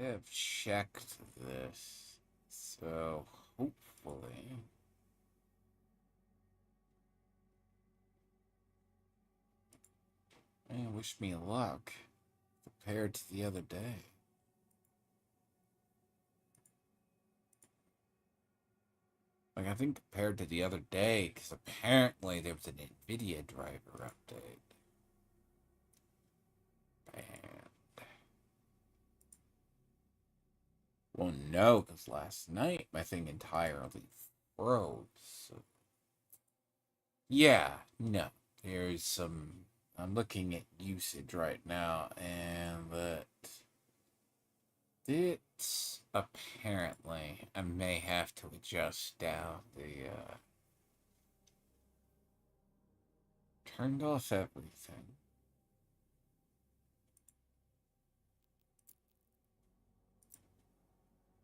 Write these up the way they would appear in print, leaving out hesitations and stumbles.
have checked this, so hopefully. Man, wish me luck compared to the other day. Like, I think compared to the other day, because apparently there was an NVIDIA driver update. And, well, no, because last night my thing entirely froze. So, yeah, no. There's some. I'm looking at usage right now, and that. It's apparently. I may have to adjust down the. Turned off everything.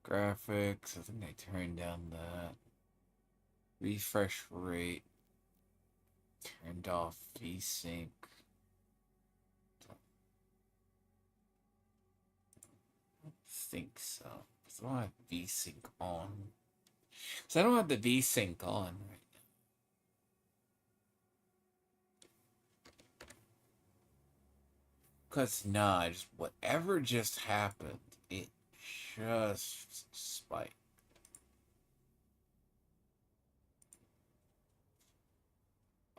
Graphics, I think I turned down that. Refresh rate. Turned off VSync. I don't think so. I don't have VSync on. So I don't have the VSync on right now. Because, nah, just whatever just happened, it just spiked.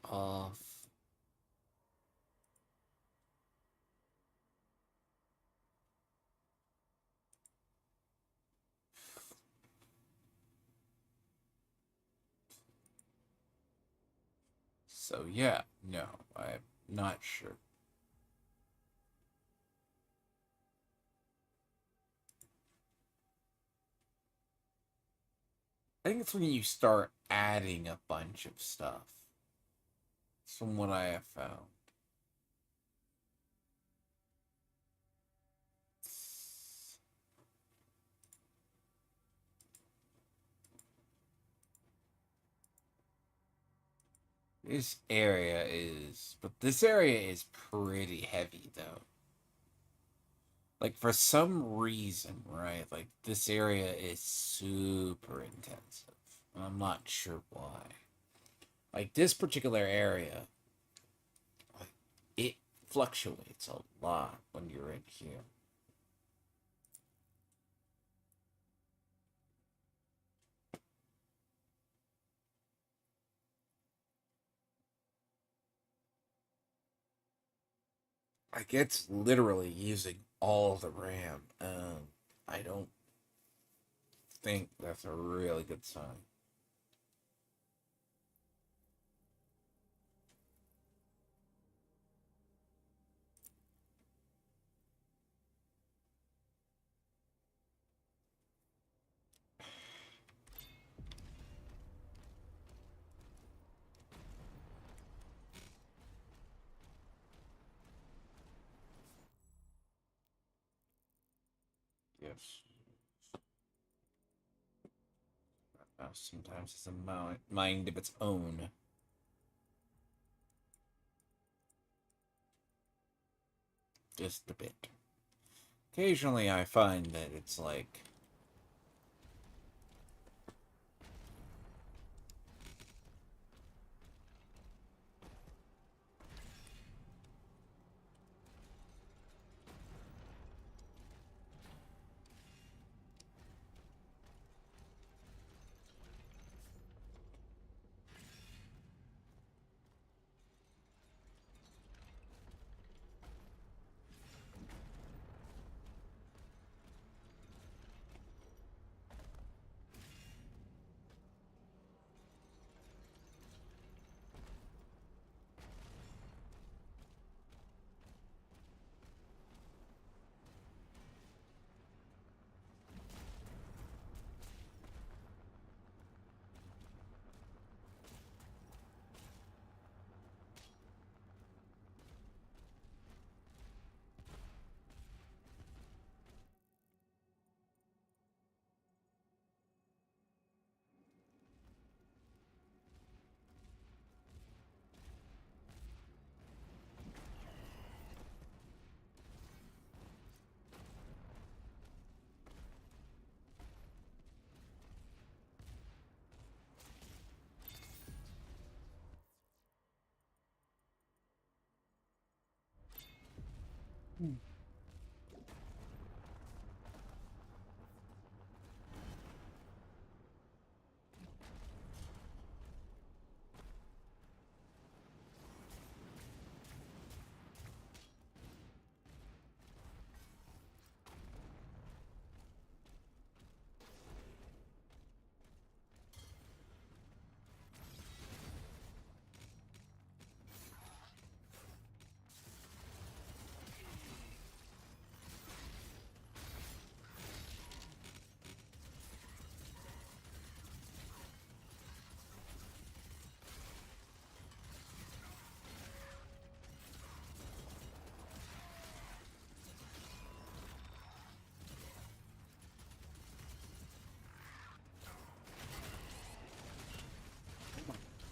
Off. So, yeah, no, I'm not sure. I think it's when you start adding a bunch of stuff. From what I have found. But this area is pretty heavy though. Like for some reason, right? Like this area is super intensive. I'm not sure why. Like this particular area, like, it fluctuates a lot when you're in here. Like it's literally using all the RAM. I don't think that's a really good sign. Yes. Sometimes it's a mind of its own. Just a bit. Occasionally I find that it's like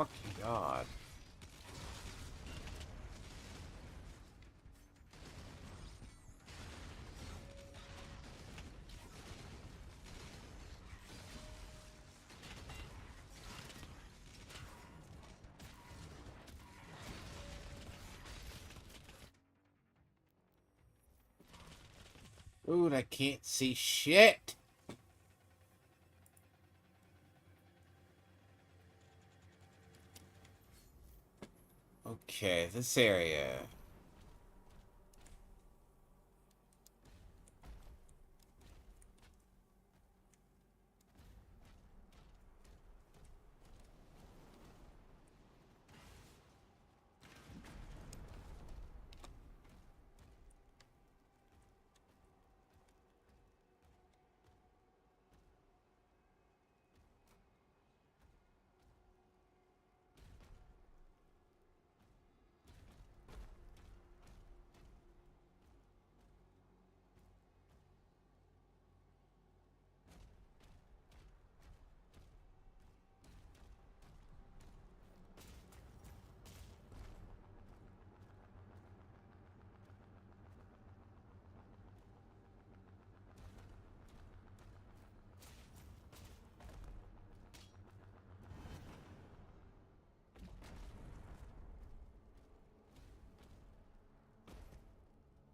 Fucking god. Dude, I can't see shit. Okay, this area.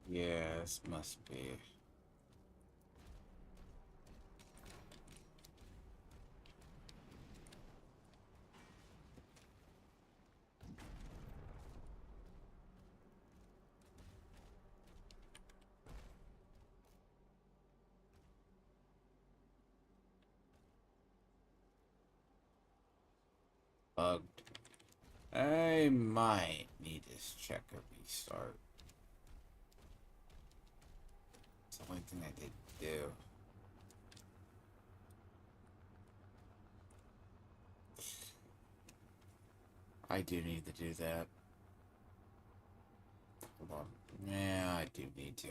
Yeah, this must be. Bugged. I might need to check a restart. It's the only thing I did do. I do need to do that. Hold on. Yeah, I do need to.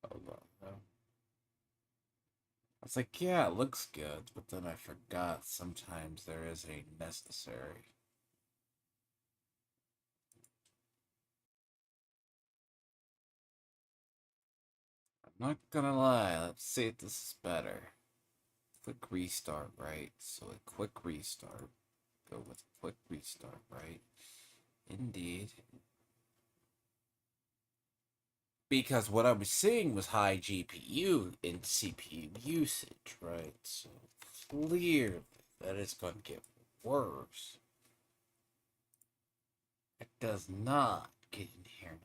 Hold on. I was like, yeah, it looks good, but then I forgot sometimes there is a necessary. I'm not gonna lie, let's see if this is better. Quick restart, right? So a quick restart. Go with quick restart, right? Indeed. Because what I was seeing was high GPU and CPU usage, right? So clearly that is going to get worse. It does not get inherent.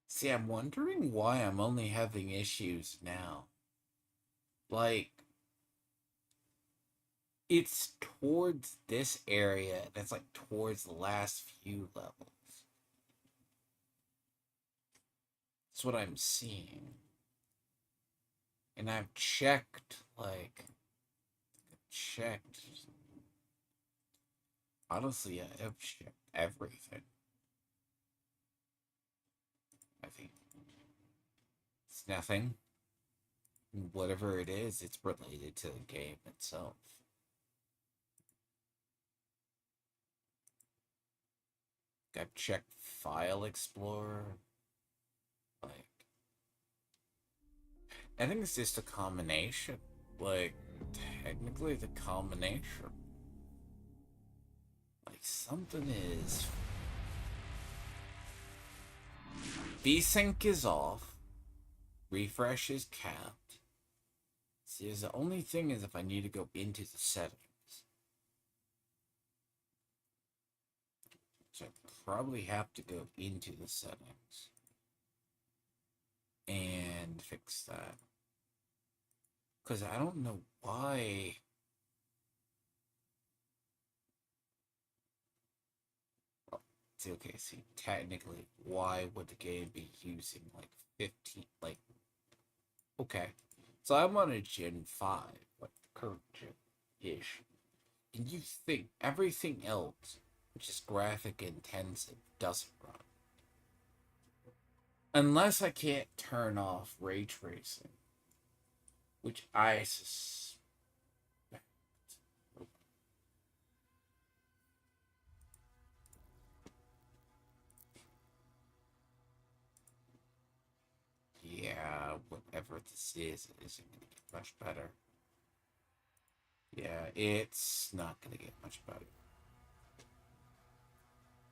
See, I'm wondering why I'm only having issues now. Like, it's towards this area, and it's like towards the last few levels. That's what I'm seeing. And I've checked, like, checked. Honestly, I've checked everything. I think it's nothing. Whatever it is, it's related to the game itself. I've checked File Explorer. Like, I think it's just a combination. Like, technically the combination. Like, something is... VSync is off. Refresh is capped. See, the only thing is if I need to go into the settings. So I probably have to go into the settings. And fix that. Because I don't know why... See, okay, see, technically, why would the game be using, like, 15, like... Okay. So I'm on a Gen 5, like, current gen-ish. And you think everything else, which is graphic intensive, doesn't run. Unless I can't turn off ray tracing. Which I suspect. Yeah, whatever this is, it isn't going to get much better. Yeah, it's not going to get much better.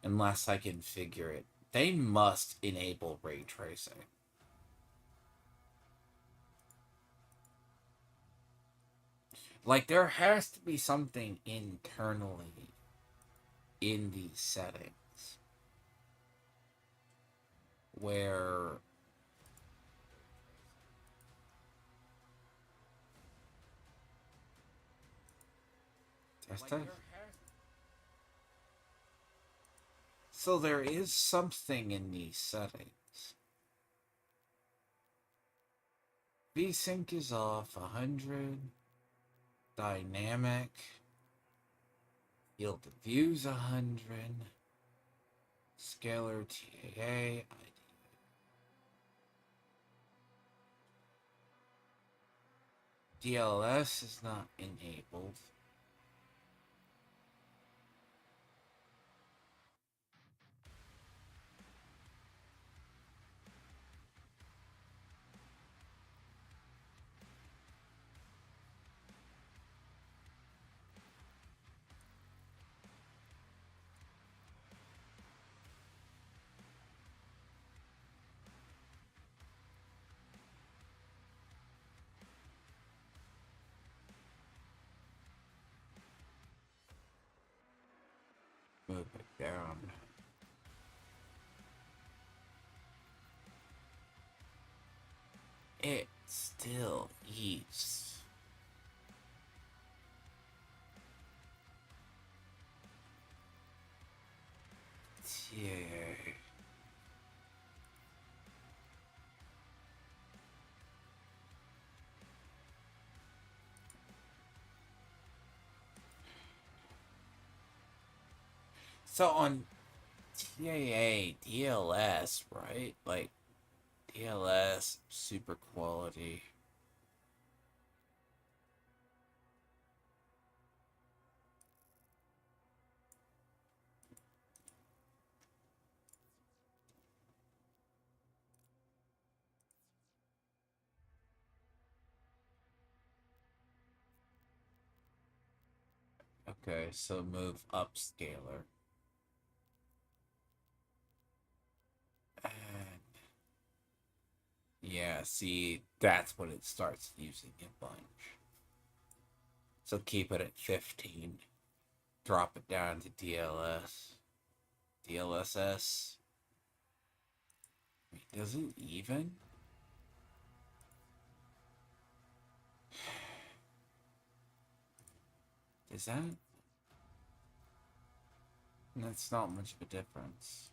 Unless I can figure it. They must enable ray tracing. Like, there has to be something internally in these settings where... So there is something in these settings. VSync is off 100. Dynamic. Field of views 100. Scalar TAA. DLS is not enabled. Move it down. It still eats. Yeah. So on TAA, DLS, right? Like, DLS, super quality. Okay, so move upscaler. And yeah, see, that's when it starts using a bunch. So keep it at 15. Drop it down to DLS. DLSS. Wait, does it even? Is that? That's not much of a difference.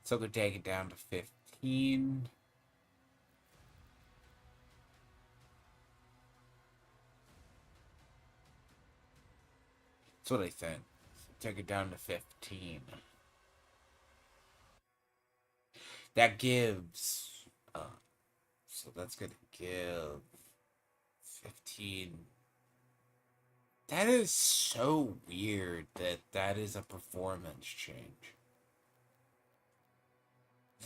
So we'll take it down to 15. That's what I think. Take it down to 15. That gives... so that's going to give 15. That is so weird that that is a performance change.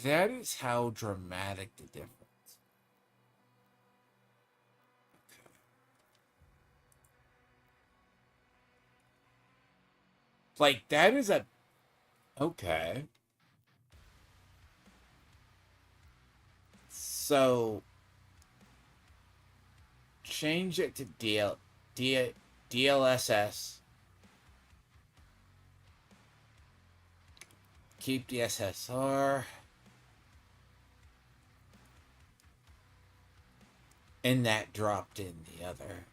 That is how dramatic the difference. Like, that is a... Okay. So, change it to DLSS. Keep the SSR. And that dropped in the other.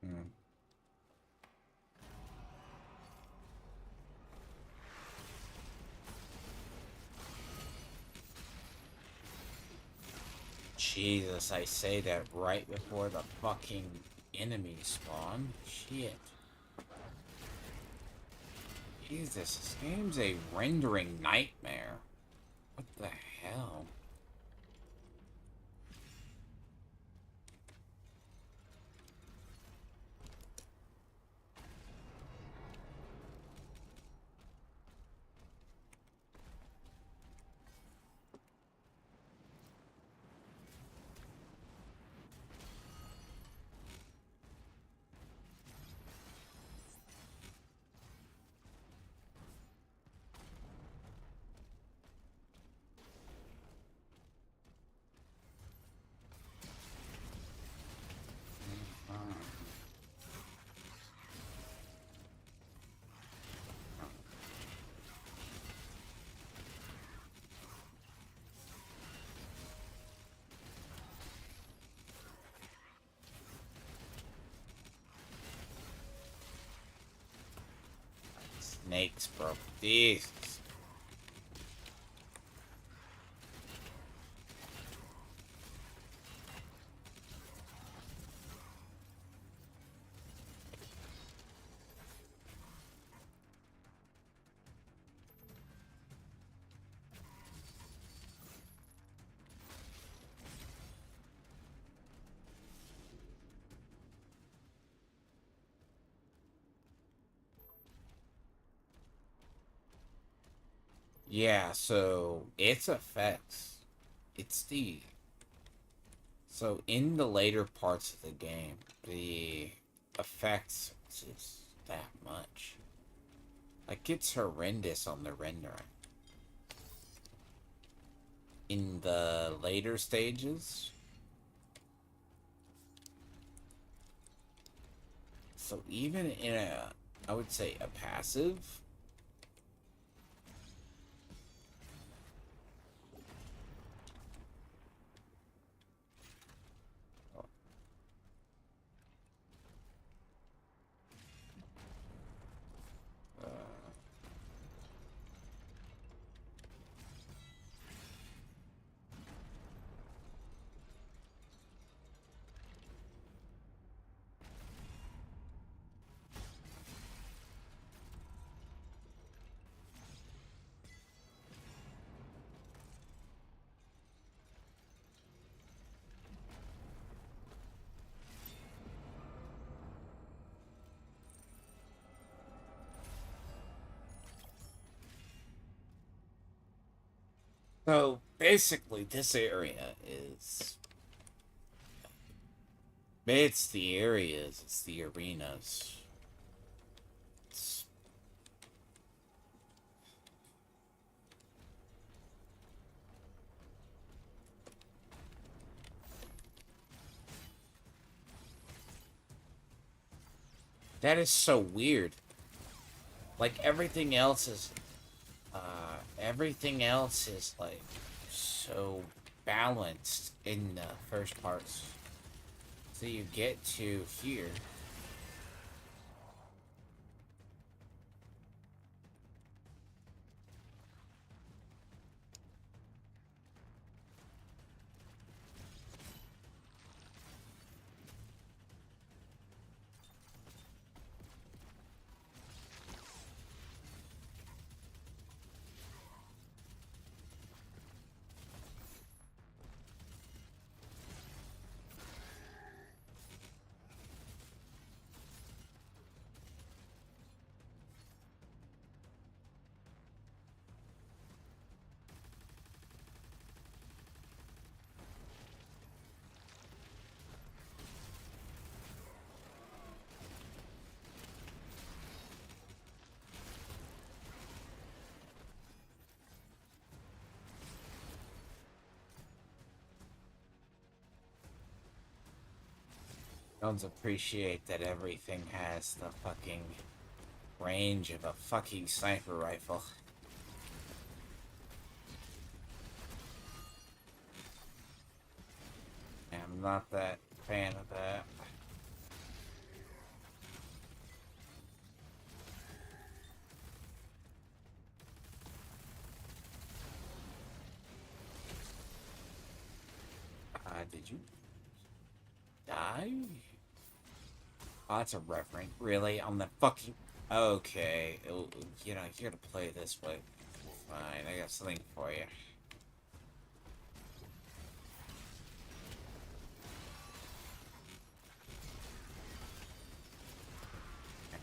Hmm. Jesus, I say that right before the fucking enemy spawn. Shit. Jesus, this game's a rendering nightmare. What the hell? Snakes, bro. Jesus. Yeah, so its effects. It's the... So in the later parts of the game, the effects is just that much. Like, it's horrendous on the rendering. In the later stages. So even in a, I would say a passive, so basically this area is, it's the areas, it's the arenas. It's, that is so weird. Like everything else is like so balanced in the first parts. So you get to here. Don't appreciate that everything has the fucking range of a fucking sniper rifle. I'm not that fan of that. Did you die? Oh, that's a reference. Really? On the fucking... Okay. You know, you're gonna play this way. Fine, I got something for you.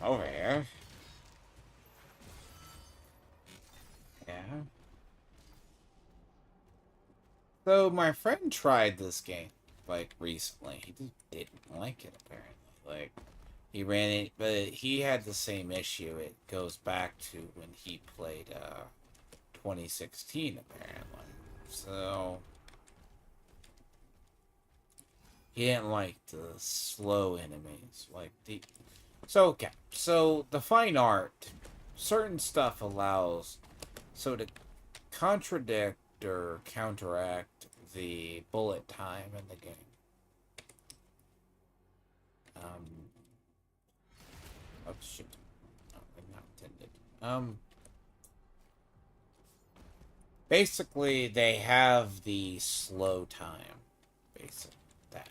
Over here. Yeah. So, my friend tried this game, like, recently. He just didn't like it, apparently. Like, he ran it, but he had the same issue. It goes back to when he played, 2016, apparently. So, he didn't like the slow enemies. Like, the... So, okay. So, the fine art, certain stuff allows... So, to contradict or counteract the bullet time in the game. Oh shit. Oh, not intended. Basically, they have the slow time. Basically, that.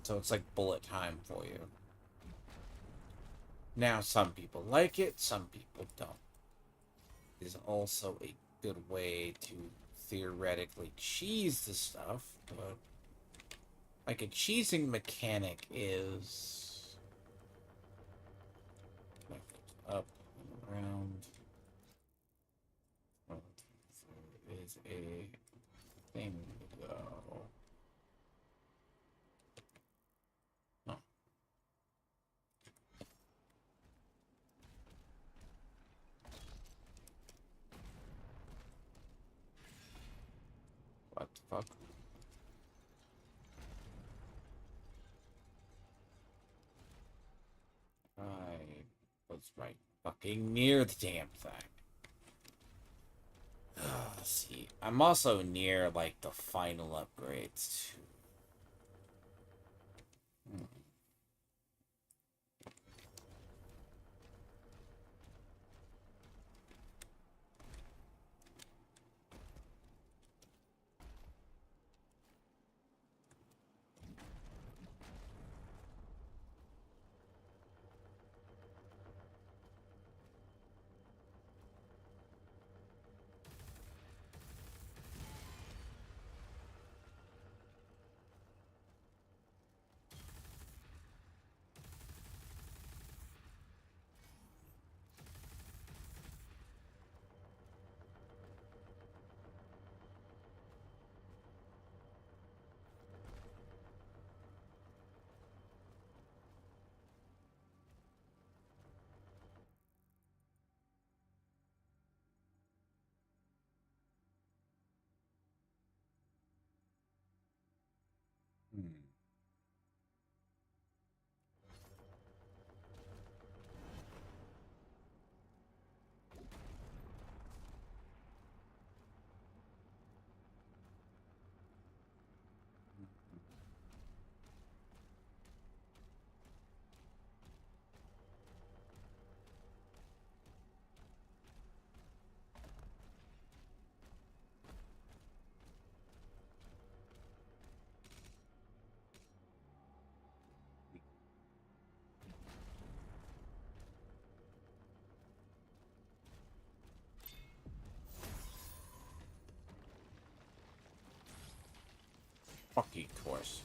So it's like bullet time for you. Now, some people like it, some people don't. It is also a good way to theoretically cheese the stuff, but like a cheesing mechanic is up and around. There is a thing though. Oh. What the fuck? I was right fucking near the damn thing. See, I'm also near, like, the final upgrades, too. course.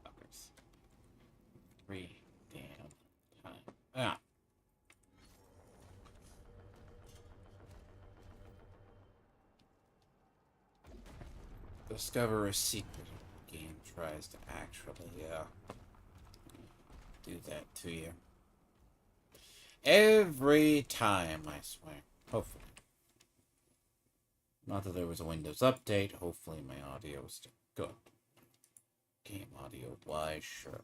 Fuckers. 3 damn time. Ah. Discover a secret. Game tries to actually, do that to you. Every time, I swear. Hopefully. Not that there was a Windows update. Hopefully my audio is still good. Game audio wise, sure.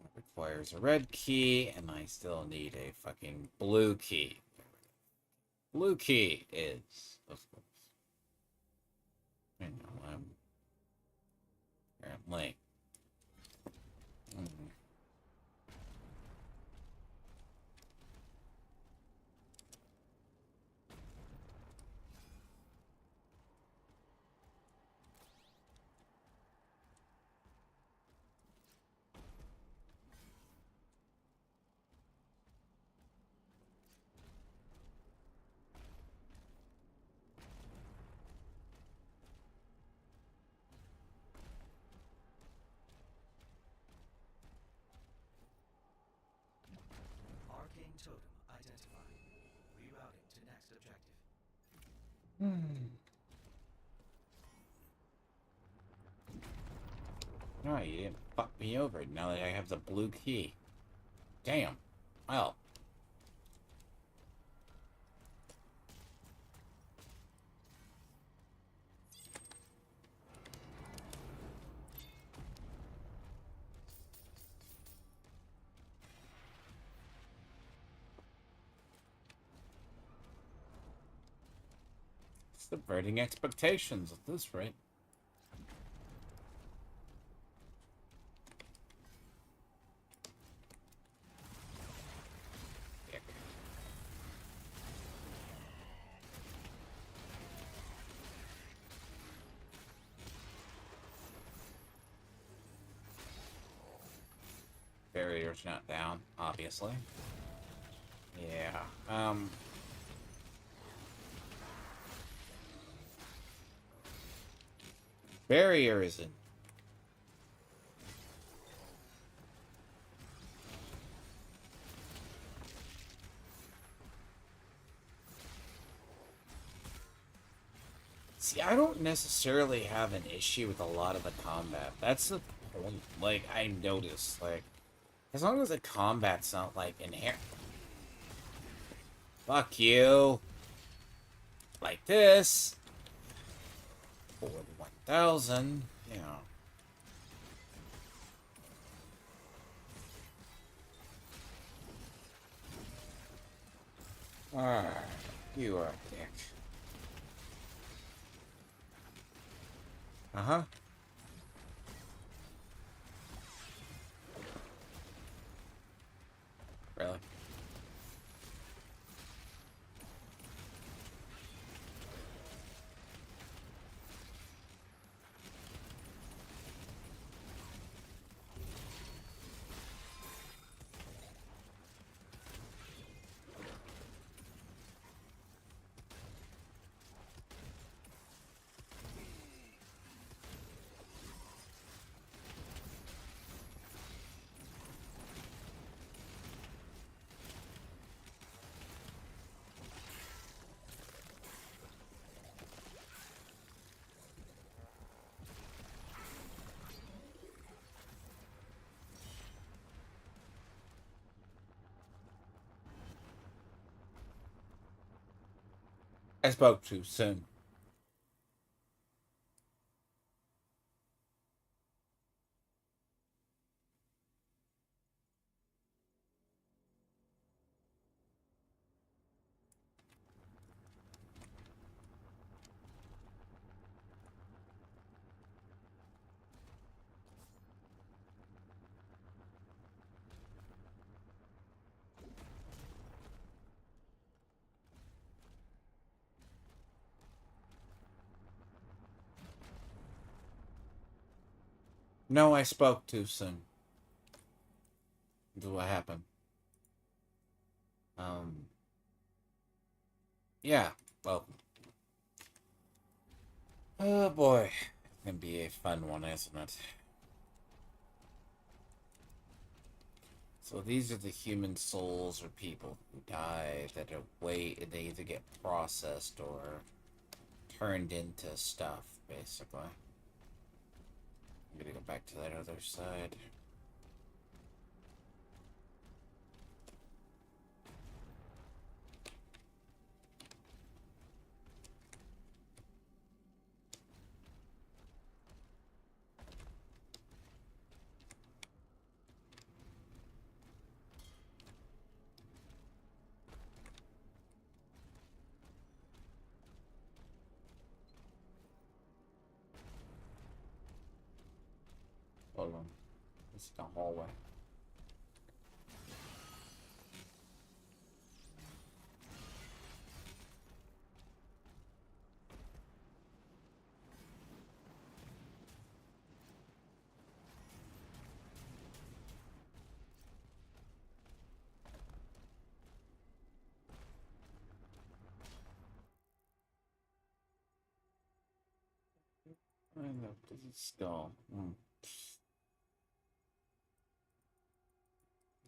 It requires a red key, and I still need a fucking blue key. Blue key is, of course. I know, I'm apparently. Arcane totem identified. Rerouting to next objective. No, you didn't fuck me over now that I have the blue key. Damn. Well. Subverting expectations at this rate. Dick. Barrier's not down, obviously. Yeah, barrier isn't. See, I don't necessarily have an issue with a lot of the combat. That's the point. Like, I noticed, like, as long as the combat's not, like, inherent. Fuck you. Like this. For 1,000, you know. Ah, you are a dick. Uh-huh. Really? I spoke too soon. No, I spoke too soon. What happened? Yeah. Well. Oh boy. It's gonna be a fun one, isn't it? So these are the human souls or people who die that are they either get processed or turned into stuff, basically. I'm gonna go back to that other side. Hold on. This is the hallway. I know, this is still.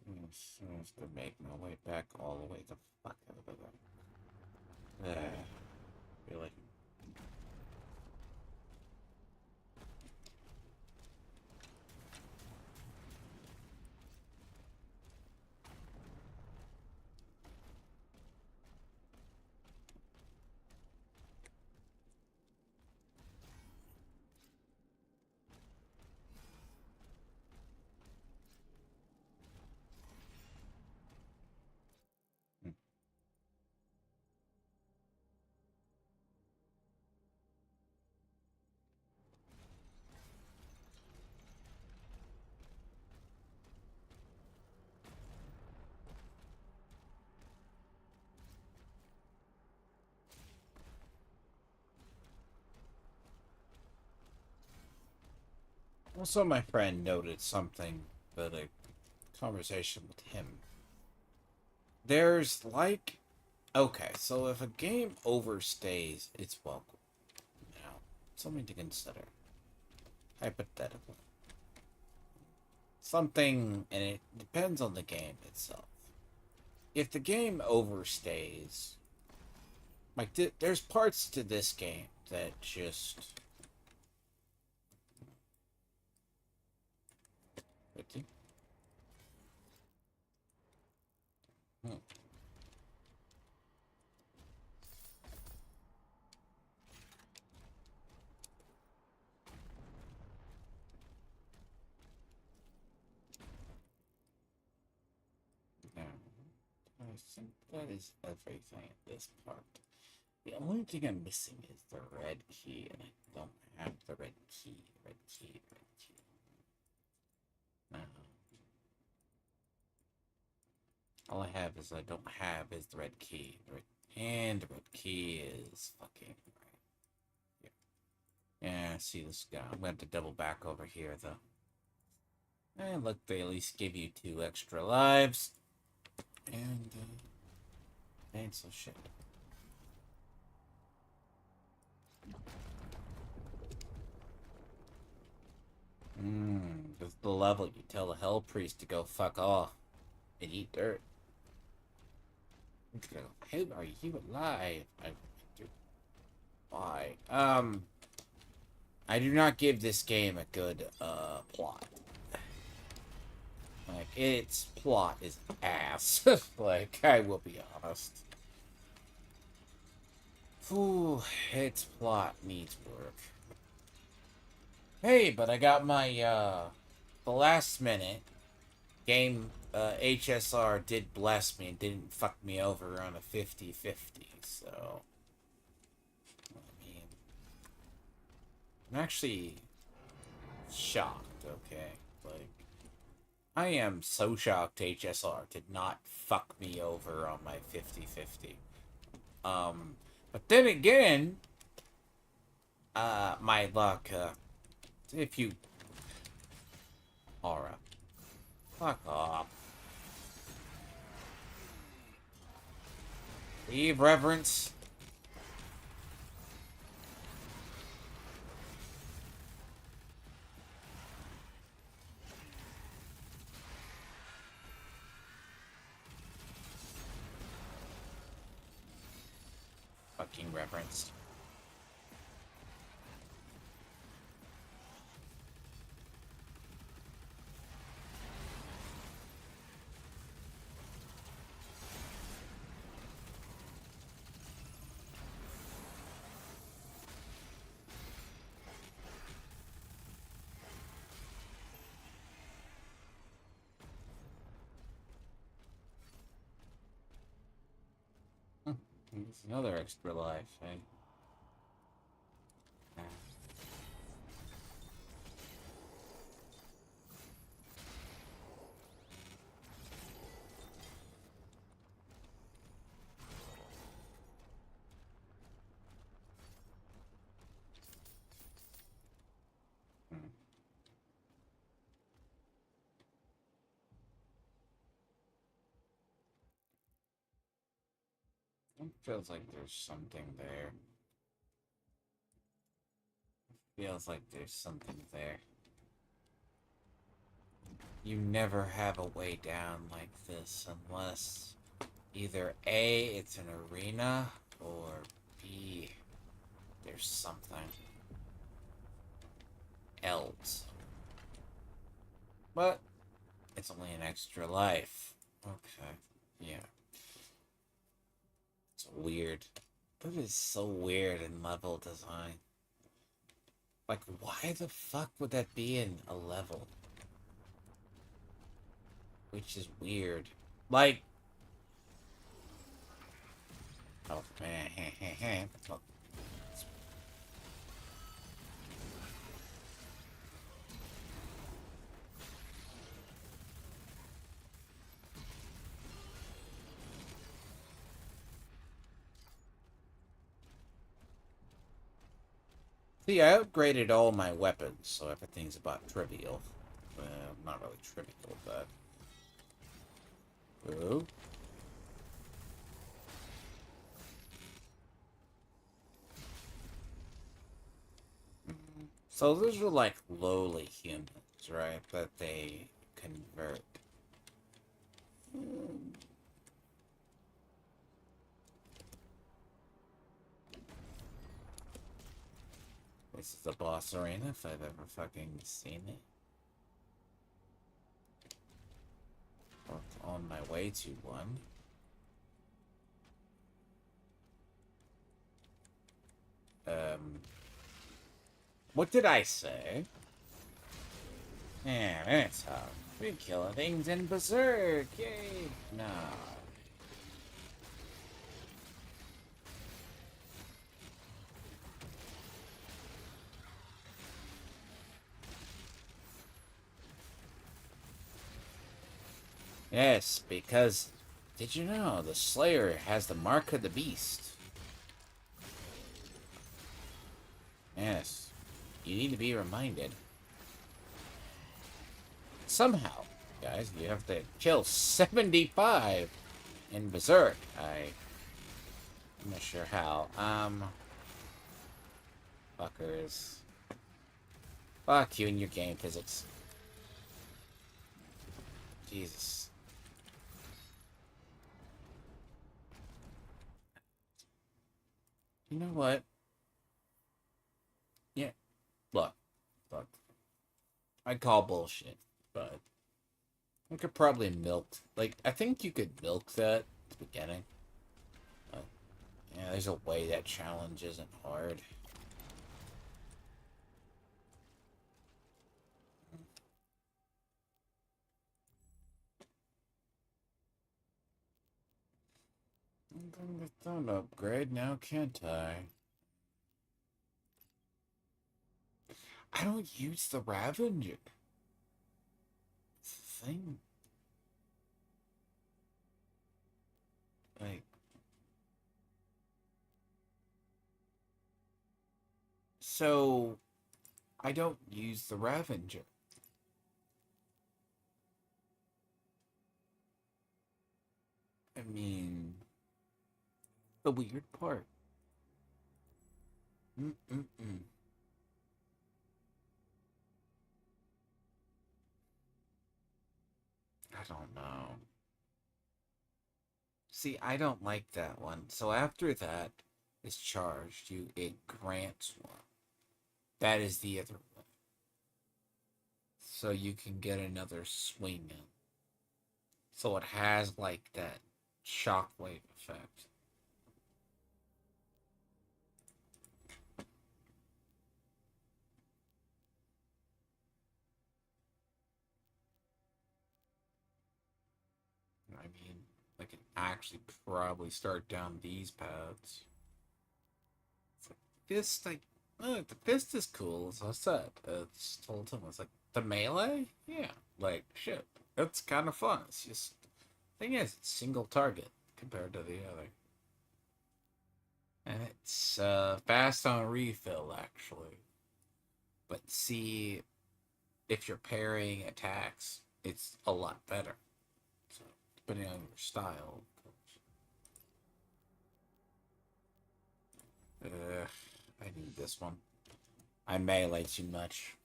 Yes, I have to make my way back all the way the fuck out of there. Really? Also, my friend noted something that a conversation with him. There's like, okay, so if a game overstays its welcome, now, something to consider. Hypothetical. Something, and it depends on the game itself. If the game overstays, like, there's parts to this game that just. Hmm. No. I think that is everything at this part. The only thing I'm missing is the red key, and I don't have the red key. Red key, red key. No. All I have is I don't have is the red key. And the red key is fucking right. Yeah, see this guy. I'm gonna have to double back over here though. And look, they at least give you 2 extra lives. And ain't so shit. This is the level you tell the Hell Priest to go fuck off and eat dirt. How are you alive? I do. Why? I do not give this game a good plot. Like, its plot is ass. Like, I will be honest. Ooh, its plot needs work. Hey, but I got my the last minute game. HSR did bless me and didn't fuck me over on a 50-50, so I mean, I'm actually shocked. Okay, like, I am so shocked HSR did not fuck me over on my 50-50. But then again, my luck, if you... Aura. Fuck off. Leave, Reverence. Fucking Reverence. It's another extra life, eh? It feels like there's something there. Feels like there's something there. You never have a way down like this unless either A, it's an arena, or B, there's something else. But it's only an extra life. Okay, yeah. It's weird. That is so weird in level design. Like, why the fuck would that be in a level? Which is weird. Like, oh man, see, I upgraded all my weapons, so everything's about trivial. Well, not really trivial, but... Ooh. So those are like lowly humans, right? That they convert. This is the boss arena, if I've ever fucking seen it. Or on my way to one. What did I say? Yeah, that's how we kill things in Berserk. Yay! Nah. Yes, because did you know the Slayer has the mark of the beast? Yes, you need to be reminded. Somehow, guys, you have to kill 75 in Berserk. I'm not sure how. Fuckers. Fuck you and your game physics. Jesus. You know what? Yeah. Look. Look. I call bullshit, but I could probably milk. Like, I think you could milk that at the beginning. But, yeah, there's a way that challenge isn't hard. I'm going to thumb upgrade now, can't I? I don't use the Ravager. It's the thing. Like, so I don't use the Ravager. I mean, the weird part. Mm-mm-mm. I don't know. See, I don't like that one. So after that is charged, it grants one. That is the other one. So you can get another swing in. So it has like that shockwave effect. I mean, I can actually probably start down these paths. It's like fist, like, oh, the fist is cool, as I said. It's told him, it's like, the melee? Yeah, like, shit. It's kind of fun. It's just, thing is, it's single target compared to the other. And it's fast on refill, actually. But see, if you're parrying attacks, it's a lot better. So, depending on your style. I need this one. I melee too much.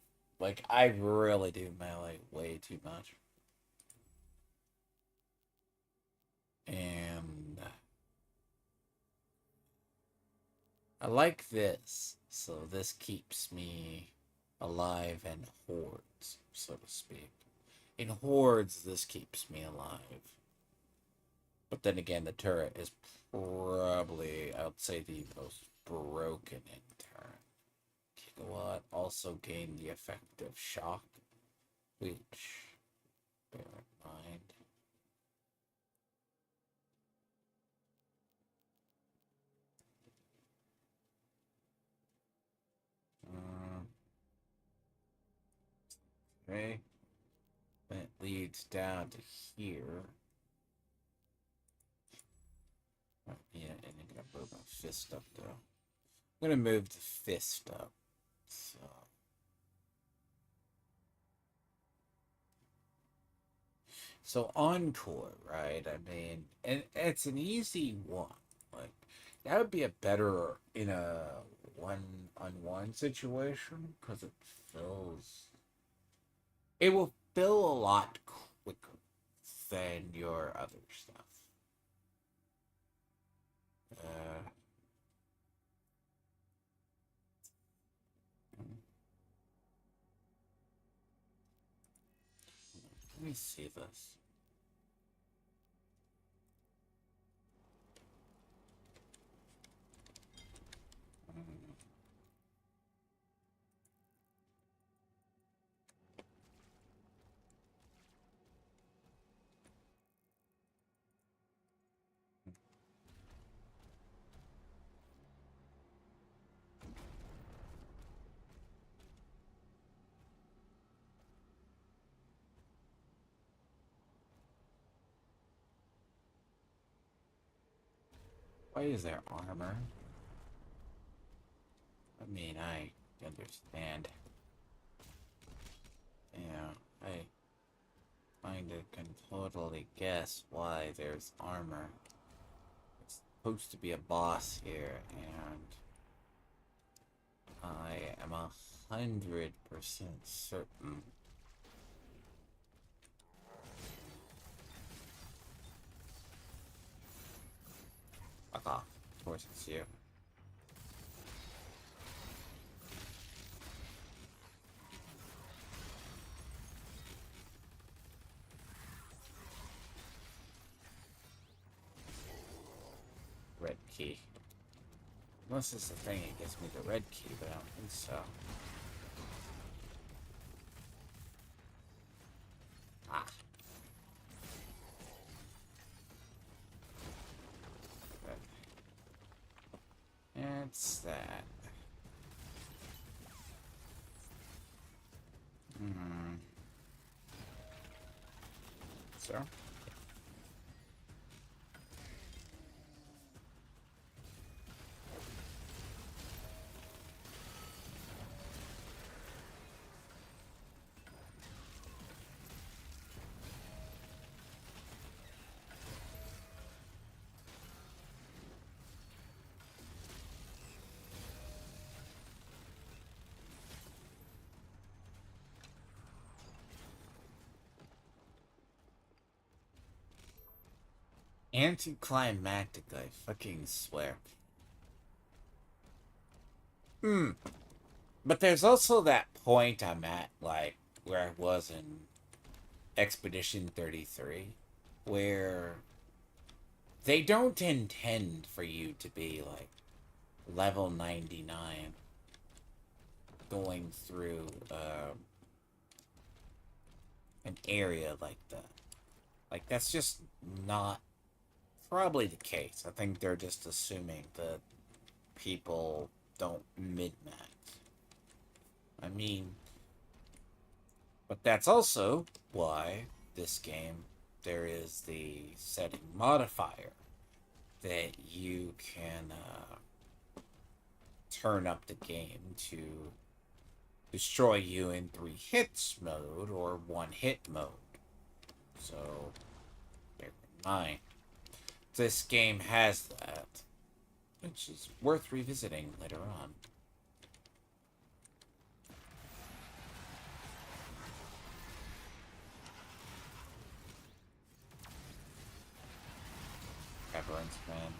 Like, I really do melee way too much. And I like this. So this keeps me alive in hordes, so to speak. In hordes, this keeps me alive. But then again, the turret is probably, I would say, the most broken in turret. Gigawatt also gained the effect of shock, which, bear in mind. Okay. That leads down to here. Yeah, and I'm gonna move my fist up though. I'm gonna move the fist up. So encore, right? I mean, and it's an easy one. Like that would be a better in a one-on-one situation because fills. It will fill a lot quicker than your other stuff. Uh, Let me see this. Why is there armor? I mean, I understand. Yeah, I kind of can totally guess why there's armor. It's supposed to be a boss here, and I am 100% certain. Fuck off. Of course it's you. Red key. Unless it's the thing that gives me the red key, but I don't think so. Ah. It's that. Hmm. So? Anticlimactic, I fucking swear. Hmm. But there's also that point I'm at, like, where I was in Expedition 33, where they don't intend for you to be, like, level 99 going through an area like that. Like, that's just not probably the case. I think they're just assuming that people don't min-max. I mean, but that's also why this game, there is the setting modifier that you can turn up the game to destroy you in 3 hits mode or 1 hit mode. So, bear in mind, this game has that, which is worth revisiting later on. Reverence, man.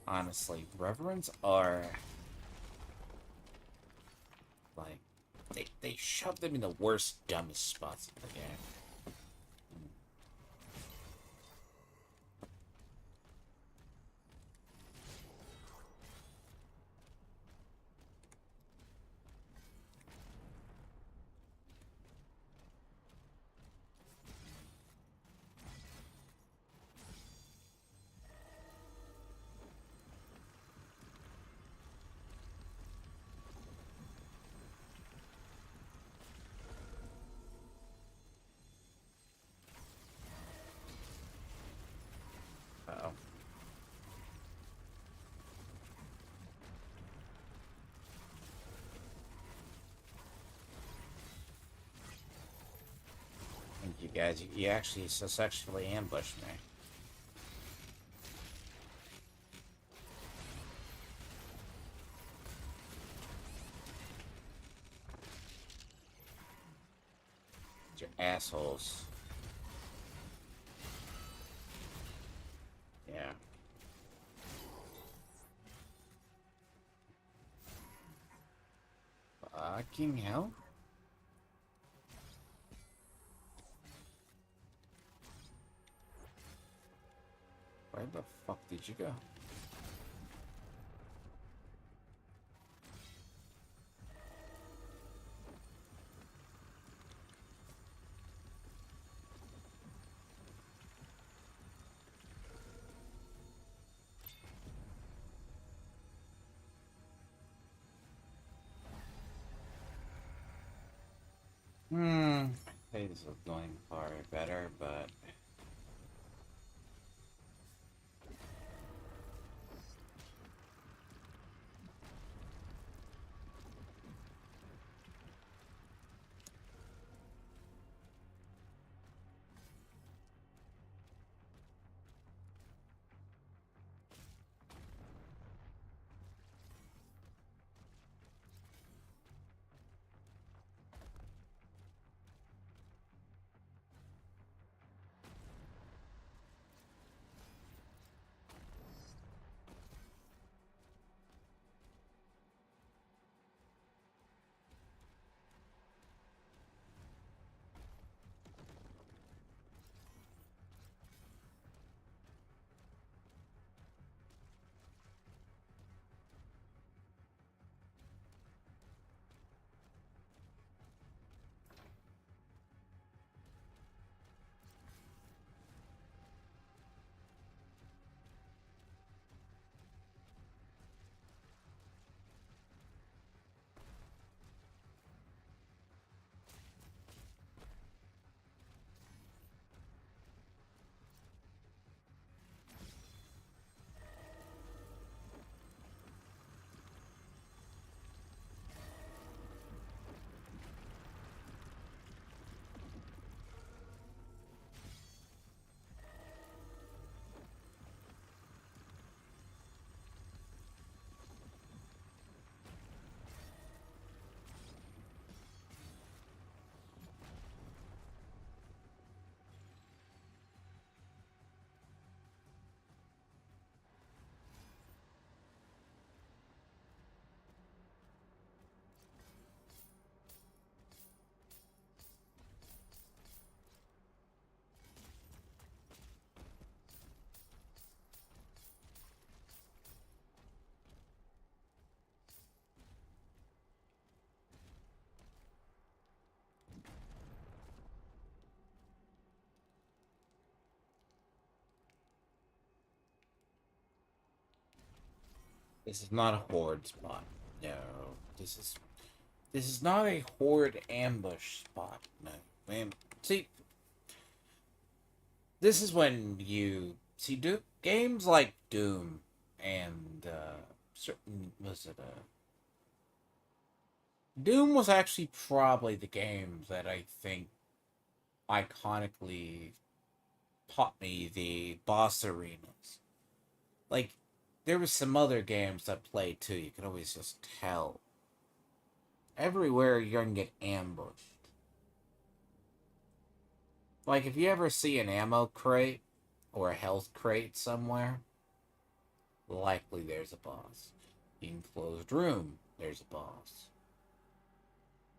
Honestly, Reverends are like they shove them in the worst, dumbest spots of the game. Uh-oh. Thank you guys. You actually successfully ambushed me. You're assholes. Yeah. Fucking hell. Where the fuck did you go? Things are going far better, but This is not a horde spot. No. This is not a horde ambush spot. No. Man, see, this is when you see games like Doom and certain was it Doom was actually probably the game that I think iconically taught me the boss arenas. Like there was some other games that played too. You could always just tell everywhere you're gonna get ambushed. Like if you ever see an ammo crate or a health crate somewhere, likely there's a boss. Enclosed room, there's a boss.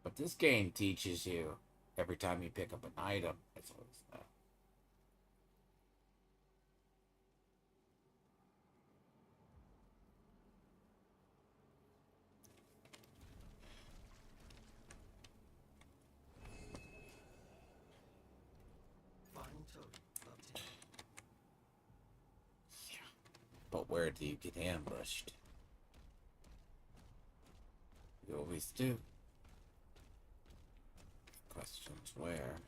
But this game teaches you every time you pick up an item, it's always that. Final total of 10. But where do you get ambushed? You always do. Questions where?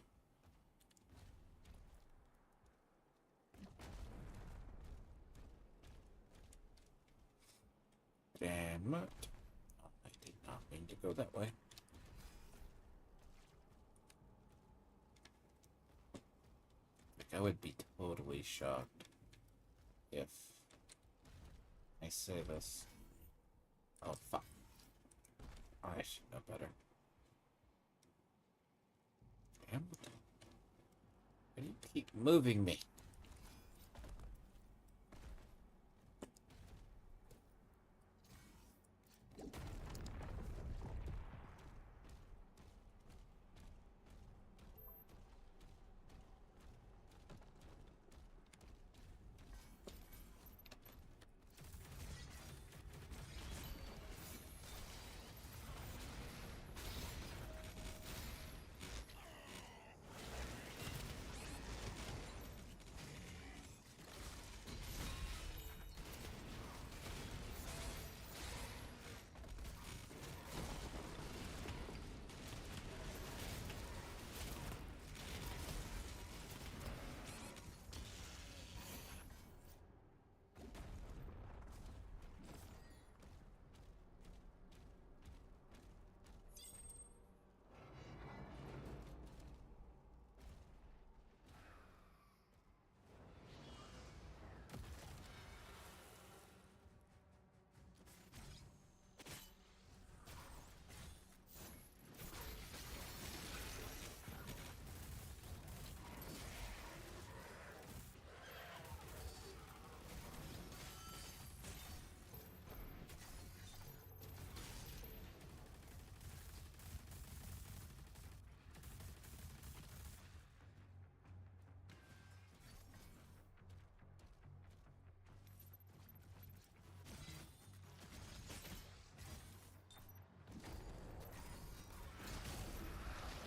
Damn it. Oh, I did not mean to go that way. Like, I would be totally shocked if I say this. Oh, fuck. I should know better. Damn it. Why do you keep moving me?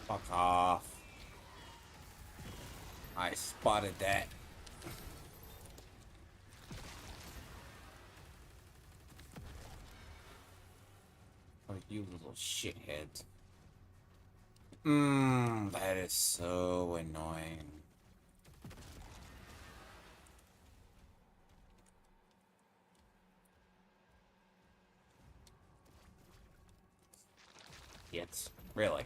Fuck off. I spotted that. Oh, you little shitheads. That is so annoying. It's really.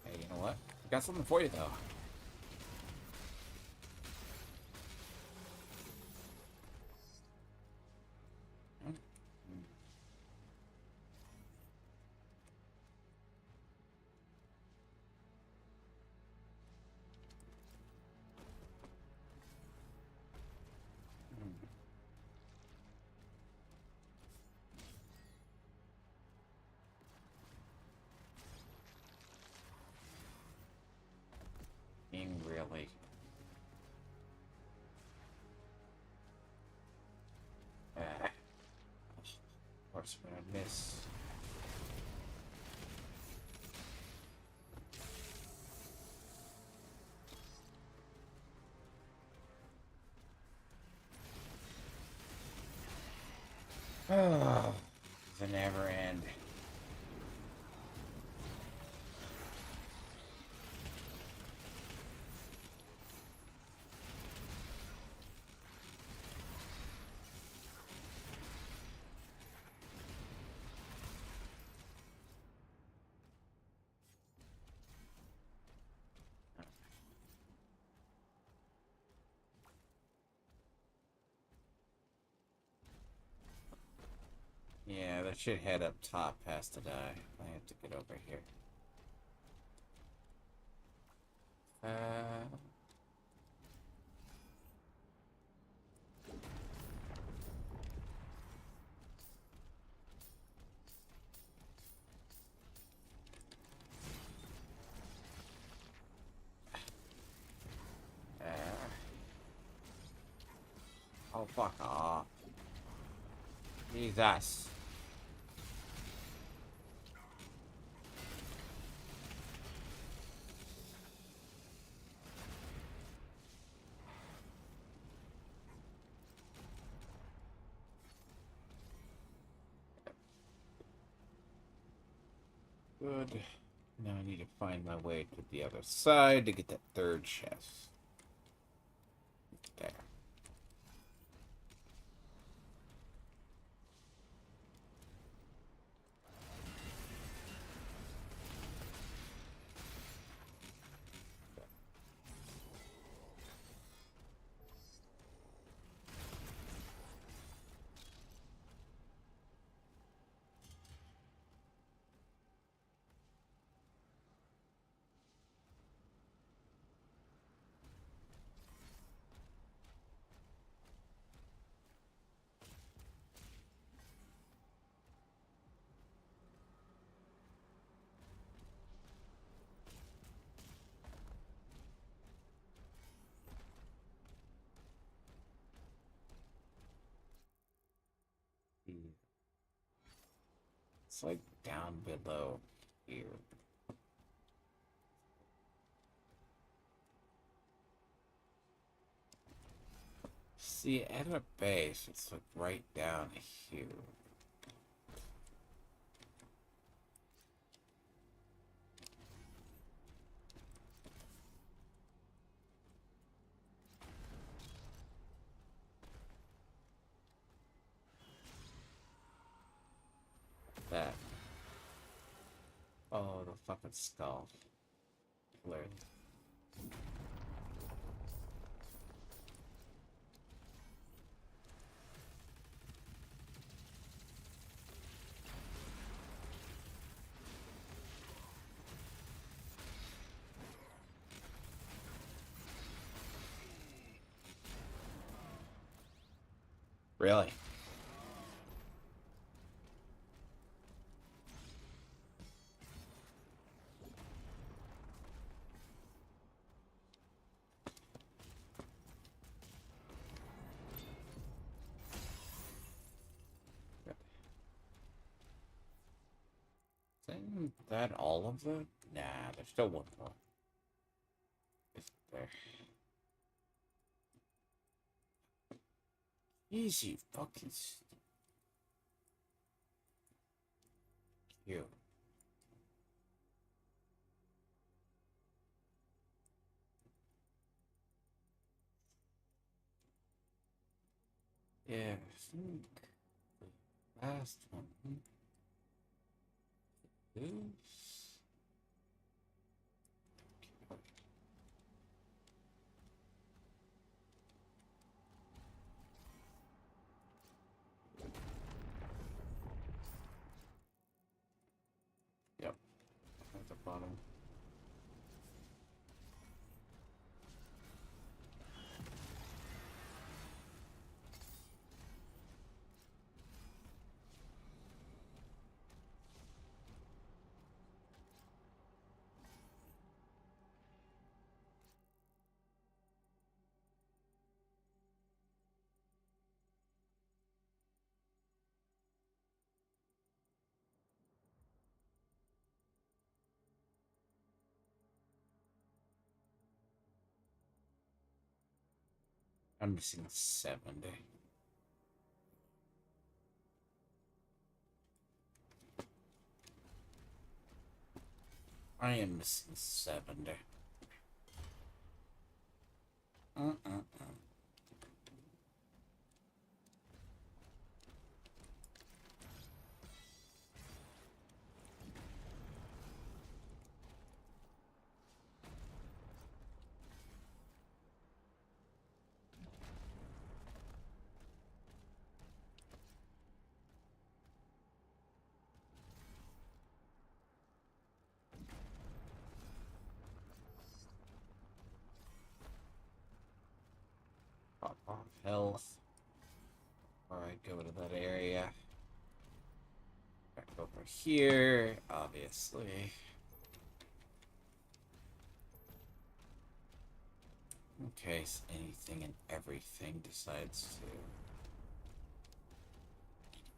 Hey, you know what? I got something for you though. Being really. Of course, when I miss. Oh, the never end. Yeah, that shit head up top has to die. I have to get over here. Uh, uh, oh, fuck off. Jesus. Good. Now I need to find my way to the other side to get that third chest. There. It's like down below here. See, at a base, it's like right down here. That. Oh, the fucking skull. Clearly. Really? Isn't that all of them? Nah, there's still one more. Is there? Easy fucking you. Yeah, I think the last one is. Yep, at the bottom. I'm missing 70. I am missing 70. Mm-mm-mm. Pop off health. Alright, go to that area. Back over here, obviously. In case anything and everything decides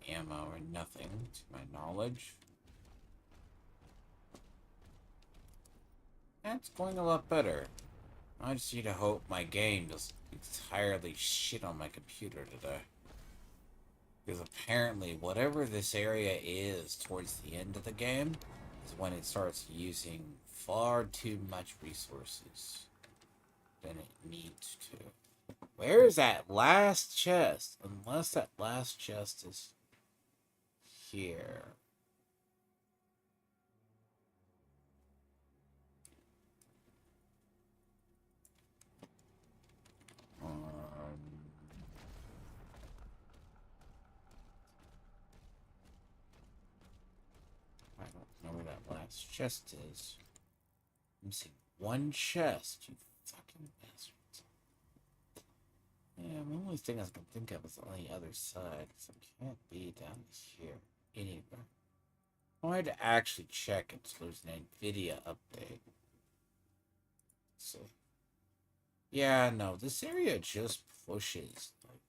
to ammo or nothing, to my knowledge. That's going a lot better. I just need to hope my game doesn't entirely shit on my computer today. Because apparently, whatever this area is towards the end of the game is when it starts using far too much resources than it needs to. Where is that last chest? Unless that last chest is here. I don't know where that last chest is. I'm missing one chest, you fucking bastards. Yeah, the only thing I can think of is on the other side, so it can't be down here anywhere. I had to actually check it, so there's an NVIDIA update. Let's see. Yeah, no, this area just pushes. Like,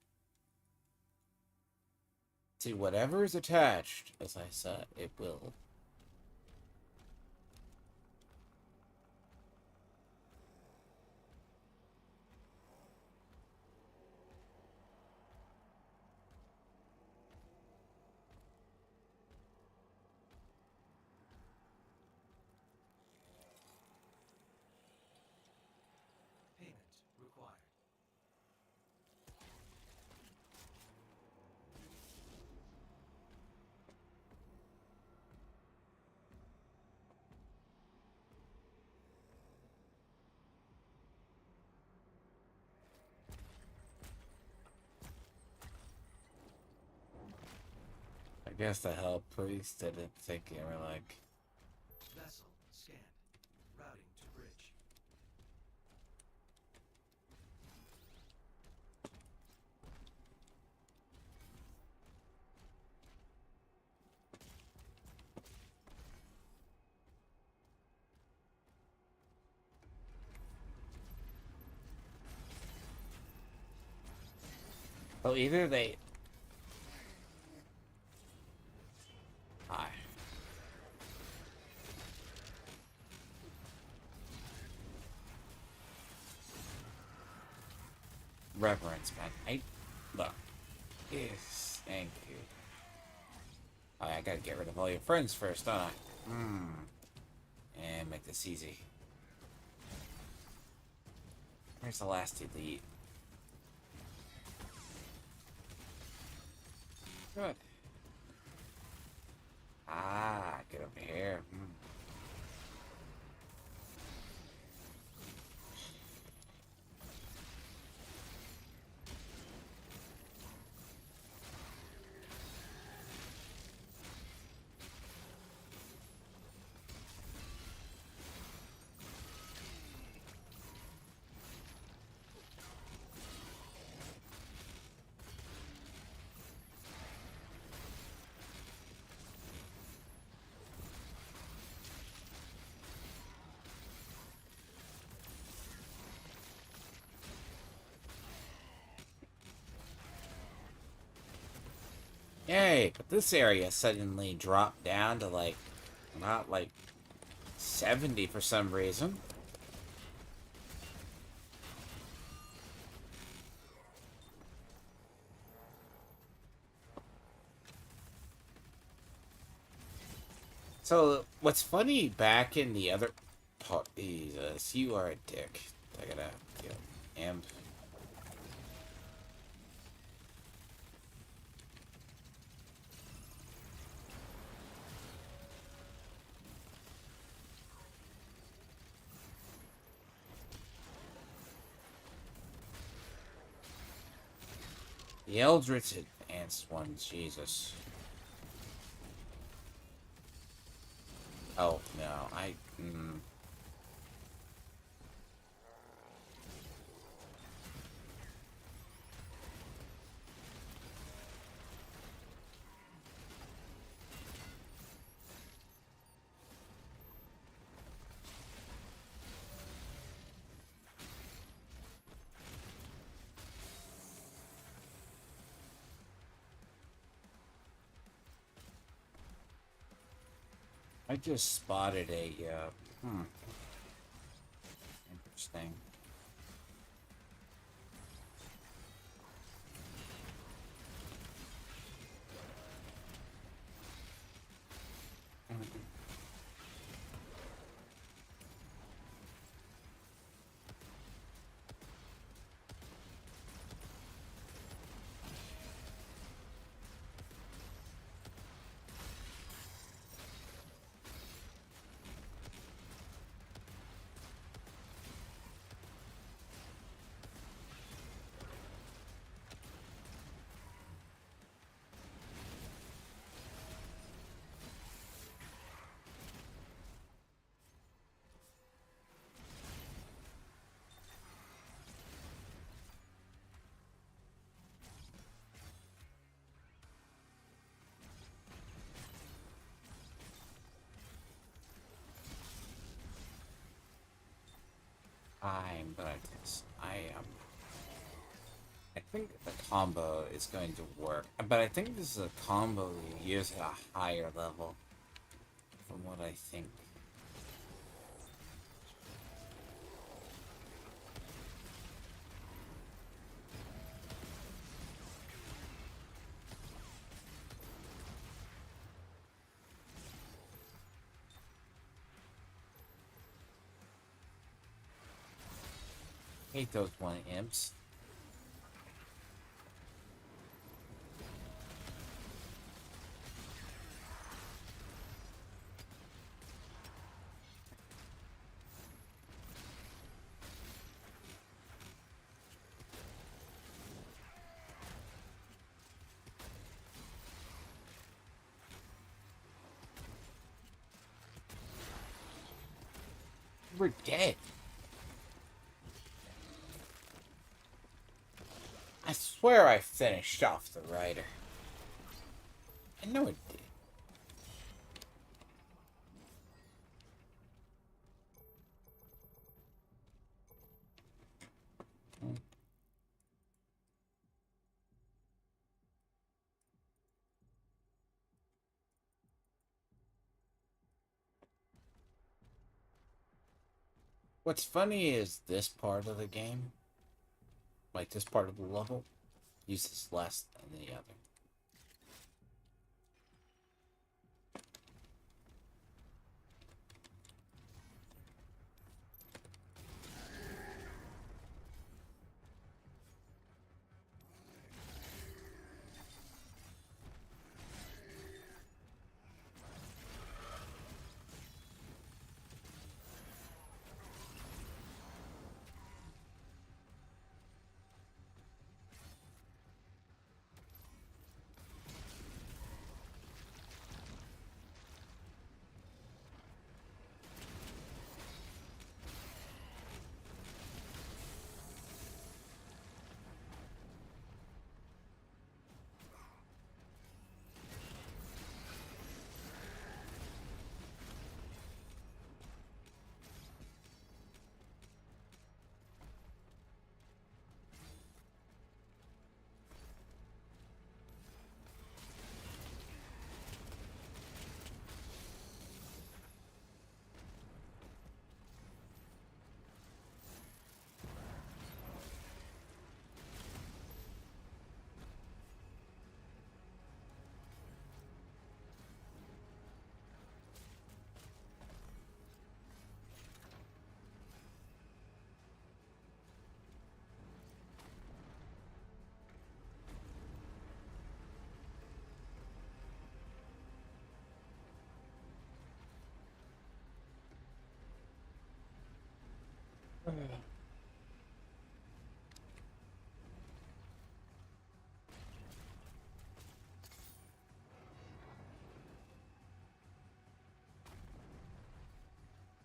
see, whatever is attached, as I said, it will. Payment required. I guess the hell priest didn't think they were like. Vessel scanned. Routing to bridge. Oh, either they. Hi. Reverence, man. Look. Yes, thank you. Oh, I gotta get rid of all your friends first, don't I? And make this easy. Where's the last elite? Good. Ah, get over here. Yay, but this area suddenly dropped down to like, not like 70 for some reason. So what's funny back in the other part? Jesus, you are a dick. I gotta kill him. The Eldritch Advanced one, Jesus. Oh no, I just spotted a interesting. I'm gonna test. I think the combo is going to work, but I think this is a combo you use at a higher level, from what I think. Hate those one imps. We're dead. I swear I finished off the rider. I know it did. What's funny is this part of the game, like this part of the level, uses less than the other.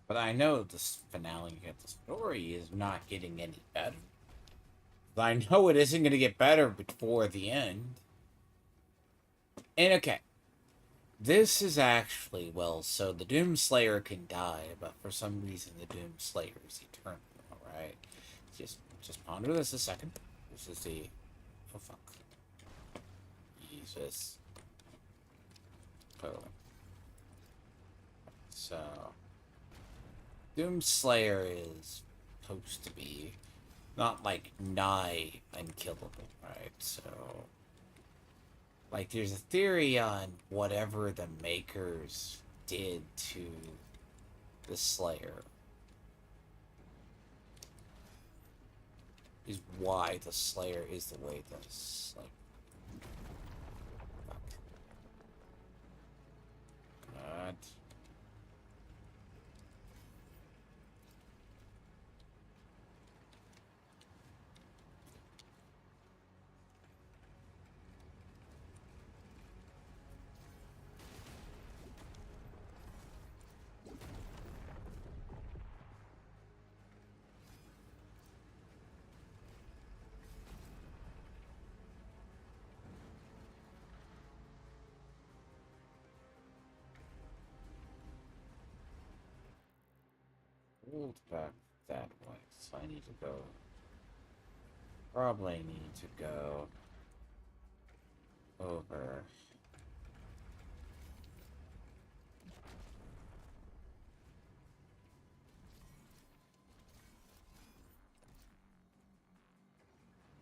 But I know the finale of the story is not getting any better. I know it isn't going to get better before the end. And okay, this is actually, well, so the Doomslayer can die, but for some reason the Doomslayer is eternal, alright? Just ponder this a second. This is the... Oh, fuck. Jesus. Totally. So... Doomslayer is supposed to be not, like, nigh unkillable, right? So... Like, there's a theory on whatever the makers did to the Slayer is why the Slayer is the way that it's, like... Fuck. God. Hold back that way, so I need to go... Probably need to go... over...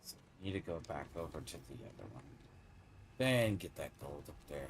So I need to go back over to the other one. Then get that gold up there.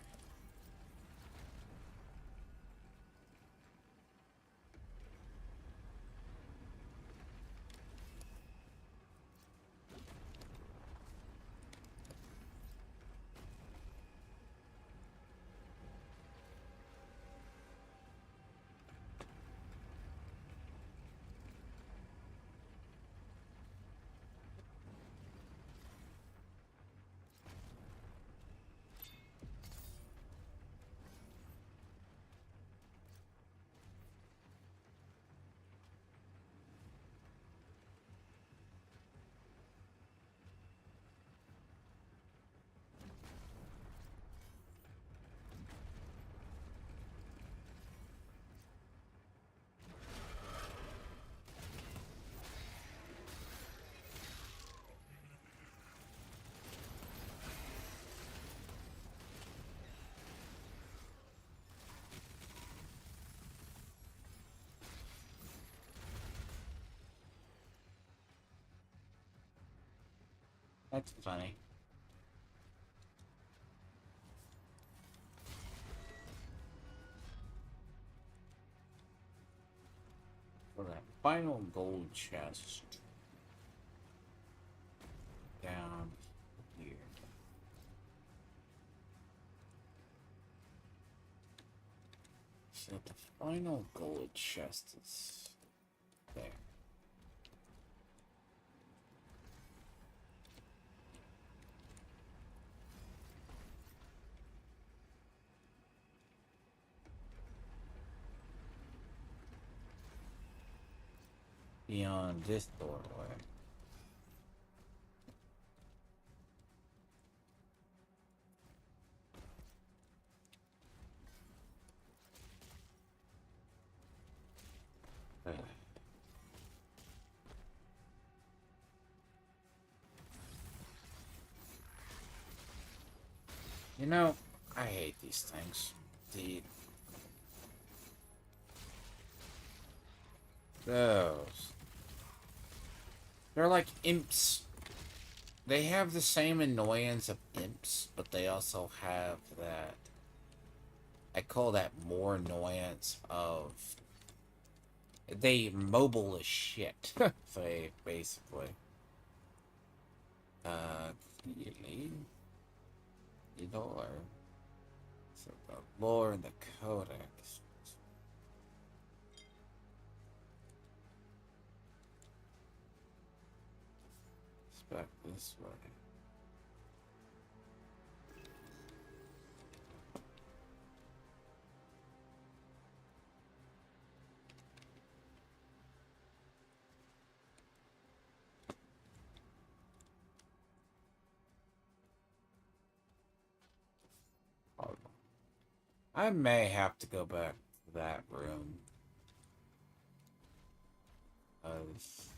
That's funny. For that final gold chest down here. So the final gold chest is there. Beyond this doorway. Ugh. You know, I hate these things. The those. They're like imps. They have the same annoyance of imps, but they also have that... I call that more annoyance of... They mobile as shit. They, basically. Clearly. The lore. So the lore and the codex. It's back this way. I may have to go back to that room. 'Cause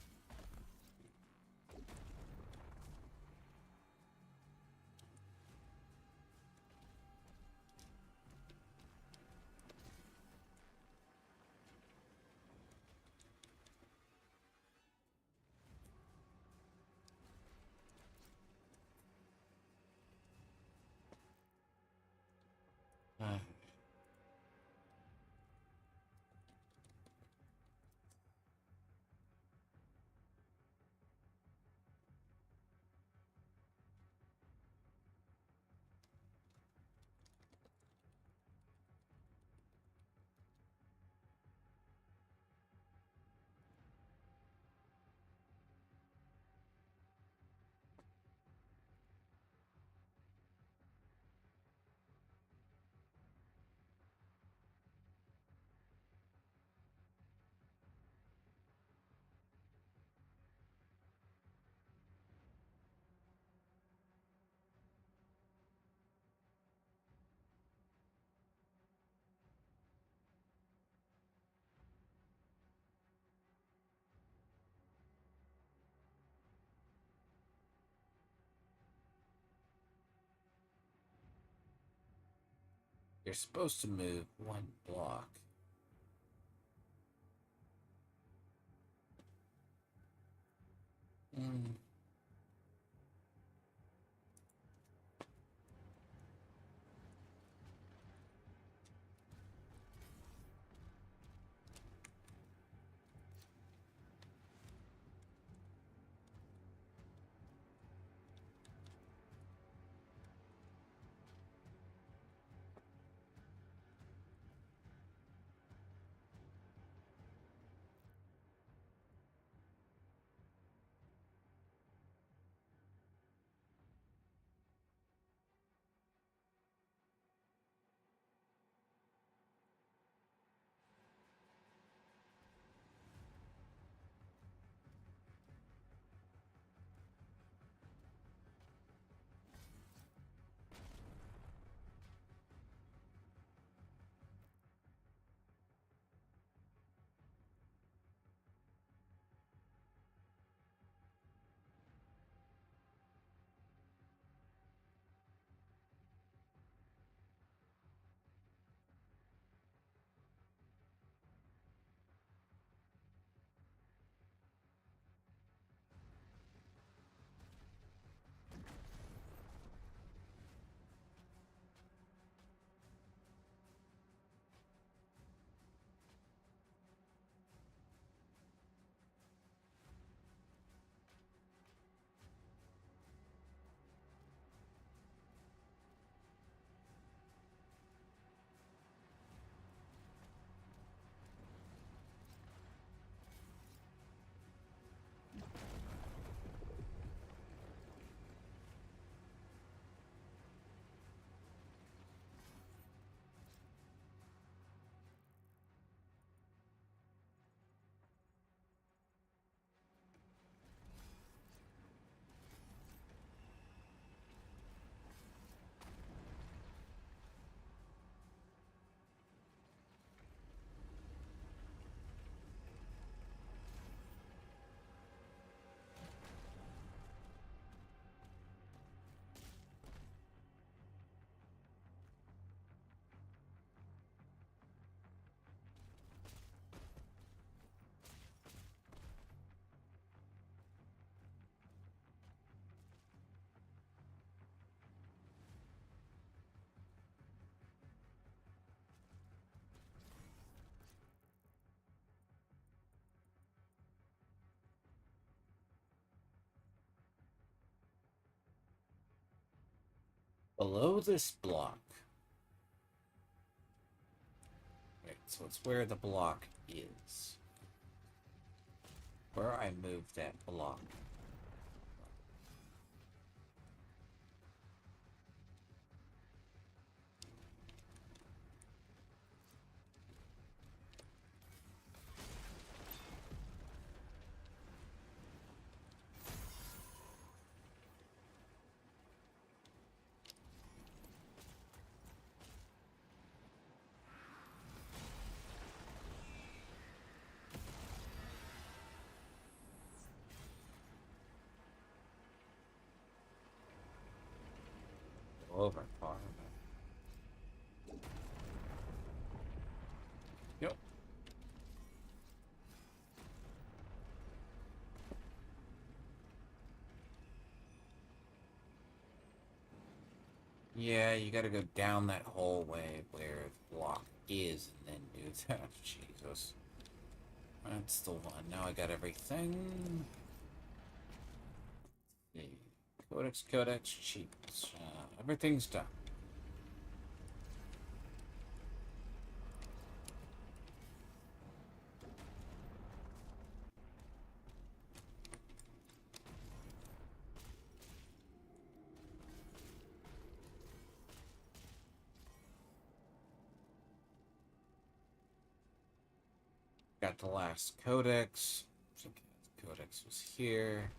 you're supposed to move one block. Mm. Below this block. Right, so it's where the block is. Where I moved that block. over far. Yep. Yeah, you gotta go down that hallway where the block is and then do that. Jesus. That's the one. Now I got everything. Yeah. Codex, cheats. Everything's done. Got the last codex. I think the codex was here.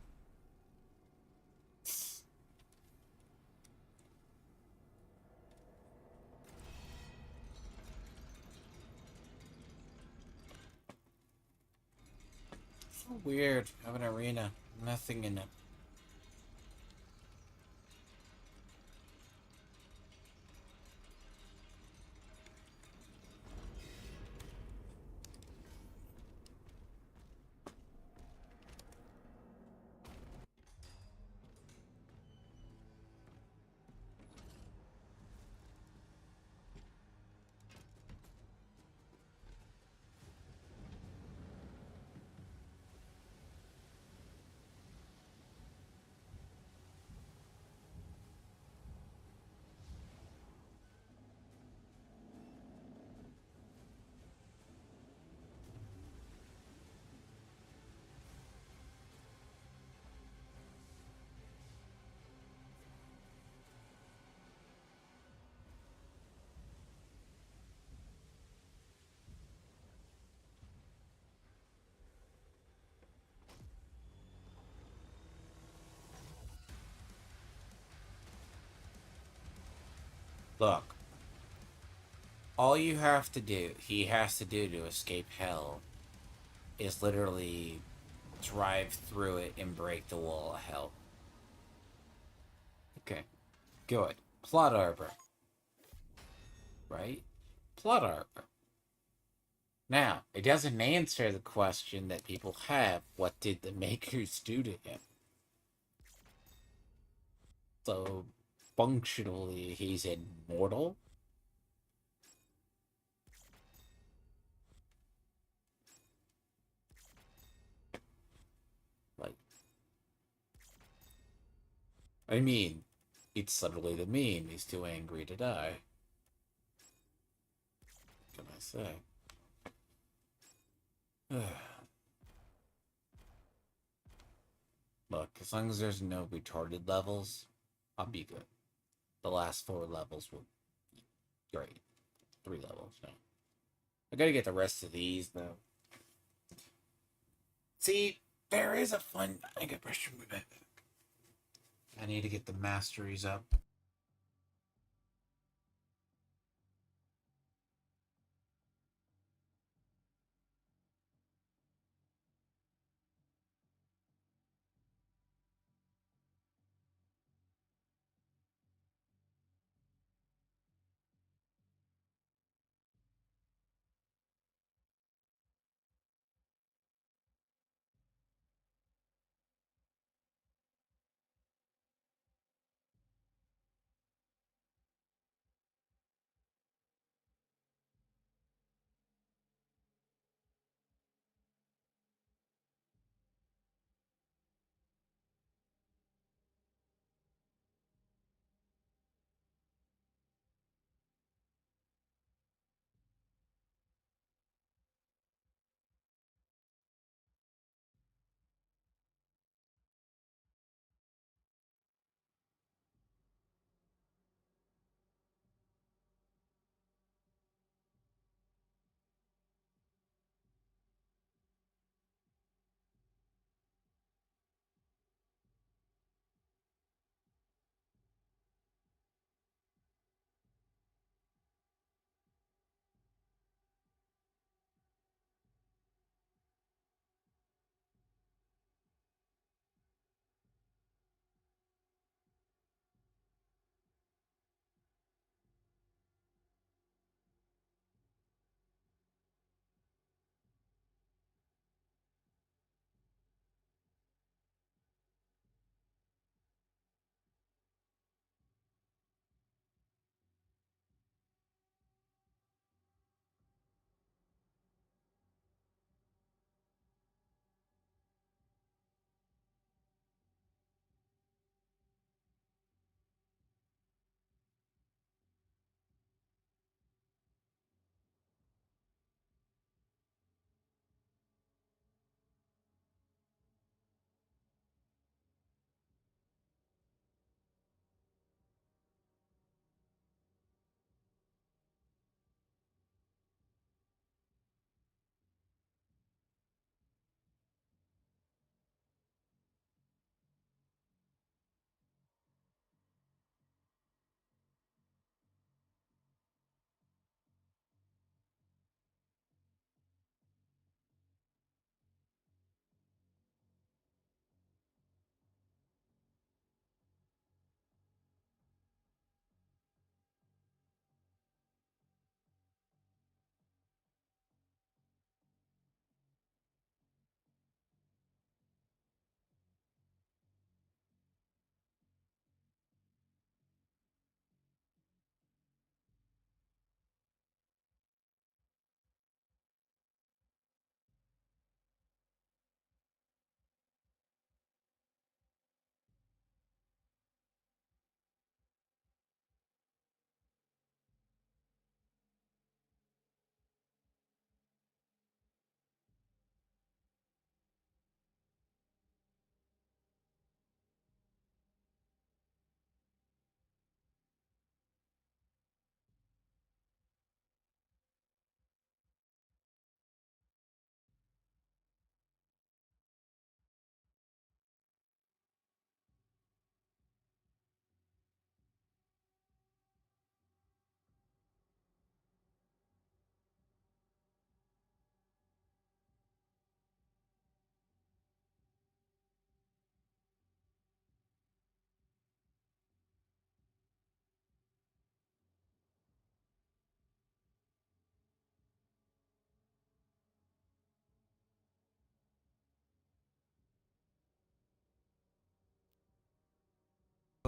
So weird. Have an arena. Nothing in it. Look. All you have to do, he has to do to escape hell, is literally drive through it and break the wall of hell. Okay, good. Plot arbor. Right? Plot arbor. Now, it doesn't answer the question that people have, what did the makers do to him? So, functionally, he's immortal? Like, I mean, it's subtly the meme, he's too angry to die. What can I say? Look, as long as there's no retarded levels, I'll be good. The last 4 levels were great. 3 levels, no. I gotta get the rest of these, though. See, there is a fun... I got pressure movement. I need to get the masteries up.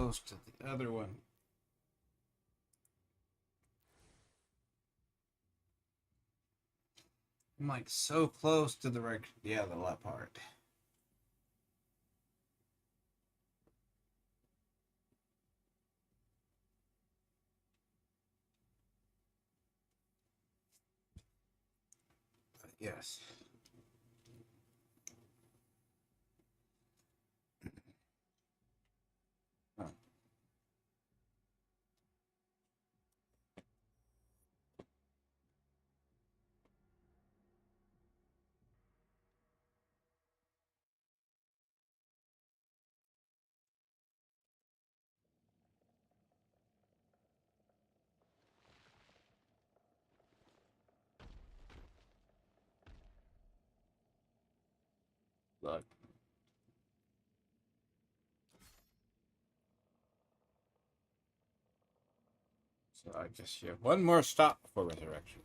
close to the other one. I'm like so close to the left part. But yes. Huh. Look. So I just have one more stop before resurrection.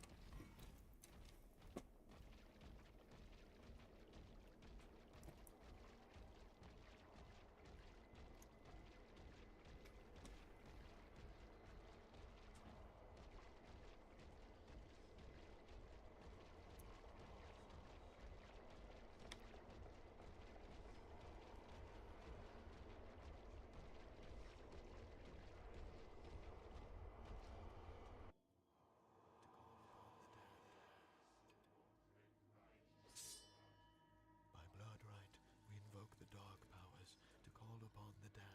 By blood right, we invoke the dark powers to call upon the damned.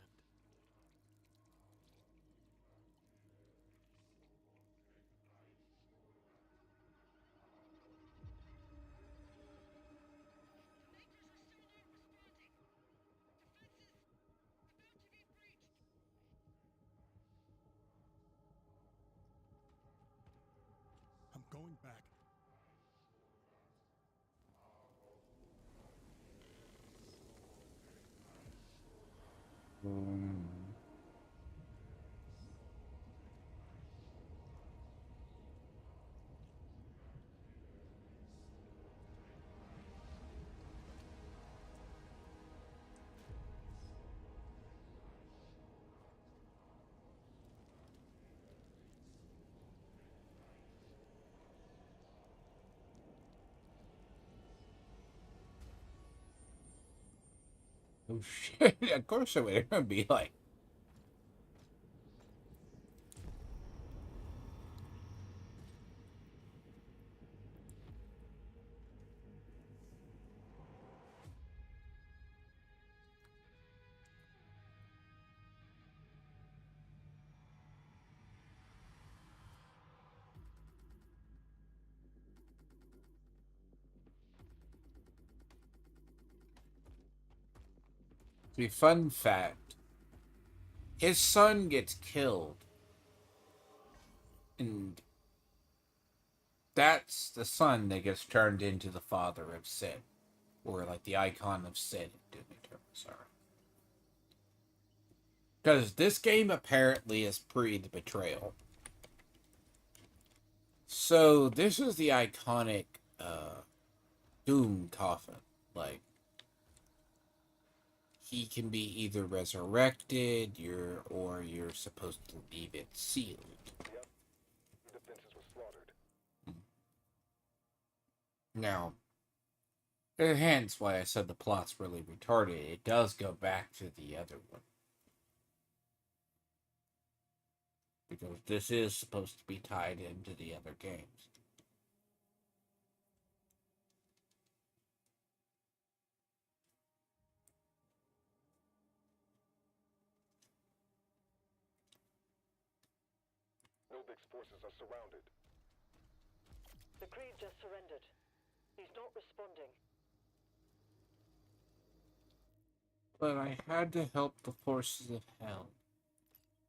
I'm going back. Oh shit! Of course, it would be like. The fun fact: his son gets killed, and that's the son that gets turned into the father of Sid, or like the icon of Sid. Sorry, because this game apparently is pre the betrayal. So this is the iconic Doom coffin. Like he can be either resurrected, or you're supposed to leave it sealed. Yep. Defenses were slaughtered. Now, hence why I said the plot's really retarded. It does go back to the other one. Because this is supposed to be tied into the other games. Novic's forces are surrounded. The Creed just surrendered. He's not responding. But I had to help the forces of hell.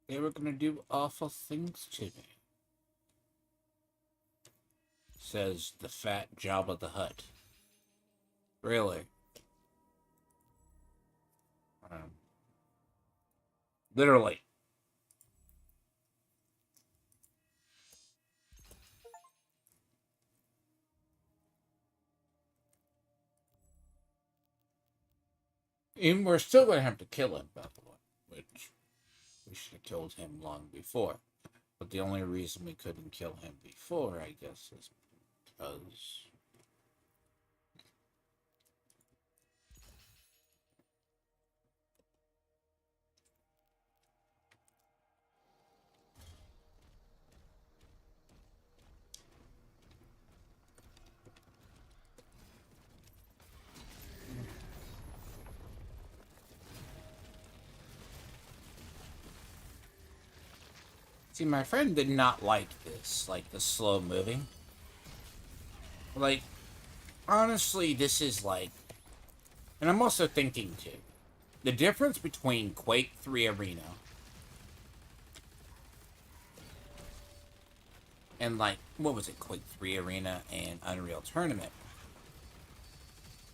They were going to do awful things to me. Says the fat Jabba the Hutt. Really? Literally. And we're still going to have to kill him, by the way. Which we should have killed him long before. But the only reason we couldn't kill him before, I guess, is because... See, my friend did not like this, like the slow moving. Like, honestly, this is like... And I'm also thinking, too, the difference between Quake 3 Arena and, like, what was it, Quake 3 Arena and Unreal Tournament.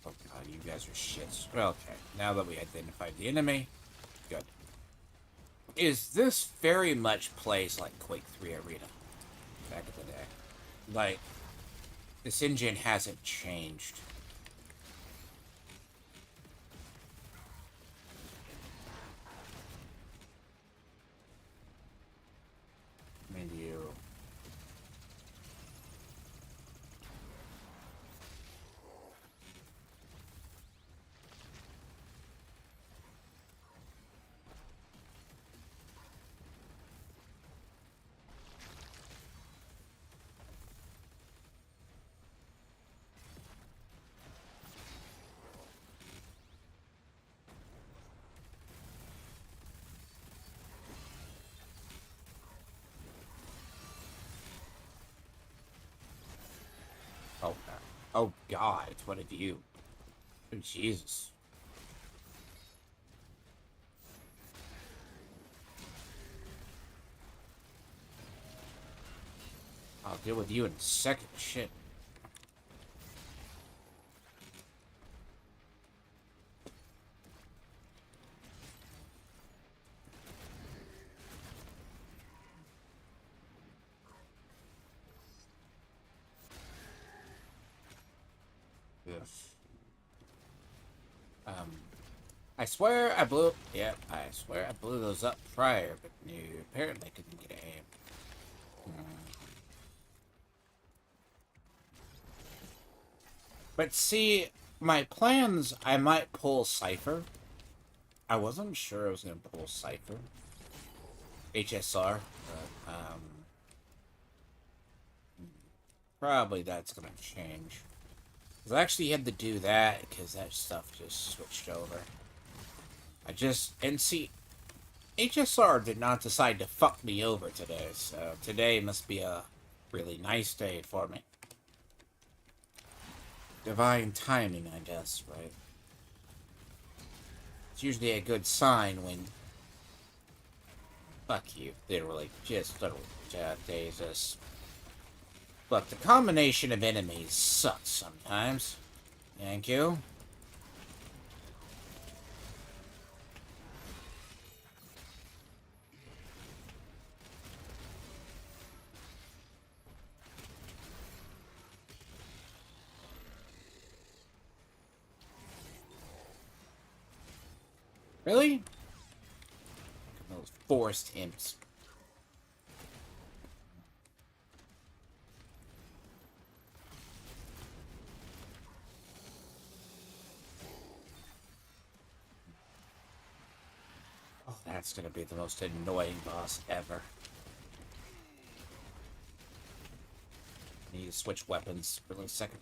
Oh god, you guys are shits. Well, okay, now that we identified the enemy, good. Is this very much plays like Quake 3 Arena back in the day. Like, this engine hasn't changed. I mean, you... Oh, god. Oh, god, it's one of you. Oh, Jesus. I'll deal with you in a second. Shit. Yes. I swear I blew... Yep, I swear I blew those up prior, but no, apparently I couldn't get aim. But see, my plans, I might pull Cypher. I wasn't sure I was going to pull Cypher. HSR. But, probably that's going to change. Because I actually had to do that because that stuff just switched over. And see, HSR did not decide to fuck me over today, so today must be a really nice day for me. Divine timing, I guess, right? It's usually a good sign when... Fuck you, literally. Just literally. Jesus. Look, the combination of enemies sucks sometimes. Thank you. Really? Those forced imps. Oh, that's gonna be the most annoying boss ever. Need to switch weapons for a second.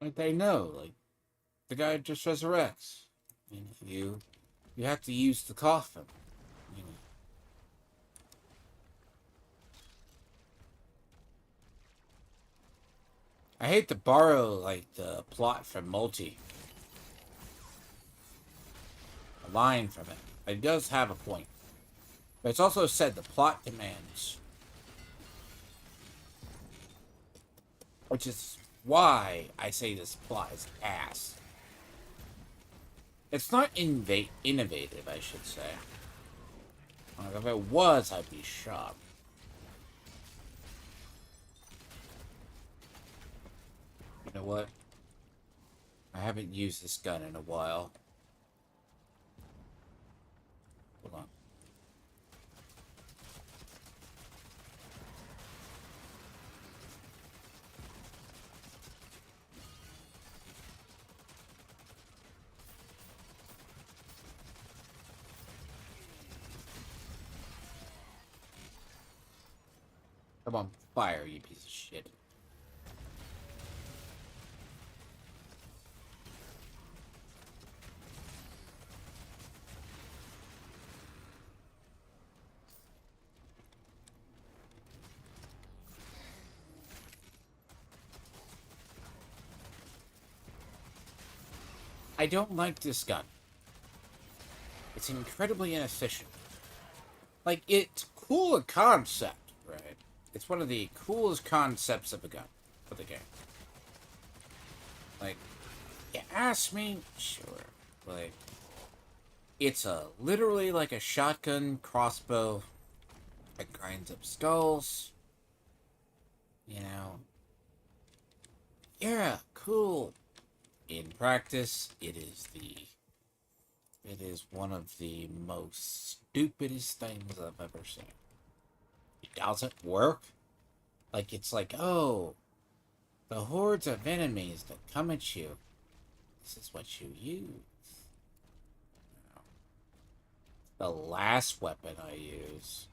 Like, they know, like, the guy just resurrects. And you have to use the coffin. You know. I hate to borrow, like, the plot from Multi. A line from it. It does have a point. But it's also said the plot demands. Which is why I say this plot is ass. It's not innovative, I should say. Like, if it was, I'd be shocked. You know what? I haven't used this gun in a while. Hold on. Come on, fire, you piece of shit. I don't like this gun. It's incredibly inefficient. Like, it's cool a concept, right? It's one of the coolest concepts of a gun for the game. Like, you ask me, sure. Like, it's literally like a shotgun crossbow that grinds up skulls. You know. Yeah, cool. In practice, it is one of the most stupidest things I've ever seen. It doesn't work. Like, it's like, oh, the hordes of enemies that come at you. This is what you use. The last weapon I use.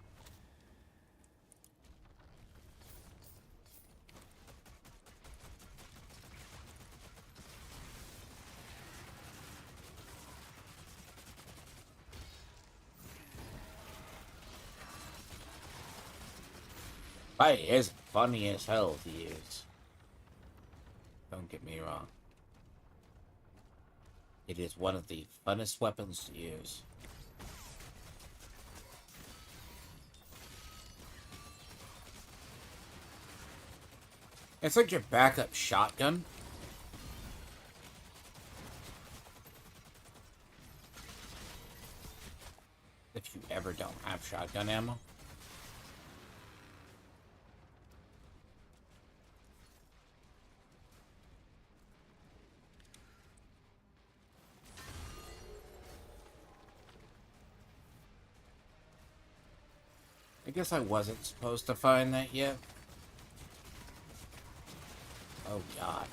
It is funny as hell to use. Don't get me wrong. It is one of the funnest weapons to use. It's like your backup shotgun. If you ever don't have shotgun ammo. I guess I wasn't supposed to find that yet. Oh, God.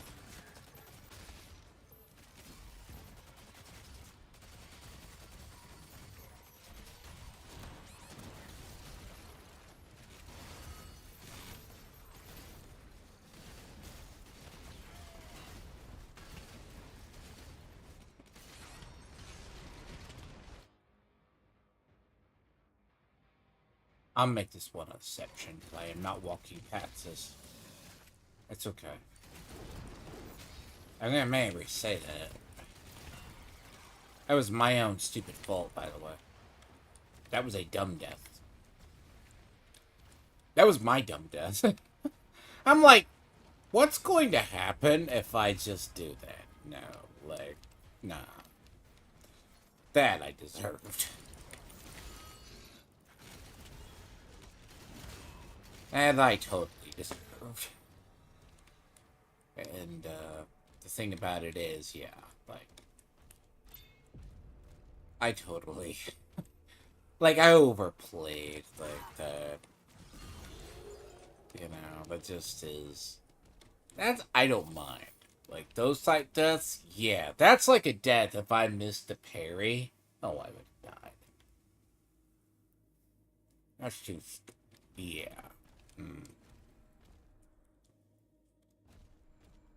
I'll make this one a section because I am not walking past this. It's okay. I'm gonna maybe say that. That was my own stupid fault, by the way. That was a dumb death. That was my dumb death. I'm like, what's going to happen if I just do that? No, like, nah. That I deserved. And I totally deserved. And, the thing about it is, yeah, like, I totally, like, I overplayed, like, that, you know, that just is, that's, I don't mind. Like, those type deaths, yeah, that's like a death if I missed the parry. Oh, I would have died. That's too, yeah.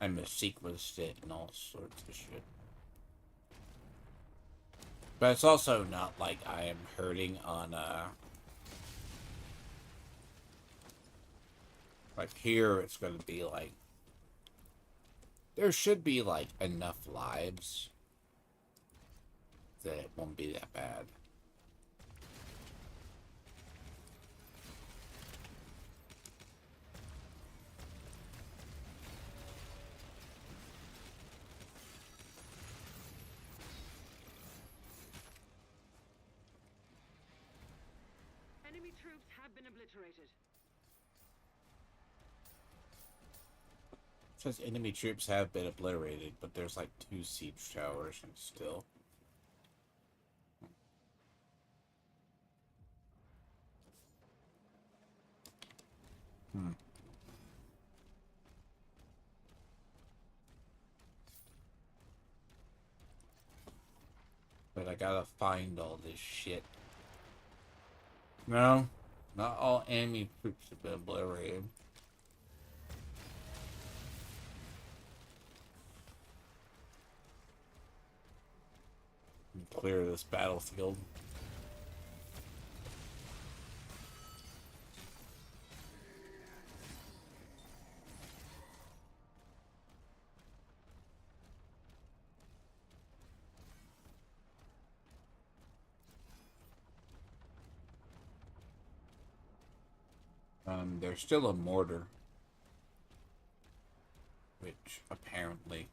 I'm sequenced it and all sorts of shit. But it's also not like I am hurting on, like here it's gonna be like, there should be like enough lives that it won't be that bad. Enemy troops have been obliterated. It says enemy troops have been obliterated, but there's like 2 siege towers and still. But I gotta find all this shit. No, not all enemy troops have been obliterated. Clear this battlefield. There's still a mortar. Which, apparently...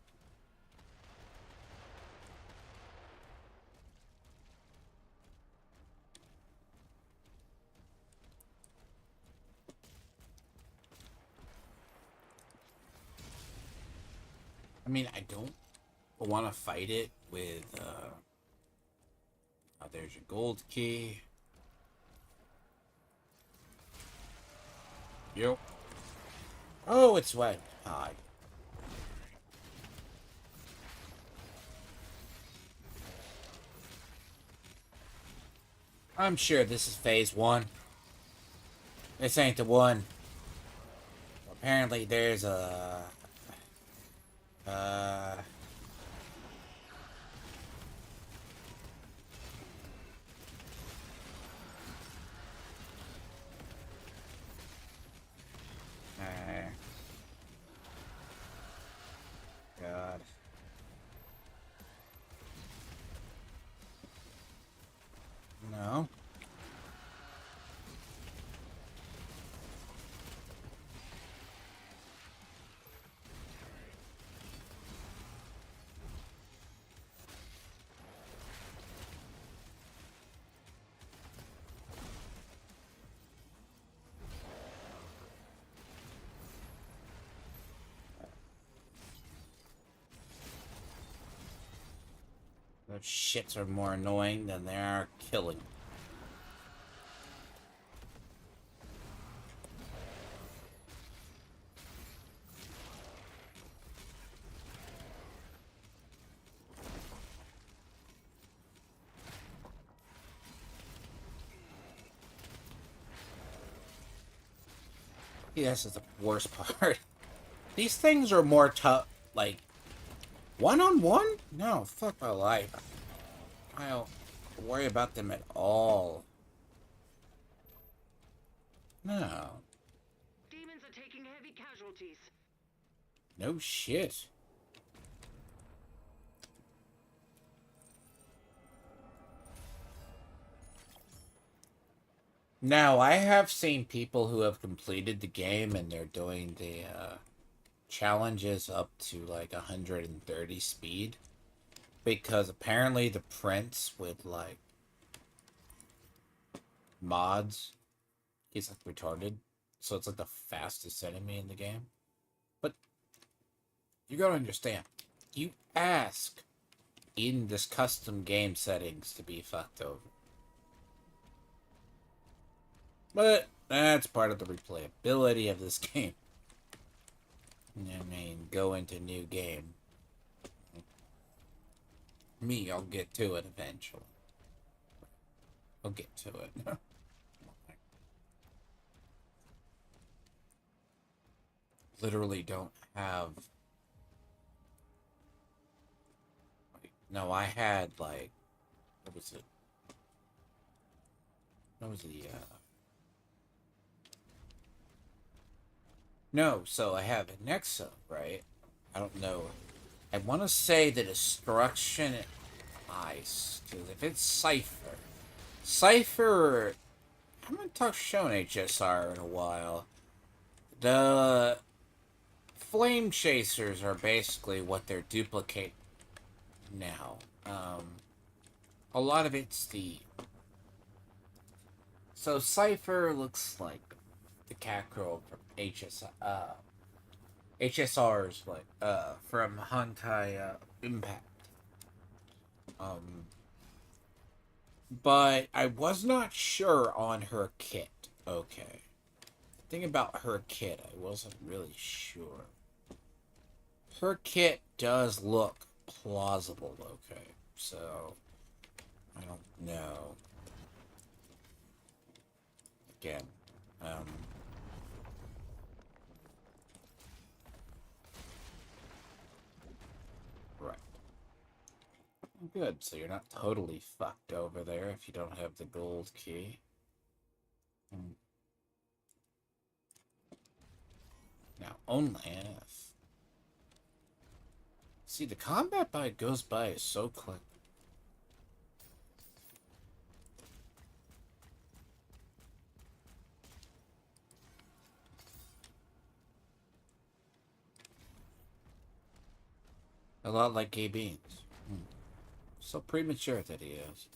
I mean, I don't want to fight it with, oh, there's your gold key. Yep. Oh, it's wet. Hi. I'm sure this is phase 1. This ain't the one. Apparently there's a... Uh... God. No. Those shits are more annoying than they are killing. Yeah, this is the worst part. These things are more tough, like, one-on-one? No, fuck my life. I don't worry about them at all. No. Demons are taking heavy casualties. No shit. Now, I have seen people who have completed the game and they're doing the challenges up to like 130 speed. Because apparently the prince with like mods, he's like retarded. So it's like the fastest enemy in the game. But you gotta understand, you ask in this custom game settings to be fucked over. But that's part of the replayability of this game. I mean, go into new game. Me, I'll get to it eventually. I'll get to it. Literally don't have No, I had, like, what was it? What was the, No, so I have a Nexa, right? I don't know. I want to say the Destruction Ice, because if it's Cypher, I haven't shown HSR in a while. The Flame Chasers are basically what they're duplicating now. A lot of it's the... So Cypher looks like the cat girl from HSR's, like, from Honkai, Impact. But I was not sure on her kit. Okay. The thing about her kit, I wasn't really sure. Her kit does look plausible, okay. So, I don't know. Again, right. Good, so you're not totally fucked over there if you don't have the gold key. Now, only if... See, the combat by goes by so quick. A lot like Gay Beans. So premature that he is.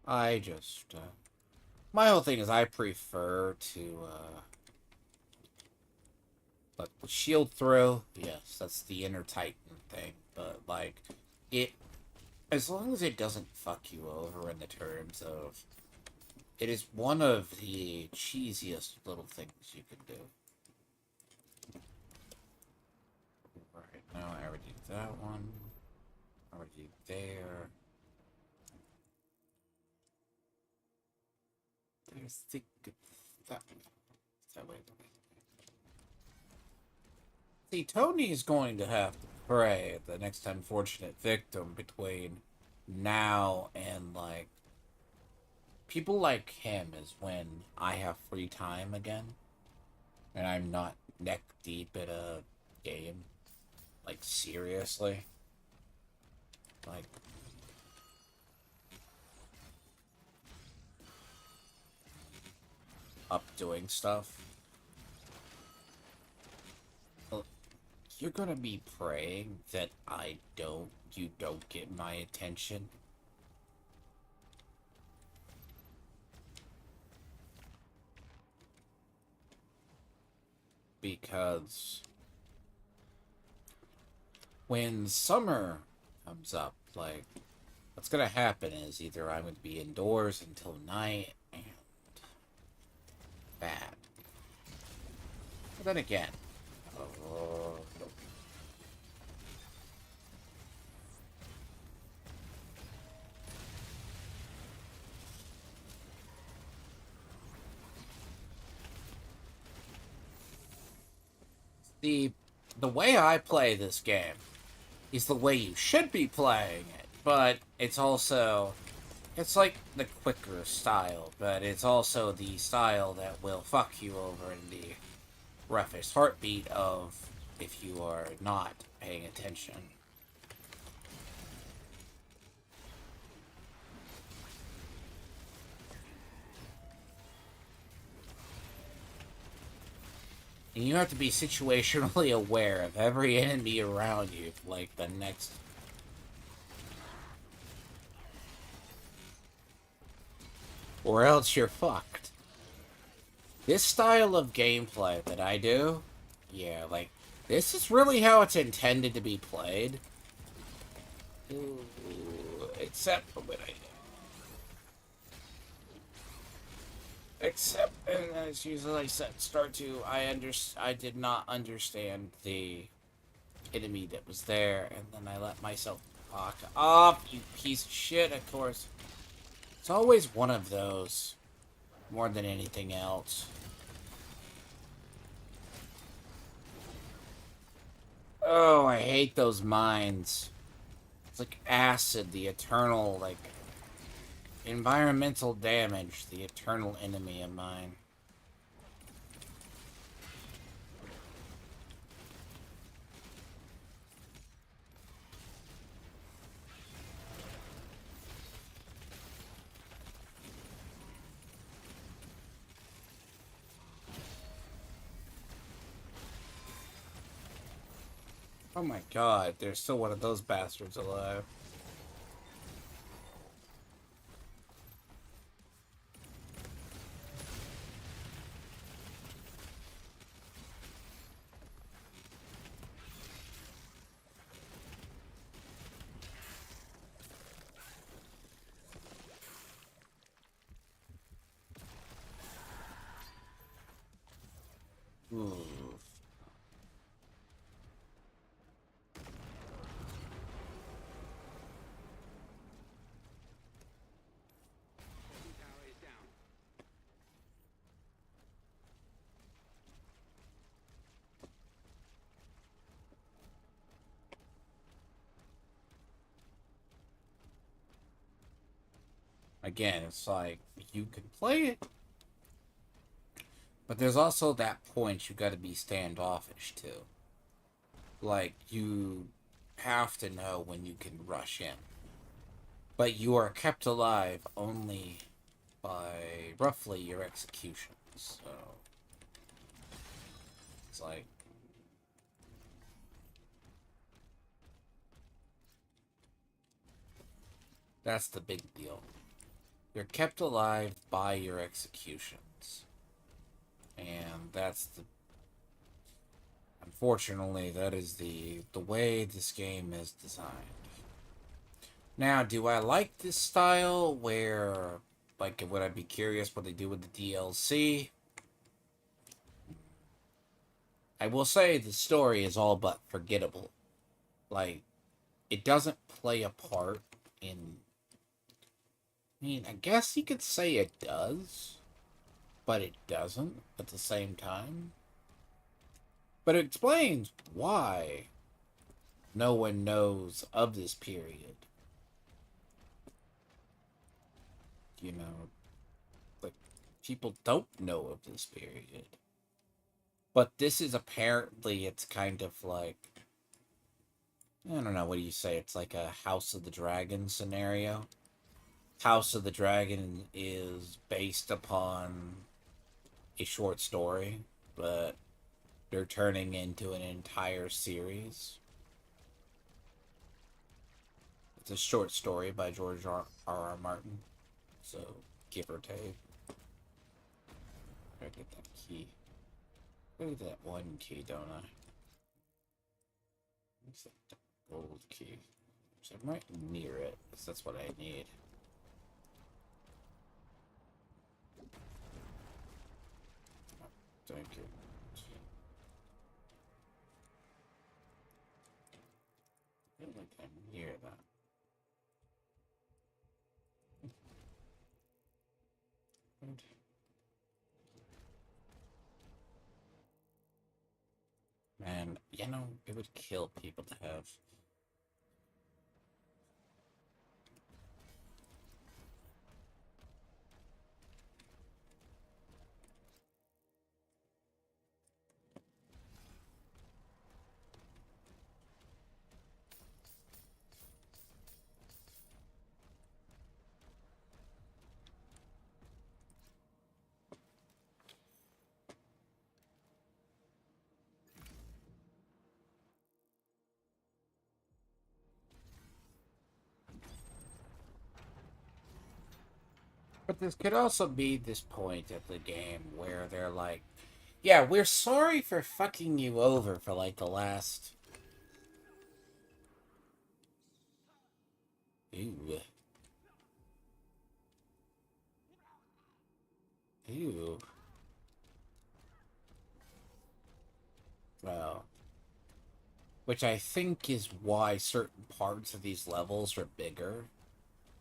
I just, my whole thing is I prefer to, but shield throw, yes, that's the inner Titan thing, but, like, it, as long as it doesn't fuck you over in the terms of, it is one of the cheesiest little things you can do. Right, now I already did that one. Already there. There's the that way. See, Tony's going to have to pray the next unfortunate victim between now and, like, people like him is when I have free time again and I'm not neck deep in a game. Like, seriously. Like, up doing stuff. You're gonna be praying that you don't get my attention. Because when summer comes up, like, what's gonna happen is either I'm gonna be indoors until night and bad. But then again, oh, the way I play this game is the way you should be playing it, but it's also, it's like the quicker style, but it's also the style that will fuck you over in the roughest heartbeat of if you are not paying attention. And you have to be situationally aware of every enemy around you, like the next... Or else you're fucked. This style of gameplay that I do, yeah, like, this is really how it's intended to be played. Ooh, except for when Except, as usually I said, I did not understand the enemy that was there, and then I let myself fuck off, you piece of shit, of course. It's always one of those, more than anything else. Oh, I hate those mines. It's like acid, the eternal, like, environmental damage, the eternal enemy of mine. Oh my god, there's still one of those bastards alive. Ooh. Again, it's like, you can play it, but there's also that point you gotta be standoffish too. Like, you have to know when you can rush in. But you are kept alive only by roughly your executions. So it's like, that's the big deal. You're kept alive by your executions. And that's the, unfortunately, that is the way this game is designed. Now, do I like this style where, like, would I be curious what they do with the DLC? I will say the story is all but forgettable. Like, it doesn't play a part in. I mean, I guess you could say it does, but it doesn't at the same time. But it explains why no one knows of this period. You know, like, people don't know of this period. But this is apparently, it's kind of like, I don't know, what do you say? It's like a House of the Dragon scenario. House of the Dragon is based upon a short story, but they're turning into an entire series. It's a short story by George R. Martin, so give or take. I get that key. I get that one key, don't I? What's that gold key? So I'm right near it, because that's what I need. Thank you. I feel like I'm near that. Man, you know, it would kill people to have. But this could also be this point of the game where they're like, yeah, we're sorry for fucking you over for like the last. Ew. Ew. Well, which I think is why certain parts of these levels are bigger.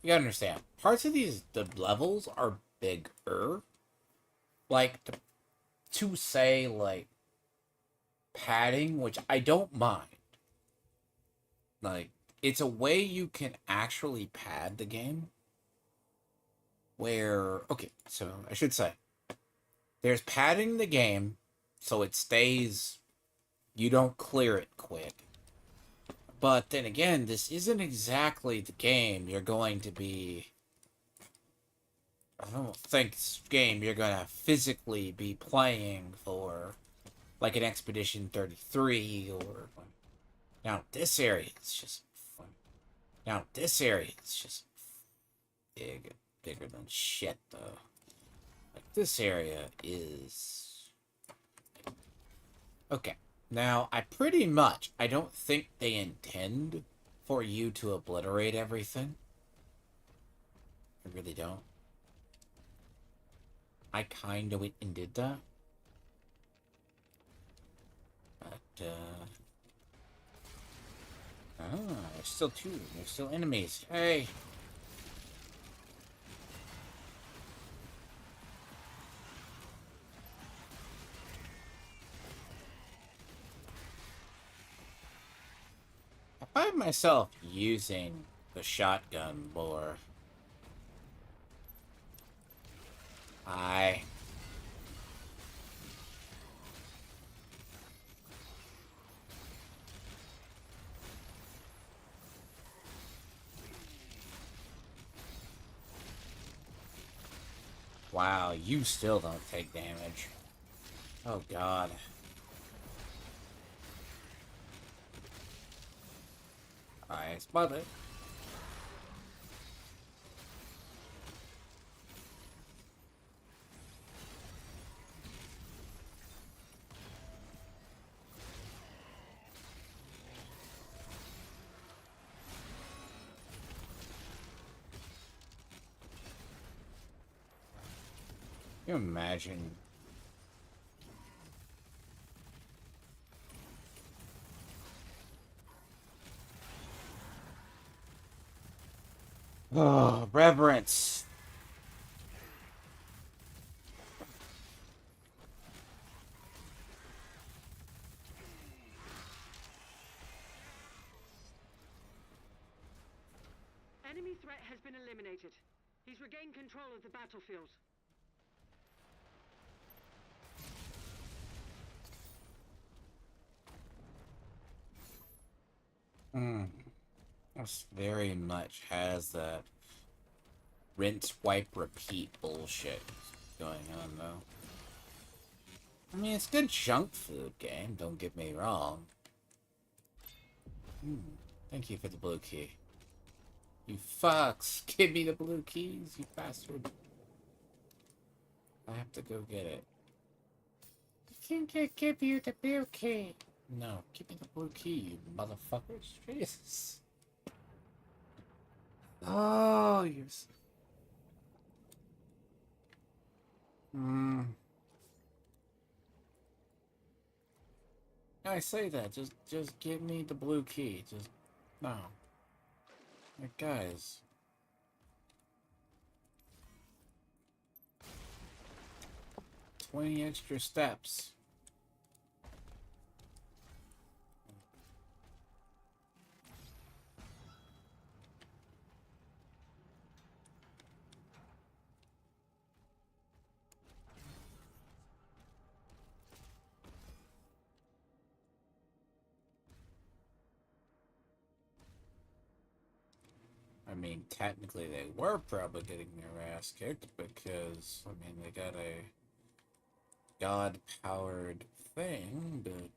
You gotta understand, parts of the levels are bigger. Like, to say, like, padding, which I don't mind. Like, it's a way you can actually pad the game. Where, okay, so I should say, there's padding the game so it stays, you don't clear it quick. But then again, this isn't exactly the game you're going to be. I don't think this game you're gonna physically be playing for like an Expedition 33 or. Now, this area is just fun. Now, this area is just bigger than shit, though. Like, this area is. Okay. Now, I don't think they intend for you to obliterate everything. I really don't. I kinda went and did that. But, there's still two. There's still enemies. Hey! I find myself using the shotgun more. Hi. Wow, you still don't take damage. Oh god. I spot it. Can you imagine? Oh, reverence. Enemy threat has been eliminated. He's regained control of the battlefield. This very much has that rinse, wipe, repeat bullshit going on, though. I mean, it's good junk food game, don't get me wrong. Thank you for the blue key. You fucks! Give me the blue keys, you bastard. I have to go get it. I can't give you the blue key. No, give me the blue key, you motherfuckers. Jesus. Oh, you're... I say that. Just give me the blue key. Just no. Like, guys. $20 extra steps. I mean, technically they were probably getting their ass kicked because, I mean, they got a god-powered thing, but...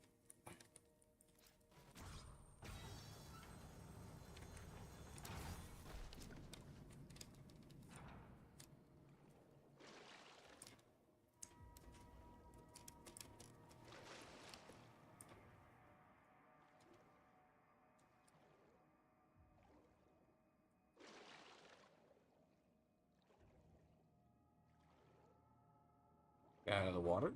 out of the water?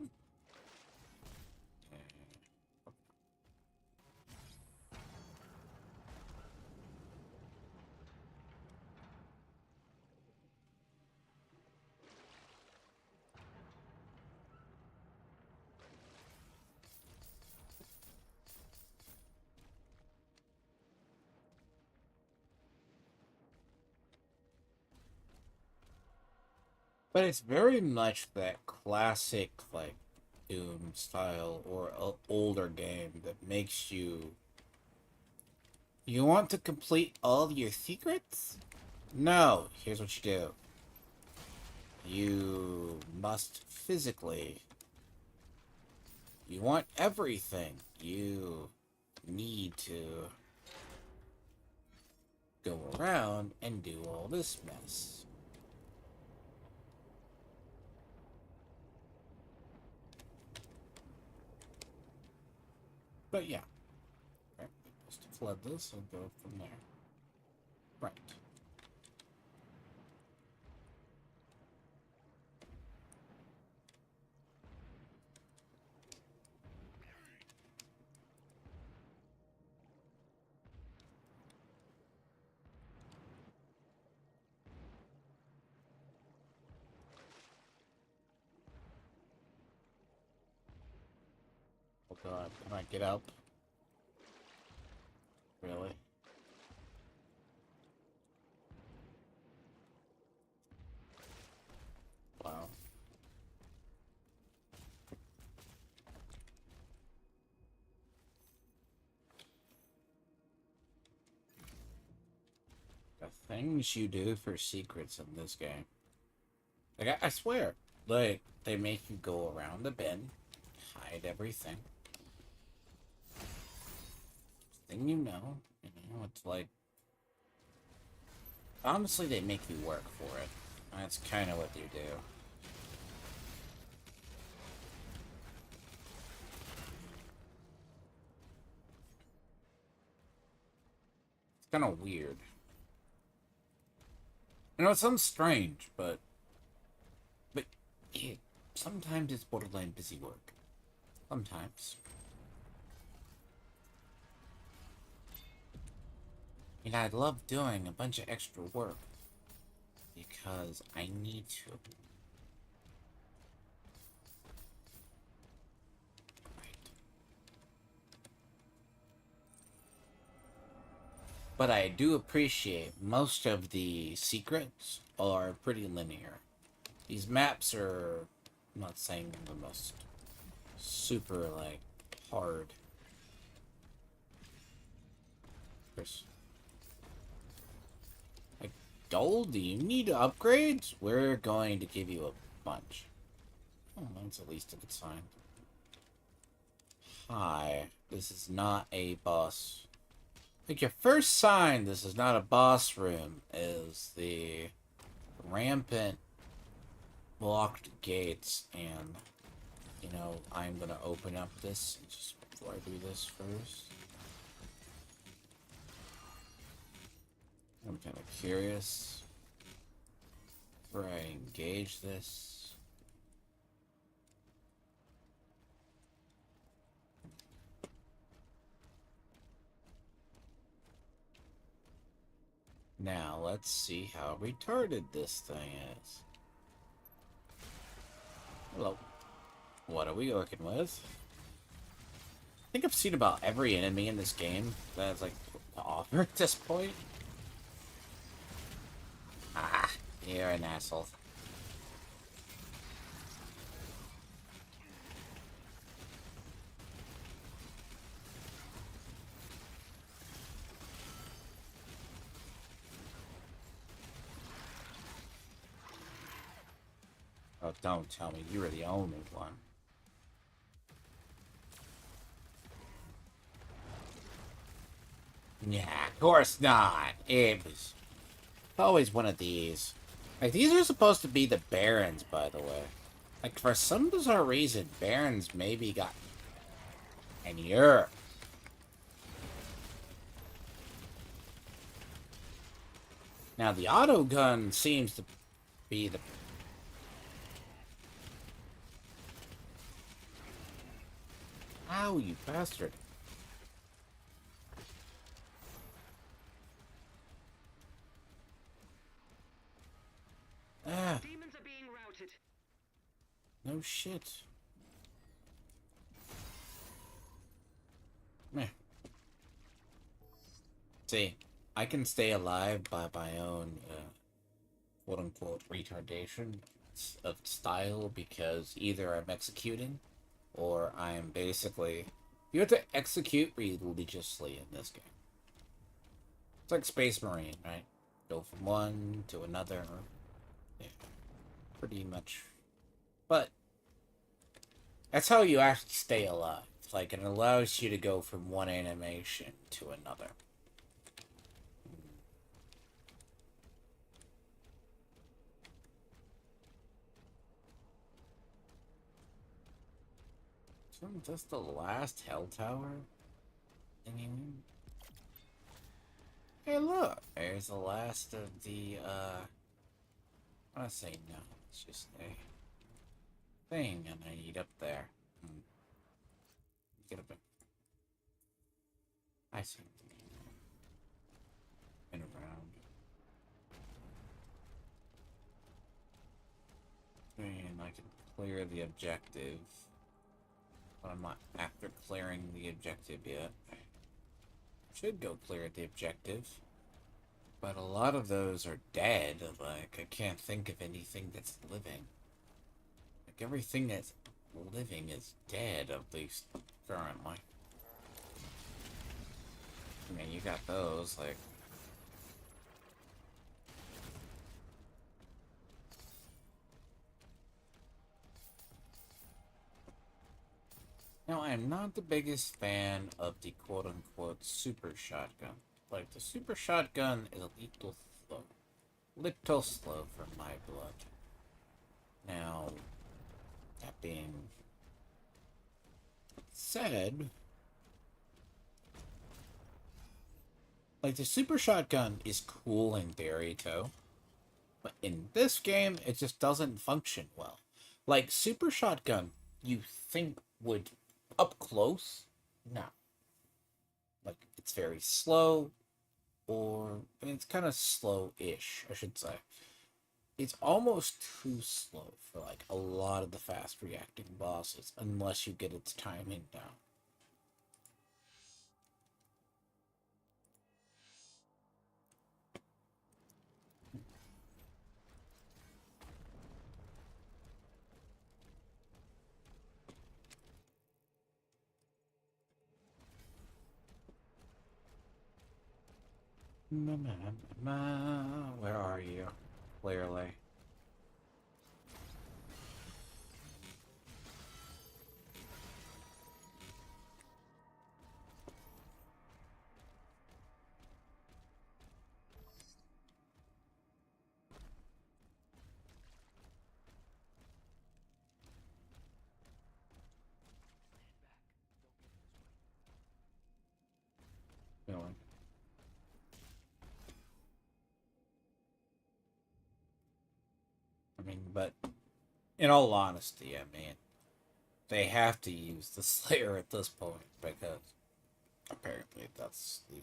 But it's very much that classic, like, Doom style or older game that makes you. You want to complete all of your secrets? No, here's what you do. You must physically. You want everything. You need to go around and do all this mess. But yeah. Right, just flood this and go from there. Right. Oh god, can I get up? Really? Wow. The things you do for secrets in this game. Like, I swear, like, they make you go around the bin, hide everything. Thing it's like... Honestly, they make you work for it. That's kind of what you do. It's kind of weird. It sounds strange, but it, sometimes it's borderline busy work. Sometimes. And I love doing a bunch of extra work because I need to. But I do appreciate most of the secrets are pretty linear. These maps are, I'm not saying the most super, like, hard. Like, gold, do you need upgrades? We're going to give you a bunch. Oh, that's at least a good sign. Hi, this is not a boss. Like, your first sign this is not a boss room is the rampant blocked gates, and, I'm gonna open up this just before I do this first. I'm kind of curious before I engage this. Now, let's see how retarded this thing is. Hello. What are we working with? I think I've seen about every enemy in this game that's, like, to offer at this point. Ah, you're an asshole. Oh, don't tell me you were the only one. Yeah, of course not. It was always one of these. Like, these are supposed to be the Barons, by the way. Like, for some bizarre reason, Barons maybe got... And you're... Now, the auto gun seems to be the... Ow, you bastard. Ah, Demons are being routed. no shit. Meh. See, I can stay alive by my own, quote-unquote, retardation. of style because either I'm executing or I'm basically. You have to execute religiously in this game. It's like Space Marine, right? Go from one to another. Yeah, pretty much. But that's how you actually stay alive. Like, it allows you to go from one animation to another. Isn't this the last Hell Tower? Anyway? Hey, look! There's the last of the, I want to say no. It's just a thing I need up there. Get up there. I see. And around. And I can clear the objective. But I'm not after clearing the objective yet. Should go clear the objective. But a lot of those are dead. Like, I can't think of anything that's living. Like, everything that's living is dead, at least currently. I mean, you got those, like... Now, I'm not the biggest fan of the quote-unquote super shotgun. Like, the super shotgun is a little slow. Little slow for my blood. Now, that being said... Like, the super shotgun is cool in theory, too. But in this game, it just doesn't function well. Like, super shotgun, you think would... Up close? No. Like, it's very slow, or... It's kind of slow-ish, I should say. It's almost too slow for, like, a lot of the fast-reacting bosses, unless you get its timing down. Where are you? Clearly. Really? I mean, but in all honesty, I mean, they have to use the Slayer at this point because apparently that's the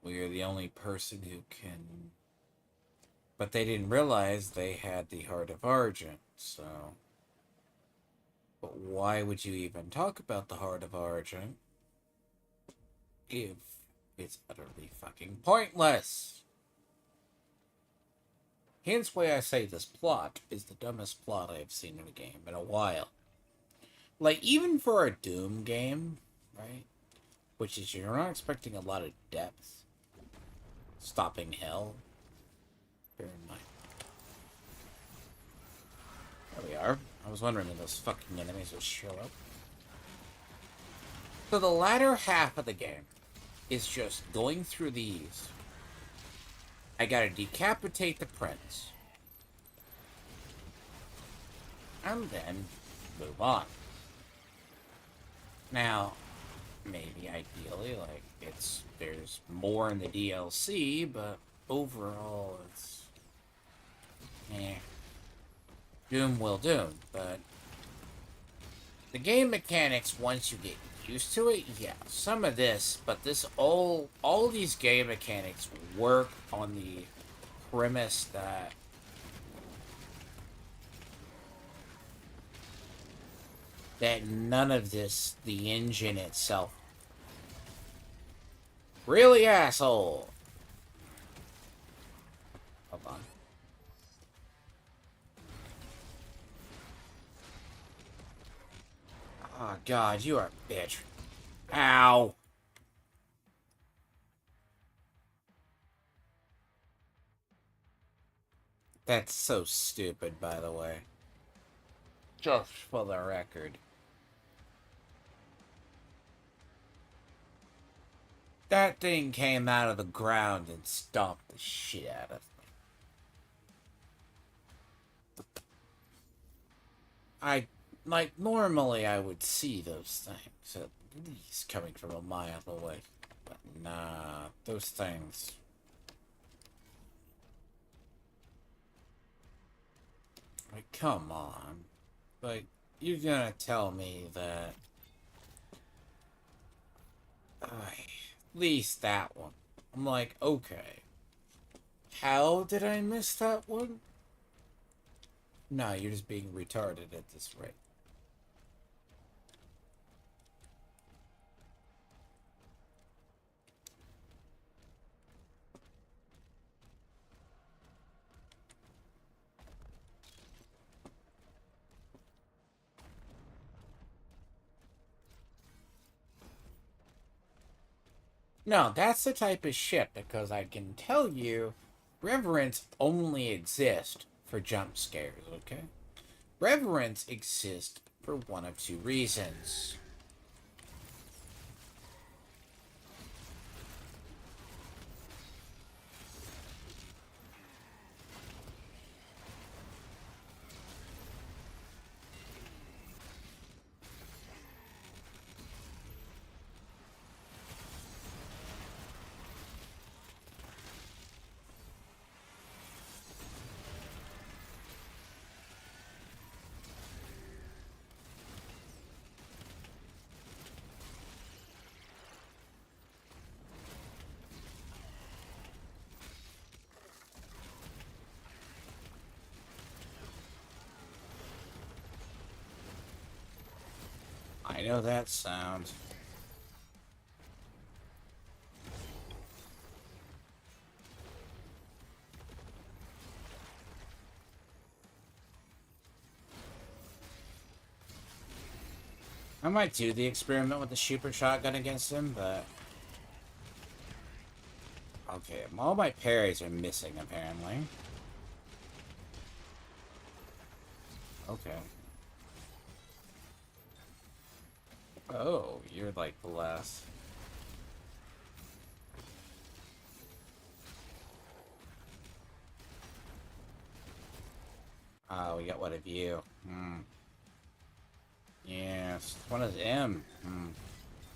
we are the only person who can. But they didn't realize they had the Heart of Argent, so. But why would you even talk about the Heart of Argent if it's utterly fucking pointless? Hence why I say this plot is the dumbest plot I have seen in a game in a while. Like, even for a Doom game, right? Which is, you're not expecting a lot of depth. Stopping hell. Bear in mind. There we are. I was wondering if those fucking enemies would show up. So the latter half of the game is just going through these. I gotta decapitate the prince. And then move on. Now, maybe ideally, like, there's more in the DLC, but overall, it's... Doom will Doom, but... The game mechanics, once you get used to it, yeah, some of this, but this all these game mechanics work on the premise that none of this, the engine itself. Really, asshole? Hold on. god, you are a bitch. Ow! That's so stupid, by the way. Just for the record. That thing came out of the ground and stomped the shit out of me. Normally I would see those things, at least coming from a mile away. But nah, those things... Like, come on. Like, you're gonna tell me that... at least that one. I'm like, okay. How did I miss that one? No, you're just being retarded at this rate. No, that's the type of shit, because I can tell you, reverence only exists for jump scares, okay? Reverence exists for one of two reasons. I know that sound. I might do the experiment with the super shotgun against him, but... Okay, all my parries are missing, apparently. Okay. Oh, you're like the last. Oh, we got one of you. Yes, one of them. I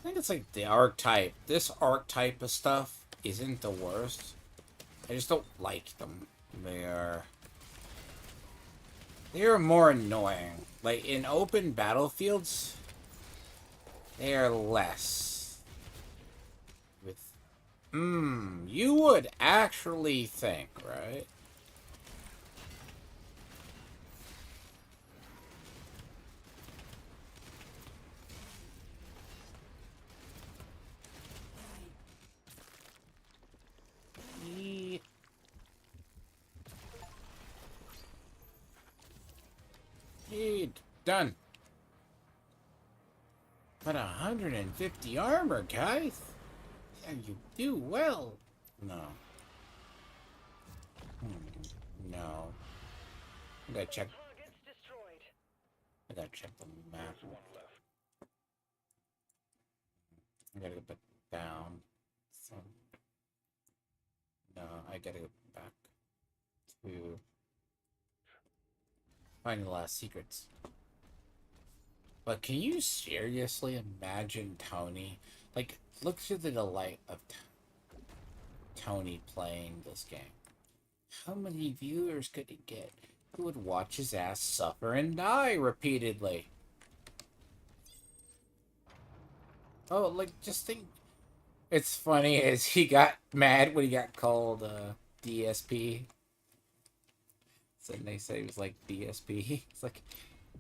think it's like the archetype. This archetype of stuff isn't the worst. I just don't like them. They are more annoying. Like in open battlefields, they are less. With you would actually think, right? Done. But 150 armor, guys. Yeah, you do well. No. No. I gotta check. Targets destroyed. I gotta check the map. I gotta go back down. So, no, I gotta go back to find the last secrets. But can you seriously imagine Tony? Like, look through the delight of Tony playing this game. How many viewers could he get who would watch his ass suffer and die repeatedly? Oh, like, just think. It's funny as he got mad when he got called DSP. So they say he was like DSP. It's like,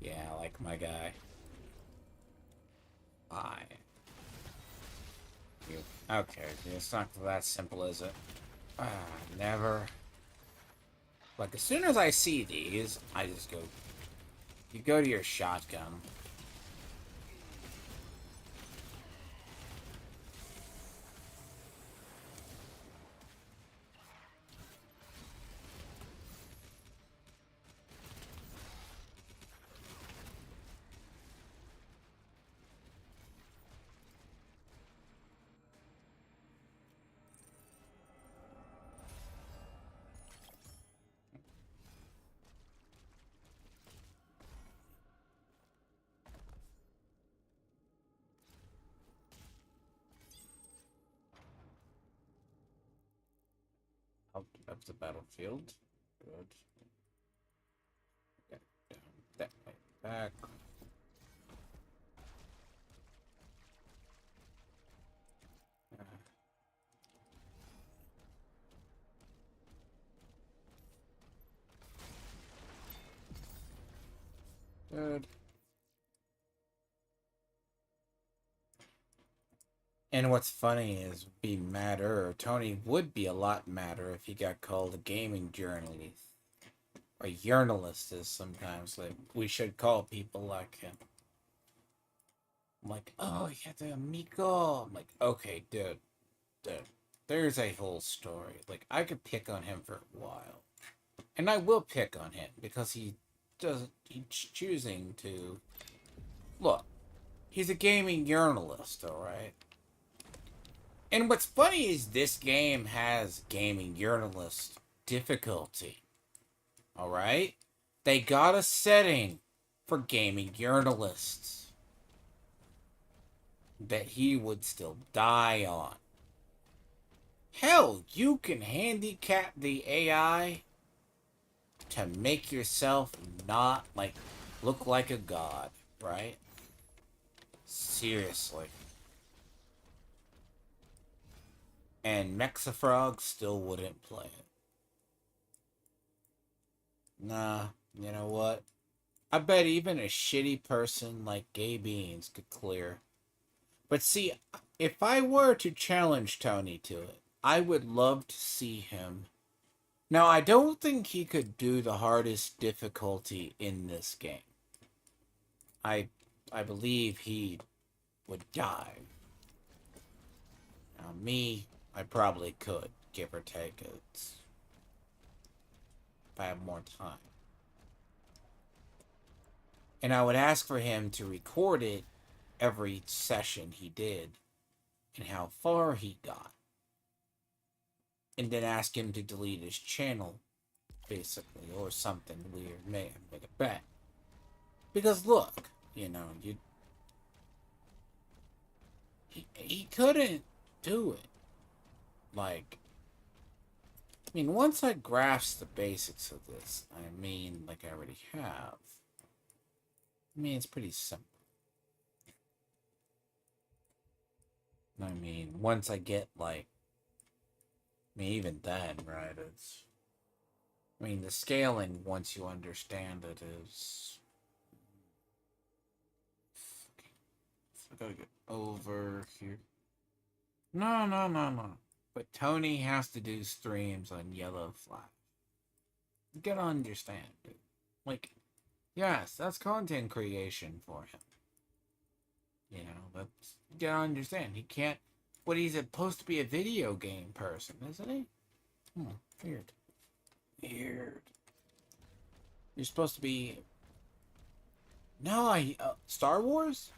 yeah, like my guy. Bye. You, okay, it's not that simple, is it? Never. Like, as soon as I see these, I just go... You go to your shotgun. of the battlefield. Good. Yeah, down that way back. Good. And what's funny is, be madder. Tony would be a lot madder if he got called a gaming journalist. Or journalist, as sometimes like we should call people like him. I'm like, oh, yeah, the amigo. I'm like, okay, dude. There's a whole story. Like, I could pick on him for a while. And I will pick on him because he's choosing to. Look, he's a gaming journalist, alright? And what's funny is this game has gaming journalist difficulty. Alright? They got a setting for gaming journalists that he would still die on. Hell, you can handicap the AI to make yourself not, like, look like a god, right? Seriously. And Mexafrog still wouldn't play it. Nah, you know what? I bet even a shitty person like Gay Beans could clear. But see, if I were to challenge Tony to it, I would love to see him. Now, I don't think he could do the hardest difficulty in this game. I believe he would die. Now, me, I probably could, give or take it. If I have more time. And I would ask for him to record it every session he did and how far he got. And then ask him to delete his channel, basically, or something weird. Make a bet. Because look, you know, he couldn't do it. Like, I mean, once I grasp the basics of this, I mean, like I already have. I mean, it's pretty simple. I mean, once I get, like, I mean, even then, right, it's, I mean, the scaling, once you understand it, is, I gotta get over here. No. But Tony has to do streams on Yellow Flash. You gotta understand, dude. Like, yes, that's content creation for him. You know, that's, you gotta understand. He can't, but he's supposed to be a video game person, isn't he? Weird. You're supposed to be. No, Star Wars?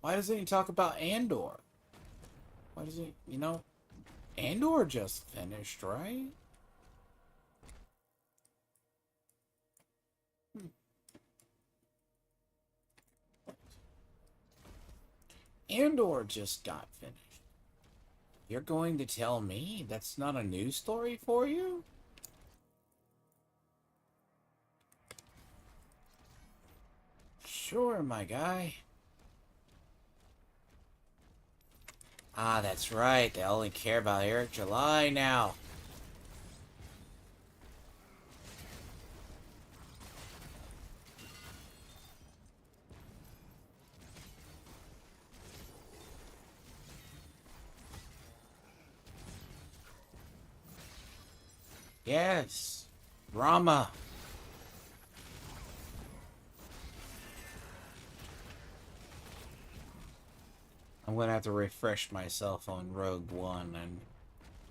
Why doesn't he talk about Andor? Why does he, you know, Andor just finished, right? Andor just got finished. You're going to tell me that's not a news story for you? Sure, my guy. Ah, that's right. They only care about Eric July now. Yes. Rama. I'm gonna have to refresh myself on Rogue One and...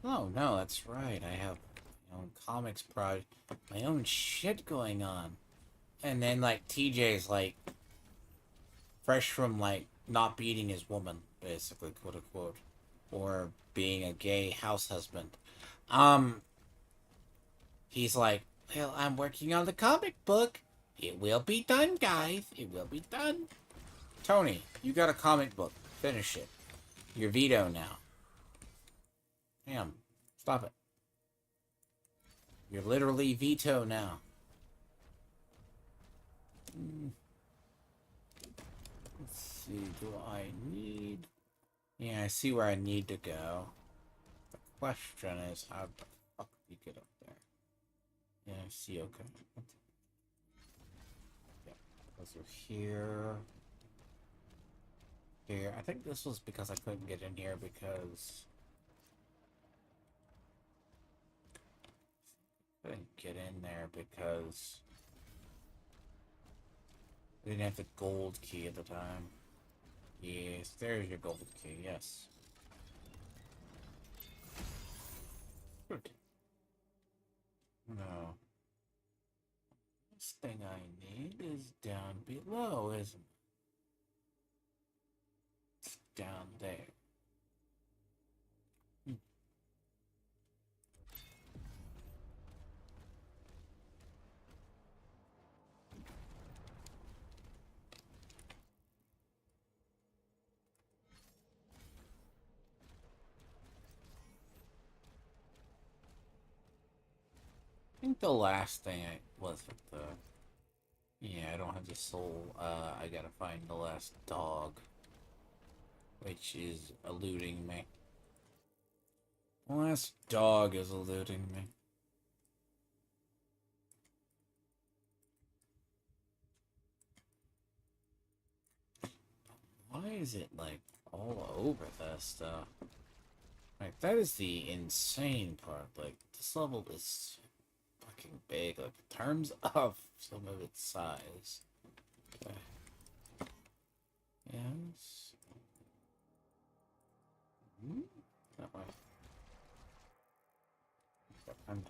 Oh, no, that's right. I have my own comics project, my own shit going on. And then, like, TJ's, like, fresh from, like, not beating his woman, basically, quote-unquote. Or being a gay house husband. He's like, well, I'm working on the comic book. It will be done, guys. It will be done. Tony, you got a comic book. Finish it. Your veto now. Damn. Stop it. You're literally veto now. Let's see, do I need... Yeah, I see where I need to go. The question is, how the fuck do you get up there? Yeah, I see, okay. Yeah, those are here. Here. I think this was because I couldn't get in here because... I couldn't get in there because... I didn't have the gold key at the time. Yes, there's your gold key, yes. Good. No. This thing I need is down below, isn't it? It's down there. I think the last thing I was with the... Yeah, I don't have the soul. I gotta find the last dog. Which is eluding me. The last dog is eluding me. Why is it, like, all over this stuff? Like, that is the insane part. Like, this level is fucking big. Like, in terms of some of its size. Okay. Yes. That way. I'm...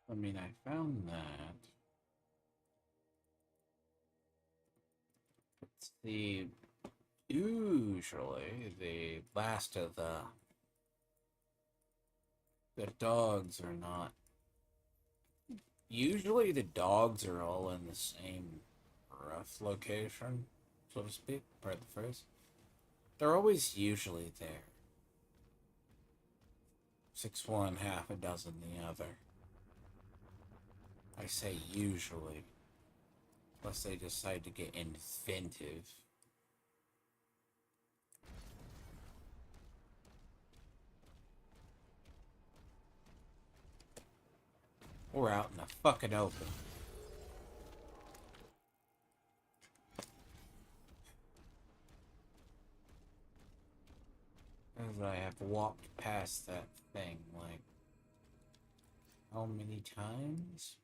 I mean, I found that. It's the... Usually, the last of the dogs are not... Usually the dogs are all in the same rough location, so to speak, part of the phrase. They're always usually there. 6 one, half a dozen the other. I say usually. Unless they decide to get inventive. We're out in the fucking open. As I have walked past that thing, like... How many times?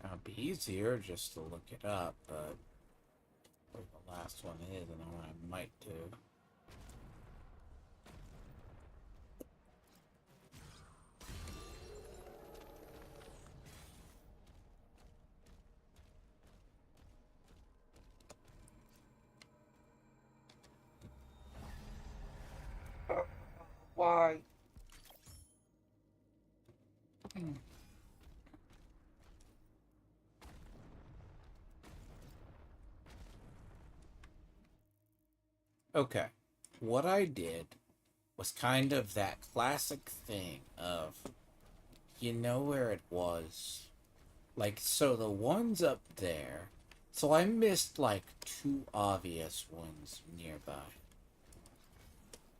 It'd be easier just to look it up, but where the last one is, and what I might do. Why? Okay. What I did was kind of that classic thing of, you know where it was, Like, so the ones up there. So I missed, like, two obvious ones nearby.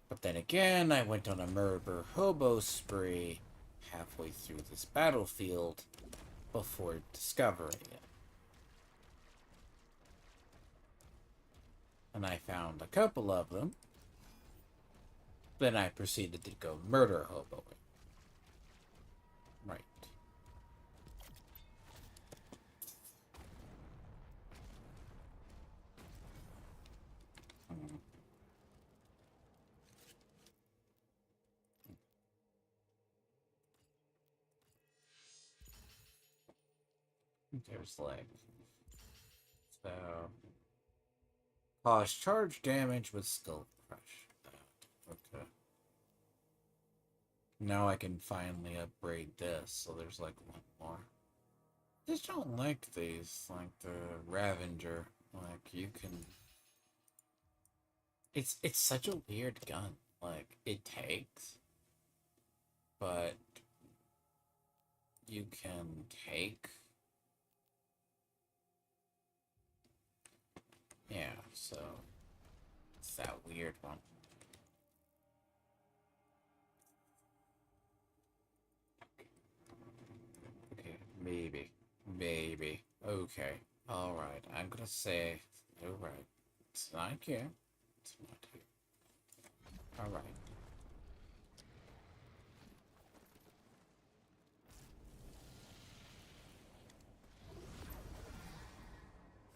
But then again, I went on a murder hobo spree halfway through this battlefield before discovering it. And I found a couple of them. Then I proceeded to go murder hoboing. Right. There's like, so cause charge damage with skill crush. Okay. Now I can finally upgrade this, so there's like one more. I just don't like these, like the Ravenger. Like you can, it's such a weird gun. Like it takes, but you can take. Yeah, so it's that weird one. Okay, maybe. Maybe. Okay. Alright, I'm gonna say, alright. It's not here. It's not here. Alright.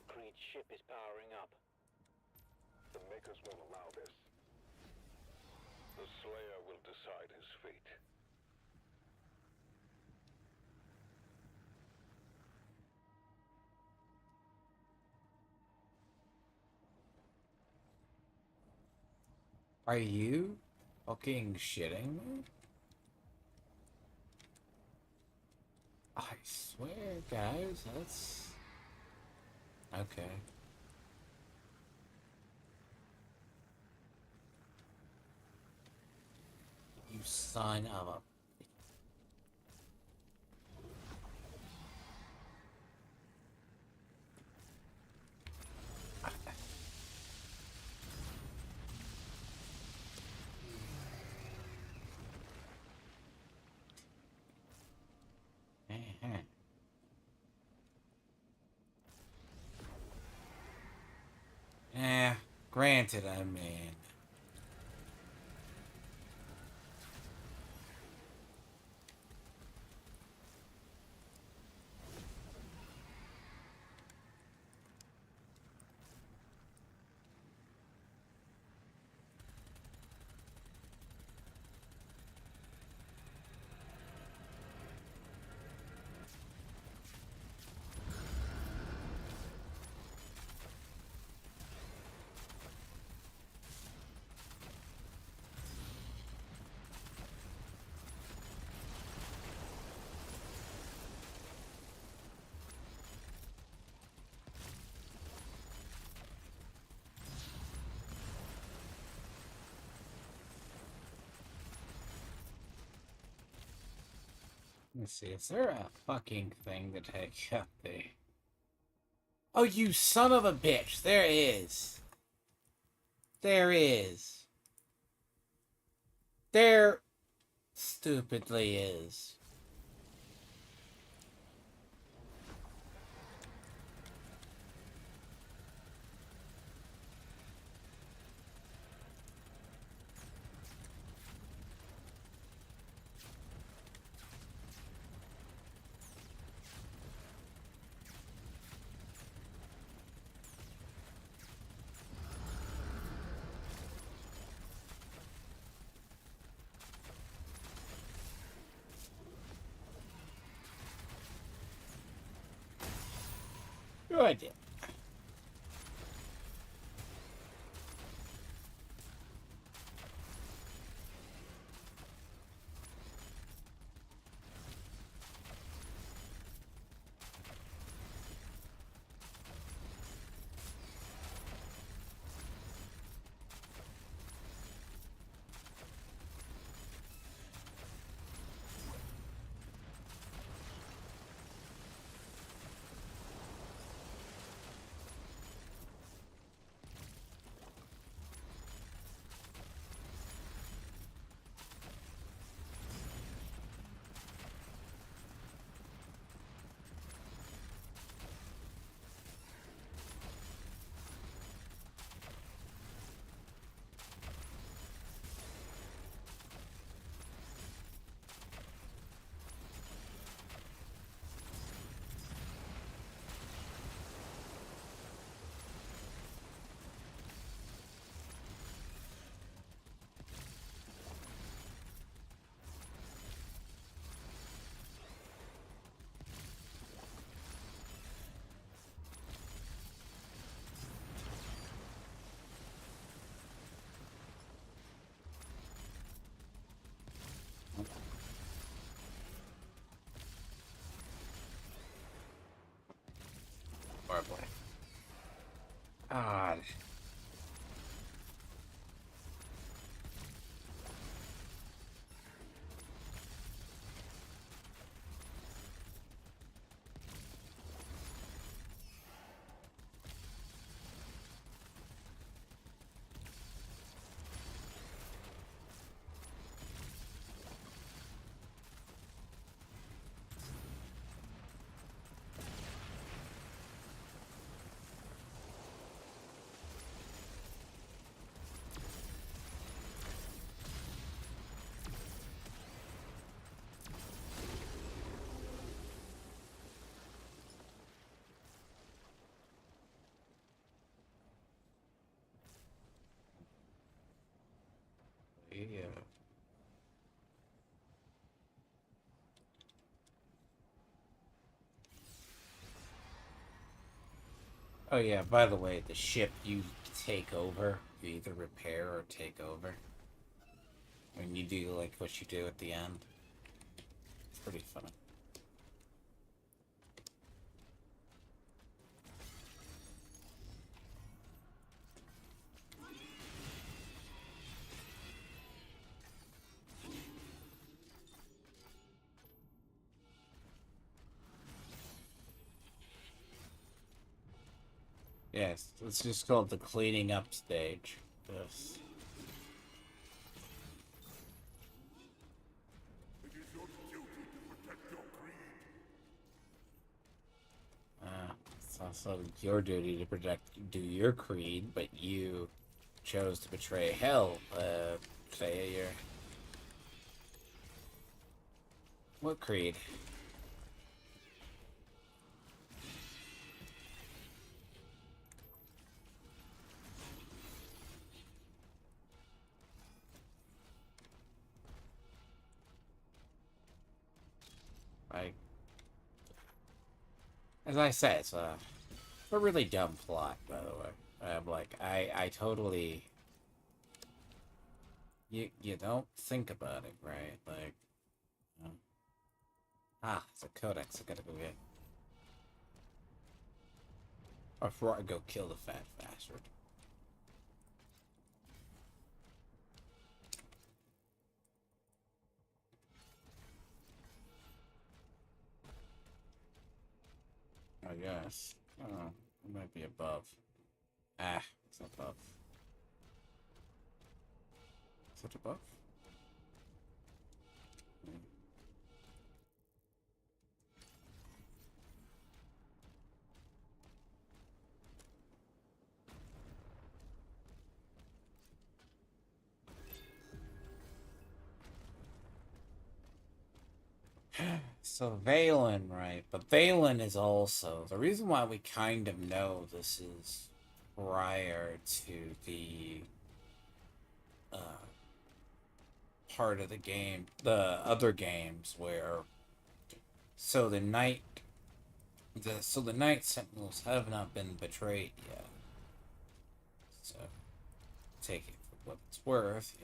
Creed's ship is powering up. The Makers won't allow this. The Slayer will decide his fate. Are you fucking shitting me? I swear, guys, that's... Okay. You son of a... Granted, I mean... Let's see, is there a fucking thing to take up the... Oh, you son of a bitch! There is! There is! There stupidly is. Good. God. Yeah. Oh yeah, by the way, the ship you take over, you either repair or take over. When you do like what you do at the end. It's pretty funny. Yes, it's just called the cleaning up stage. Yes. It is your duty to protect your creed. It's also your duty to do your creed, but you chose to betray hell. Failure. What creed? Like, as I said, it's a really dumb plot, by the way. Like, I totally. You don't think about it, right? Like, you know, it's a codex I gotta go get. Or before I go kill the fat bastard. I guess. Oh, it might be above. It's above. Is it above? So Valen, right? But Valen is also the reason why we kind of know this is prior to the uh, part of the game, the other games where the Night Sentinels have not been betrayed yet. So take it for what it's worth.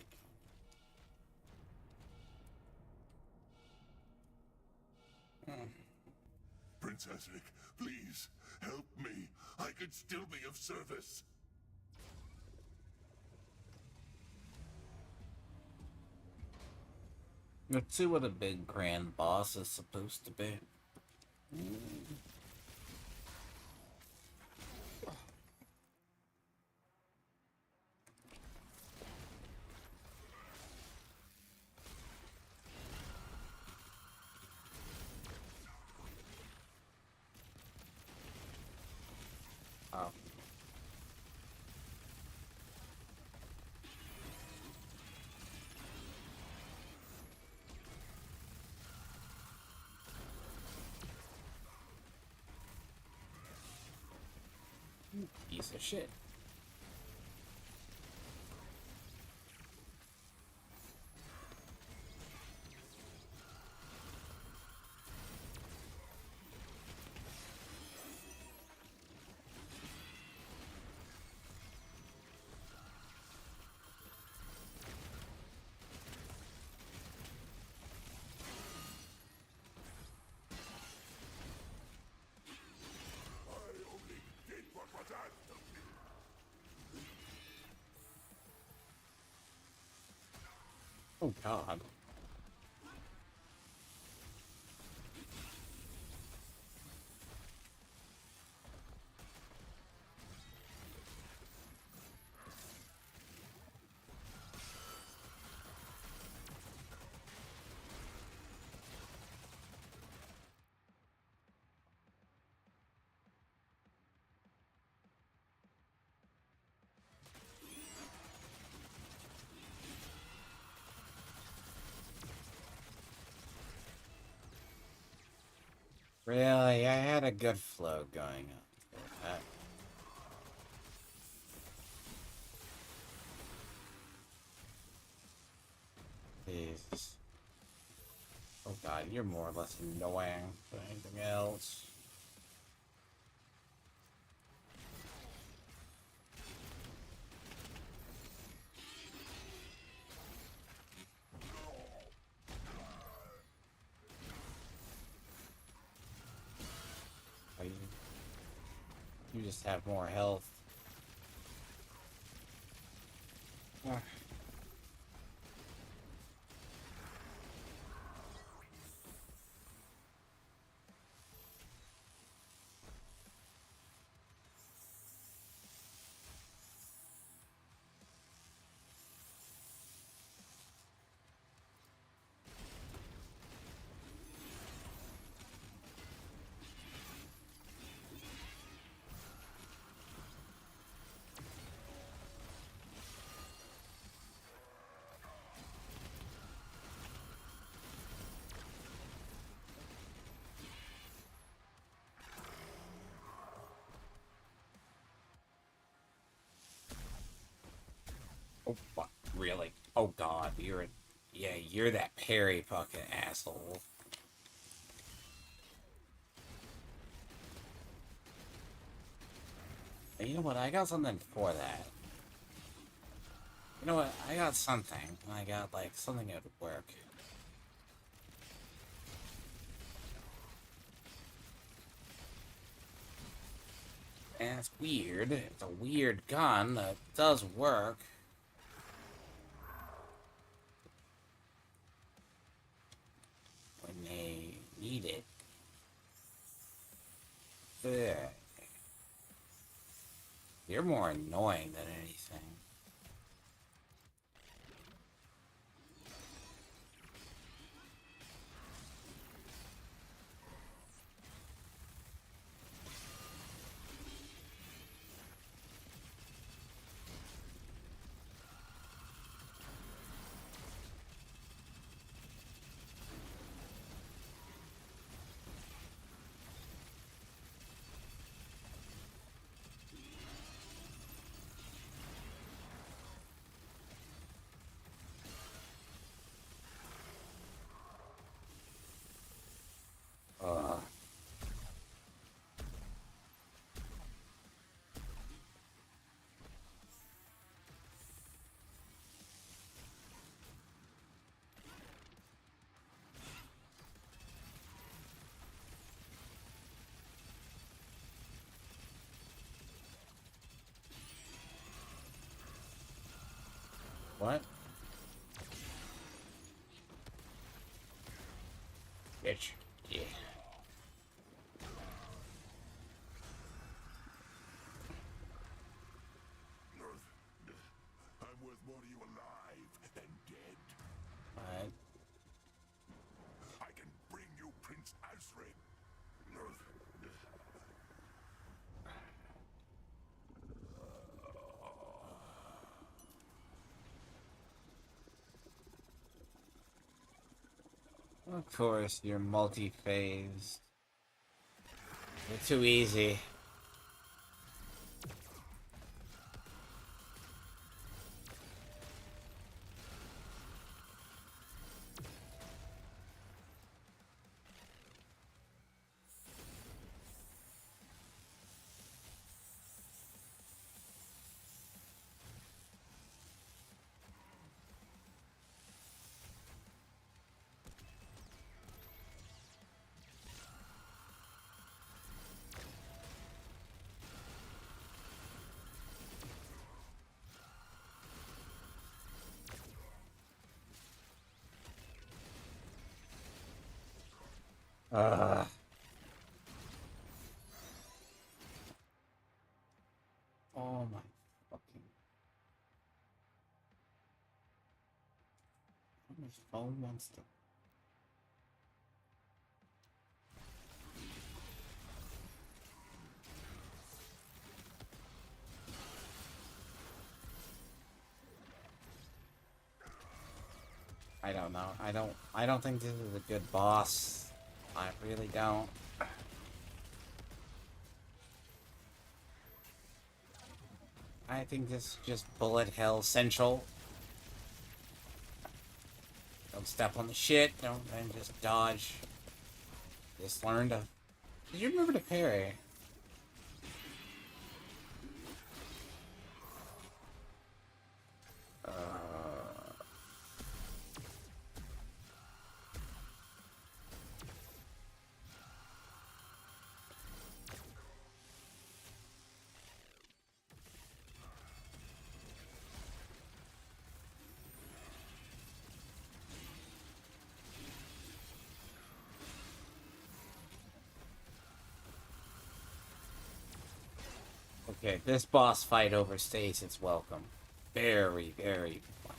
Prince Ezric, please, help me. I could still be of service. Let's see what a big grand boss is supposed to be. Oh. Piece of shit. I only did what was asked of me. Oh god. Really, I had a good flow going on. Jesus. Oh god, you're more or less annoying than anything else. Oh, you just have more health. Ah. Oh, fuck, really? Oh god, yeah, you're that parry fucking asshole. And you know what? I got something for that. You know what? I got something. I got, like, something that would work. And it's weird. It's a weird gun that does work. When they need it. Ugh. You're more annoying than anything. Ugh. What? Bitch. Yeah. I'm worth more to you alive than dead. What? I can bring you Prince Asric. Of course, you're multi-phased. You're too easy. Uh, oh my fucking. My phone wants to. I don't know. I don't think this is a good boss. I really don't. I think this is just bullet hell central. Don't step on the shit. Don't and just dodge. Just learn to. Did you remember to parry? Okay, this boss fight overstays its welcome. Very, very much.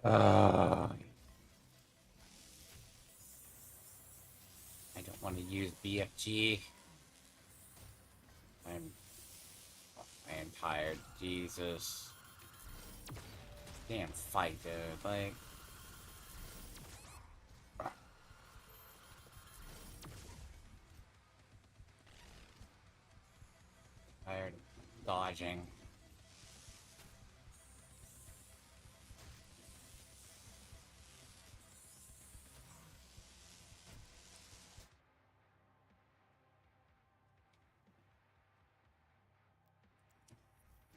I don't want to use BFG. I'm tired. Jesus. Damn fight, dude. Like. Tired of dodging.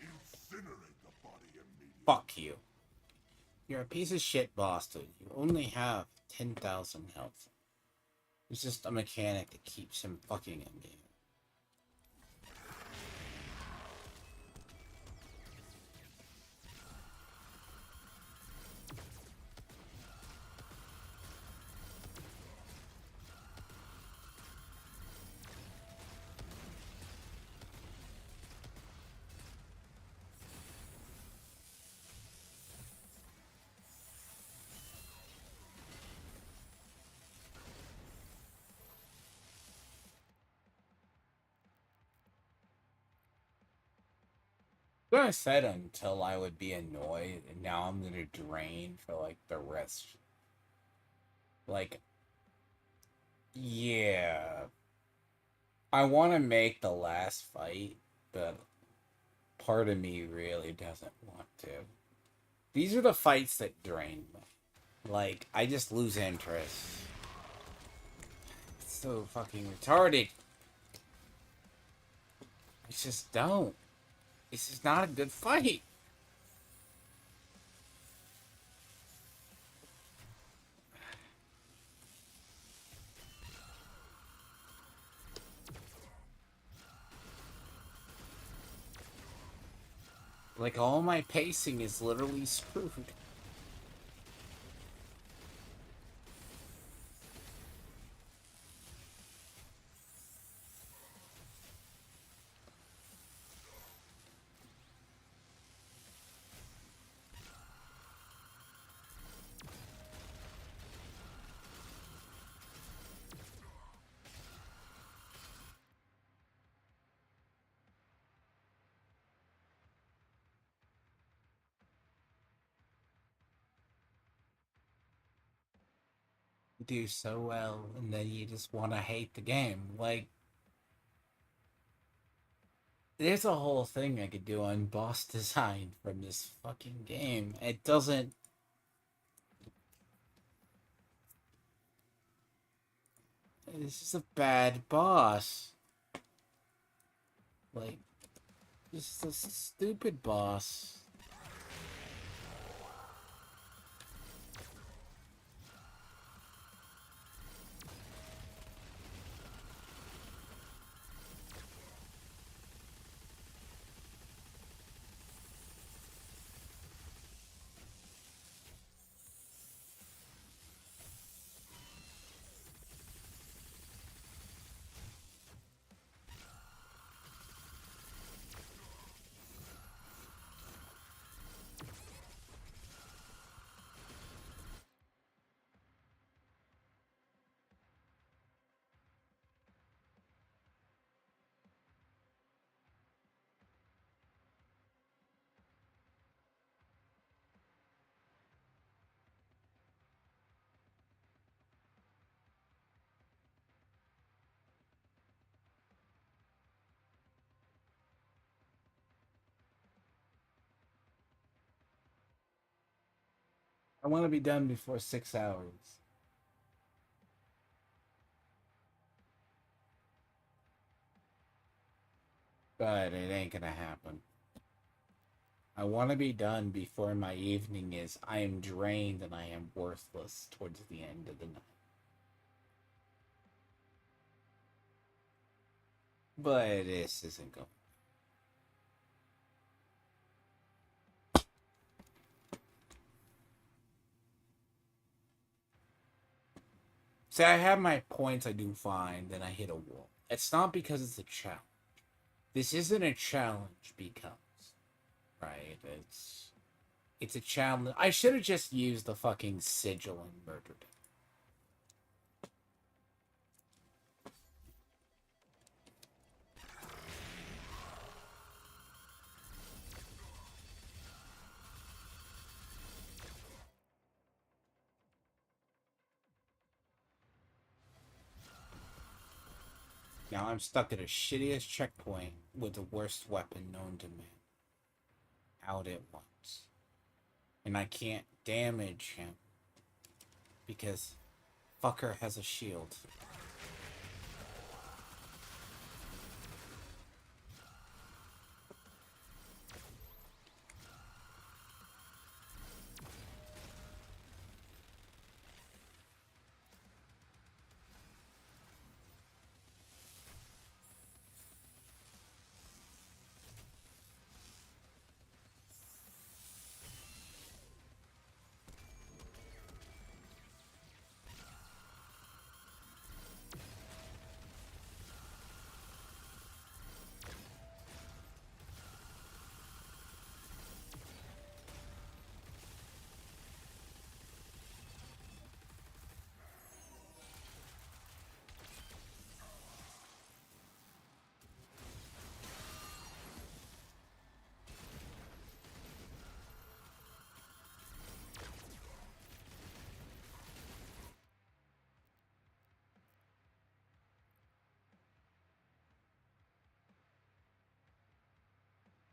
Incinerate the body immediately. Fuck you. You're a piece of shit, boss, dude. You only have 10,000 health. It's just a mechanic that keeps him fucking in me. I said until I would be annoyed, and now I'm gonna drain for like the rest. Like, yeah. I want to make the last fight, but part of me really doesn't want to. These are the fights that drain me. Like, I just lose interest. It's so fucking retarded. I just don't. This is not a good fight. Like, all my pacing is literally screwed. You do so well, and then you just want to hate the game. Like, there's a whole thing I could do on boss design from this fucking game. It doesn't. This is a bad boss. Like, this is a stupid boss. I want to be done before 6 hours. But it ain't gonna happen. I want to be done before my evening is I am drained and I am worthless towards the end of the night. But this isn't going. See, I have my points I do fine, then I hit a wall. It's not because it's a challenge. This isn't a challenge because, right? It's a challenge. I should have just used the fucking sigil and murdered it. Now I'm stuck at a shittiest checkpoint with the worst weapon known to man. Out at once. And I can't damage him because fucker has a shield.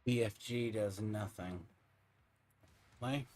BFG does nothing. Why?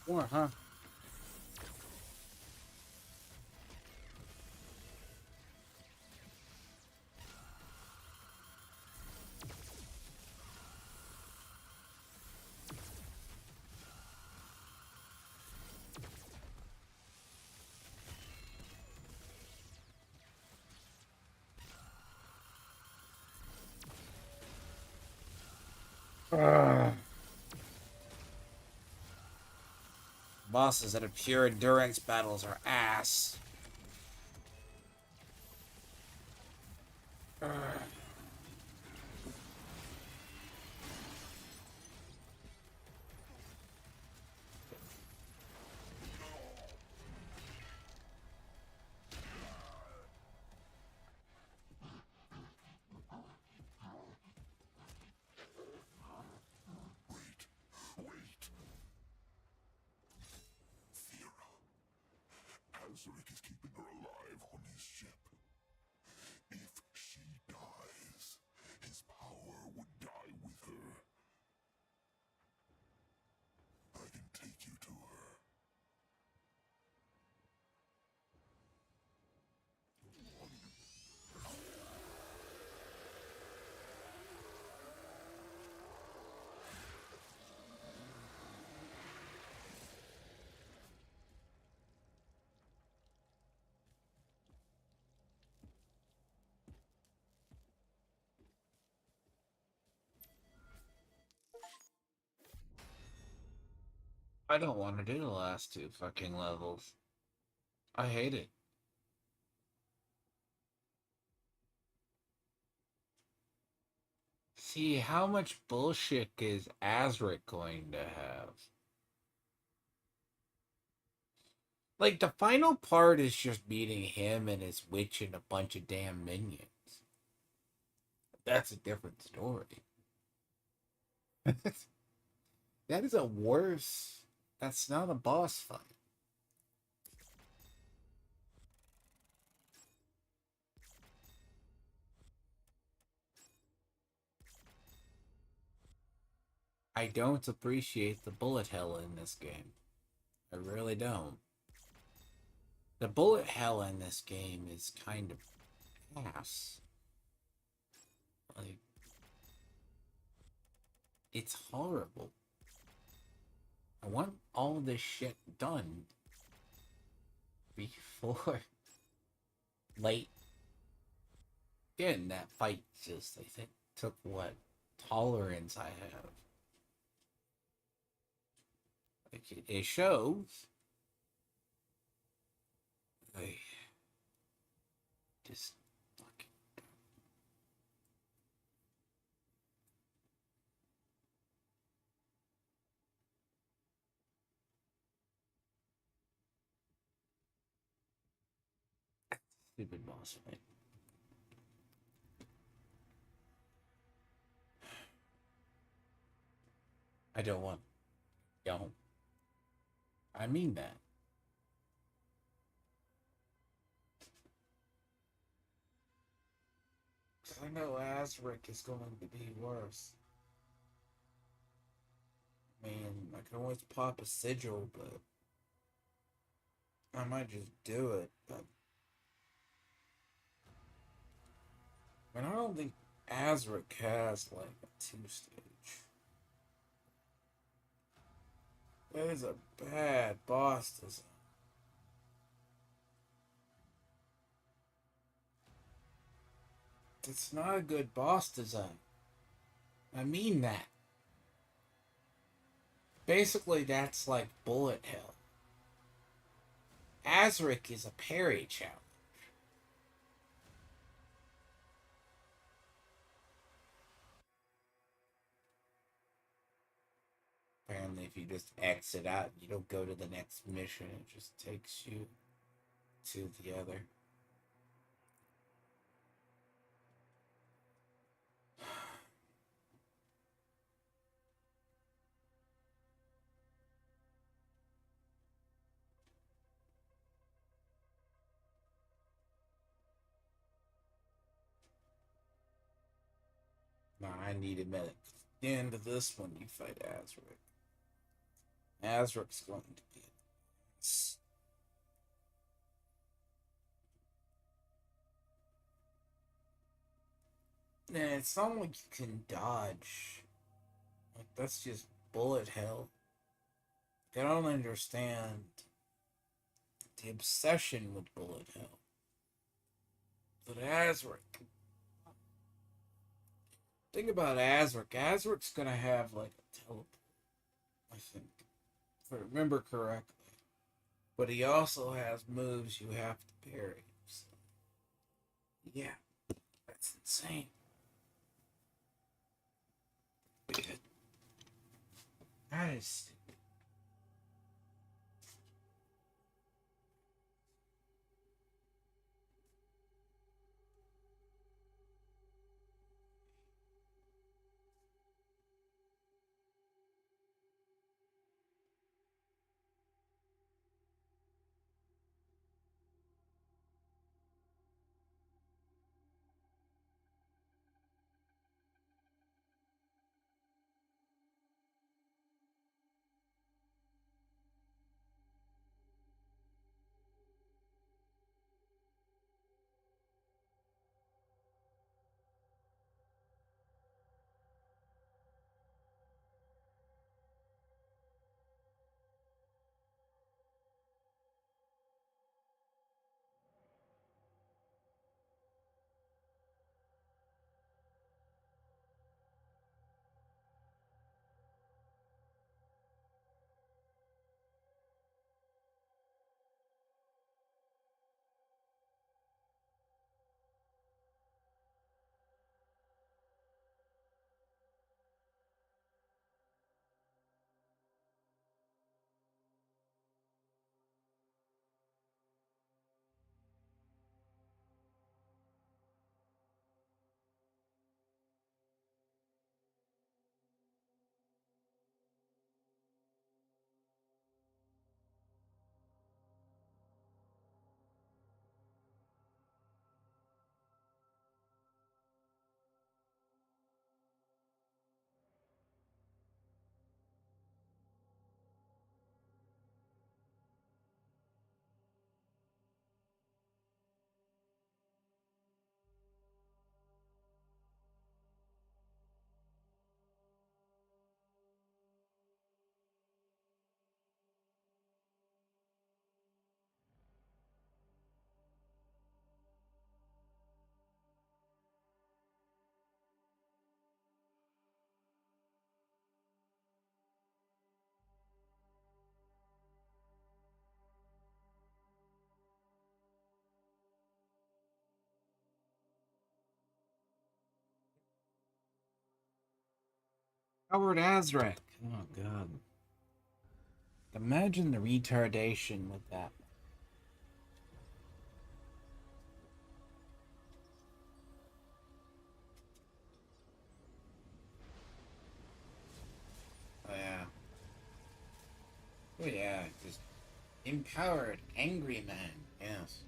More, huh? Bosses that are pure endurance battles are ass. Azric is keeping her alive on his ship. If she dies, his power would die with her. I can take you to her. I don't want to do the last two fucking levels. I hate it. See, how much bullshit is Azric going to have? Like, the final part is just meeting him and his witch and a bunch of damn minions. That's a different story. That is a worse. That's not a boss fight. I don't appreciate the bullet hell in this game. I really don't. The bullet hell in this game is kind of ass. Like, it's horrible. I want all this shit done before late. Again, that fight just, I think, took what tolerance I have. Like, it shows. Like, just fucking. Stupid boss fight. I don't want. Don't. I mean that. I know Azric is going to be worse. I mean, I can always pop a sigil, but I might just do it. But I mean, I don't think Azric has like a 2-stage. That is a bad boss design. It's not a good boss design. I mean that. Basically, that's like bullet hell. Azric is a parry challenge. Apparently, if you just exit out, you don't go to the next mission. It just takes you to the other. Nah, I need a medic. At the end of this one, you fight Azric. Azric's going to be. And it's not like you can dodge. Like, that's just bullet hell. They don't understand the obsession with bullet hell. But Azric. Think about Azric. Azric's gonna have like a teleport, I think. If I remember correctly. But he also has moves you have to parry. So, yeah. That's insane. That is. Howard Azrec. Oh, God. Imagine the retardation with that. Oh, yeah. Oh, yeah. Just empowered, angry man. Yes.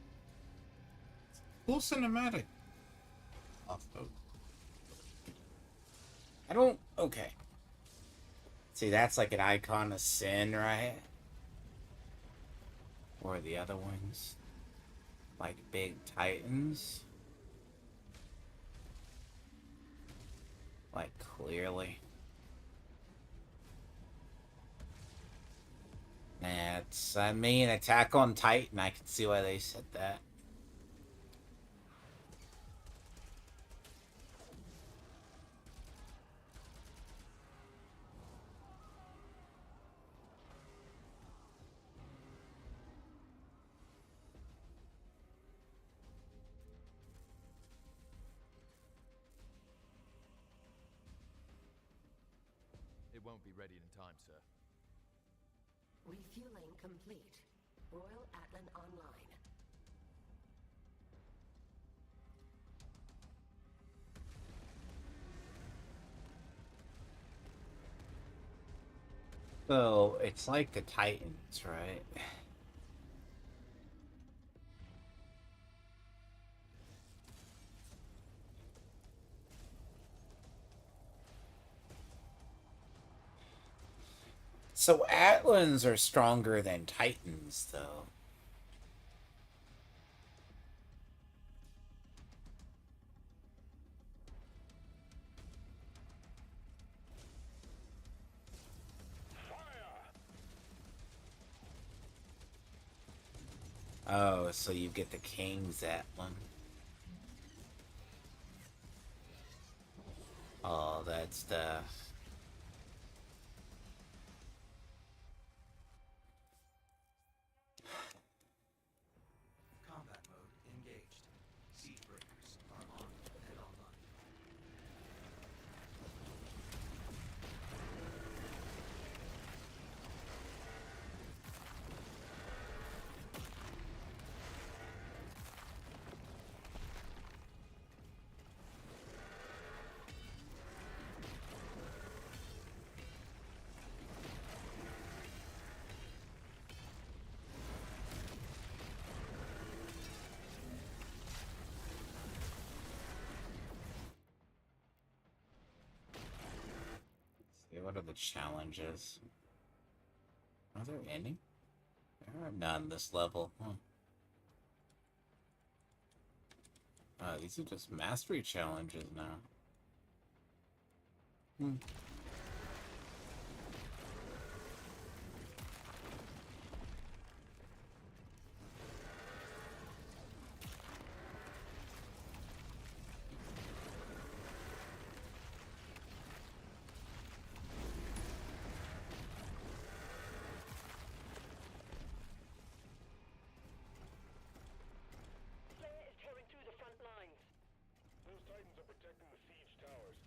Cool cinematic. Also. I don't. Okay. See, that's like an icon of sin, right? Or the other ones. Like big titans. Like, clearly. That's, I mean, Attack on Titan. I can see why they said that. It won't be ready in time, sir. Refueling complete. Royal Atlan online. So, it's like the Titans, right? So Atlans are stronger than Titans, though. Oh, so you get the King's Atlan. Oh, that stuff. Combat mode engaged. Siege breakers are armed and online. See, what are the challenges? Are there any? There are none this level. Huh. These are just mastery challenges now. Hmm. Slayer is tearing through the front lines. Those Titans are protecting the siege towers.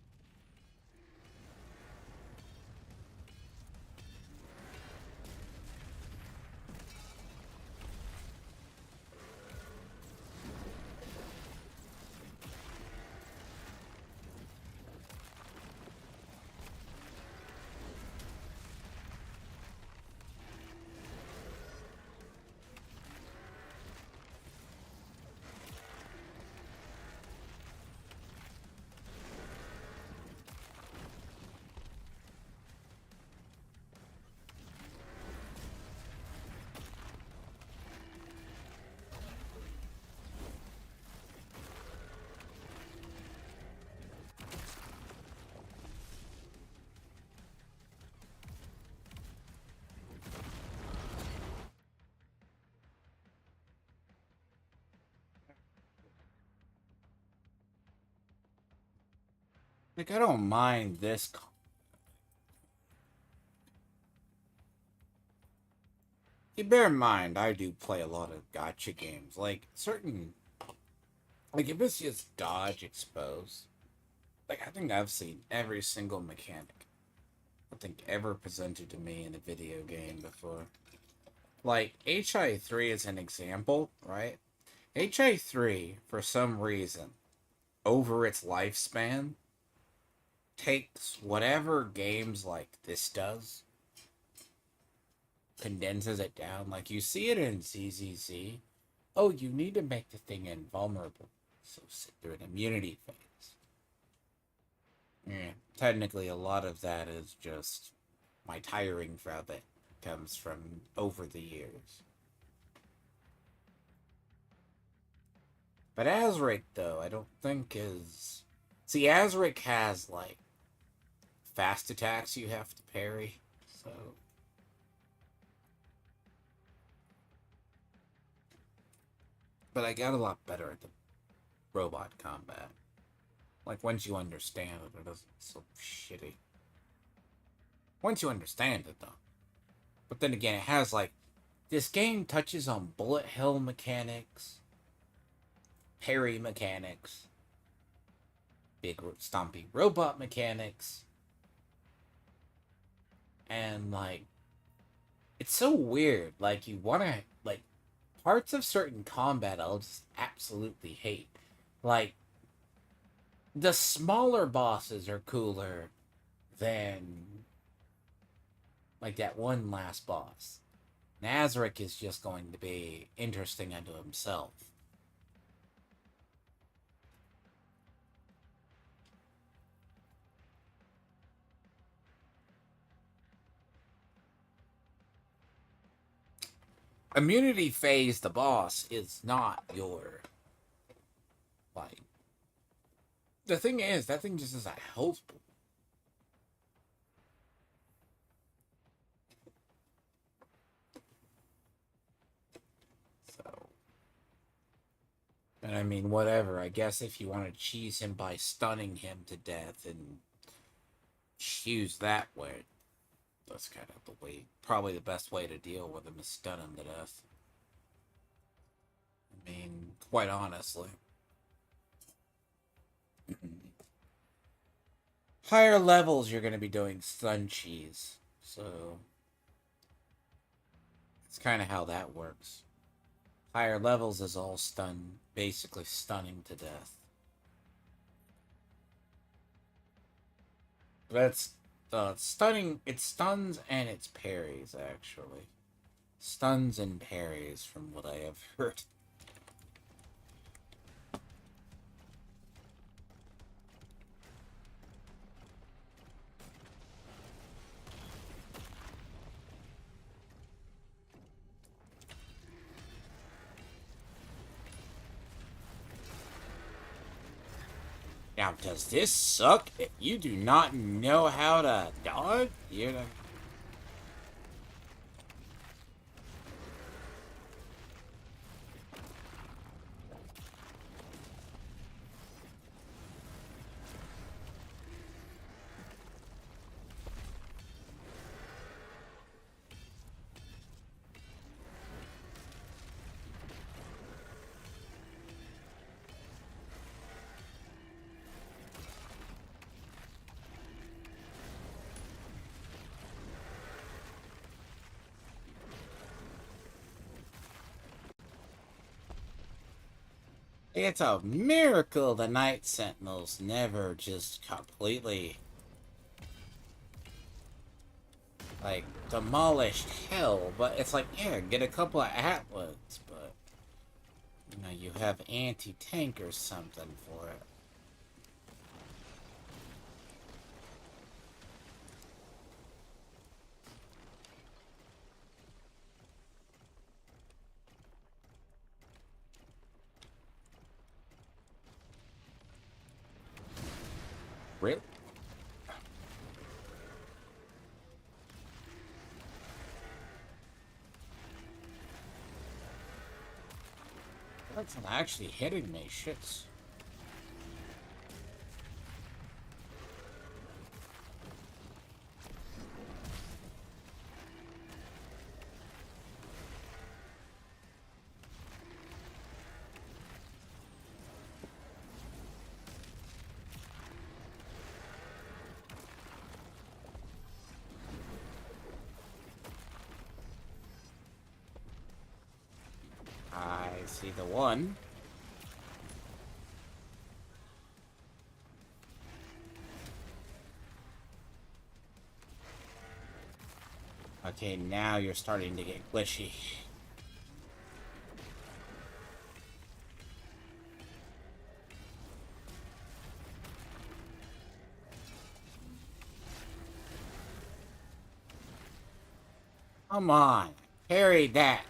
Like, I don't mind this. You bear in mind, I do play a lot of gotcha games. Like, certain. Like, if it's just dodge expose. Like, I think I've seen every single mechanic I think ever presented to me in a video game before. Like, HI3 is an example, right? HI3, for some reason, over its lifespan, takes whatever games like this does, condenses it down. Like, you see it in ZZZ. Oh, you need to make the thing invulnerable. So sit through an immunity phase. Yeah, technically, a lot of that is just my tiring from it comes from over the years. But Azric, though, I don't think is. See, Azric has, like, fast attacks you have to parry, so. But I got a lot better at the robot combat. Like, once you understand it, it isn't so shitty. Once you understand it, though. But then again, it has, like, this game touches on bullet hell mechanics, parry mechanics, big stompy robot mechanics, and, like, it's so weird. Like, you want to, like, parts of certain combat I'll just absolutely hate. Like, the smaller bosses are cooler than, like, that one last boss. Nazarick is just going to be interesting unto himself. immunity phase the boss is not your, like, the thing is, that thing just is a health pool. So, and I mean, whatever. I guess if you want to cheese him by stunning him to death and choose that way, that's kind of the way, probably the best way to deal with him is stun him to death. I mean, quite honestly. Higher levels, you're going to be doing stun cheese. So, it's kind of how that works. Higher levels is all stun, basically stunning to death. That's stunning. It stuns and it's parries, actually. Stuns and parries, from what I have heard. Now, does this suck if you do not know how to dodge? You're not... It's a miracle the Night Sentinels never just completely, like, demolished hell. But it's like, yeah, get a couple of Atlas, but, you know, you have anti-tank or something for it. Really? That's not actually hitting me, shits. I see the one. Okay, now you're starting to get glitchy. Come on, parry that.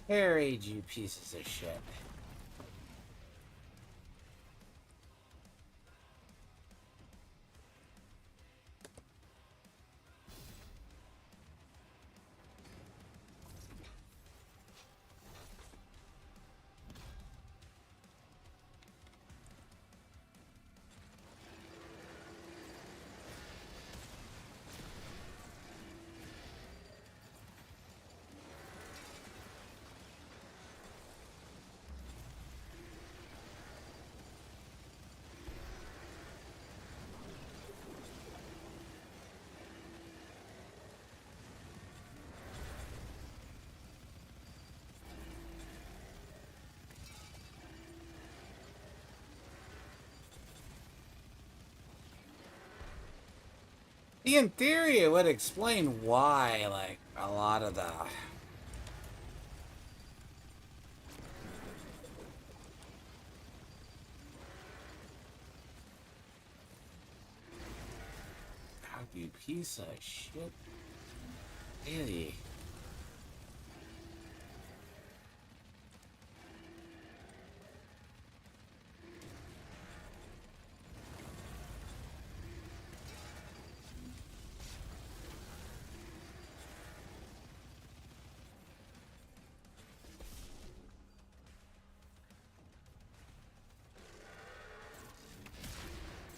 Parried, you pieces of shit. In theory, it would explain why, like, a lot of the... How you piece of shit. Really?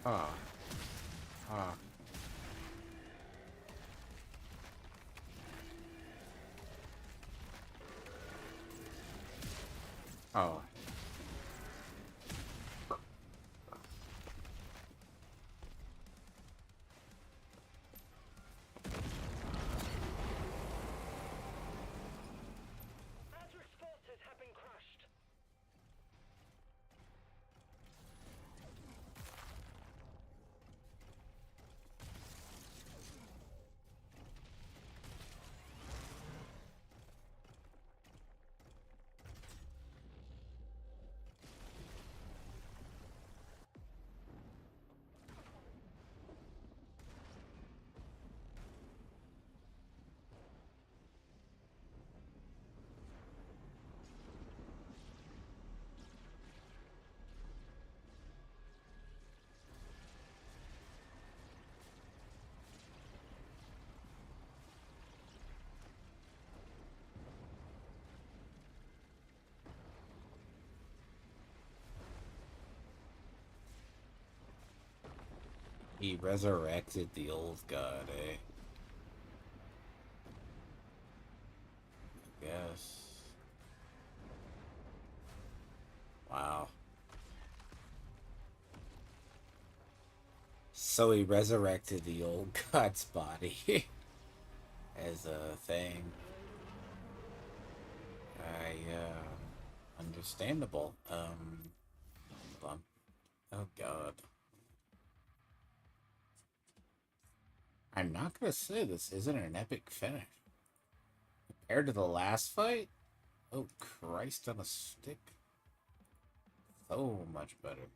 Oh. Oh. Oh. Azric's forces have been crushed. He resurrected the old god, eh? Yes. Wow. So he resurrected the old god's body as a thing. Understandable. Hold on. Oh god. I'm not gonna say this isn't an epic finish. Compared to the last fight? Oh Christ on a stick. So much better.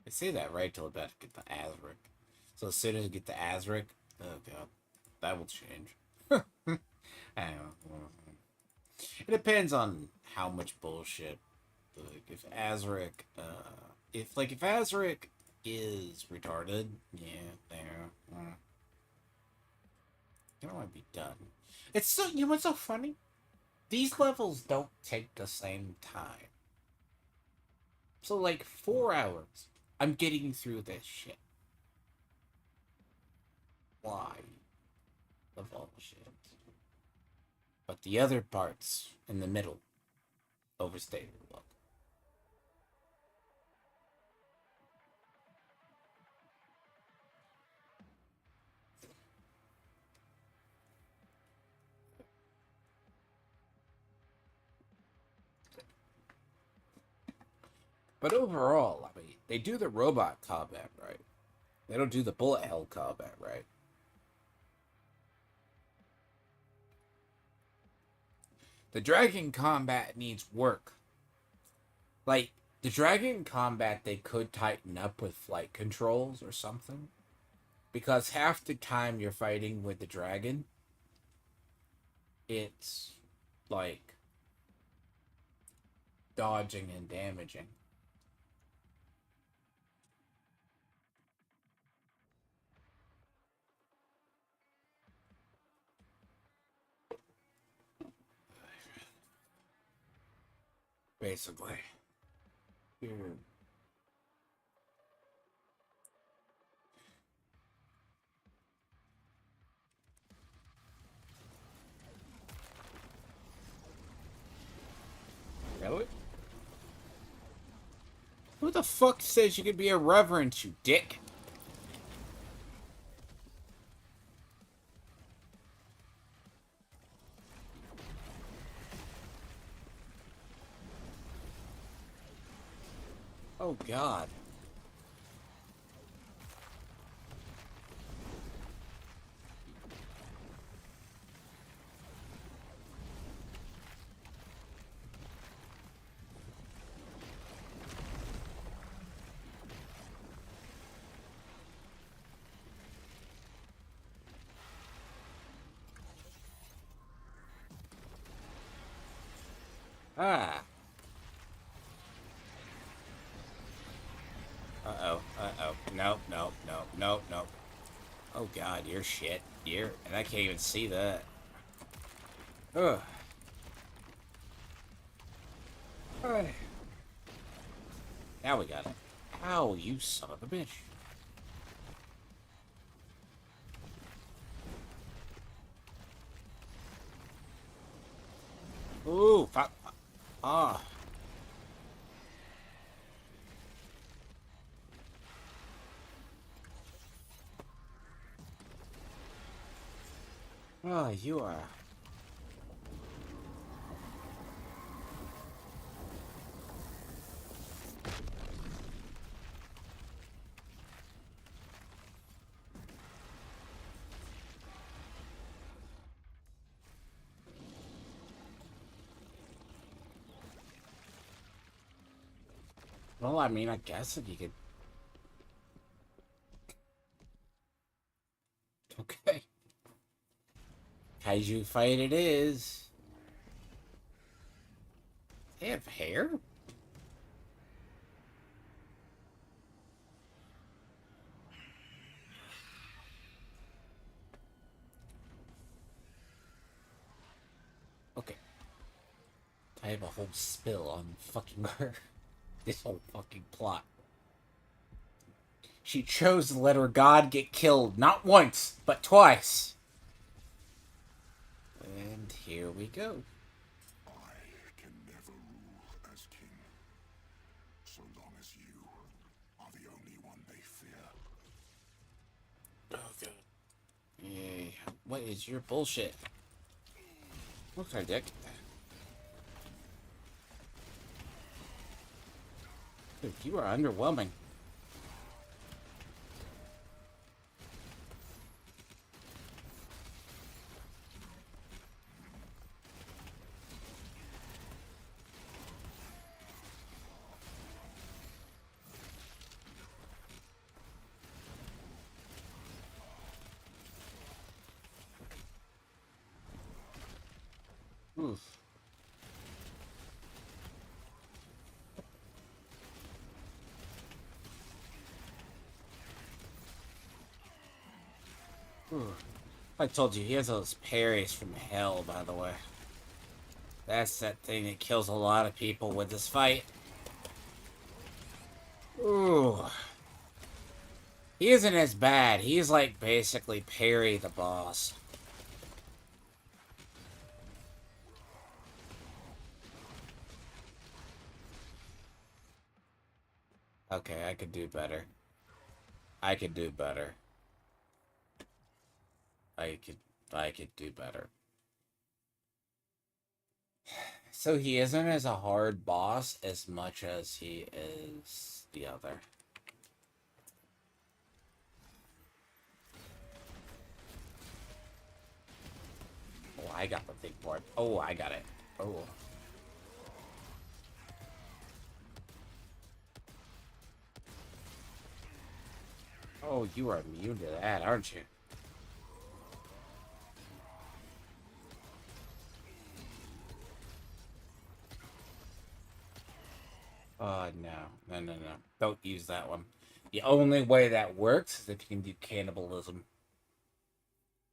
I say that right till about to get the Azric. So as soon as I get the Azric, oh god, that will change. I don't know. It depends on how much bullshit. Like if Azric, if Azric is retarded, yeah, there. I don't want to be done. It's so, you know what's so funny? These levels don't take the same time. So like 4 hours, I'm getting through this shit. Why? Of all the shit. But the other parts in the middle overstayed a lot. But overall, I mean, they do the robot combat right. They don't do the bullet hell combat right. The dragon combat needs work. Like, the dragon combat they could tighten up with flight controls or something. Because half the time you're fighting with the dragon, it's like dodging and damaging. Basically. Here. Really? Who the fuck says you could be a reverend, you dick? Oh god. Ah. Uh-oh. Uh-oh. Nope, nope, nope, nope, nope. Oh god, you're shit. And I can't even see that. Ugh. Alright. Now we got it. Ow, you son of a bitch. Ooh, fuck. Ah. Oh, you are. Well, I mean, I guess if you could. Okay. Kaiju fight it is. They have hair? Okay. I have a whole spill on fucking her. This whole fucking plot. She chose to let her god get killed not once, but twice. And here we go. I can never rule as king, so long as you are the only one they fear. Oh, God. Yay. What is your bullshit? Okay, dick. Dude, you are underwhelming. Oof. I told you, he has those parries from hell, by the way. That's that thing that kills a lot of people with this fight. Ooh. He isn't as bad. He's like basically parry the boss. Okay, I could do better. I could do better. I could do better. So he isn't as a hard boss as much as he is the other. Oh, I got the big board. Oh, I got it. Oh. Oh, you are immune to that, aren't you? No. No, no, no. Don't use that one. The only way that works is if you can do cannibalism.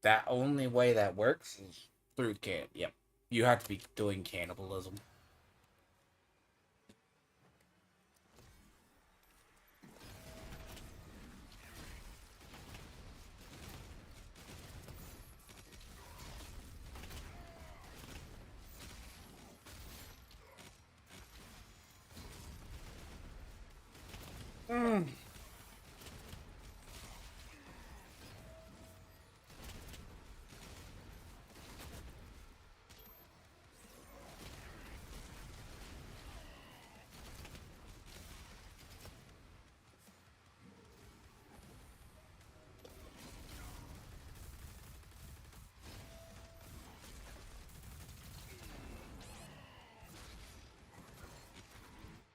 That only way that works is through Yep. You have to be doing cannibalism. Mm.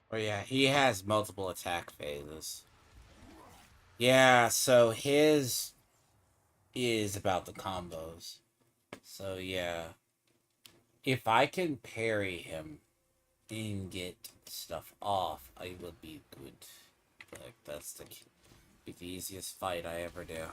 Oh yeah, he has multiple attack phases. Yeah, so his is about the combos. So yeah, if I can parry him, and get stuff off, I will be good. Like, that's be the easiest fight I ever do.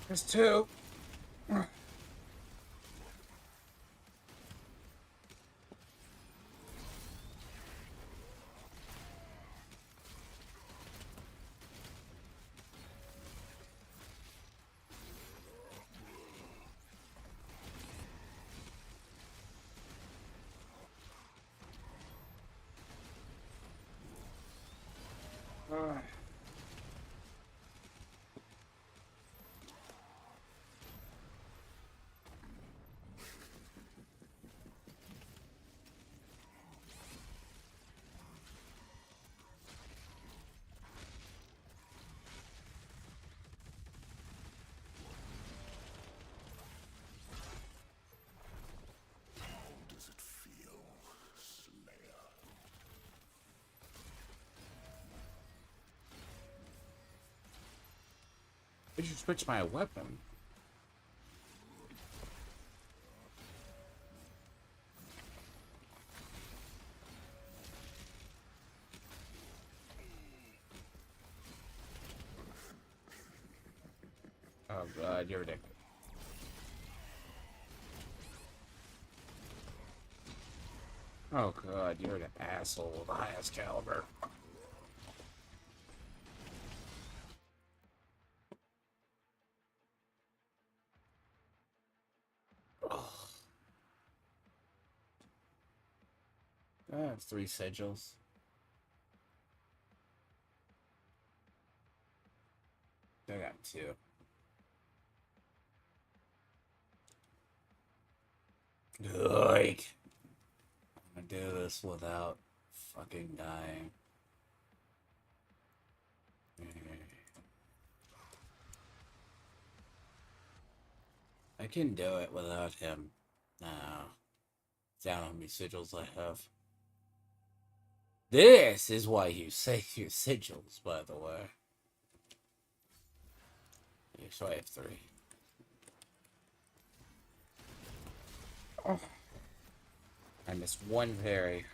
There's two. Does it feel, Slayer? I should switch my weapon. Oh god, you're ridiculous. Oh god, you're an asshole of the highest caliber. Ugh. I have 3 sigils. I got 2. Like, I'm gonna do this without fucking dying. I can do it without him. No. Down how many sigils I have. This is why you save your sigils, by the way. Yeah, so I have 3. Oh. I missed 1 parry.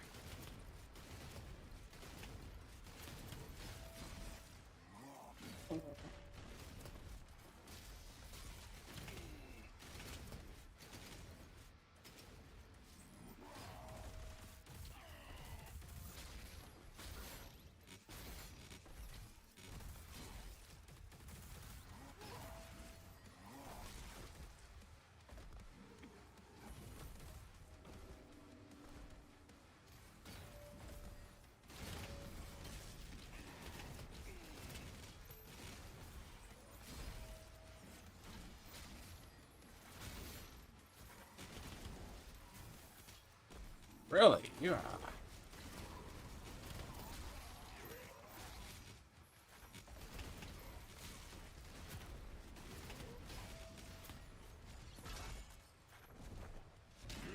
Really? Yeah.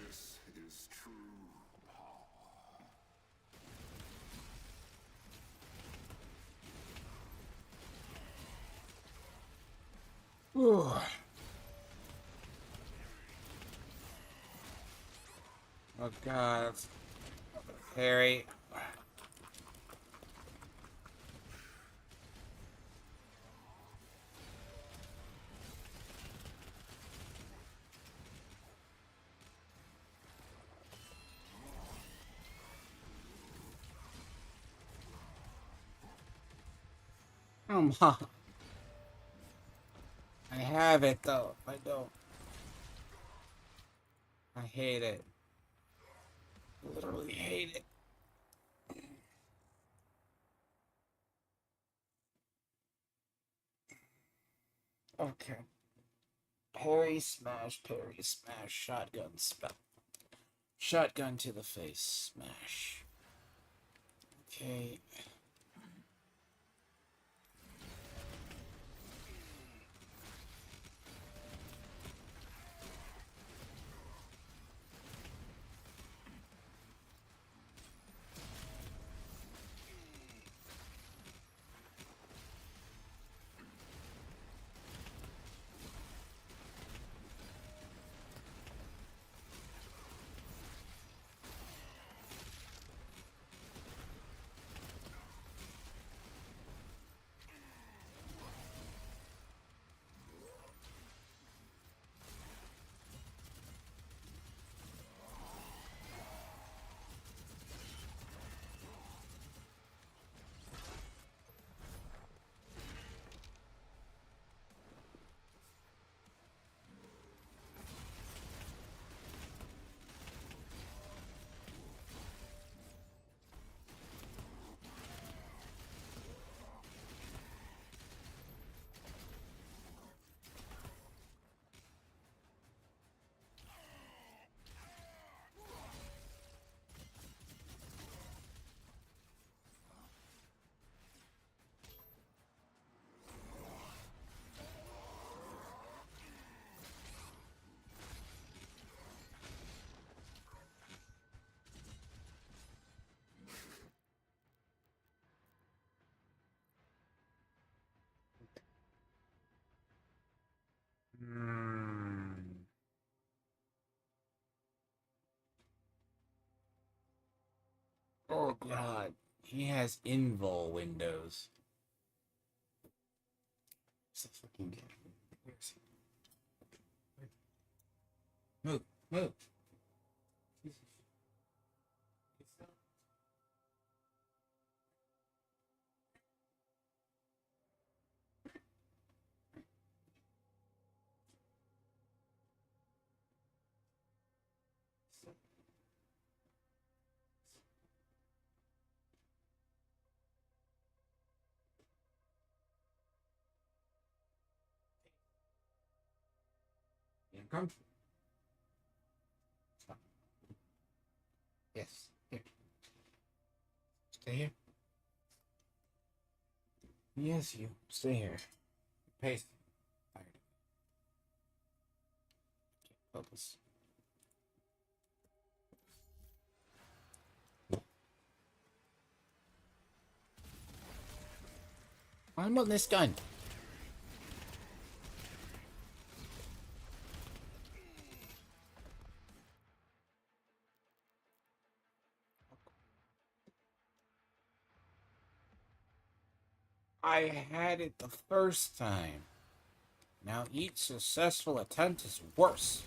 This is true Ooh. Oh god. Parry. Come on. I have it though. I don't. I hate it. Literally hate it. Okay. Parry, smash, shotgun spell. Shotgun to the face, smash. Okay. Oh god. He has invul windows. Where's the fucking game? Where's he? Move, move. Come. Stop. Yes. Here. Stay here. Yes, you. Stay here. Pace. Tired. Focus. I'm on this gun. I had it the first time. Now each successful attempt is worse.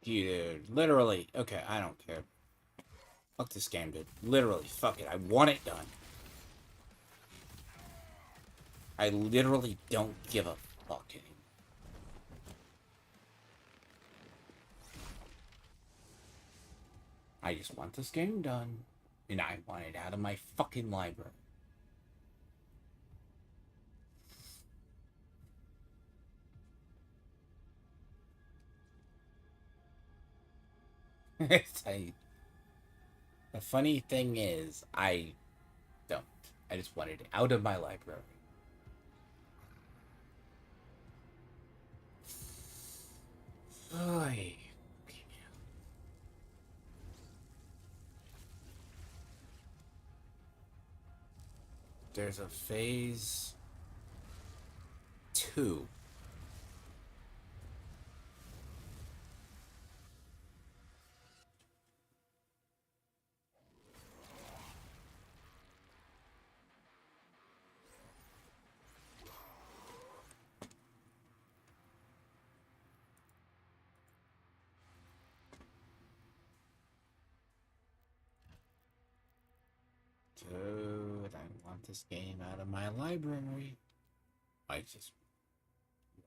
you, dude. Literally. Okay, I don't care. Fuck this game, dude. Literally, fuck it. I want it done. I literally don't give a fuck anymore. I just want this game done. And I want it out of my fucking library. I, the funny thing is, I don't. I just want it out of my library. Oy. There's a phase 2. Dude, I want this game out of my library. I just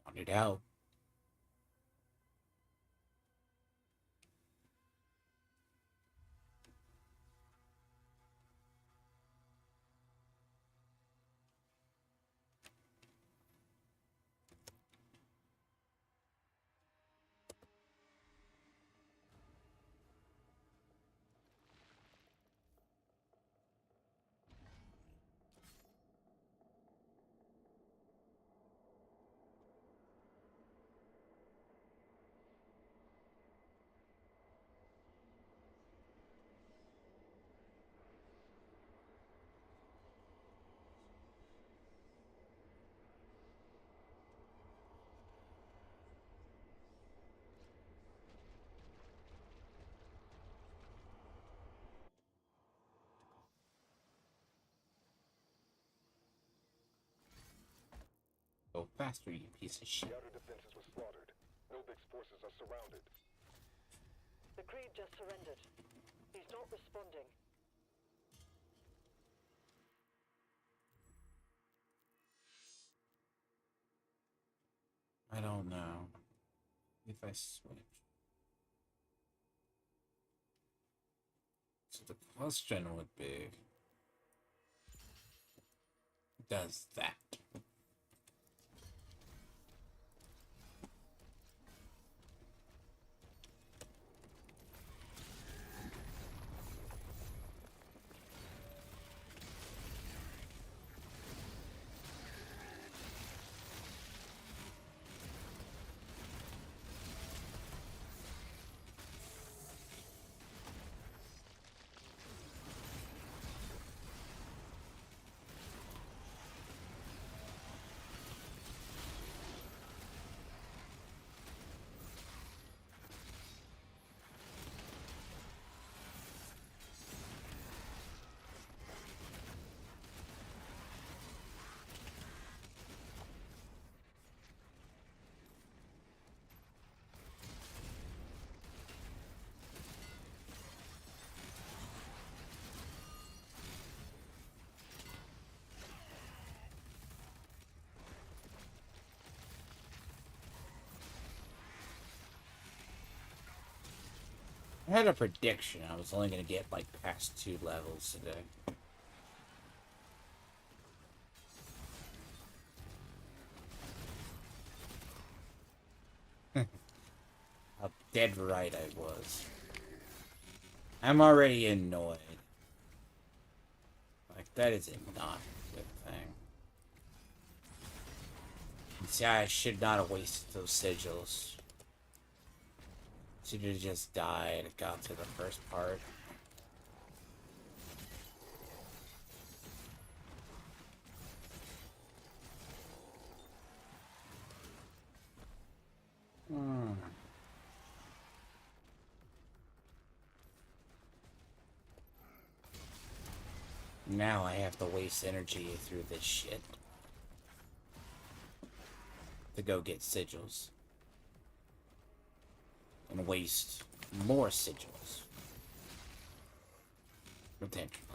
want it out. Go faster, you piece of shit. The outer defenses were slaughtered. Nobek's forces are surrounded. The Creed just surrendered. He's not responding. I don't know if I switch. So the question would be, does that? I had a prediction I was only going to get like past 2 levels today. How dead right I was. I'm already annoyed. Like, that is not a good thing. See, I should not have wasted those sigils. Should have just died, got to the first part. Now I have to waste energy through this shit to go get sigils. and waste more sigils. Potentially.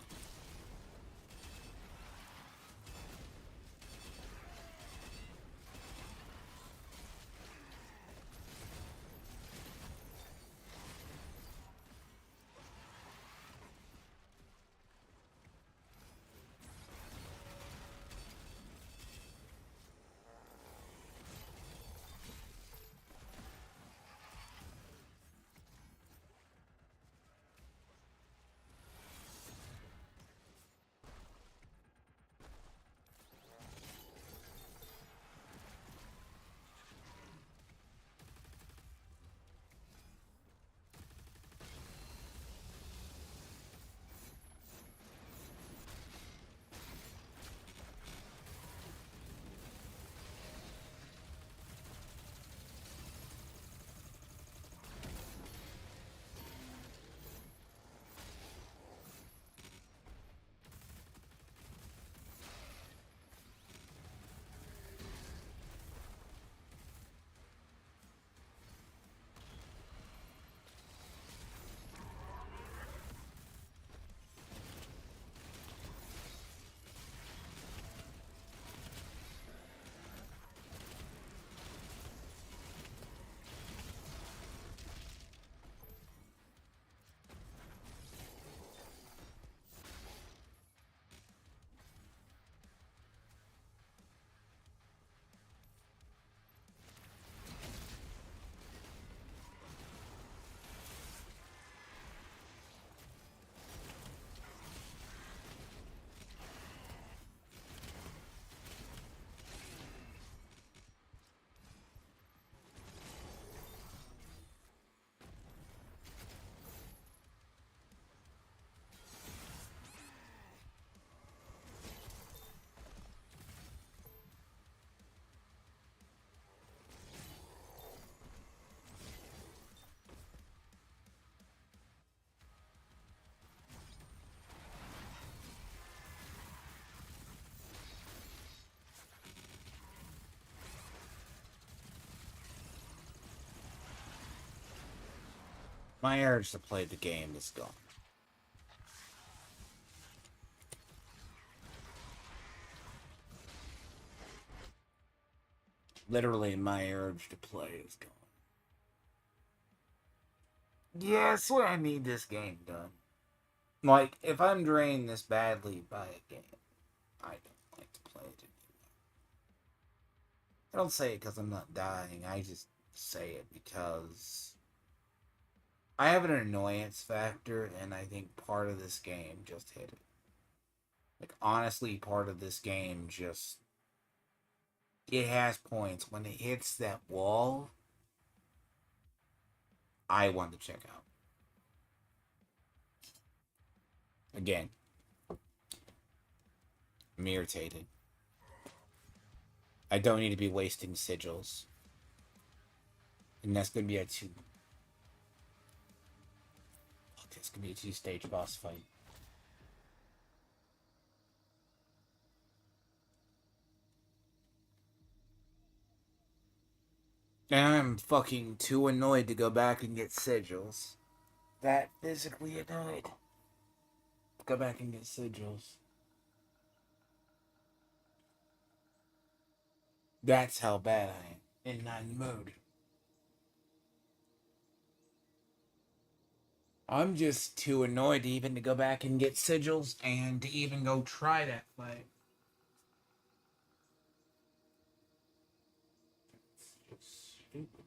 My urge to play the game is gone. Literally, my urge to play is gone. Yeah, I swear I need this game done. Like, if I'm drained this badly by a game, I don't like to play it anymore. I don't say it because I'm not dying, I just say it because I have an annoyance factor, and I think part of this game just hit it. Like, honestly, part of this game just... It has points. When it hits that wall, I want to check out. Again, I'm irritated. I don't need to be wasting sigils. And that's going to be a two... Fuck, that's going to be a two-stage boss fight. And I'm fucking too annoyed to go back and get sigils. That physically annoyed. Go back and get sigils. That's how bad I am in that mode. I'm just too annoyed even to go back and get sigils and to even go try that fight. It's stupid.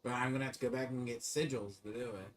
But I'm gonna have to go back and get sigils to do it.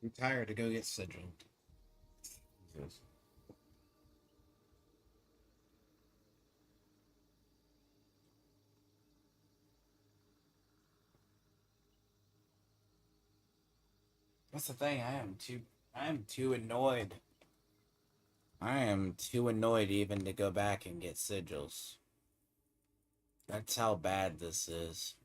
I'm tired to go get sigil. Jesus. That's the thing. I am too annoyed. I am too annoyed even to go back and get sigils. That's how bad this is.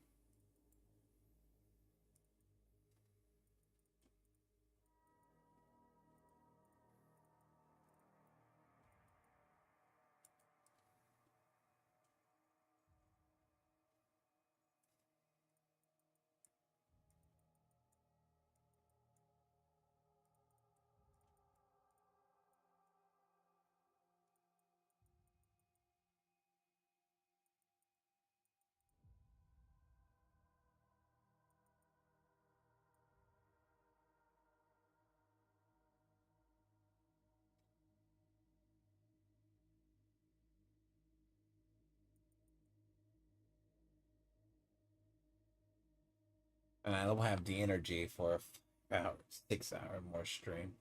And I don't have the energy for about 6 hour more stream.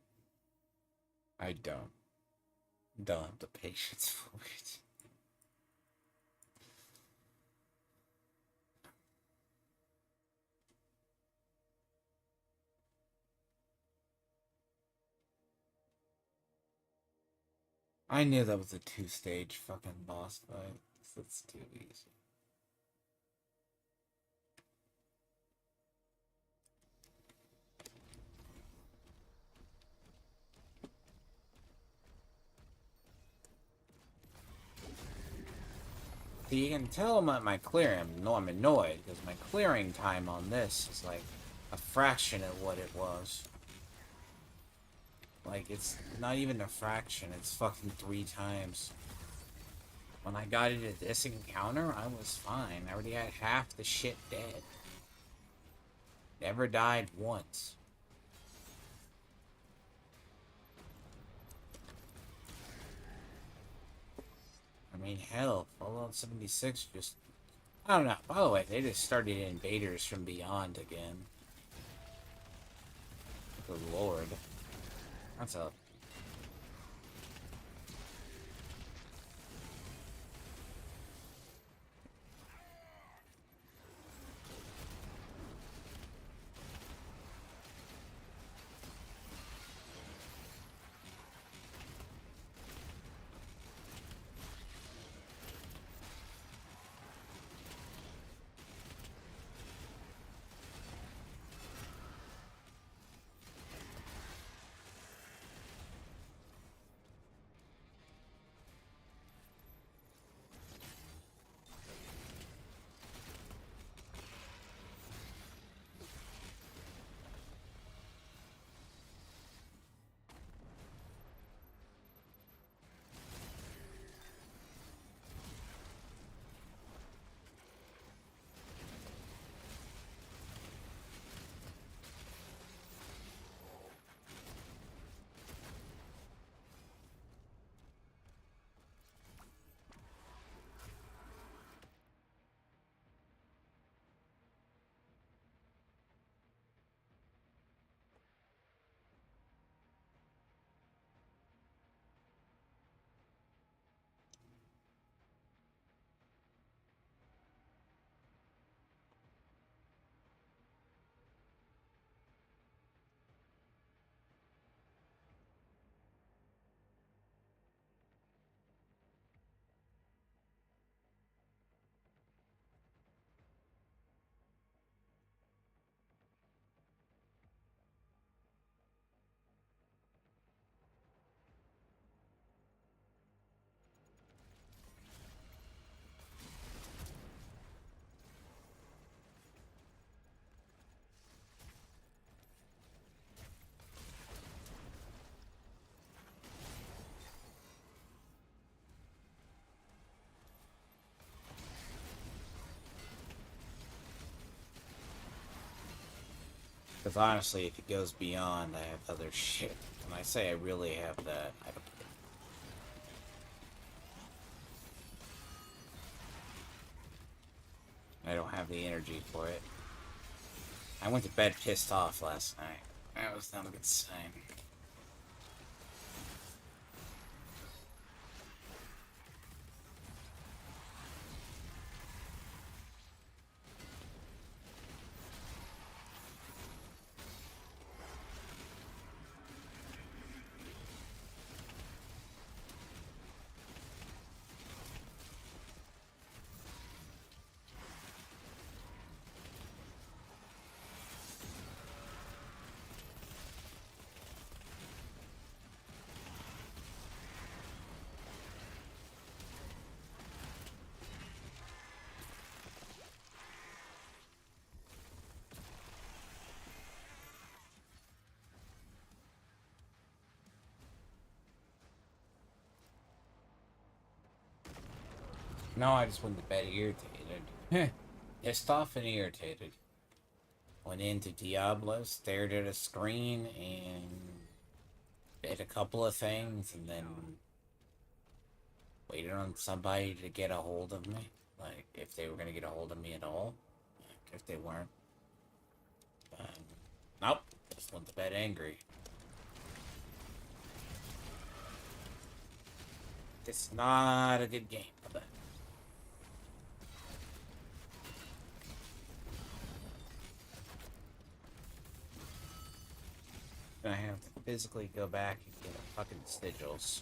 I don't have the patience for it. I knew that was a 2-stage fucking boss fight. That's too easy. So you can tell I'm at my clearing. No, I'm annoyed because my clearing time on this is like a fraction of what it was. Like, it's not even a fraction, it's fucking 3 times. When I got into this encounter, I was fine. I already had half the shit dead. Never died once. I mean, hell, Fallout 76 just... I don't know. By the way, they just started Invaders from Beyond again. Good lord. That's a... Because honestly, if it goes beyond, I have other shit. When I say I really have that, I don't have the energy for it. I went to bed pissed off last night. That was not a good sign. No, I just went to bed irritated. Pissed off and irritated. Went into Diablo, stared at a screen, and did a couple of things, and then waited on somebody to get a hold of me. Like, if they were going to get a hold of me at all. Like, if they weren't. Nope. Just went to bed angry. It's not a good game for that. I have to physically go back and get a fucking sigils.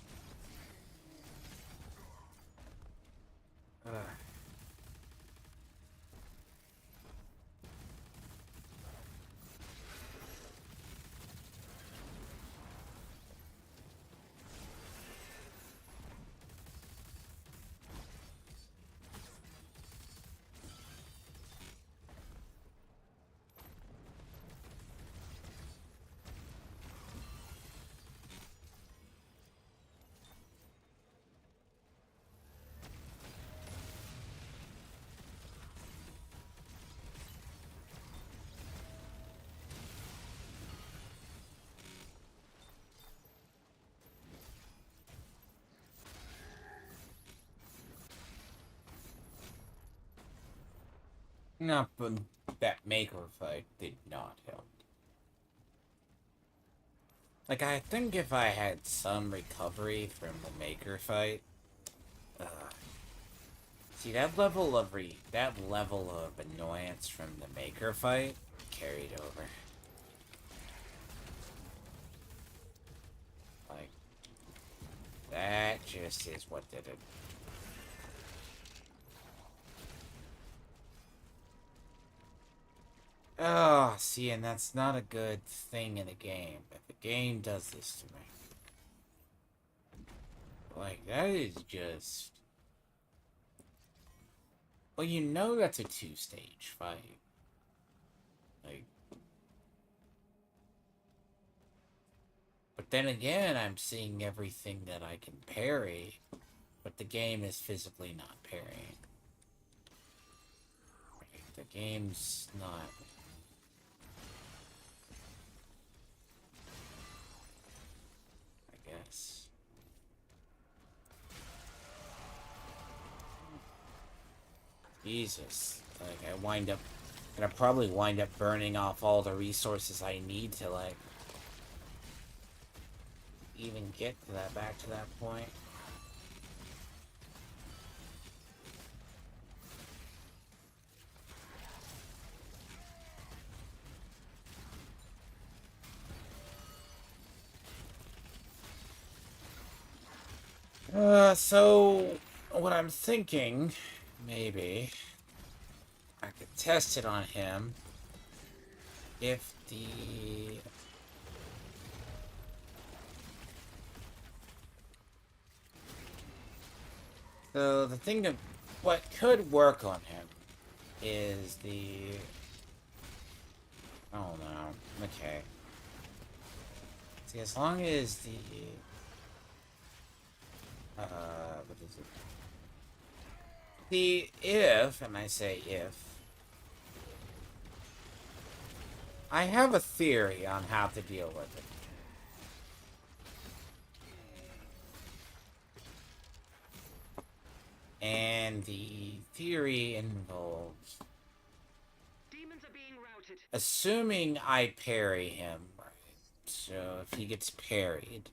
No, but that maker fight did not help. Like, I think if I had some recovery from the maker fight, see, that level of annoyance from the maker fight carried over. Like, that just is what did it. Oh, see, and that's not a good thing in a game. If a game does this to me. Like, that is just... Well, you know that's a two-stage fight. Like... But then again, I'm seeing everything that I can parry, but the game is physically not parrying. The game's not... I guess. Jesus. Like, gonna probably wind up burning off all the resources I need to, like, even get to that, back to that point. So, what I'm thinking, maybe, I could test it on him if the... So, the thing of what could work on him is the... Oh, no. Okay. See, as long as the... what is it? The if, and I say if, I have a theory on how to deal with it. And the theory involves Demons are being routed. assuming I parry him, right? So if he gets parried,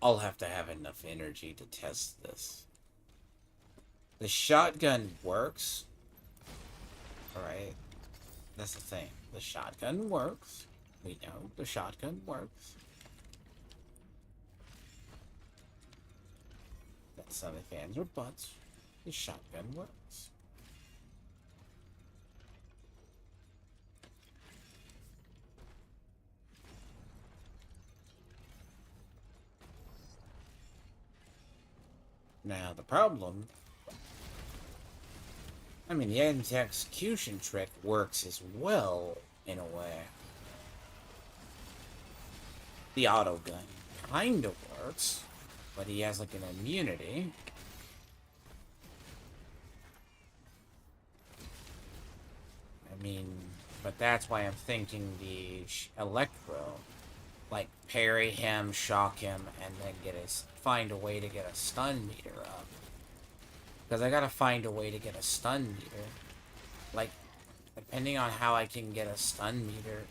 I'll have to have enough energy to test this. The shotgun works. Alright. That's the thing. The shotgun works. We know the shotgun works. That's not if fans or butts. The shotgun works. Now the problem, I mean, the anti-execution trick works as well, in a way. The auto gun kinda works, but he has like an immunity. I mean, but that's why I'm thinking the electro, like parry him, shock him, and then find a way to get a stun meter up. Because I gotta find a way to get a stun meter. Like, depending on how I can get a stun meter,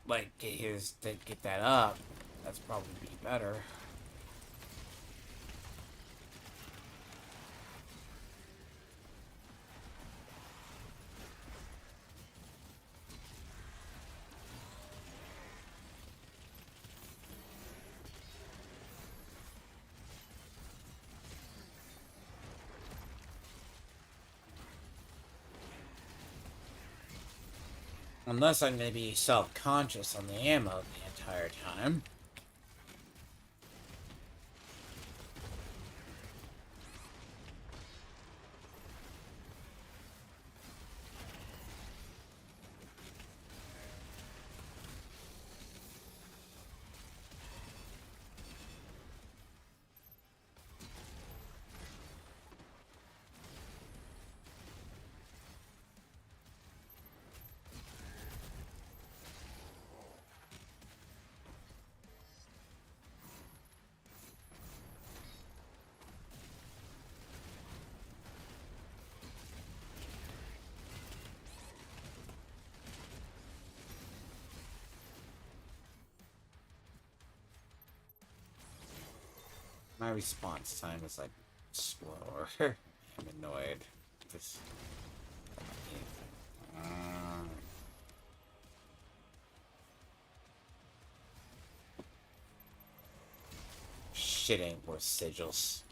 like get that up, that's probably be better. Unless I'm going to be self-conscious on the ammo the entire time. My response time is like slower. I'm annoyed. This. Shit ain't worth sigils.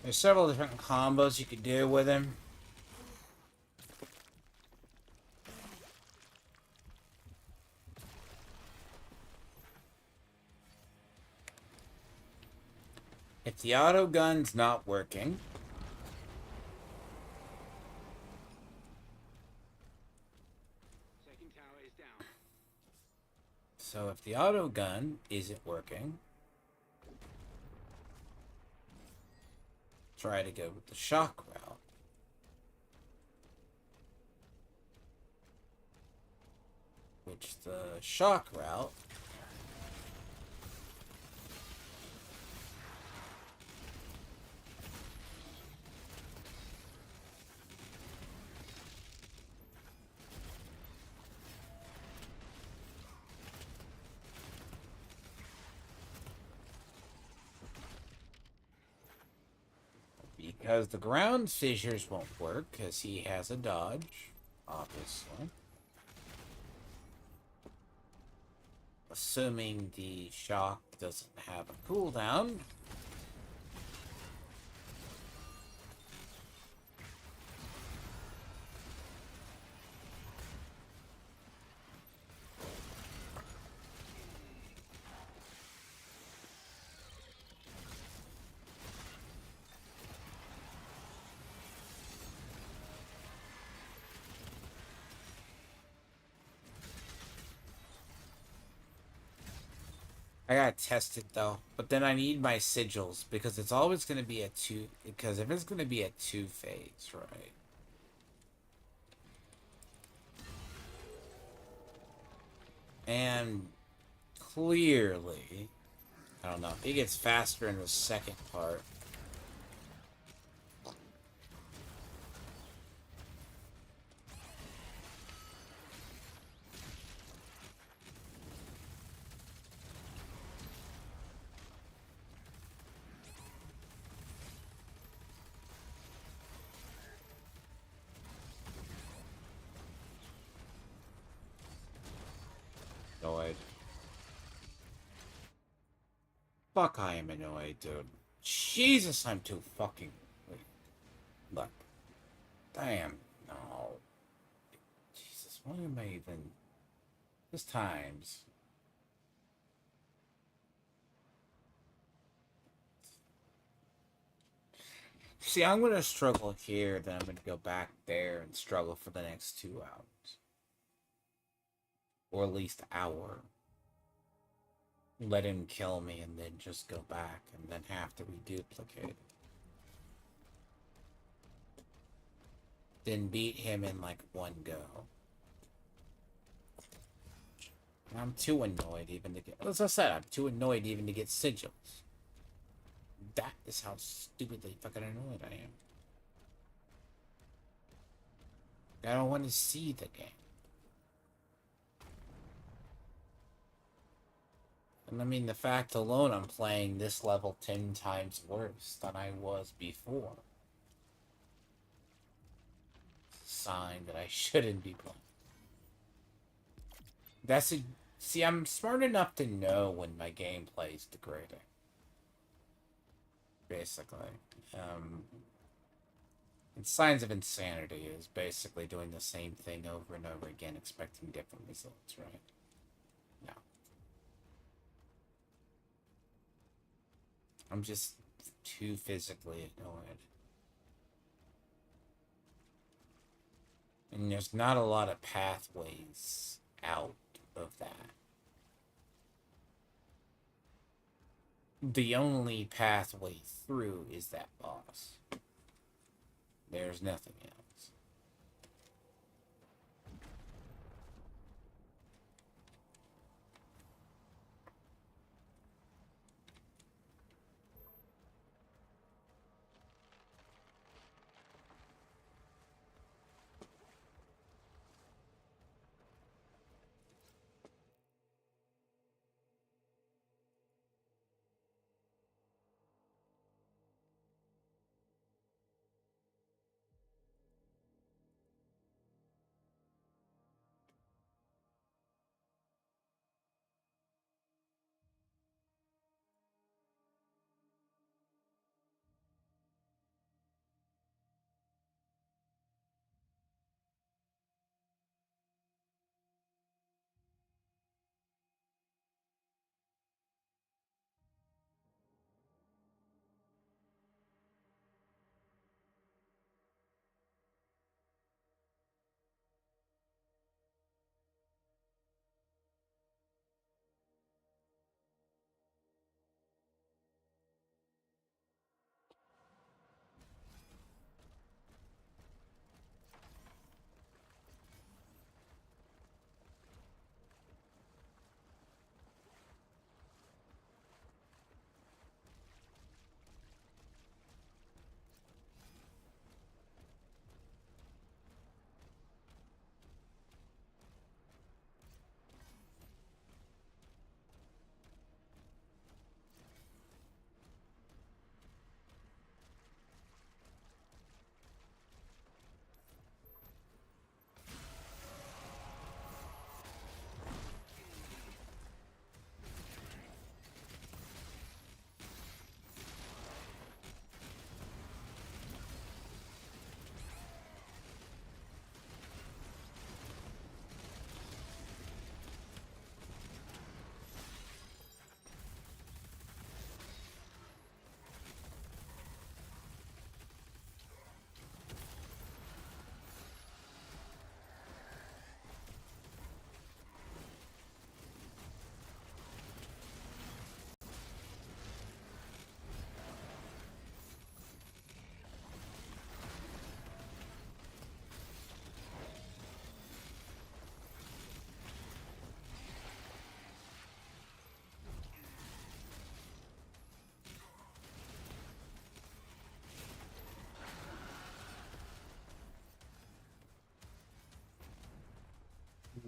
There's several different combos you could do with him. If the auto gun's not working, Second tower is down. so if the auto gun isn't working, try to go with the shock route. Which the shock route because the ground fissures won't work because he has a dodge, obviously. Assuming the shock doesn't have a cooldown. I gotta test it though. But then I need my sigils because it's always gonna be a two. Because if it's gonna be a two-phase, right? And clearly, I don't know. He gets faster in the second part. Annoyed. Fuck, I am annoyed, dude. Jesus, I'm too fucking. Wait, look. Damn. No. Jesus, why am I even. This times. See, I'm gonna struggle here, then I'm gonna go back there and struggle for the next 2 hours. Or at least hour. Let him kill me and then just go back and then have to reduplicate. Then beat him in like one go. And I'm too annoyed even to get. As I said, I'm too annoyed even to get sigils. That is how stupidly fucking annoyed I am. I don't want to see the game. And I mean, the fact alone, I'm playing this level 10 times worse than I was before. It's a sign that I shouldn't be playing. That's a. See, I'm smart enough to know when my gameplay is degrading. Basically. And Signs of Insanity is basically doing the same thing over and over again, expecting different results, right? No. I'm just too physically annoyed. And there's not a lot of pathways out of that. The only pathway through is that boss. There's nothing else.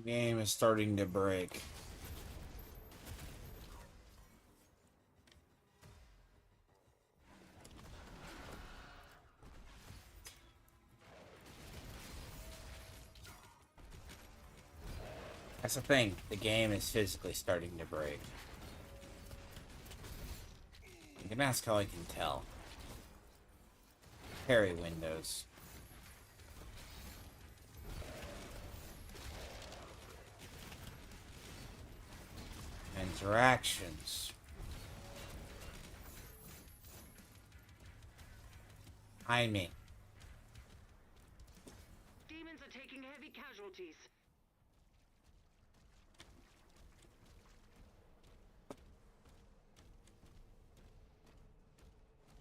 Game is starting to break. That's the thing. The game is physically starting to break. You can ask how I can tell. Parry windows. Interactions. Timing. Demons are taking heavy casualties.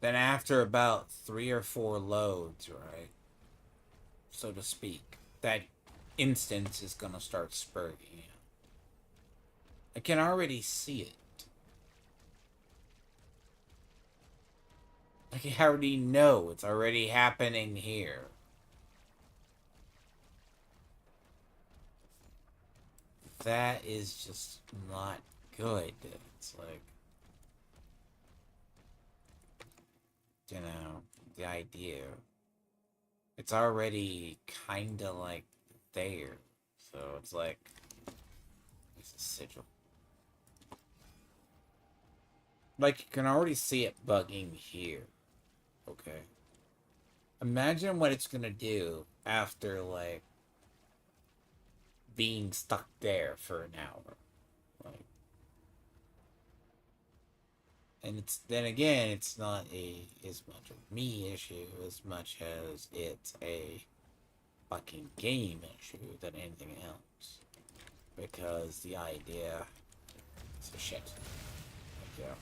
Then after about 3 or 4 loads, right, so to speak, that instance is gonna start spurting. I can already see it. I already know it's already happening here. That is just not good. It's like, you know, the idea. It's already kinda like there. So it's like, it's a sigil. Like, you can already see it bugging here. Okay. Imagine what it's gonna do after, like, being stuck there for an hour. Like, and it's, then again, it's not as much a me issue as much as it's a fucking game issue than anything else. Because the idea is a shit. Like, yeah.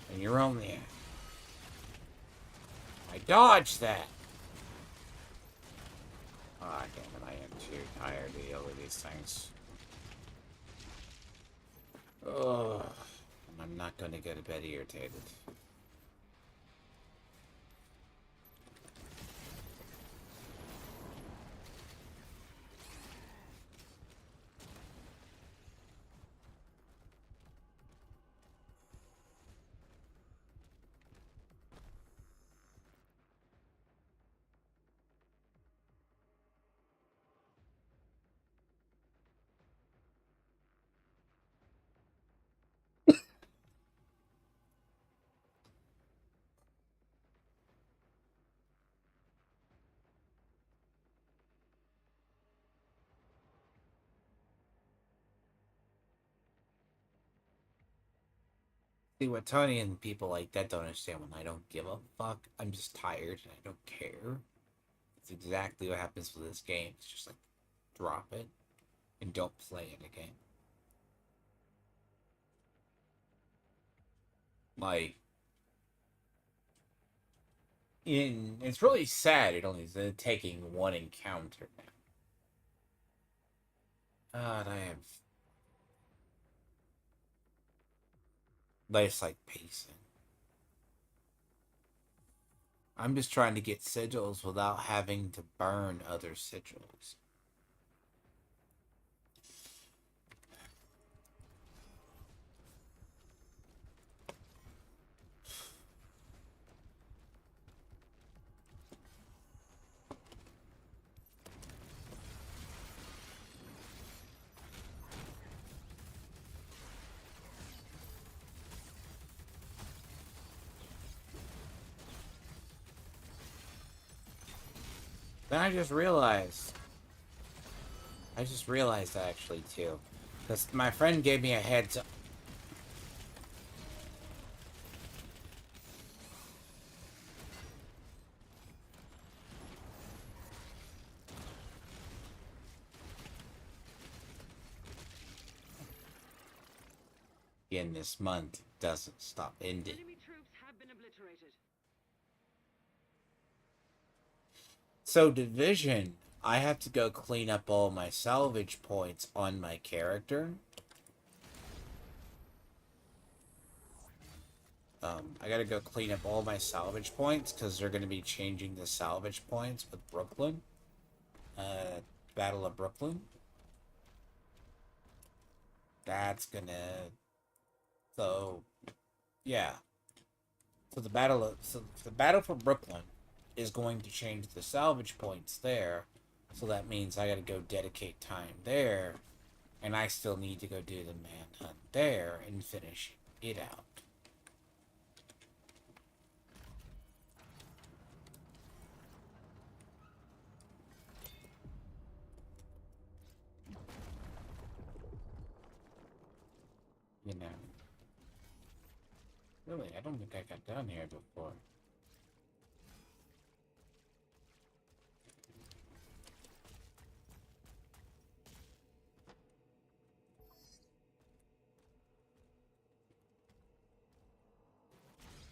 And you're only... I dodged that! Ah, damn it, I am too tired to deal with these things. Ugh. I'm not gonna get a bit irritated. See, what Tony and people like that don't understand when I don't give a fuck, I'm just tired and I don't care. It's exactly what happens with this game. It's just like, drop it and don't play it again. Like, it's really sad it only is taking one encounter now. God, I have... Life's like pacing. I'm just trying to get sigils without having to burn other sigils. Then I just realized actually too. Because my friend gave me a heads up. In this month doesn't stop ending. Enemy troops have been obliterated. So Division, I have to go clean up all my salvage points on my character. I gotta go clean up all my salvage points because they're gonna be changing the salvage points with Brooklyn. Battle of Brooklyn. That's gonna. So, yeah. So the battle for Brooklyn is going to change the salvage points there. So that means I gotta go dedicate time there, and I still need to go do the manhunt there and finish it out. You know. Really, I don't think I got down here before.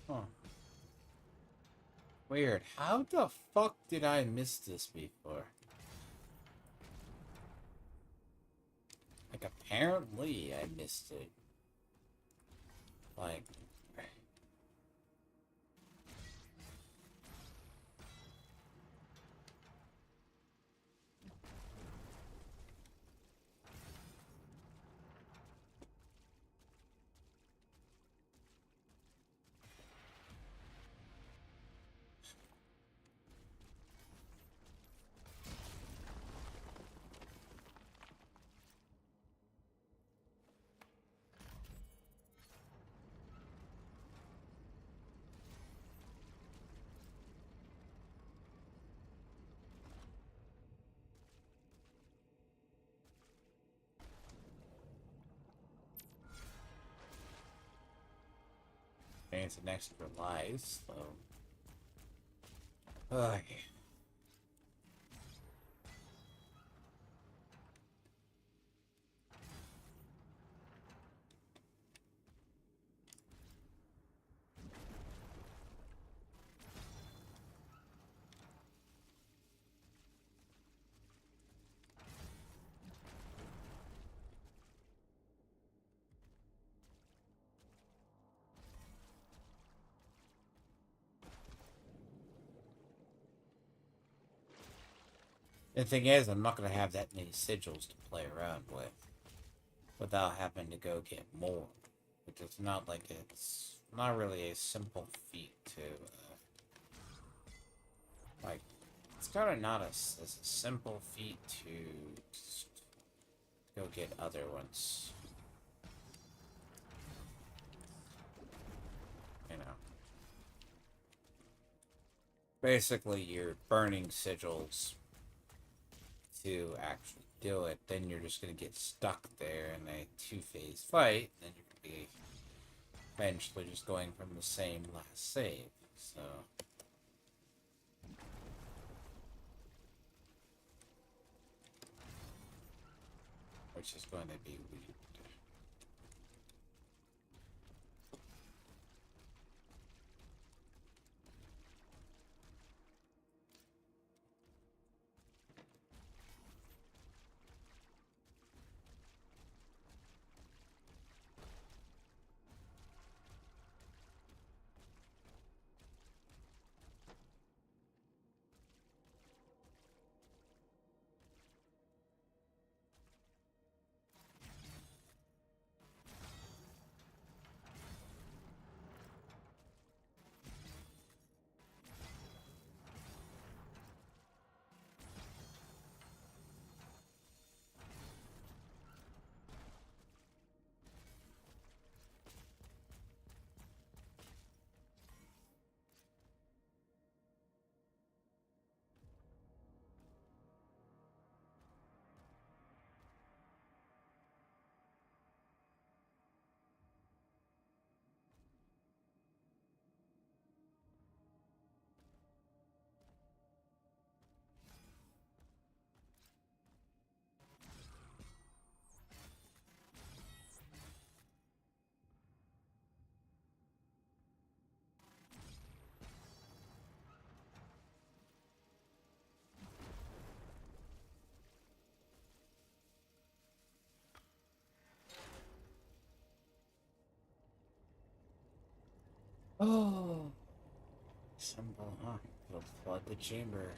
Huh. Weird. How the fuck did I miss this before? Like, apparently I missed it. Like... It's an extra life, so... Okay. The thing is, I'm not going to have that many sigils to play around with without having to go get more. Which is not like it's not really a simple feat to, like, it's kind of not as a simple feat to just go get other ones. You know. Basically, you're burning sigils to actually do it, then you're just going to get stuck there in a two-phase fight, and then you're going to be eventually just going from the same last save, so... Which is going to be weird. Oh, symbol, huh? It'll flood the chamber.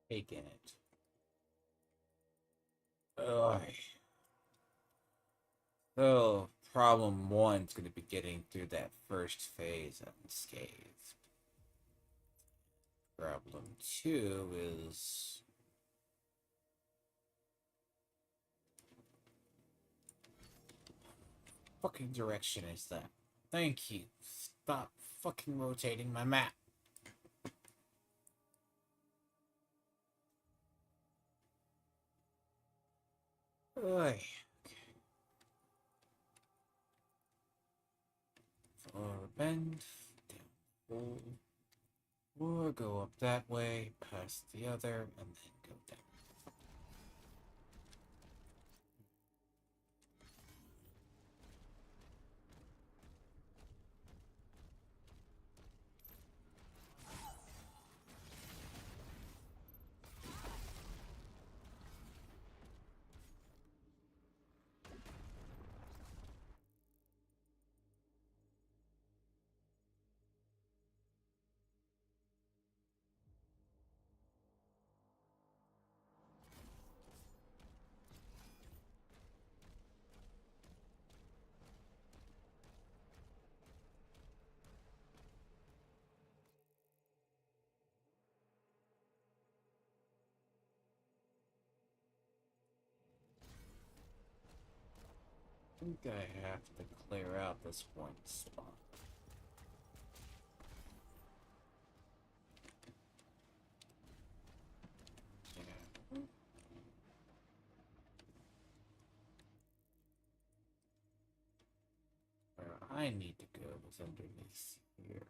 Taking it. Ugh. So, problem one's going to be getting through that first phase unscathed. Problem two is fucking direction is that? Thank you. Stop fucking rotating my map. Oy. Forward bend, down, pull, or go up that way, past the other, and then go down. I think I have to clear out this one spot. Yeah. Where I need to go is underneath here.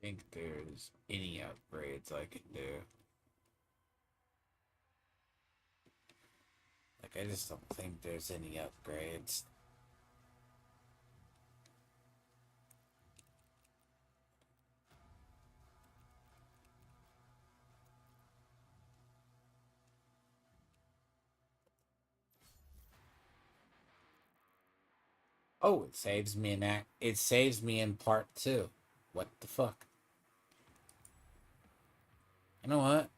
think there's any upgrades I can do. Like, I just don't think there's any upgrades. Oh, it saves me in act. It saves me in part 2. What the fuck? You know what?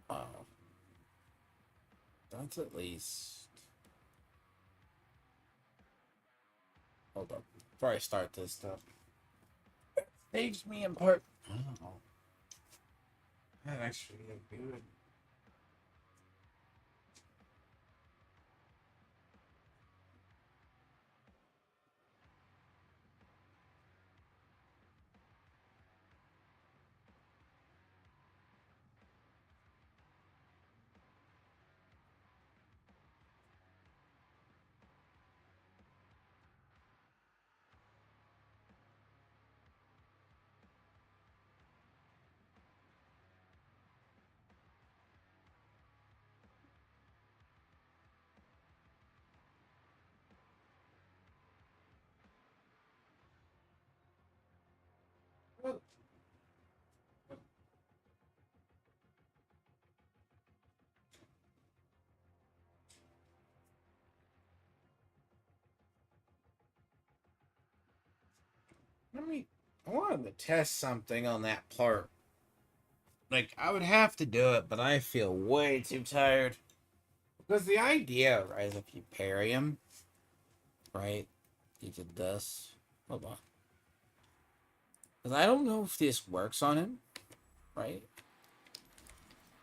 Oh, that's at least. Hold up. Before I start this stuff. Saves me in part. Oh, that actually is good. I wanted to test something on that part. Like, I would have to do it, but I feel way too tired. Because the idea, right, is if you parry him, right, he did this. Hold on. Because I don't know if this works on him, right?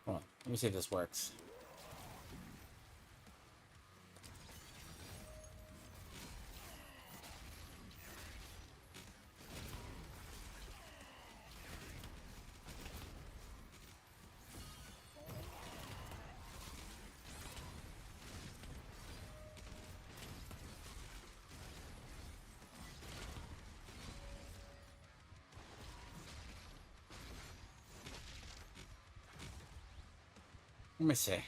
Hold on. Let me see if this works. Let me see.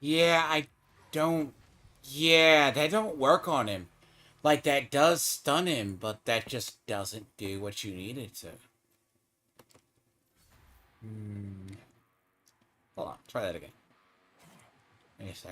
Yeah, I don't. Yeah, that don't work on him. Like, that does stun him, but that just doesn't do what you need it to. Hold on, try that again. Yes, sir.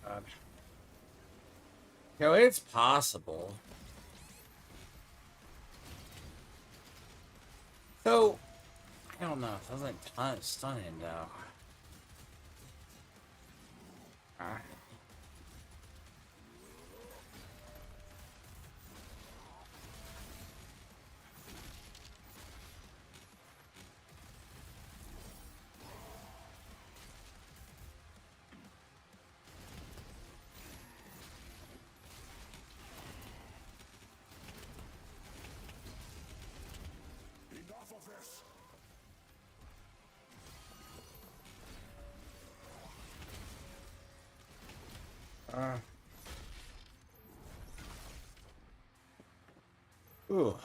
God. Yo, it's possible. So, I don't know. It doesn't stun him, though. Alright. Ooh.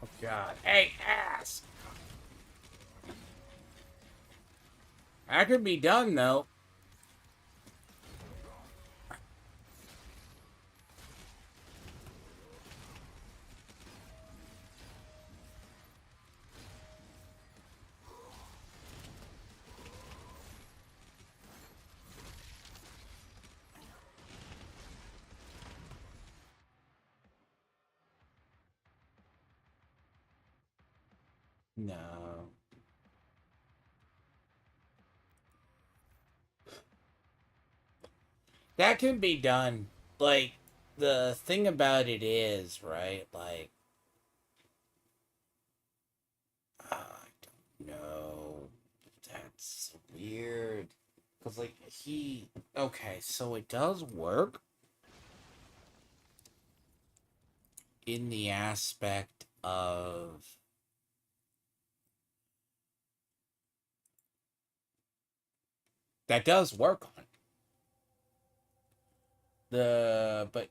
Oh God. Hey, ass! That could be done, though. No. That can be done. Like, the thing about it is, right? Like, I don't know. That's weird. Because, like, he. Okay, so it does work in the aspect of. That does work on it. But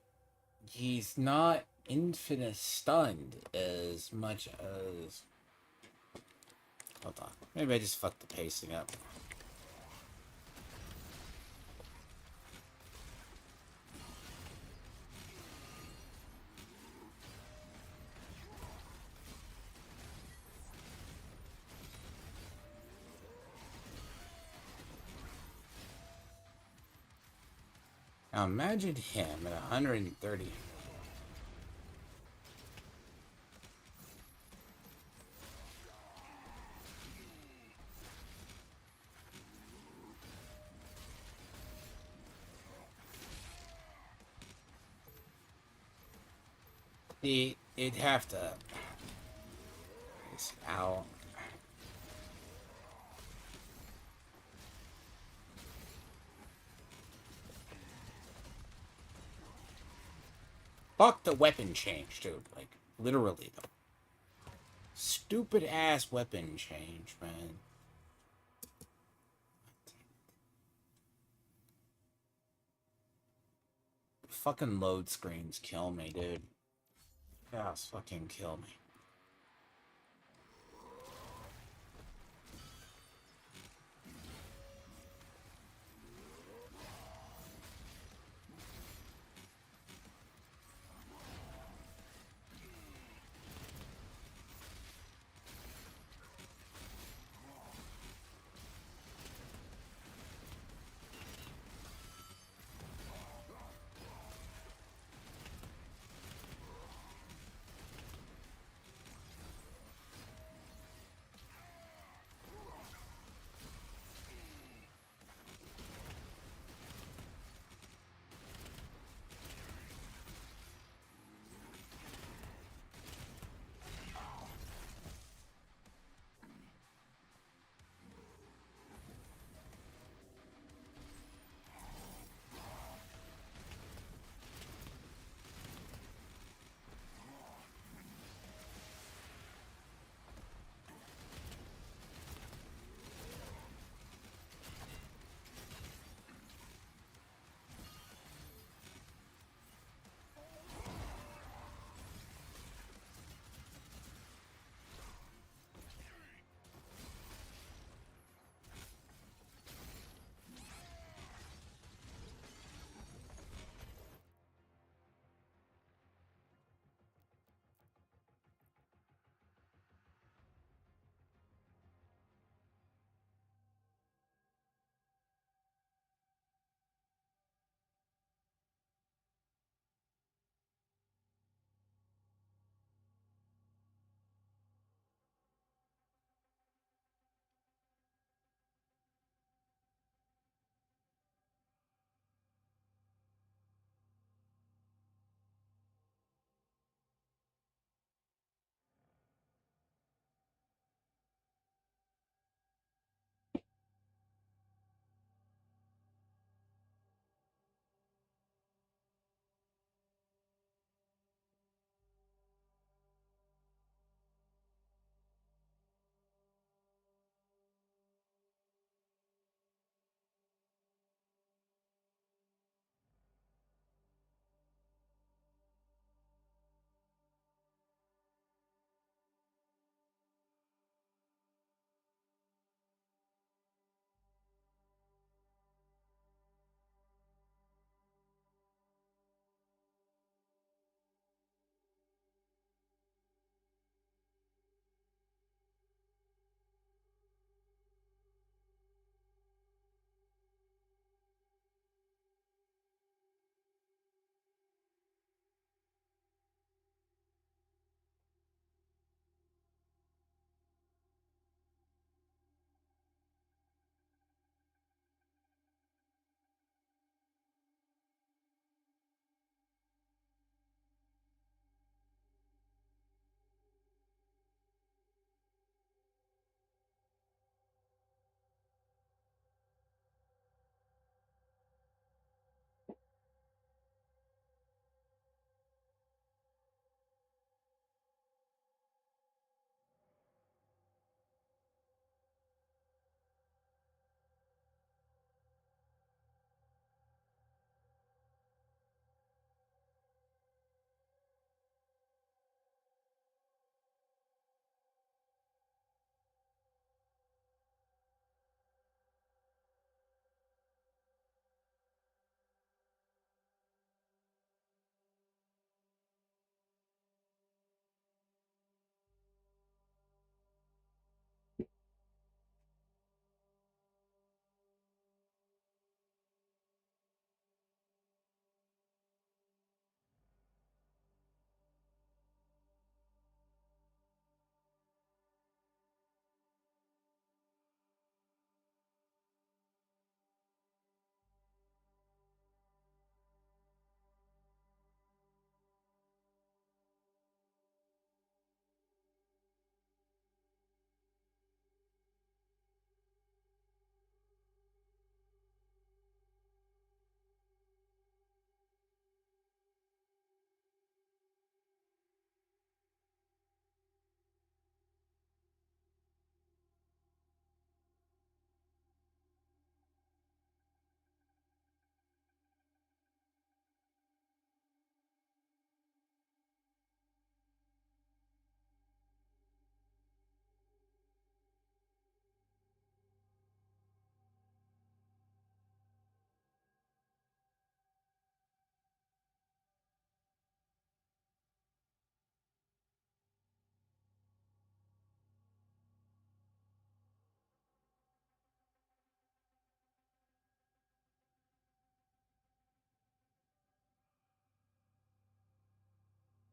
he's not infinite stunned as much as. Hold on. Maybe I just fucked the pacing up. Now imagine him at 130. It'd have to. Ow. Fuck the weapon change, dude. Like, literally, though. Stupid ass weapon change, man. Fucking load screens kill me, dude. Yes, fucking kill me.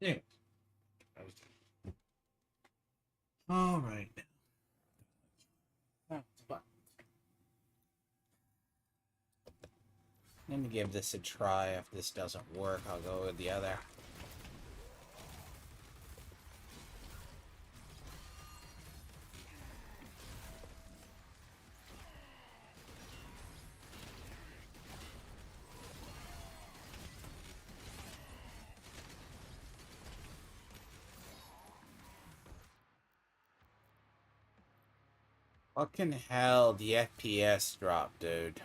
Anyway. All right. Let me give this a try. If this doesn't work, I'll go with the other. Fucking hell, the FPS dropped, dude.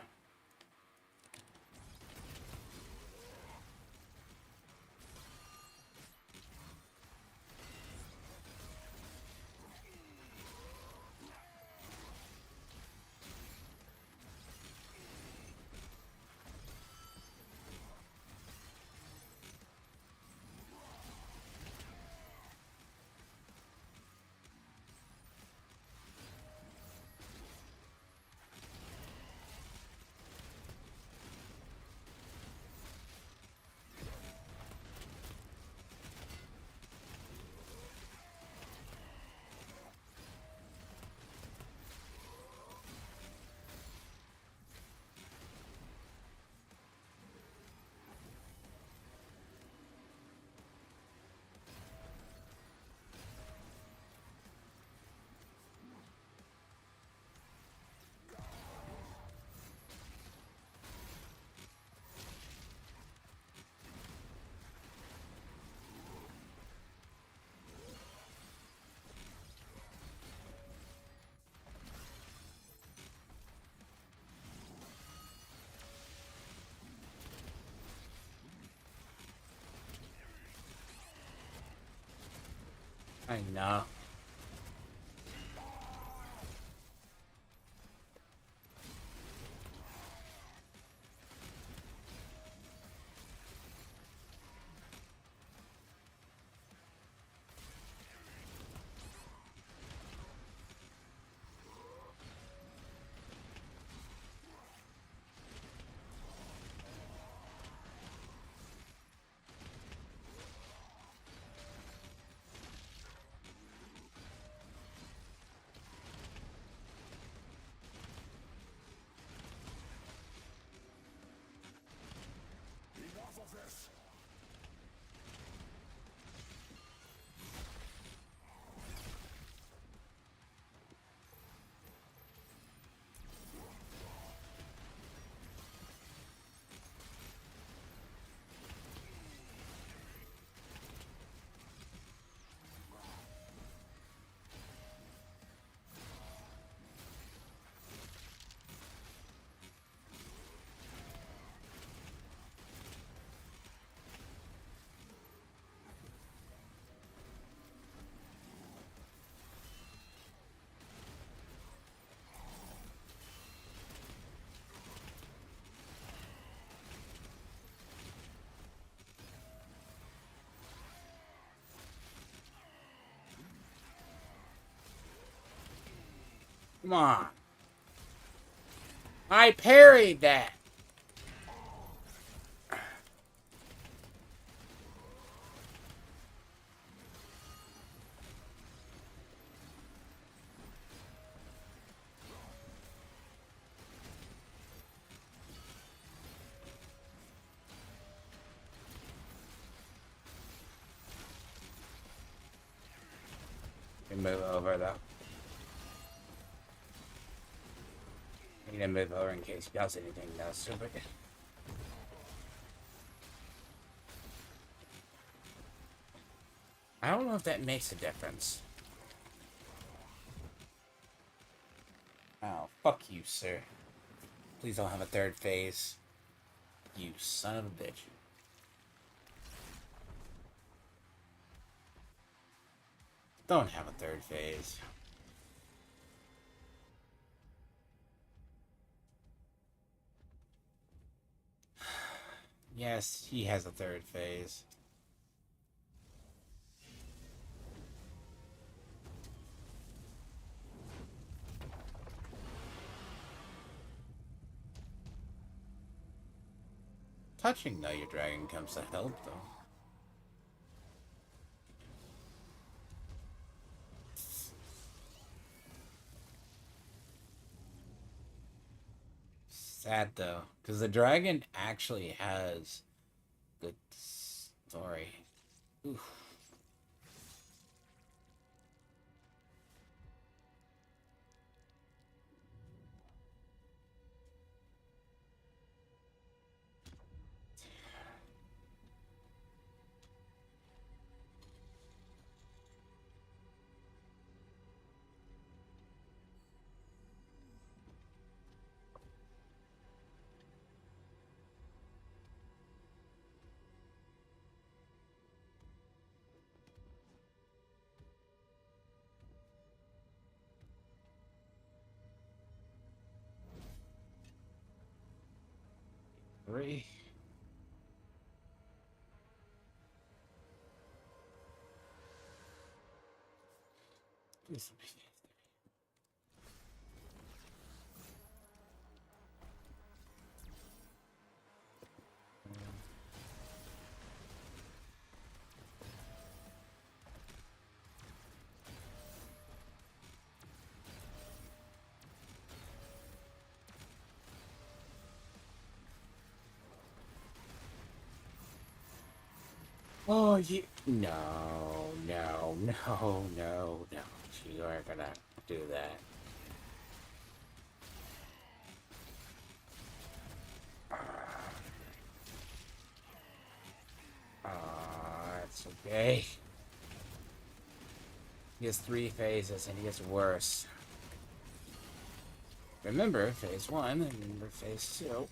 I know. Enough of this! Come on. I parried that. Can move over though. I need to move over in case he does anything that's stupid. I don't know if that makes a difference. Oh, fuck you, sir. Please don't have a third phase. You son of a bitch. Don't have a third phase. Yes, he has a third phase. Touching Know Your Dragon comes to help, though. sad though, because the dragon actually has good story. Oof. Three. Please let me get Oh, you. No, no, no, no, no. You aren't gonna do that. It's okay. He has 3 phases and he gets worse. Remember phase 1 and remember phase 2.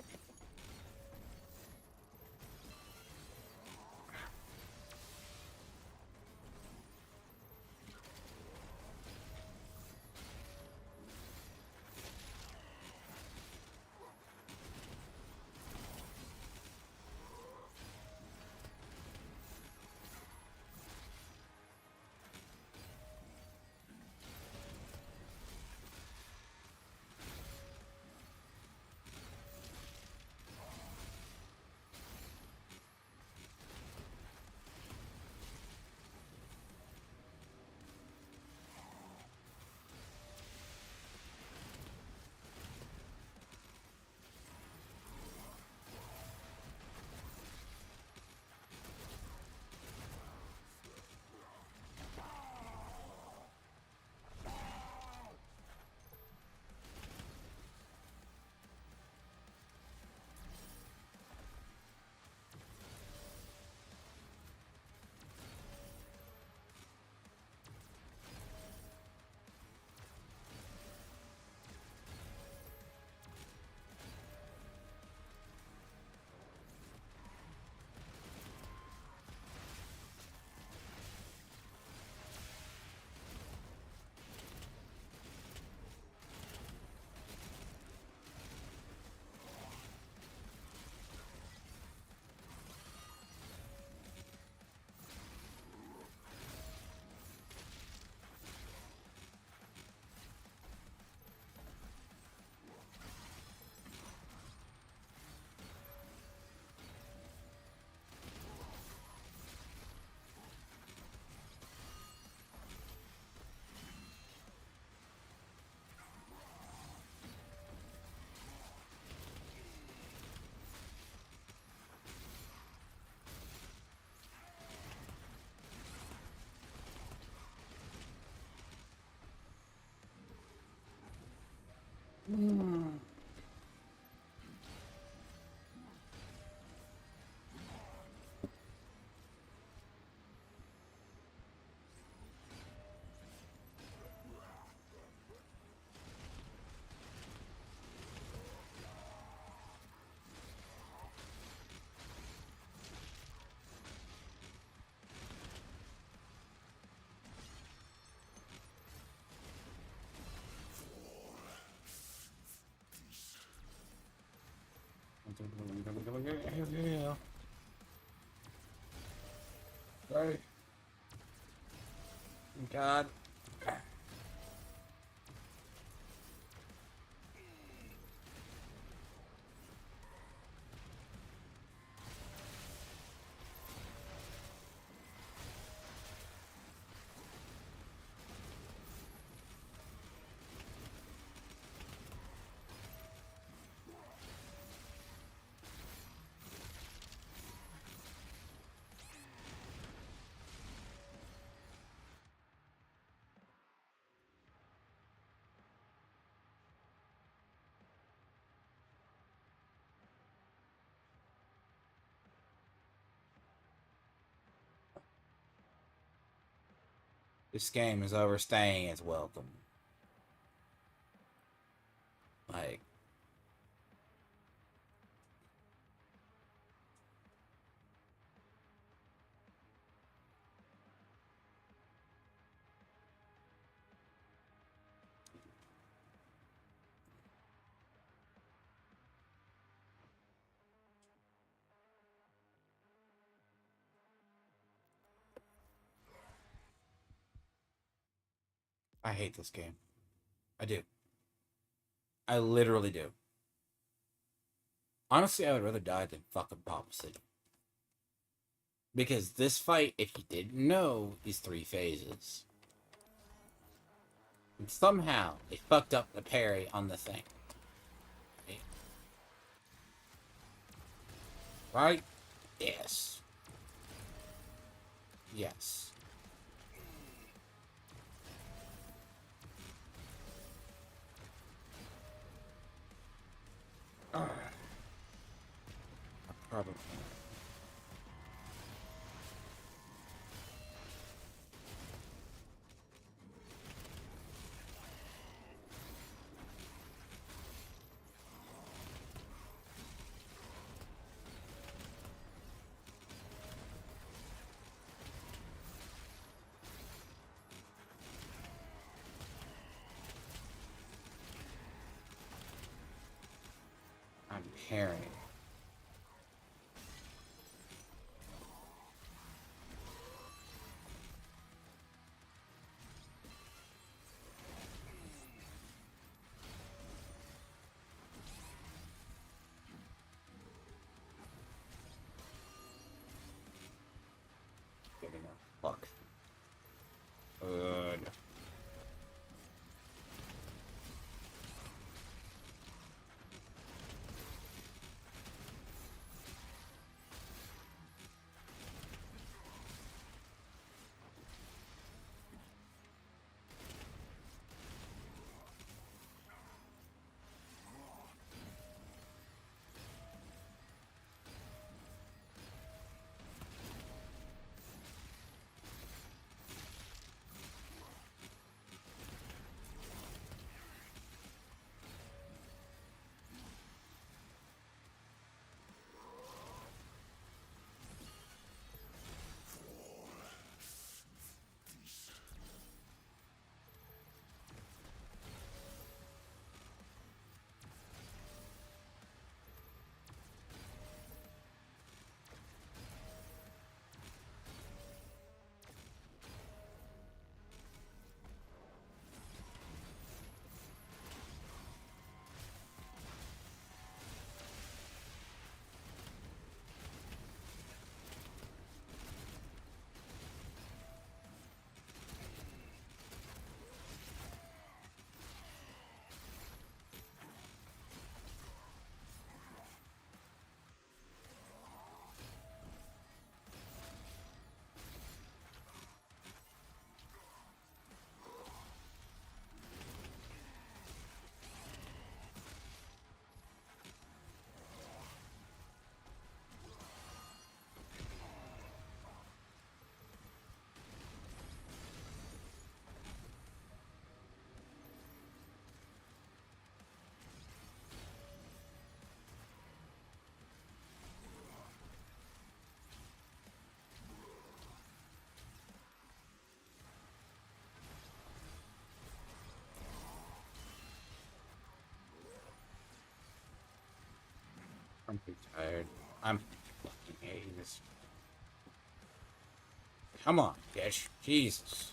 Sorry. God. This game is overstaying its welcome. Like, I hate this game. I do. I literally do. Honestly, I would rather die than fucking Pop City. Because this fight, if you didn't know, is 3 phases. And somehow, they fucked up the parry on the thing. Right? Yes. Yes. Probably. I'm parrying. Getting a fuck. Good. I'm too tired. I'm fucking hating this. Come on, Dish. Jesus.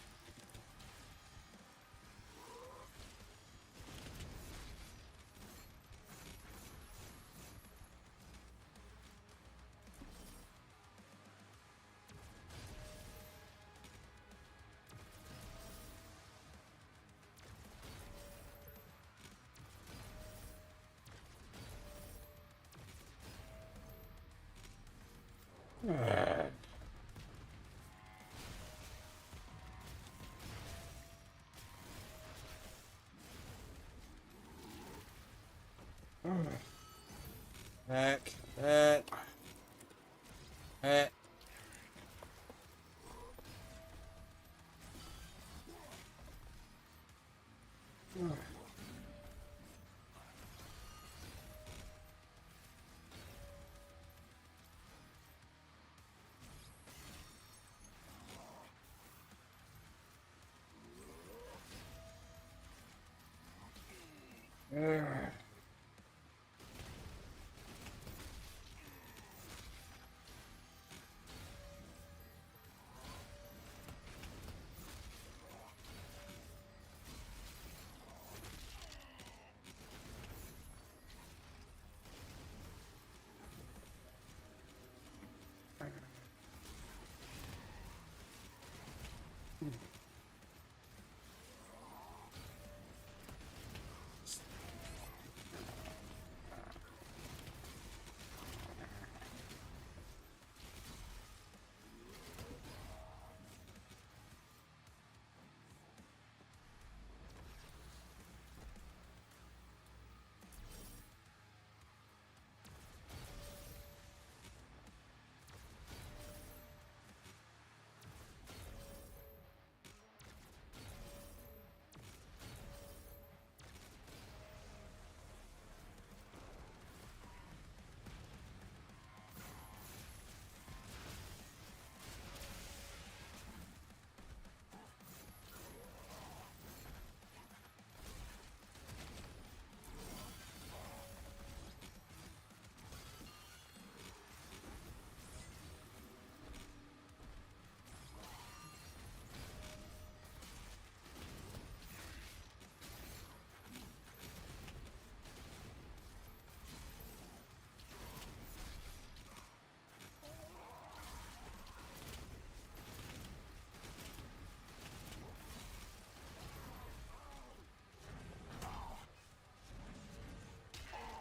Back. Back. Back.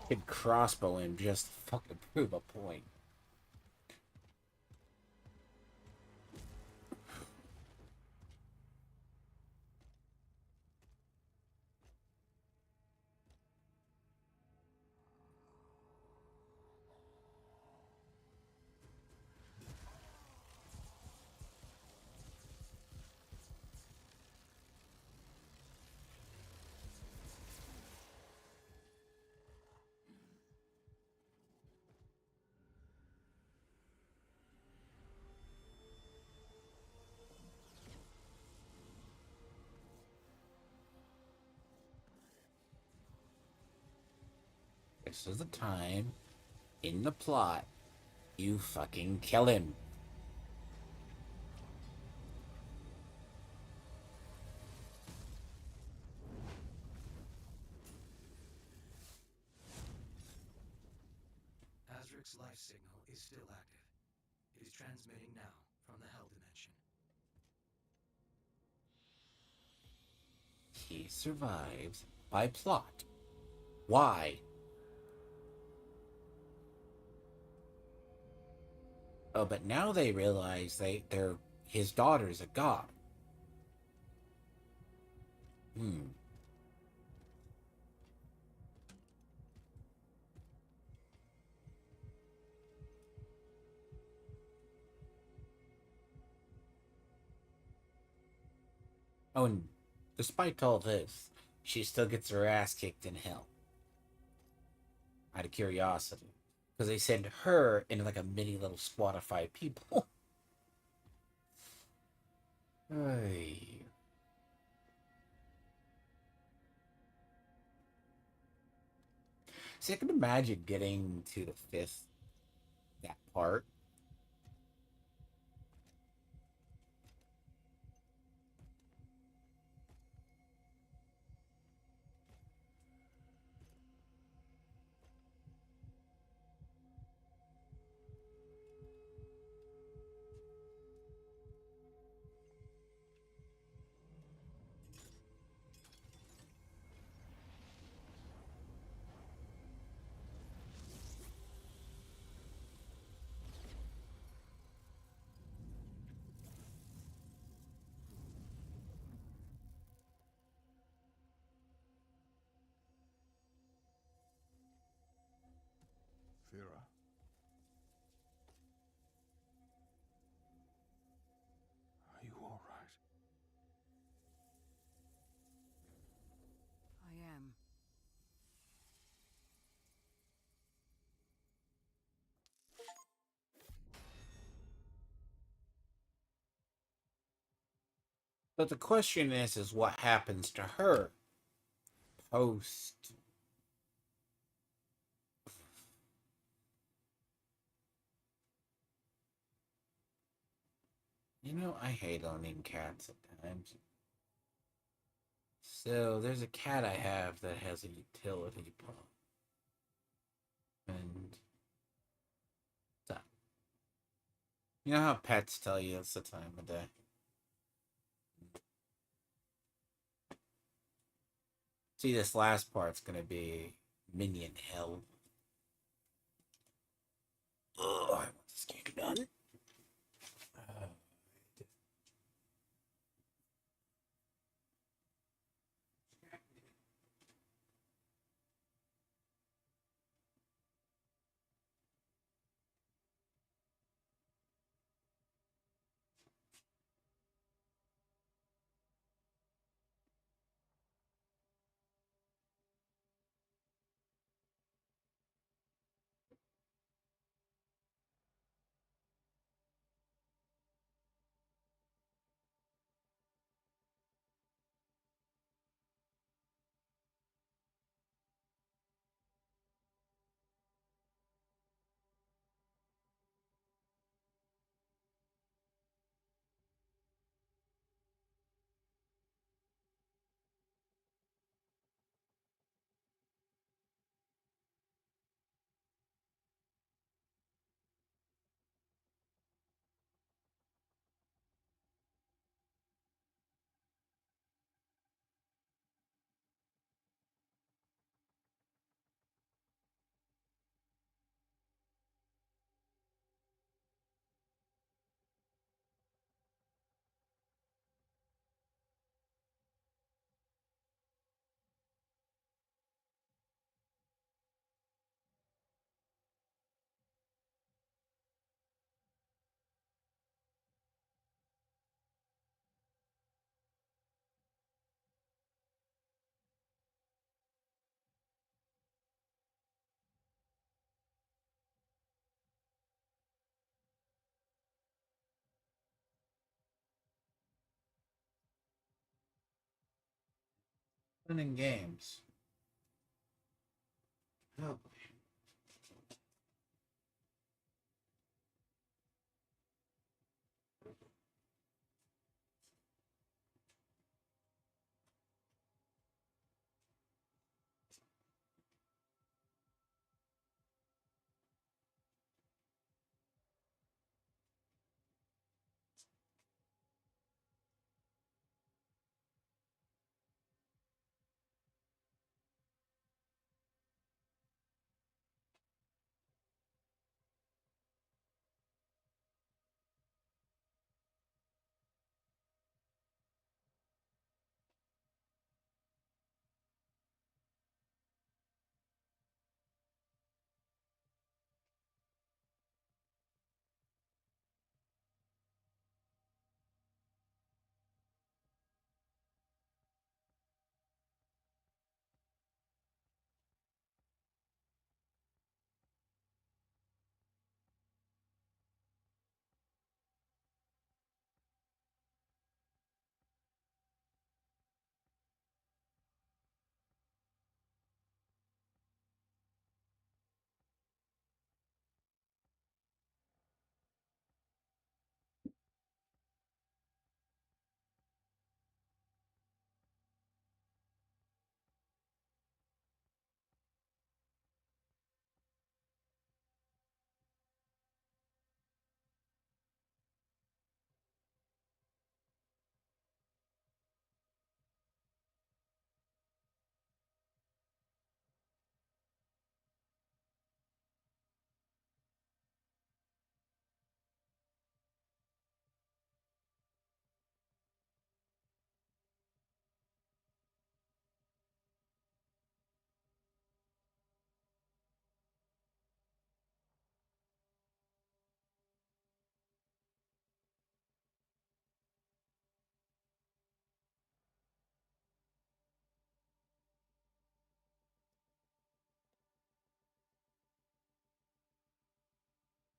Could crossbow him just to fucking prove a point. This is the time in the plot you fucking kill him. Azric's life signal is still active. It is transmitting now from the Hell Dimension. He survives by plot. Why? Oh, but now they realize they're his daughter's a god. Hmm. Oh, and despite all this, she still gets her ass kicked in hell. Out of curiosity. Because they send her into like a mini little squad of 5 people. Ay. See, I can imagine getting to the 5th, that part. But the question is what happens to her post. You know, I hate owning cats at times. So there's a cat I have that has a utility pole. And so, you know how pets tell you it's the time of day? See, this last part's gonna be minion hell. Ugh, I want this game done. Winning games. Oh.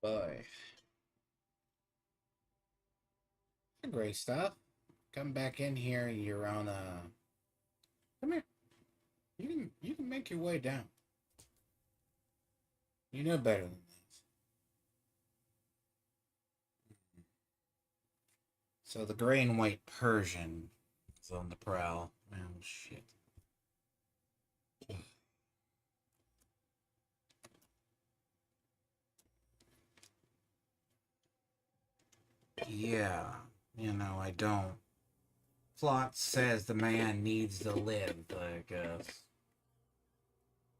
Boy. Great stuff. come back in here. You're on a. Come here. You can make your way down. You know better than this. So the gray and white Persian is on the prowl. Oh shit. Yeah, I don't. Plot says the man needs to live, I guess.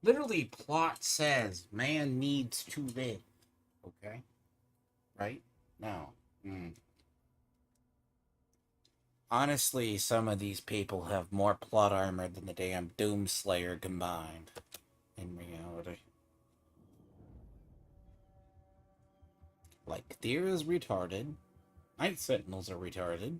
Literally, plot says man needs to live. Okay? Right? No. Honestly, some of these people have more plot armor than the damn Doomslayer combined. In reality. Like, Deer is retarded. Night Sentinels are retarded.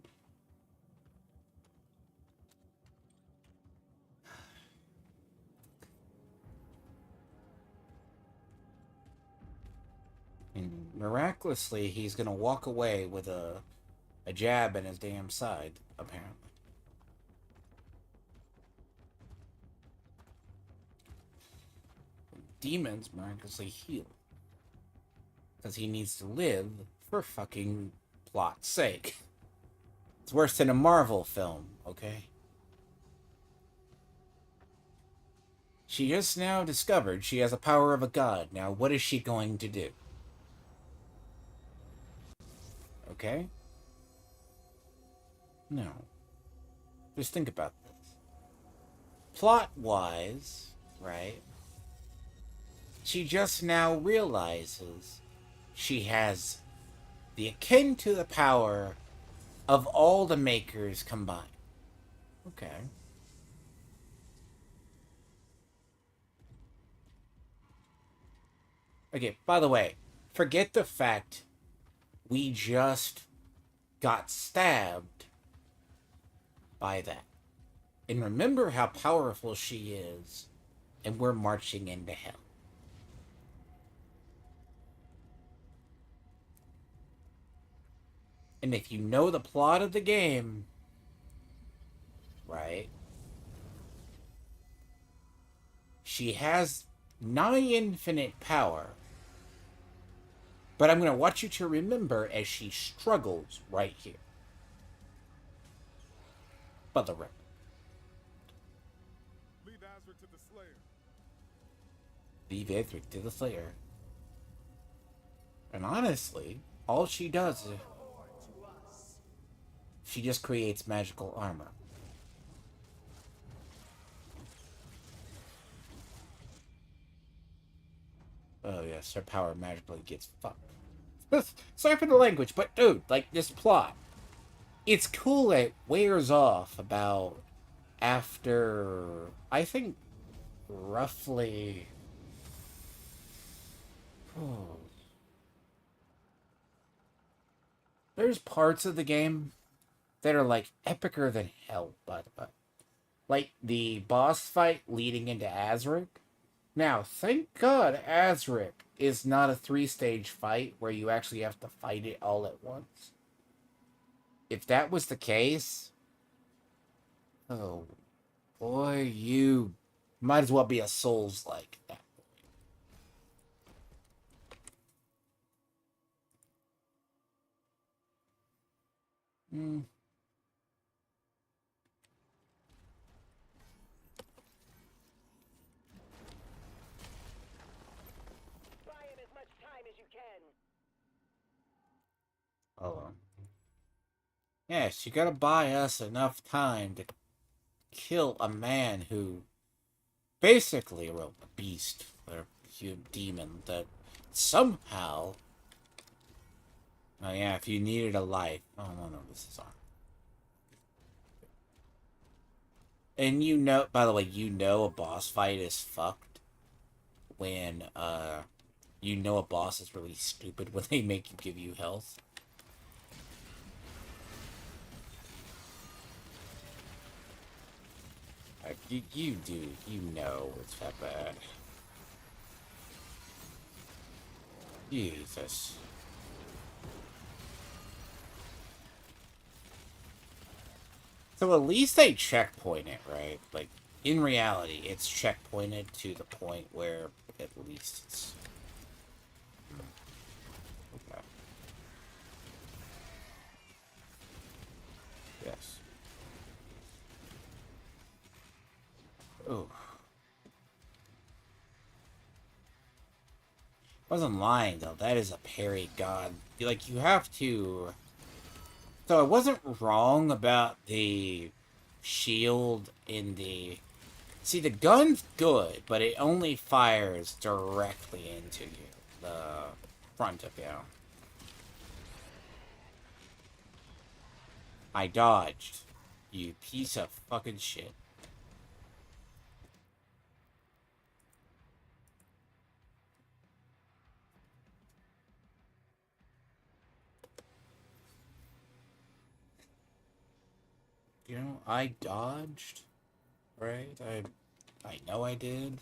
And miraculously, he's gonna walk away with a jab in his damn side, apparently. Demons miraculously heal. Because he needs to live for fucking plot's sake. It's worse than a Marvel film, okay? She just now discovered she has the power of a god. Now, what is she going to do? Okay? No. Just think about this. Plot-wise, right? She just now realizes she has the akin to the power of all the makers combined. Okay. Okay, by the way, forget the fact we just got stabbed by that. And remember how powerful she is, and we're marching into hell. And if you know the plot of the game, right, she has nigh infinite power. But I'm going to want you to remember as she struggles right here. But the rip. Leave Azric to the Slayer. Leave Azric to the Slayer. And honestly, all she does is she just creates magical armor. Oh yes, her power magically gets fucked. Sorry for the language, but dude, like this plot, it's cool. It wears off about after I think roughly. There's parts of the game that are like epicer than hell, by the way. Like the boss fight leading into Azric. Now, thank God Azric is not a 3-stage fight where you actually have to fight it all at once. If that was the case, oh boy, you might as well be a Souls-like at that point. Oh. Yes, you gotta buy us enough time to kill a man who basically, well, a beast or a demon that somehow. Oh yeah, if you needed a life. Oh no, this is on. And by the way, a boss fight is fucked when a boss is really stupid when they make you give you health. You know it's that bad. Jesus. So at least they checkpoint it, right? Like, in reality, it's checkpointed to the point where at least it's... Okay. Yes. Oh. I wasn't lying, though. That is a parry god. Like, you have to... So I wasn't wrong about the shield in the... See, the gun's good, but it only fires directly into you. The front of you. I dodged. You piece of fucking shit. You know, I dodged, right? I know I did.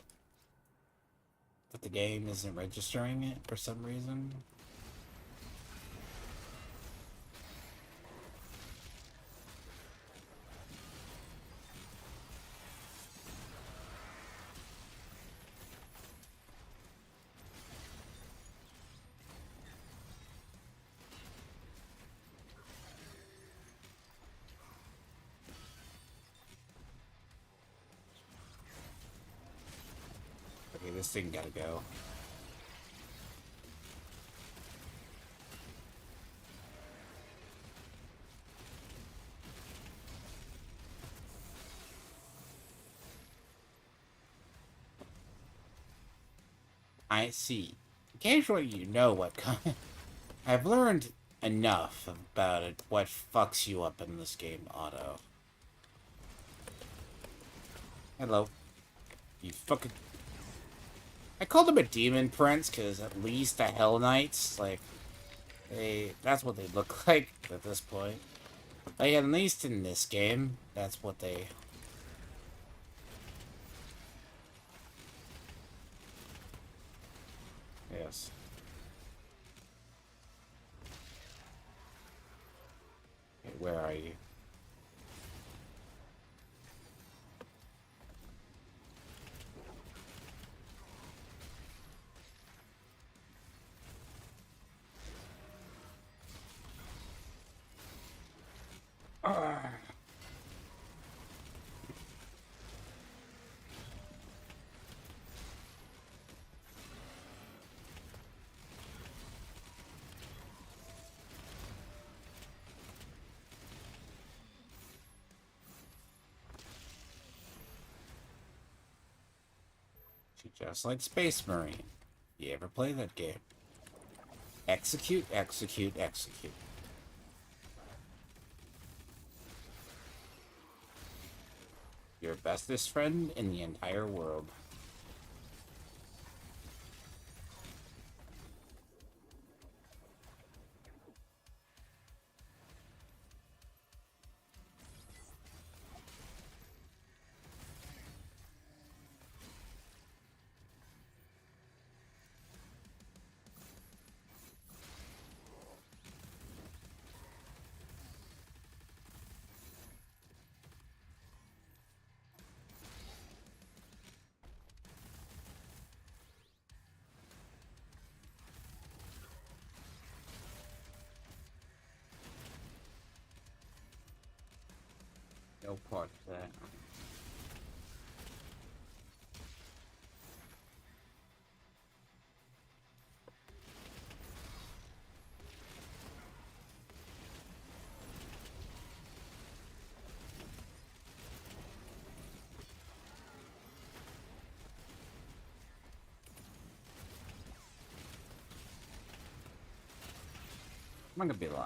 But the game isn't registering it for some reason. Okay, this thing gotta go. I see. Occasionally you know what I've learned enough about it, what fucks you up in this game, Otto. Hello. You fucking... I called him a demon prince, because at least the Hell Knights, like, that's what they look like at this point. Like, at least in this game, that's what they... Yes. Okay, where are you? Just like Space Marine. You ever play that game? Execute, execute, execute. Your bestest friend in the entire world. No part of that.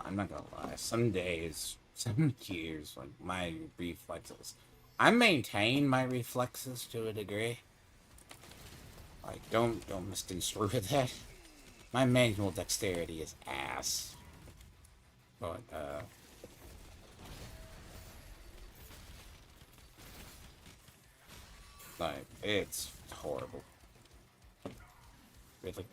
I'm not gonna lie. Some days, some years, like my reflexes. I maintain my reflexes to a degree. Like, don't misconstrue that. My manual dexterity is ass. But like, it's horrible. Really.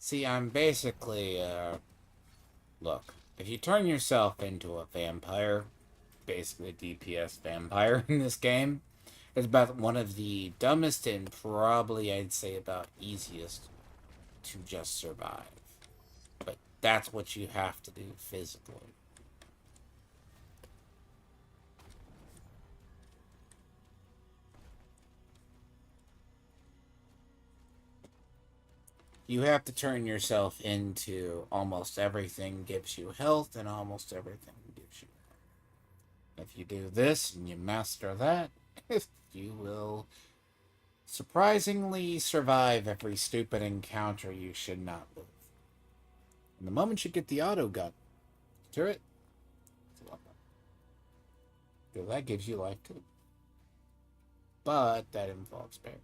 See, I'm basically, look, if you turn yourself into a vampire, basically a DPS vampire in this game, it's about one of the dumbest and probably, I'd say, about easiest to just survive. But that's what you have to do physically. You have to turn yourself into almost everything gives you health and almost everything gives you. If you do this and you master that, you will surprisingly survive every stupid encounter you should not live. And the moment you get the auto gun turret, so that gives you life too. But that involves parry.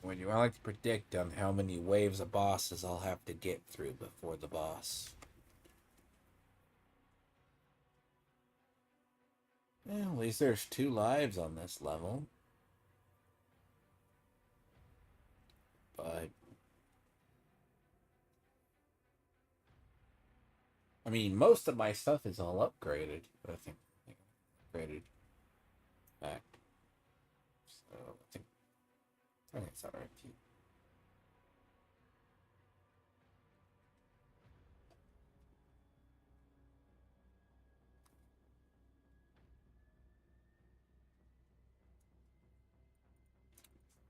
When you like to predict on how many waves of bosses I'll have to get through before the boss. Well, at least there's 2 lives on this level. But I mean, most of my stuff is all upgraded. But I think upgraded back. So I think it's alright too.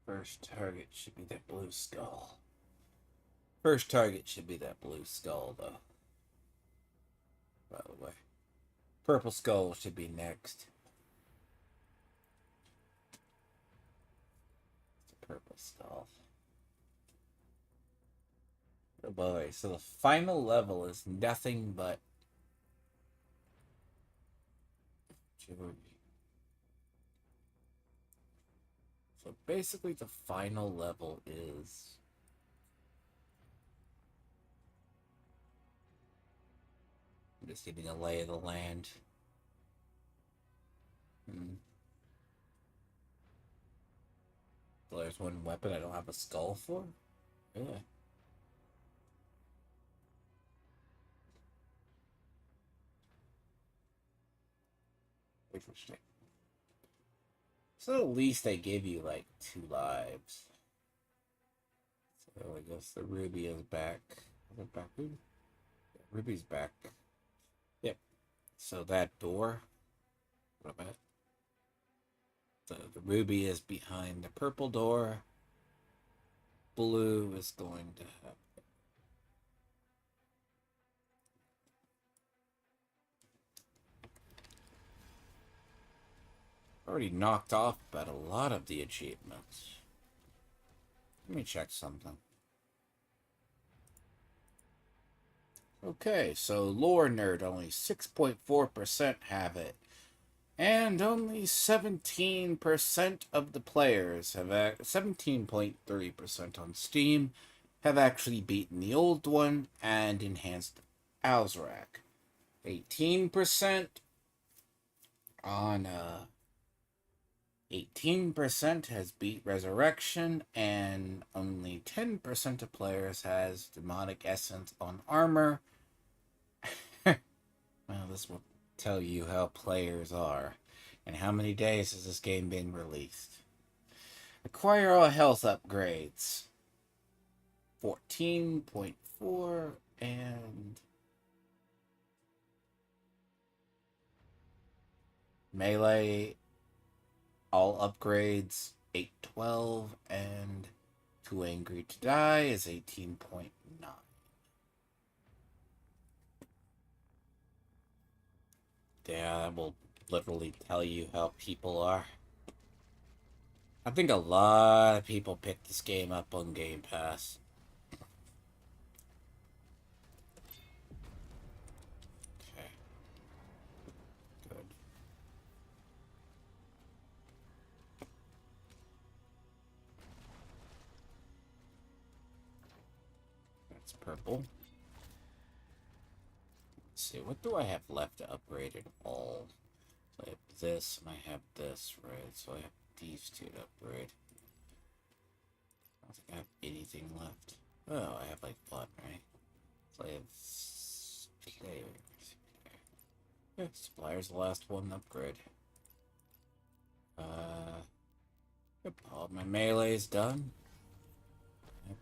First target should be that blue skull. First target should be that blue skull, though. By the way, purple skull should be next. The purple skull. Oh boy, so the final level is nothing but jewelry. So basically, the final level is I'm just getting a lay of the land. So there's one weapon I don't have a skull for? Really? Interesting. So at least they give you like 2 lives. So I guess the ruby is back. Is it back? Ruby? Yeah, ruby's back. Yep. So that door. What about? The ruby is behind the purple door. Blue is going to have. Already knocked off about a lot of the achievements. Let me check something. Okay, so lore nerd, only 6.4% have it. And only 17% of the players have 17.3% on Steam have actually beaten the old one and enhanced Alzrak. 18% on 18% has beat Resurrection, and only 10% of players has Demonic Essence on Armor. Well, this will tell you how players are. And how many days has this game been released? Acquire all health upgrades. 14.4 and melee all upgrades 812 and Too Angry to Die is 18.9. Yeah, that will literally tell you how people are. I think a lot of people picked this game up on Game Pass. Okay. Good. That's purple. see, what do I have left to upgrade at all? So I have this, and I have this, right? So I have these two to upgrade. I don't think I have anything left. Oh, I have like one, right? So I have suppliers. Yeah, supplier's the last one to upgrade. Yep, all my melee's done. Yep.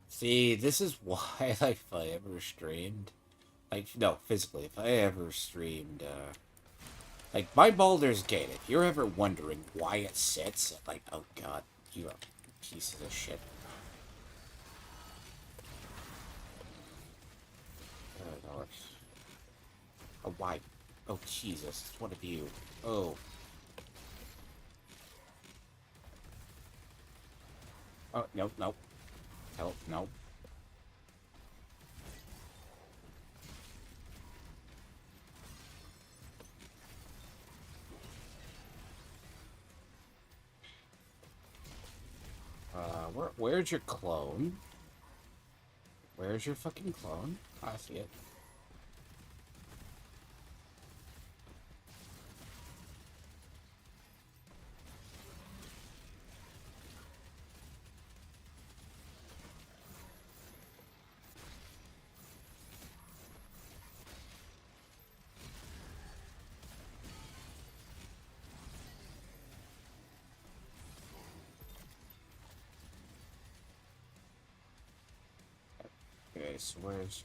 See, this is why, like, if I ever streamed, like, no, physically, if I ever streamed, like, my Baldur's Gate, if you're ever wondering why it sits, like, oh god, you are pieces of shit. Oh, Lord. Oh, why? Oh, Jesus, it's one of you. Oh. Oh, no, no. Help, no. Where's your clone? Where's your fucking clone? I see it. Okay, so where's...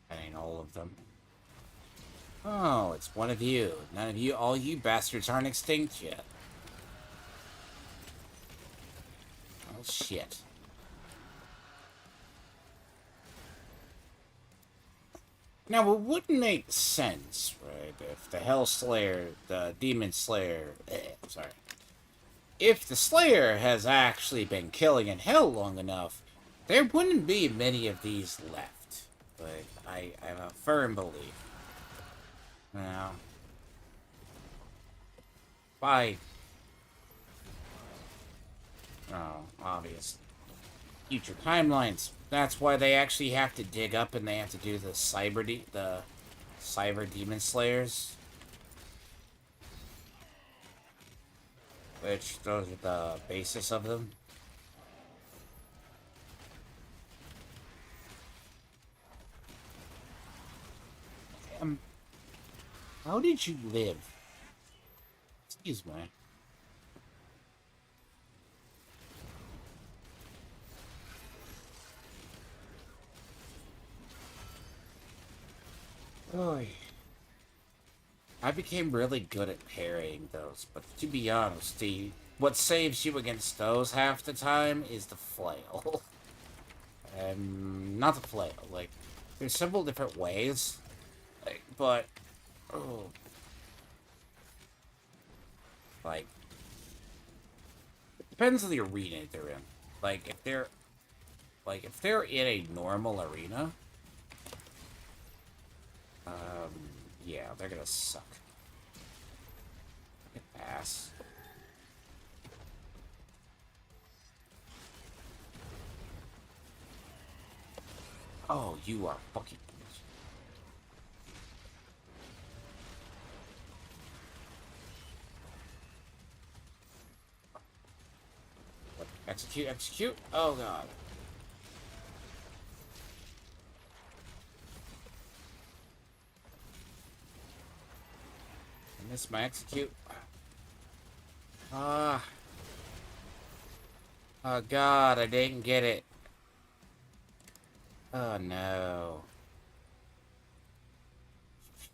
That ain't all of them. Oh, it's one of you. None of you, all you bastards aren't extinct yet. Oh, shit. Now, it wouldn't make sense, right, if the Hell Slayer, the Demon Slayer, sorry. If the Slayer has actually been killing in Hell long enough, there wouldn't be many of these left. But I have a firm belief. Now, by... Oh, obvious. Future timelines. That's why they actually have to dig up and they have to do the cyber demon slayers. Which, those are the basis of them. How did you live? Excuse me. Oh, I became really good at parrying those, but to be honest, what saves you against those half the time is the flail. Not the flail, like, there's several different ways, like, but, oh, like, it depends on the arena they're in. Like, if they're in a normal arena, yeah, they're gonna suck. Ass. Oh, you are fucking... What? Execute, execute? Oh, God. I missed my execute. Ah. Oh, God, I didn't get it. Oh, no.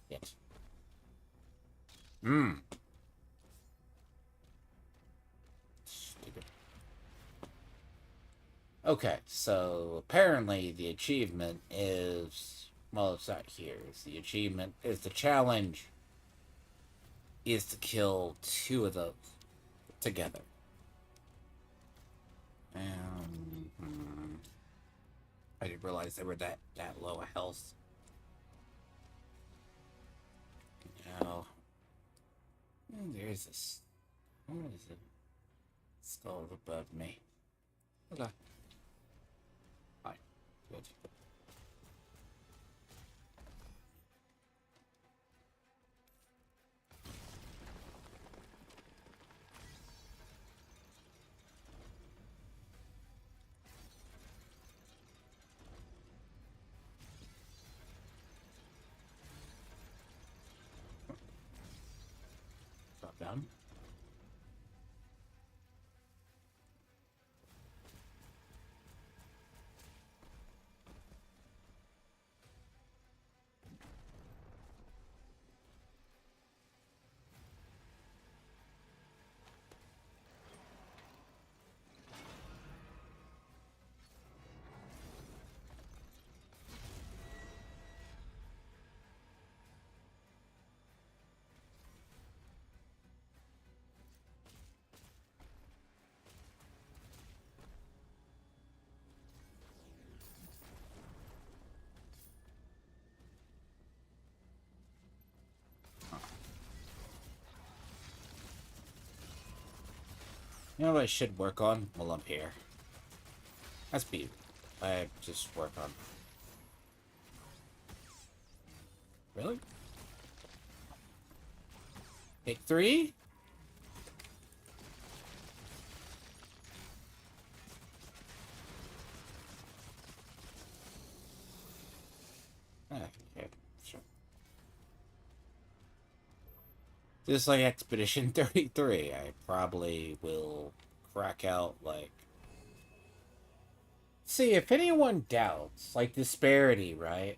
Shit. Stupid. Okay, so apparently the achievement is... Well, it's not here. It's the achievement is the challenge is to kill 2 of those together. I didn't realize they were that low of health. Now, there's this. What is it? Skull above me. Okay. Fine. Good. Drop down. You know what I should work on while I'm here? That's speed. I just work on. Really? Take 3? Okay, sure. Just like Expedition 33, I probably will crack out, like... See, if anyone doubts, like, disparity, right?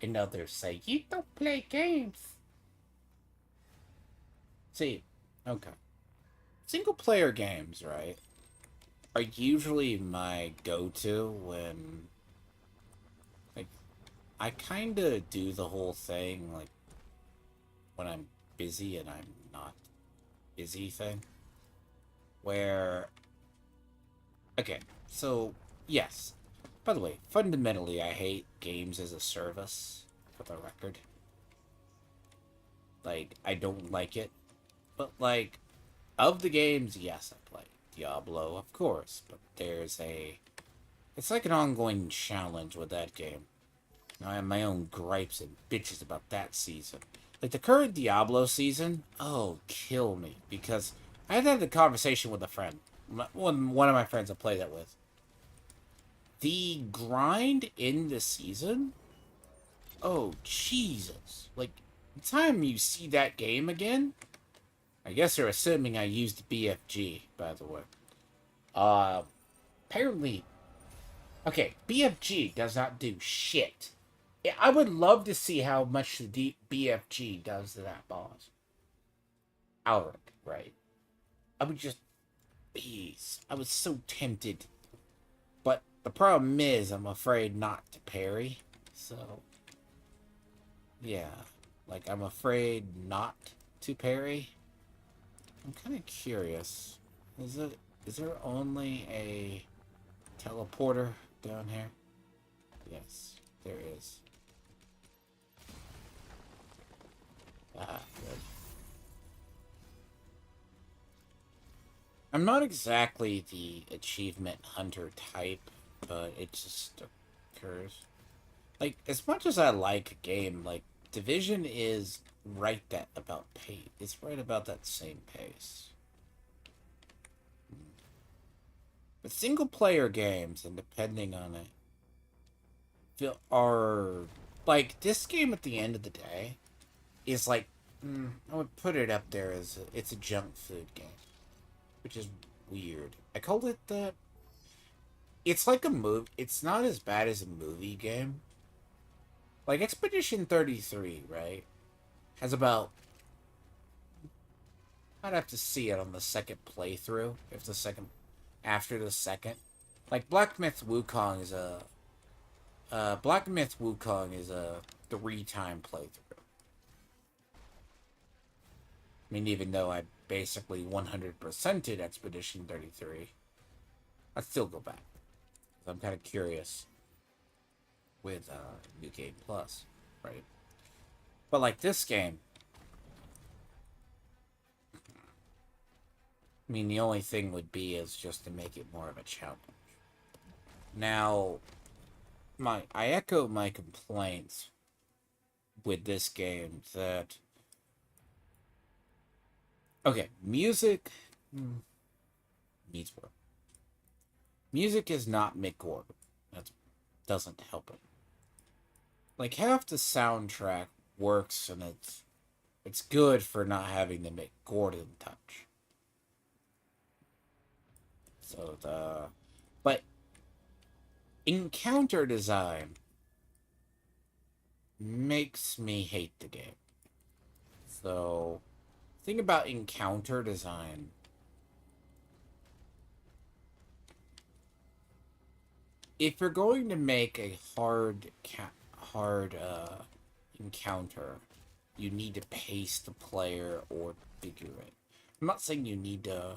And others say, you don't play games. See, okay. Single-player games, right, are usually my go-to when... Like, I kind of do the whole thing, like, when I'm busy and I'm not busy thing. Where... Okay, so, yes. By the way, fundamentally, I hate games as a service, for the record. Like, I don't like it. But, like, of the games, yes, I play. Diablo, of course. But there's a... It's like an ongoing challenge with that game. I have my own gripes and bitches about that season. Like, the current Diablo season, oh, kill me. Because I had a conversation with a friend. One of my friends I play that with. The grind in the season? Oh, Jesus. Like, the time you see that game again... I guess they're assuming I used BFG, by the way. Apparently... Okay, BFG does not do shit. I would love to see how much the BFG does to that boss. Alric, right? I would just... Please. I was so tempted. But the problem is, I'm afraid not to parry. So... Yeah. Like, I'm afraid not to parry. I'm kind of curious. Is there only a teleporter down here? Yes, there is. Ah, good. I'm not exactly the achievement hunter type, but it just occurs. Like, as much as I like a game, like, Division is right that about pace. It's right about that same pace. But single player games, and depending on it, are like this game at the end of the day is like I would put it up there as it's a junk food game, which is weird. I called it that. It's like a movie. It's not as bad as a movie game. Like Expedition 33, right? Has about... I'd have to see it on the second playthrough. If the second... After the second. Like, Black Myth Wukong is a... Black Myth Wukong is a 3-time playthrough. I mean, even though I basically 100%ed Expedition 33. I'd still go back. I'm kind of curious with New Game Plus, right? But like this game, I mean, the only thing would be is just to make it more of a challenge. Now, I echo my complaints with this game that okay, music needs work. Music is not Mick Gordon. That doesn't help it. Like half the soundtrack works and it's good for not having the Mick Gordon touch. So but encounter design makes me hate the game. So think about encounter design. If you're going to make a hard encounter, you need to pace the player or figure it. I'm not saying you need to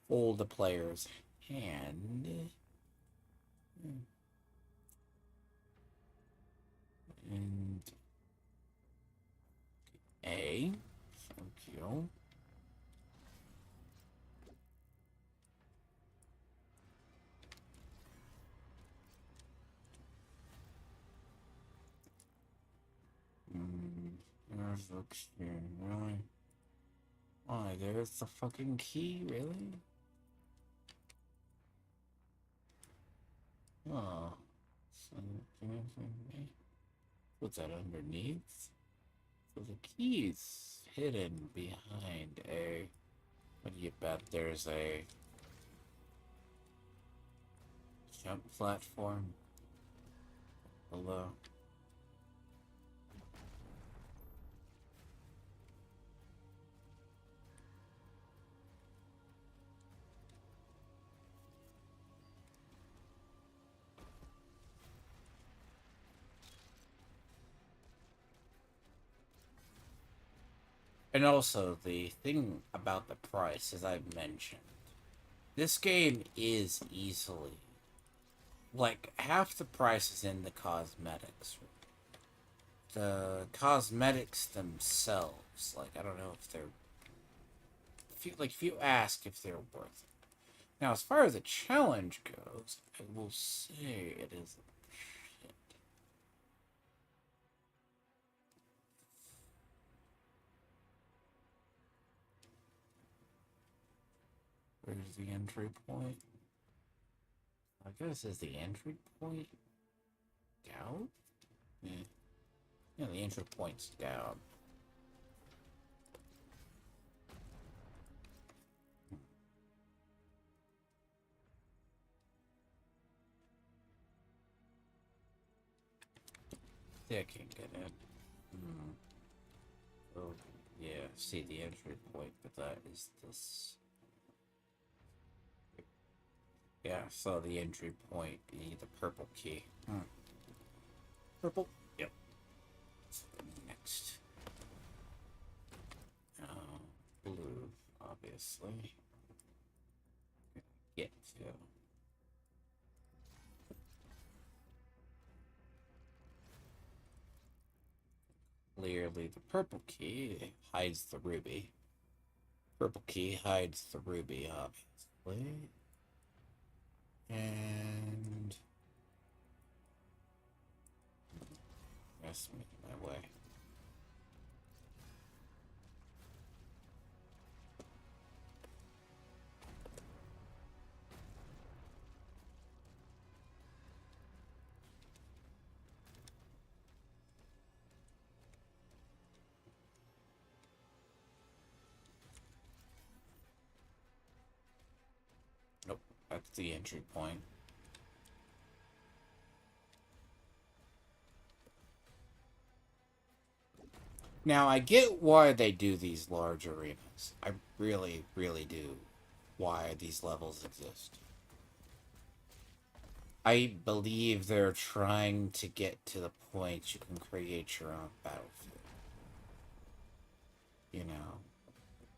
hold the player's hand. And A. Thank you. There's the key, really? Why, there's the fucking key, really? Oh. What's that underneath? So the key's hidden behind a... What do you bet there's a... jump platform below? And also, the thing about the price, as I've mentioned, this game is easily, like, half the price is in the cosmetics. The cosmetics themselves, like, I don't know if they're, if you ask if they're worth it. Now, as far as the challenge goes, I will say it is shit. Where's the entry point? I guess is the entry point down? Yeah. Yeah, the entry point's down. I can't get in. Oh, yeah, see the entry point, but that is this. Yeah, so the entry point, you need the purple key. Purple? Yep. Next. Blue, obviously. Get to. Clearly, the purple key hides the ruby. Purple key hides the ruby, obviously. And that's making my way. Nope, that's the entry point. Now, I get why they do these large arenas. I really, really do why these levels exist. I believe they're trying to get to the point you can create your own battlefield. You know,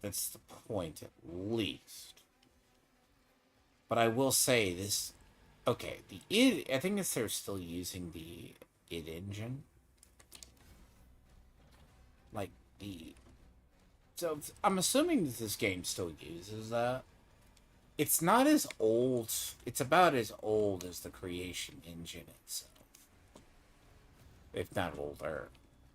that's the point at least. But I will say this. Okay, the id. I think they're still using the id engine. Like the. So I'm assuming that this game still uses that. It's not as old. It's about as old as the creation engine itself, if not older.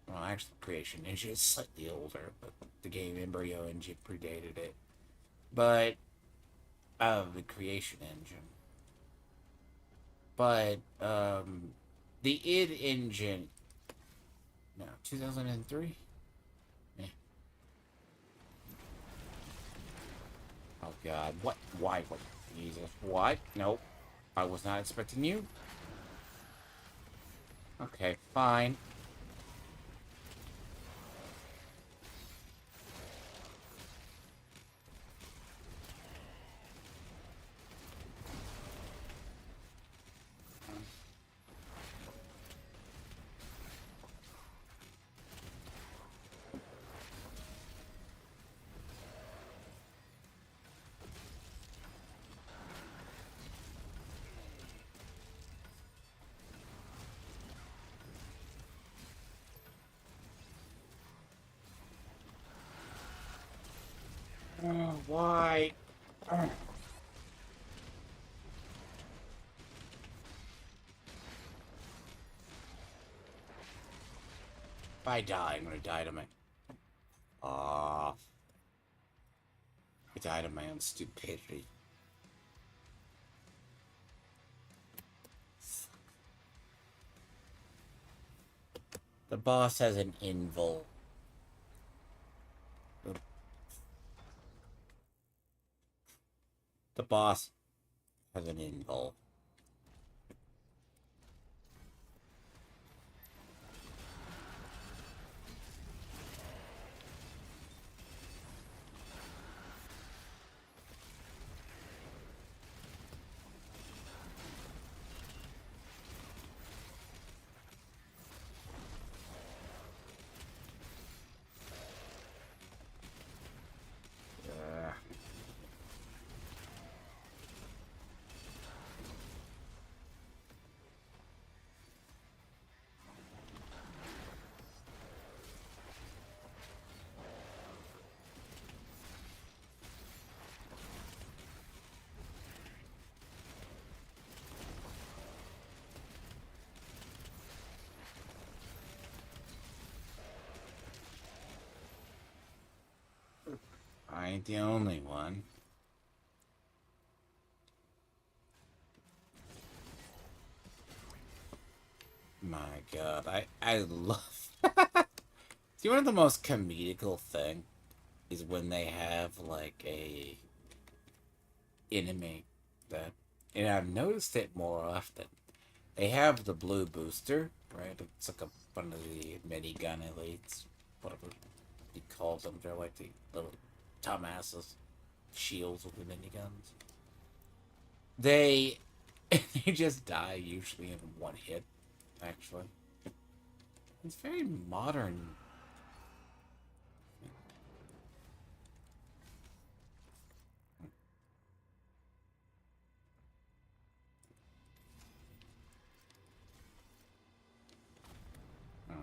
Well, actually, creation engine is slightly older, but the game embryo engine predated it. But the creation engine. But the id engine. No, 2003. Yeah. Oh God, what? Why? What? Jesus, what? Nope. I was not expecting you. Okay, fine. Why? If I die, I'm gonna die to my. Ah, I died of my own stupidity. The boss has an invul. The boss has an invul. I ain't the only one. My God, I love. See, one of the most comedical thing is when they have like a enemy that, and I've noticed it more often. They have the blue booster, right? It's like one of the minigun elites, whatever he calls them. They're like the little dumbasses, shields with the miniguns. They they just die usually in one hit. Actually, it's very modern. Uh,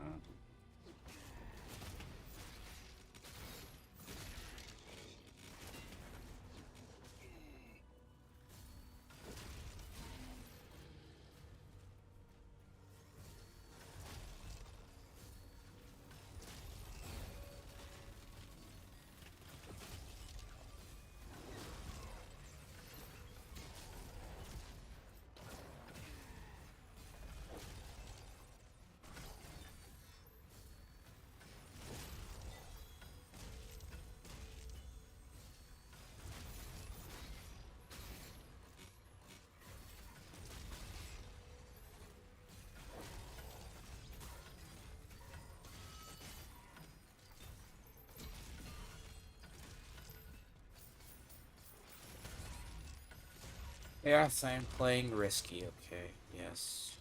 yes, I'm playing risky. Okay, yes.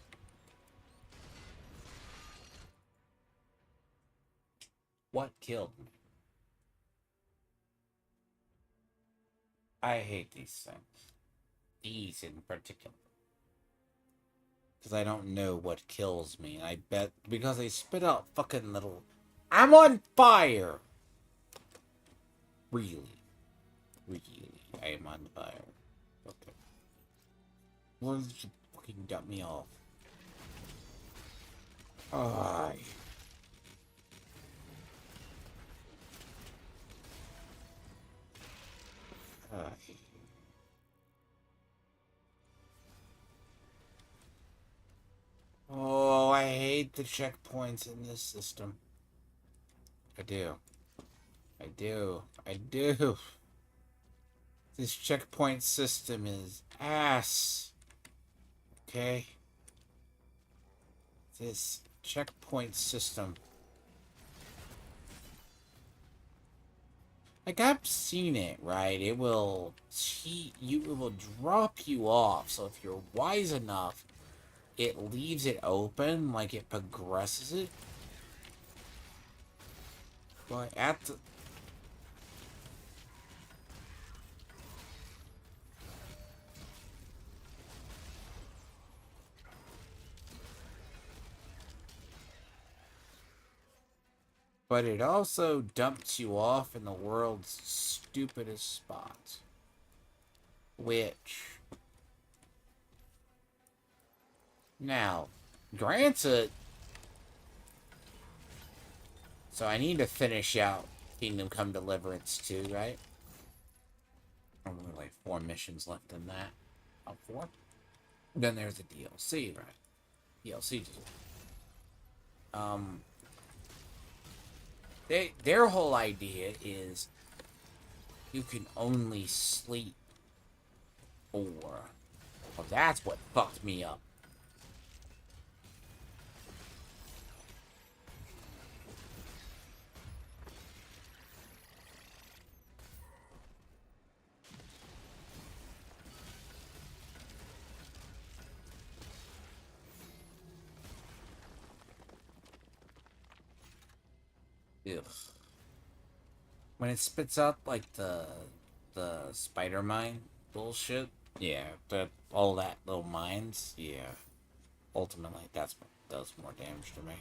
What killed me? I hate these things. these in particular. Because I don't know what kills me. And I bet because they spit out fucking little... I'm on fire! Really? Really? I am on fire. Okay. Well, you fucking got me off. Aye. Aye. Oh, I hate the checkpoints in this system. I do. I do. I do. This checkpoint system is ass. Okay? This checkpoint system. Like, I've seen it, right? It will cheat you, it will drop you off. So if you're wise enough, it leaves it open, like it progresses it. But at the... But it also dumps you off in the world's stupidest spot. Which... Now, granted... So I need to finish out Kingdom Come Deliverance 2, right? Only like 4 missions left in that. Oh, 4? Then there's the DLC, right? DLC just... Their whole idea is you can only sleep 4. Well, that's what fucked me up. Ugh. When it spits out like the spider mine bullshit, yeah, all that little mines, yeah. Ultimately, that's what does more damage to me.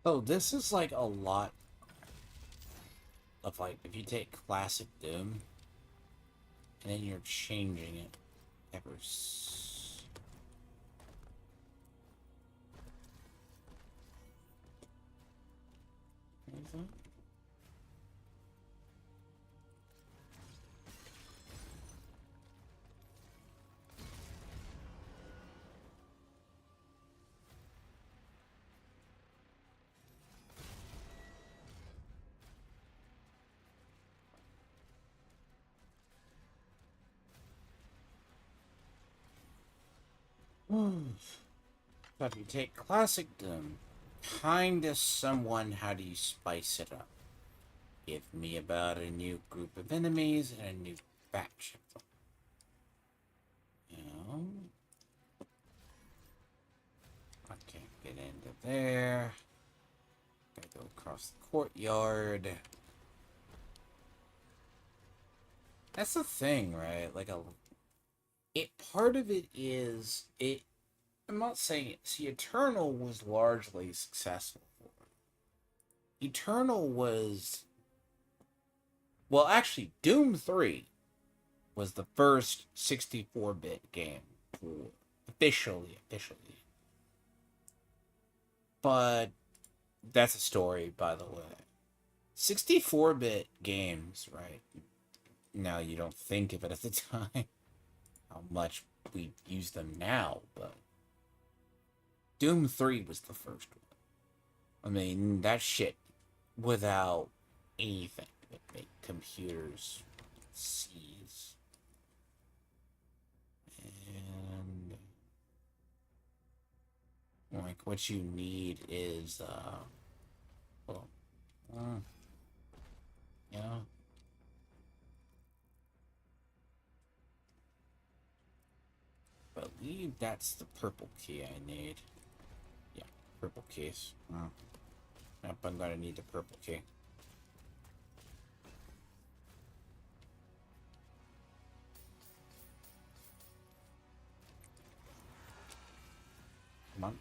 Oh, this is like a lot of like, if you take classic Doom and then you're changing it ever So if you take classic Doom, kinda someone, how do you spice it up? Give me about a new group of enemies and a new faction. You know? I can't get into there. Gotta go across the courtyard. That's the thing, right? Like part of it is I'm not saying it. See, Eternal was largely successful for it. Eternal was... Well, actually, Doom 3 was the first 64-bit game. Officially. But that's a story, by the way. 64-bit games, right? Now, you don't think of it at the time, how much we use them now, but Doom 3 was the first one. I mean, that shit without anything that make computers seize. And like what you need is well, you know, I believe that's the purple key I need. Yeah, purple keys. Yep, I'm gonna need the purple key. Come on.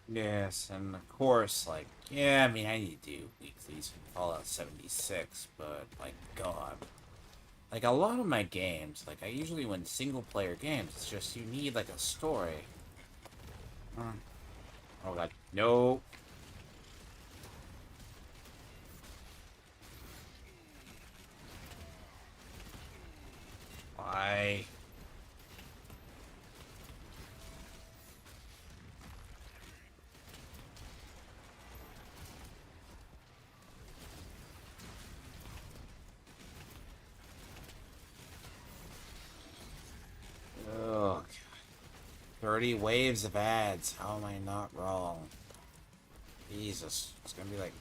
Yes, and of course, like, yeah, I mean, I need to do weeklies from Fallout 76, but, like, God. Like, a lot of my games, like, I usually win single-player games, it's just you need, like, a story. Oh, God. No. Why? Ugh. 30 waves of ads. How am I not wrong? Jesus. It's gonna be like...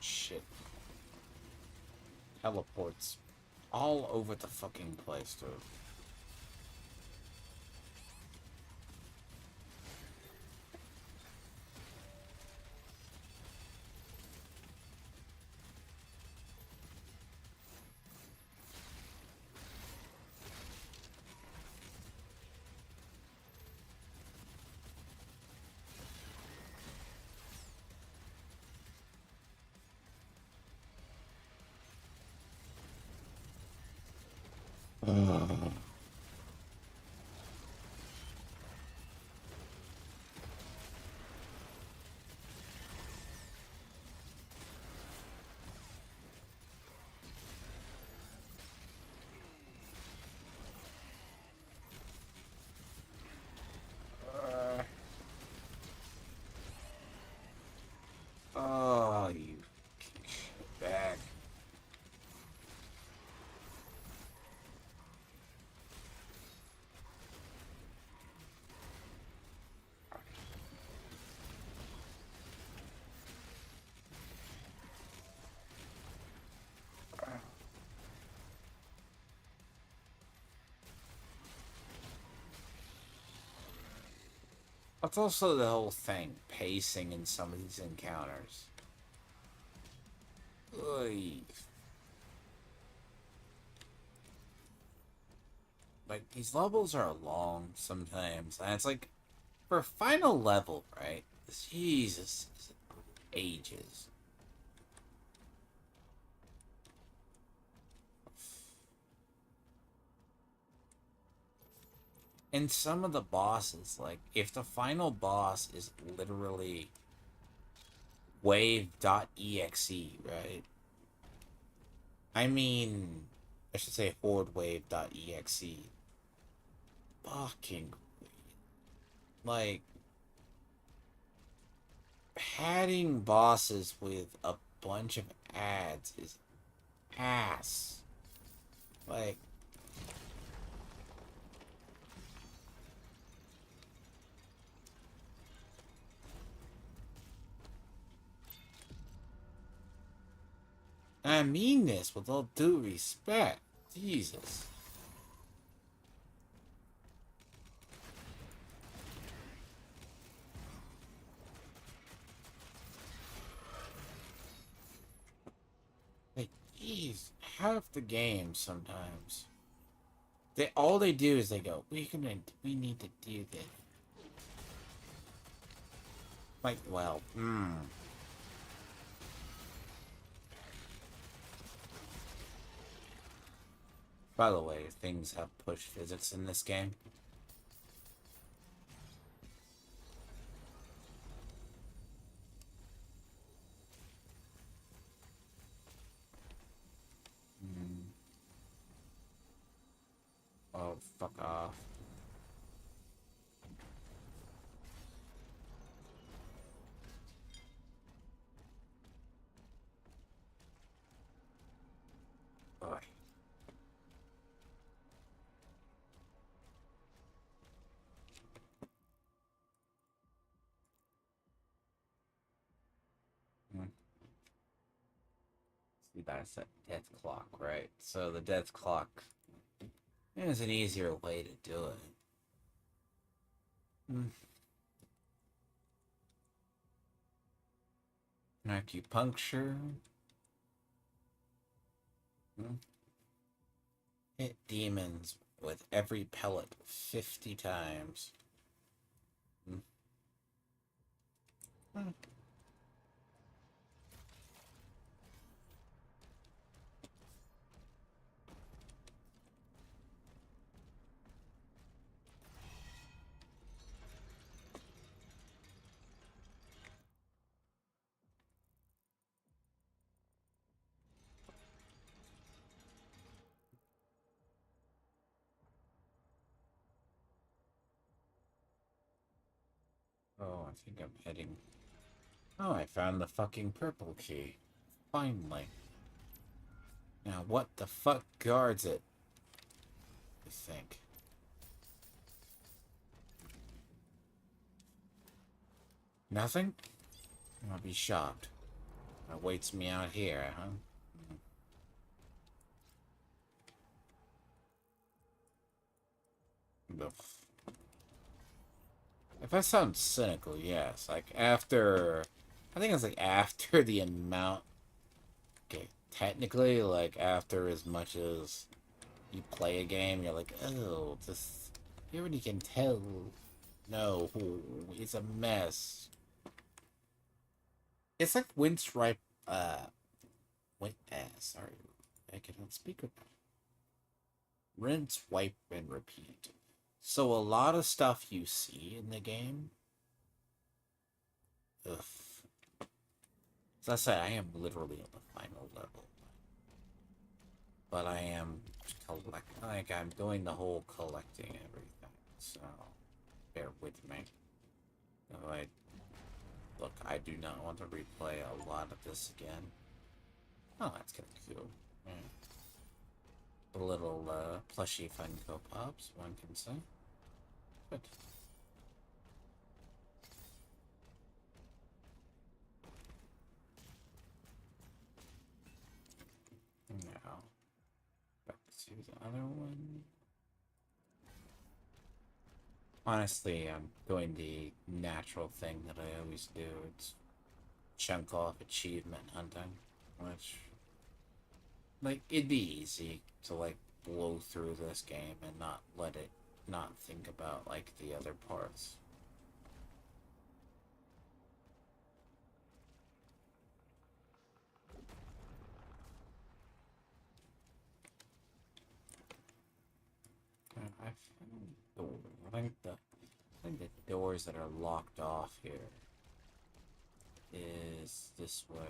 Shit. Teleports. All over the fucking place, dude. That's also the whole thing, pacing in some of these encounters. Oy. Like, these levels are long sometimes, and it's like, for a final level, right? Jesus, ages. And some of the bosses, like, if the final boss is literally wave.exe, right? I mean, I should say hordewave.exe. Fucking, like, padding bosses with a bunch of ads is ass. Like, I mean this with all due respect. Jesus. Like, jeez, half the game sometimes. All they do is they go, we need to do this. Like, well, By the way, things have push physics in this game. Oh, fuck off. Ugh. Hmm. See, that's that death clock, right? So the death clock is an easier way to do it. Acupuncture. Hit demons with every pellet 50 times. Oh, I think I'm heading... Oh, I found the fucking purple key. Finally. Now, what the fuck guards it? I think. Nothing? I'll be shocked. Awaits me out here, huh? Ugh. If I sound cynical, yes. Like, after... I think it's like after the amount... Okay, technically, like, after as much as you play a game, you're like, oh, this... You already can tell. No, it's a mess. It's like Wince Ripe, wait, sorry. I cannot speak of rinse, wipe, and repeat. So a lot of stuff you see in the game, ugh. As I said, I am literally on the final level. But I am like, I'm doing the whole collecting everything, so bear with me. Look, I do not want to replay a lot of this again. Oh, that's kind of cool. Yeah. The little plushy Funko Pops, one can say. Good. Now, back to the other one. Honestly, I'm doing the natural thing that I always do. It's chunk off achievement hunting, which, like, it'd be easy to, like, blow through this game and not let it, not think about, like, the other parts. I found door. I think the doors that are locked off here is this way.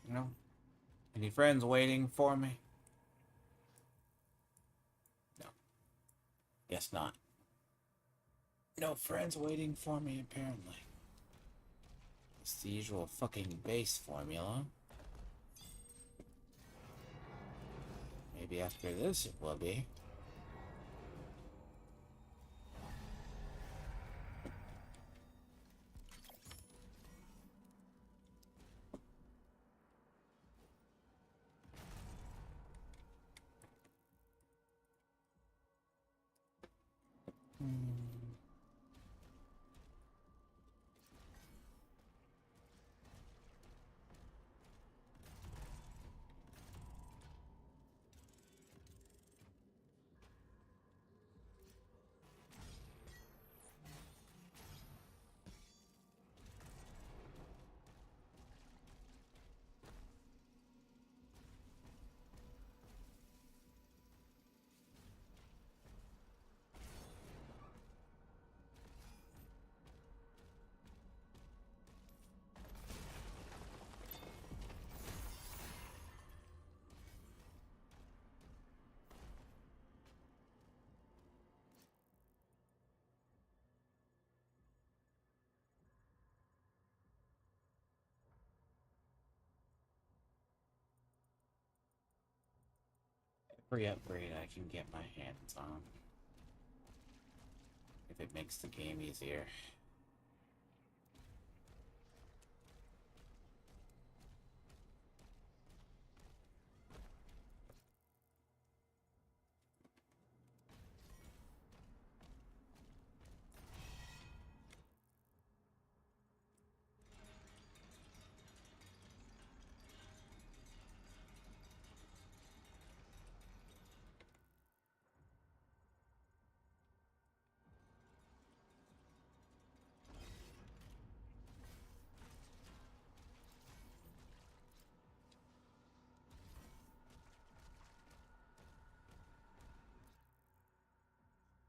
You know, any friends waiting for me? No, guess not. No friends waiting for me, apparently. It's the usual fucking base formula. Maybe after this it will be. Every upgrade I can get my hands on. If it makes the game easier.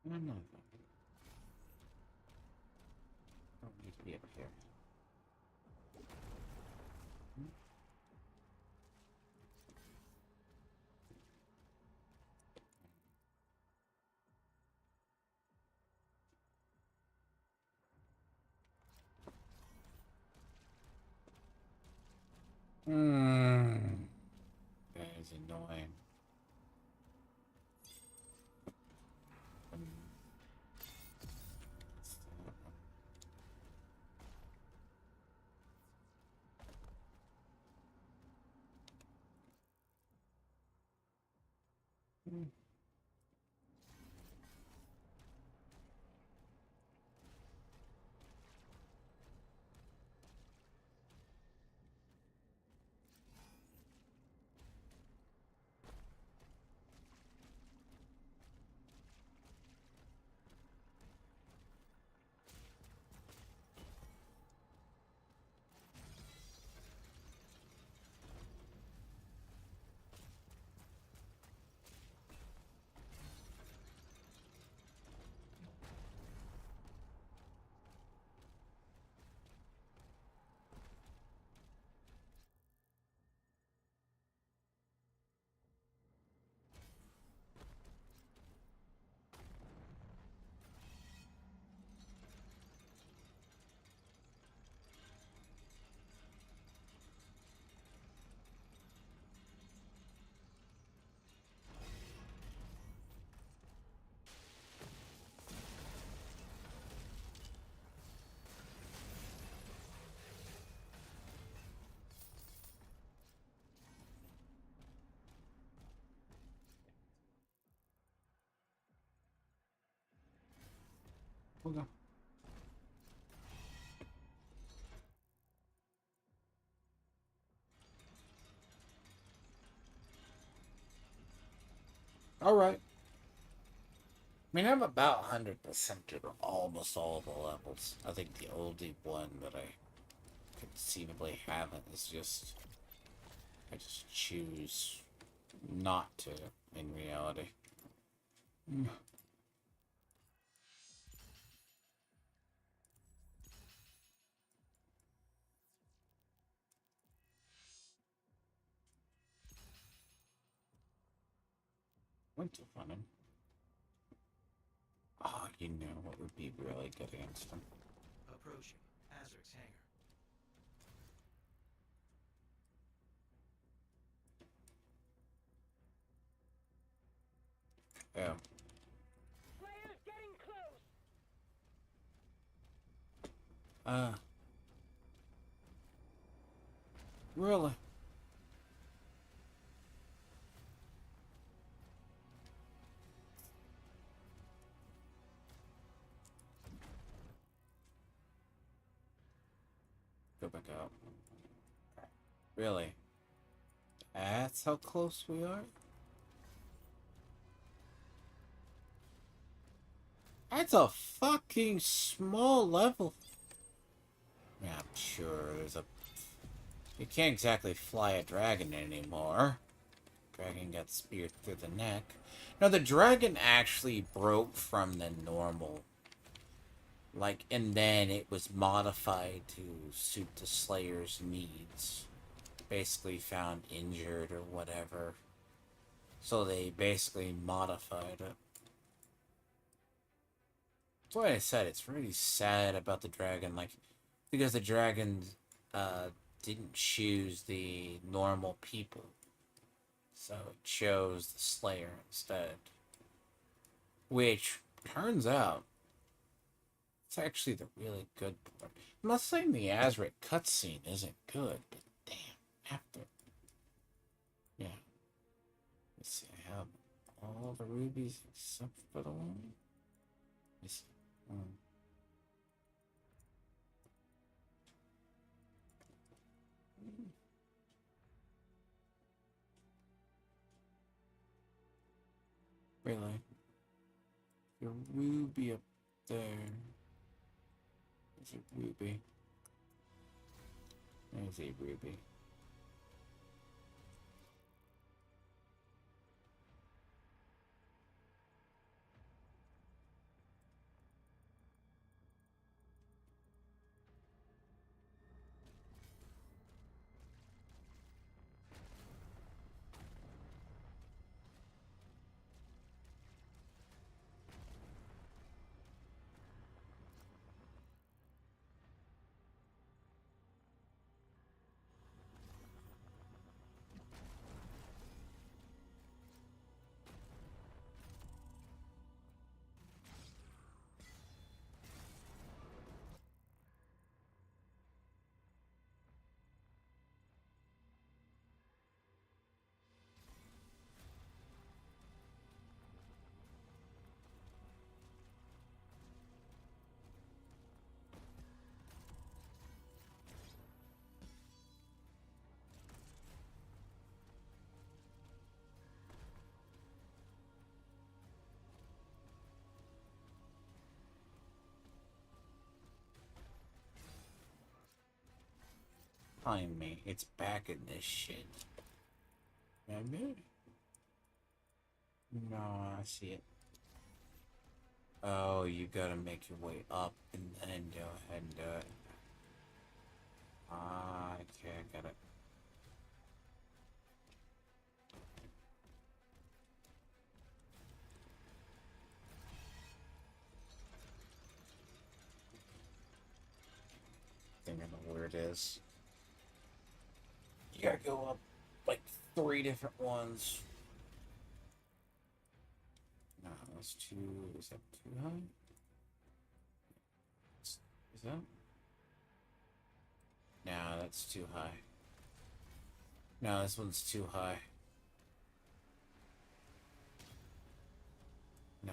No, no, no. I don't need to be up here. That is annoying. Hold on. Alright. I mean, I'm about 100% to almost all the levels. I think the only one that I conceivably haven't is just... I just choose not to, in reality. Went to running. Oh, you know what would be really good against him? Approaching Azric's hangar. Yeah. Slayer's getting close! Really? Go back out. Really? That's how close we are? That's a fucking small level. Yeah, I'm sure there's a... You can't exactly fly a dragon anymore. Dragon got speared through the neck. No, the dragon actually broke from the normal. Like, and then it was modified to suit the Slayer's needs. Basically found injured or whatever. So they basically modified it. That's why I said it's really sad about the dragon, like, because the dragon didn't choose the normal people. So it chose the Slayer instead. Which, turns out, it's actually the really good part. I'm not saying the Azric cutscene isn't good, but damn, after... Yeah. Let's see, I have all the rubies except for the one. Let's see. Really? The ruby up there. There's a ruby. There's a ruby. Find me. It's back in this shit. Maybe? No, I see it. Oh, you gotta make your way up and then go ahead and do it. Ah, okay, I got it. I think I know where it is. You gotta go up like 3 different ones. No, that's too... Is that too high? Is that? No, that's too high. No, this one's too high. No.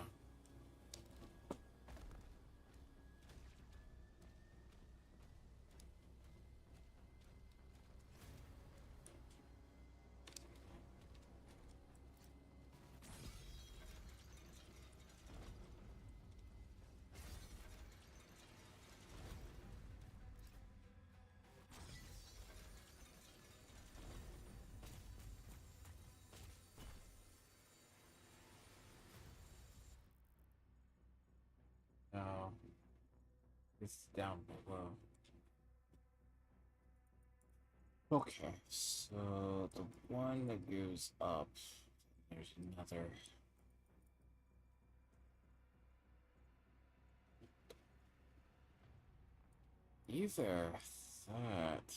It's down below. Okay, so the one that goes up, there's another. Either that.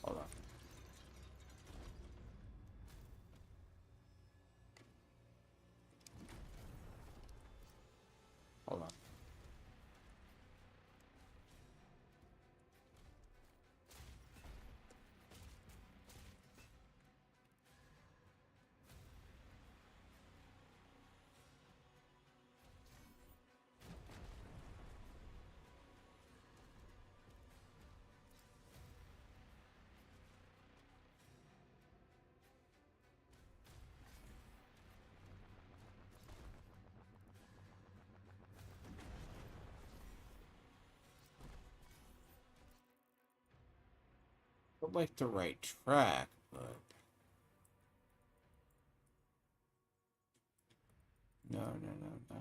Hold on. Hold on. I'd like the right track, but no, no, no, no.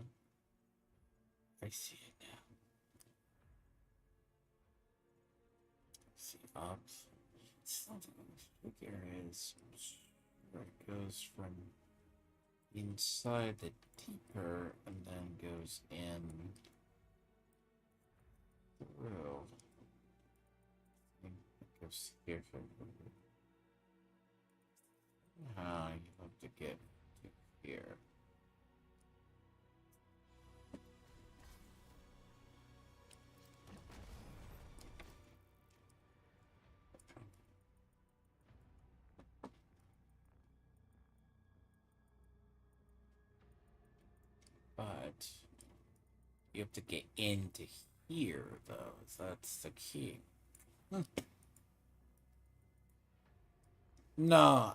I see it now. See ops. Something figure is where it goes from inside the deeper and then goes in through. I think it goes here. Ah, you have to get to here. But you have to get into here, though. That's the key. No,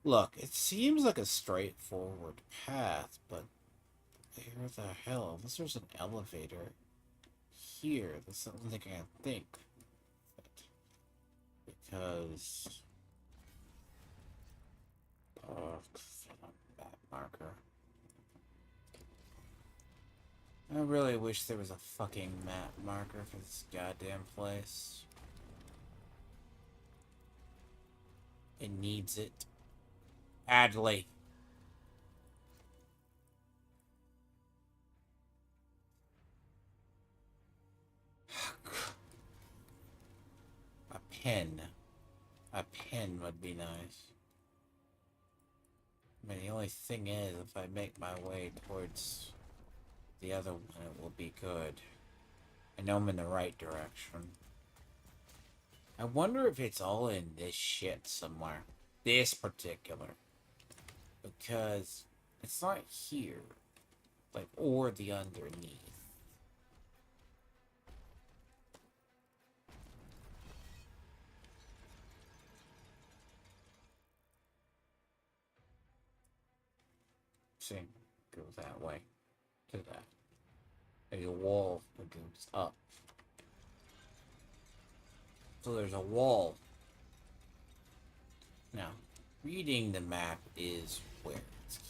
look, it seems like a straightforward path, but where the hell? Unless there's an elevator here, that's something I can think. Because... map marker. I really wish there was a fucking map marker for this goddamn place. It needs it. Badly. A pen. A pen would be nice. I mean, the only thing is, if I make my way towards the other one, it will be good. I know I'm in the right direction. I wonder if it's all in this shit somewhere. This particular. Because it's not here. Like, or the underneath. See, go that way. To that. There's a wall that goes up. So there's a wall. Now, reading the map is where it's key.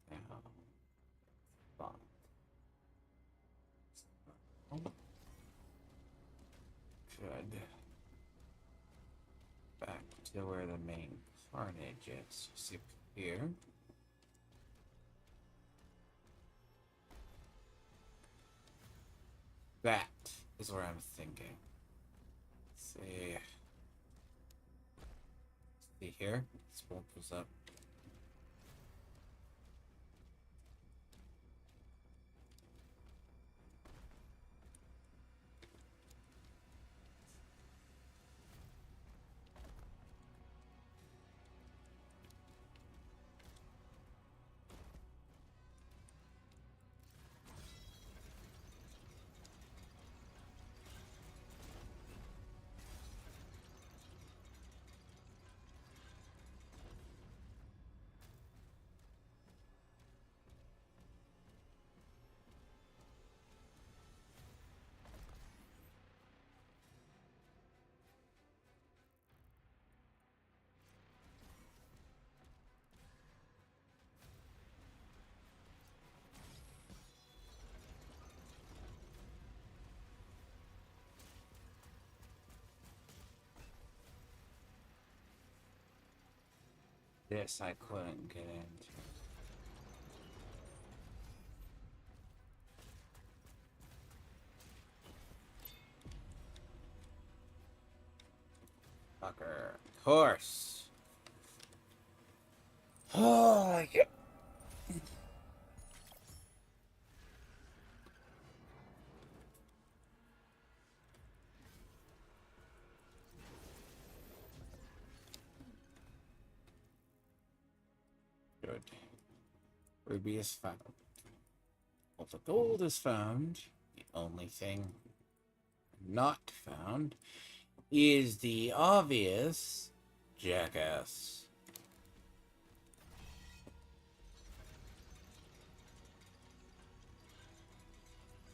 Now, fine. Good. Back to where the main carnage is. See here. That is where I'm thinking. See. See here? This one goes up. This I couldn't get into. Fucker. Of course. Oh, yeah. Good. Ruby is found. Well, the gold is found. The only thing not found is the obvious jackass.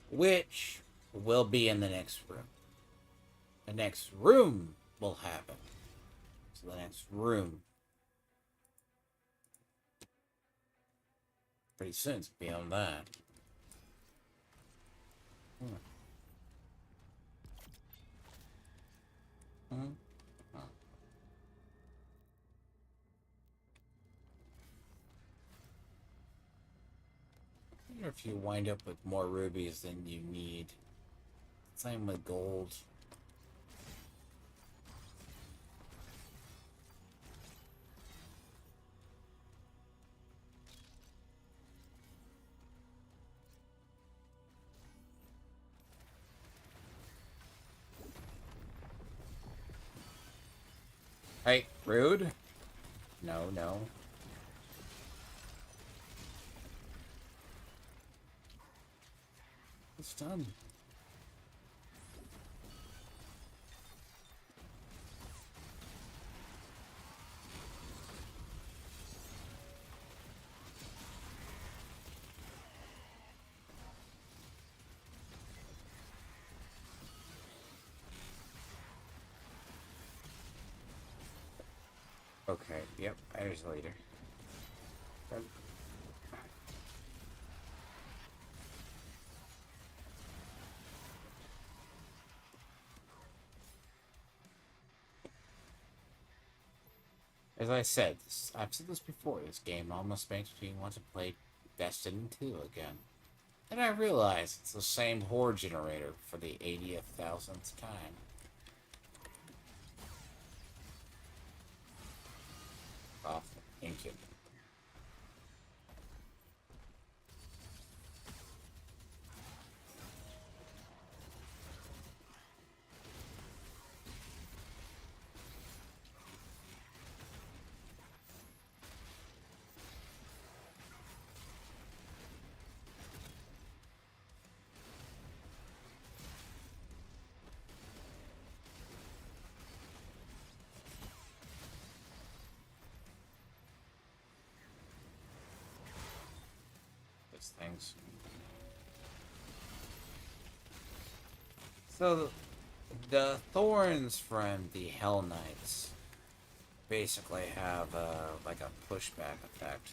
Which will be in the next room. The next room will happen. So the next room. Pretty soon it's beyond that. Hmm. Hmm. Huh. I wonder if you wind up with more rubies than you need. Same with gold. Hey, rude? No, no. It's done. Okay, yep, there's later. As I said, I've said this before, this game almost makes me want to play Destiny 2 again. And I realize it's the same horde generator for the 80,000th time. Awful. Thank you. These things. So, the thorns from the Hell Knights basically have like a pushback effect.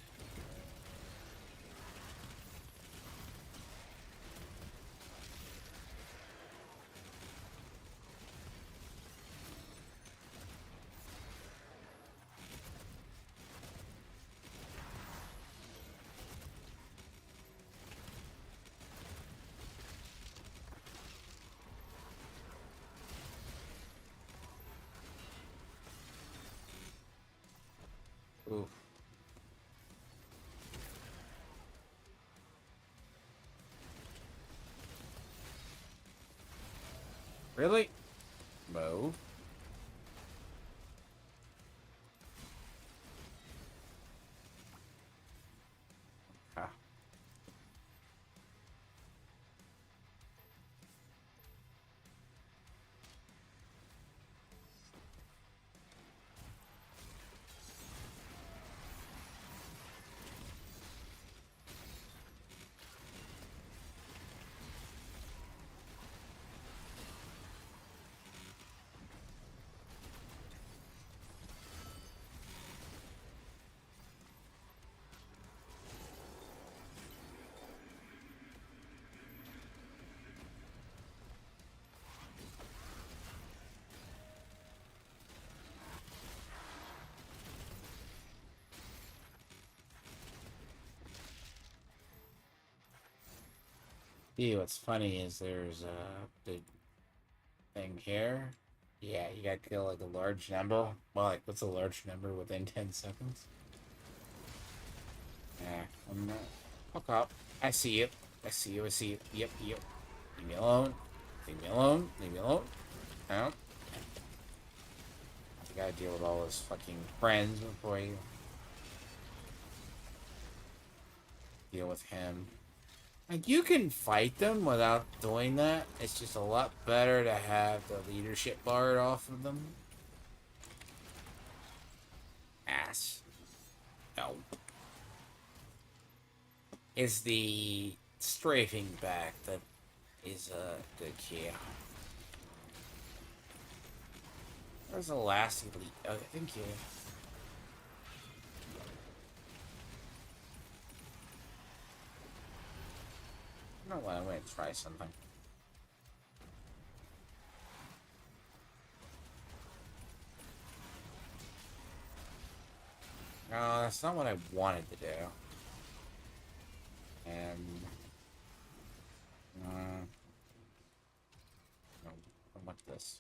Oof. Really? Move. Ah. See, what's funny is there's a big thing here. Yeah, you gotta kill like a large number. Well, like, what's a large number within 10 seconds? Yeah, I'm not. Fuck up. I see you. I see you. I see you. Yep, yep. Leave me alone. Leave me alone. Leave me alone. No. You gotta deal with all his fucking friends before you deal with him. Like, you can fight them without doing that. It's just a lot better to have the leadership bard off of them. Ass. No. Is the strafing back that is a good key. Where's the last elite? Oh, thank you. You know what? I'm gonna try something. No, that's not what I wanted to do. And no, I want this.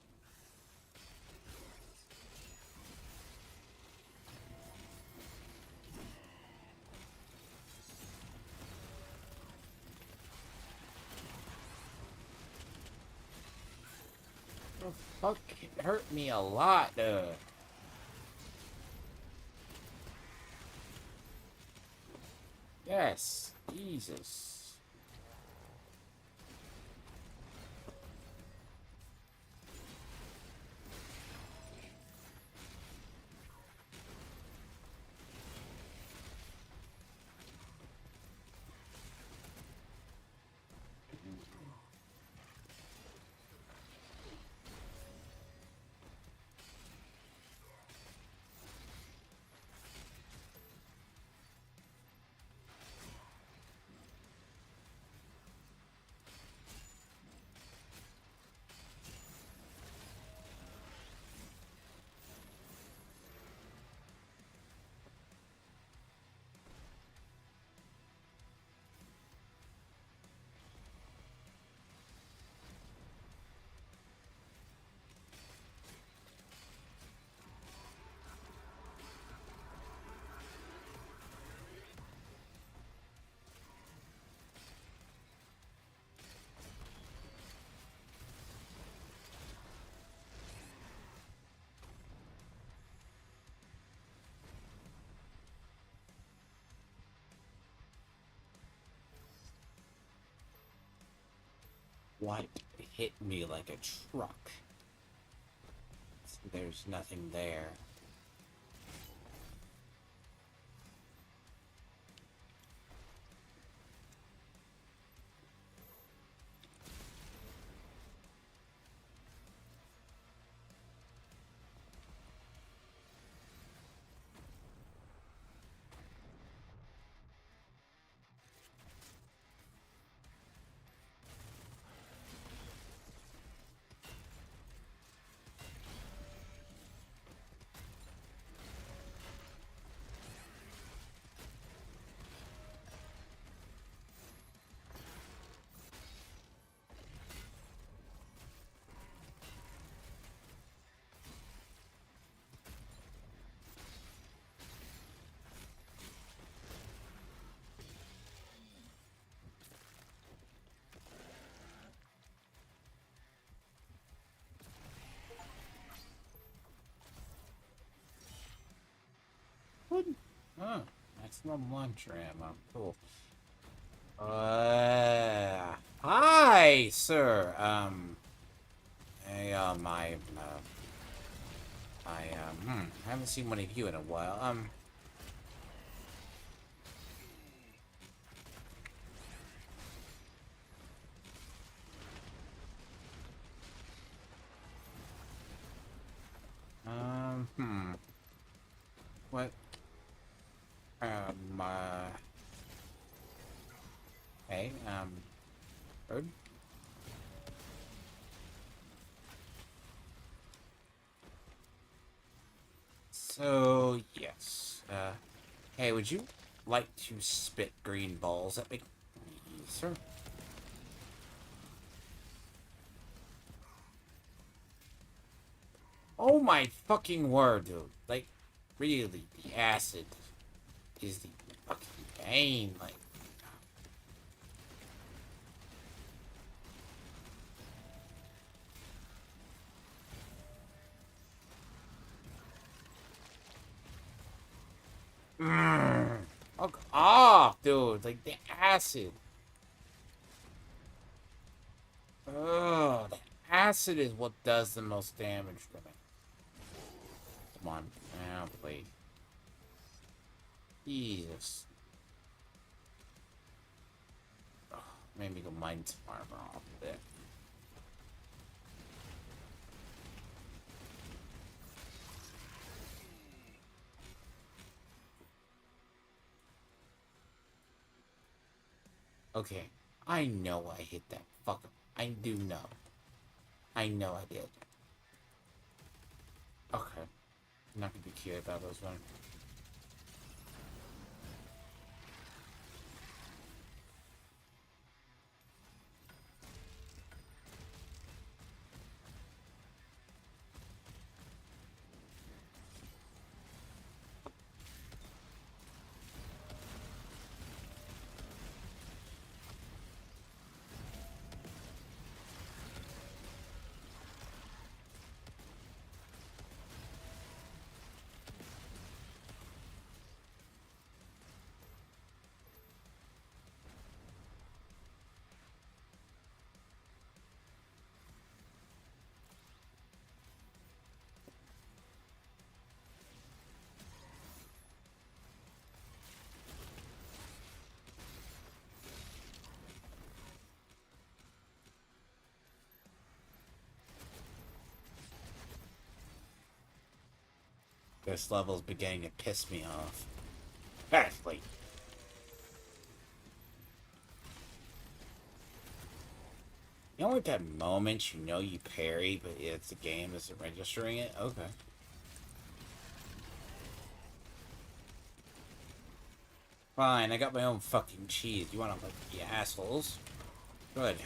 Oh, fuck! It hurt me a lot, though. Yes, Jesus. What hit me like a truck? There's nothing there. What? Oh, maximum launcher ammo. Cool. Hi, sir. I haven't seen one of you in a while. What? Um, uh, hey, Bird? So, yes. Hey, would you like to spit green balls at me, sir? my fucking word, dude. Like, really, the acid is the fucking pain. Like, fuck off, dude. Like, the acid. Ugh, the acid is what does the most damage to me. Come on, now, please. Jesus. Ugh, made me go mine some armor off of it. Okay, I know I hit that fucker. I do know. I know I did. Okay. I'm not gonna be cute about those ones. This level's beginning to piss me off. Actually. You know, like that moment you know you parry, but it's the game isn't registering it? Okay. Fine, I got my own fucking cheese. You wanna, like, you assholes? Good.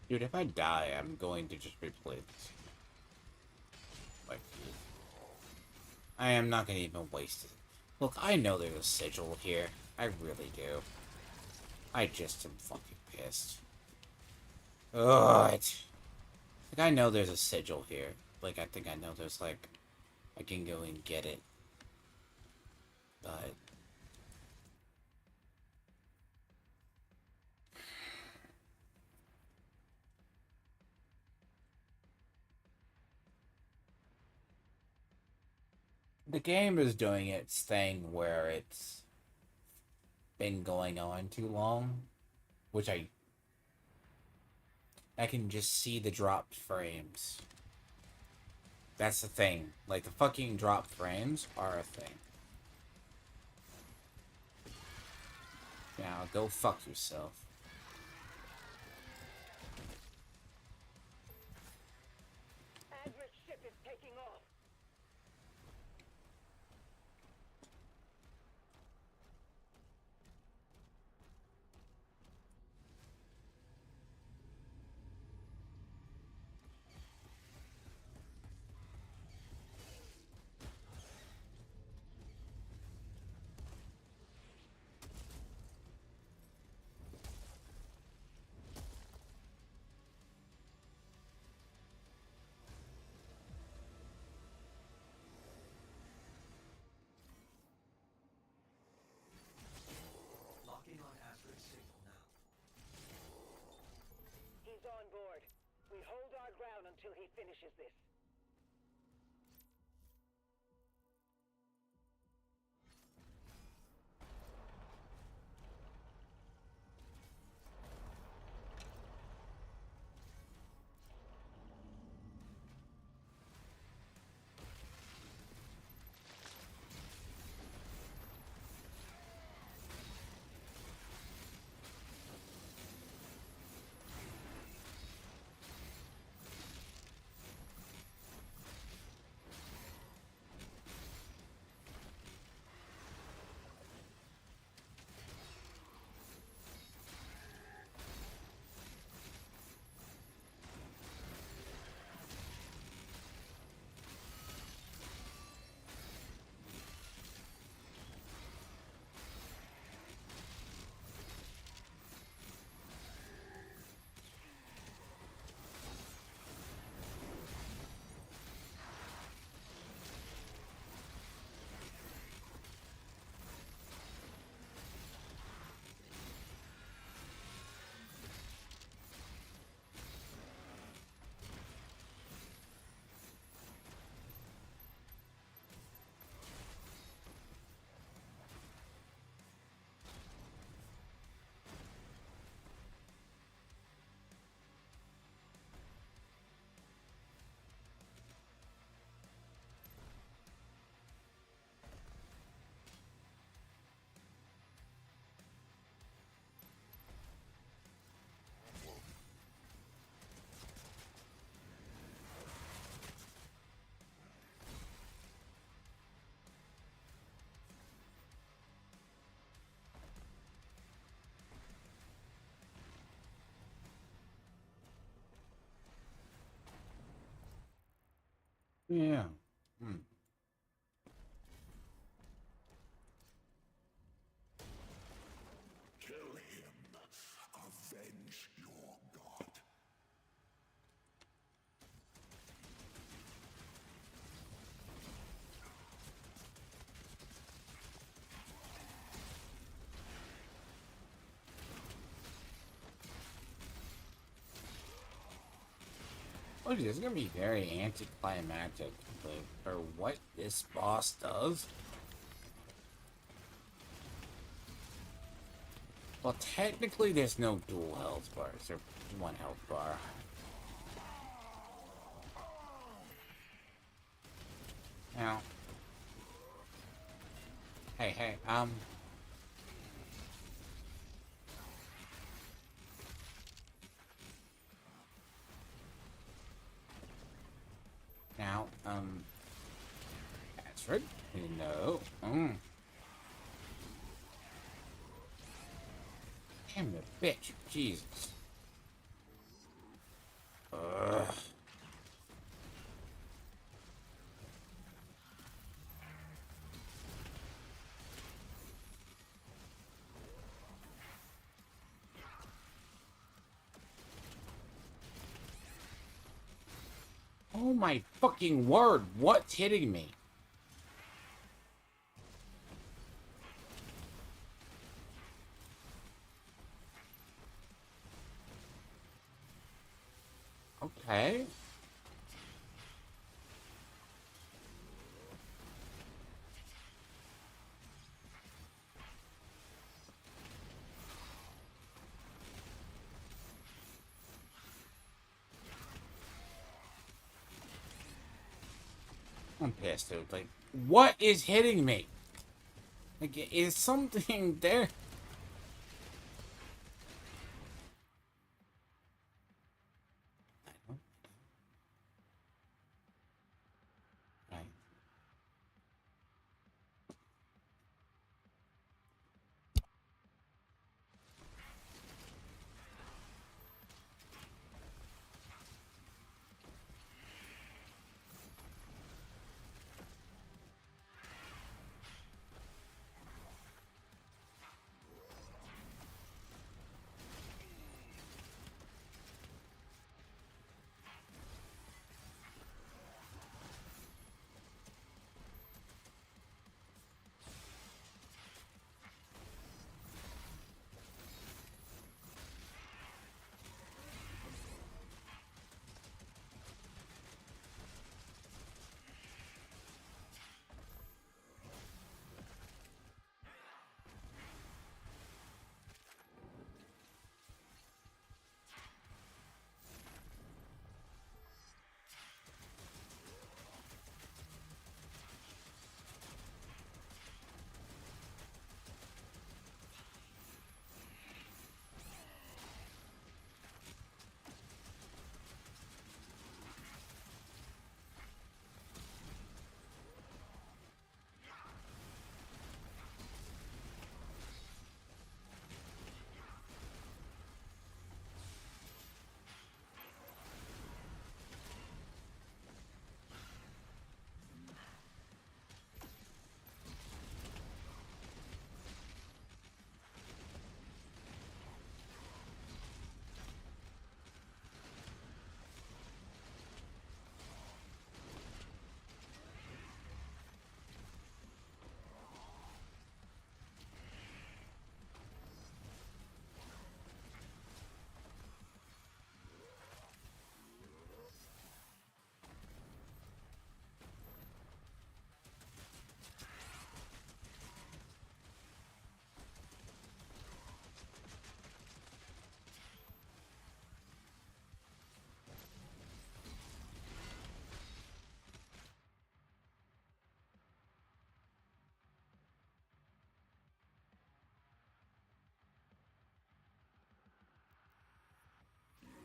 Dude, if I die, I'm going to just replay this. Like, I am not gonna even waste it. Look, I know there's a sigil here. I really do. I just am fucking pissed. Ugh, like, I know there's a sigil here. Like, I think I know there's, like, I can go and get it. But the game is doing its thing where it's been going on too long, which I can just see the dropped frames. That's the thing. Like, the fucking dropped frames are a thing. Now, go fuck yourself. Admir's ship is taking off. Locking on Asterix signal now. He's on board. We hold our ground until he finishes this. Yeah. Hmm. Kill him. Avenge your god. Oh, this is gonna be very anticlimactic for what this boss does. Well, technically, there's no dual health bars. There's one health bar. Now, hey, now, that's right. No. Damn the bitch. Jesus. Ugh. Oh my fucking word. What's hitting me? Okay. I'm pissed, dude. Like, what is hitting me? Like, is something there? I don't. I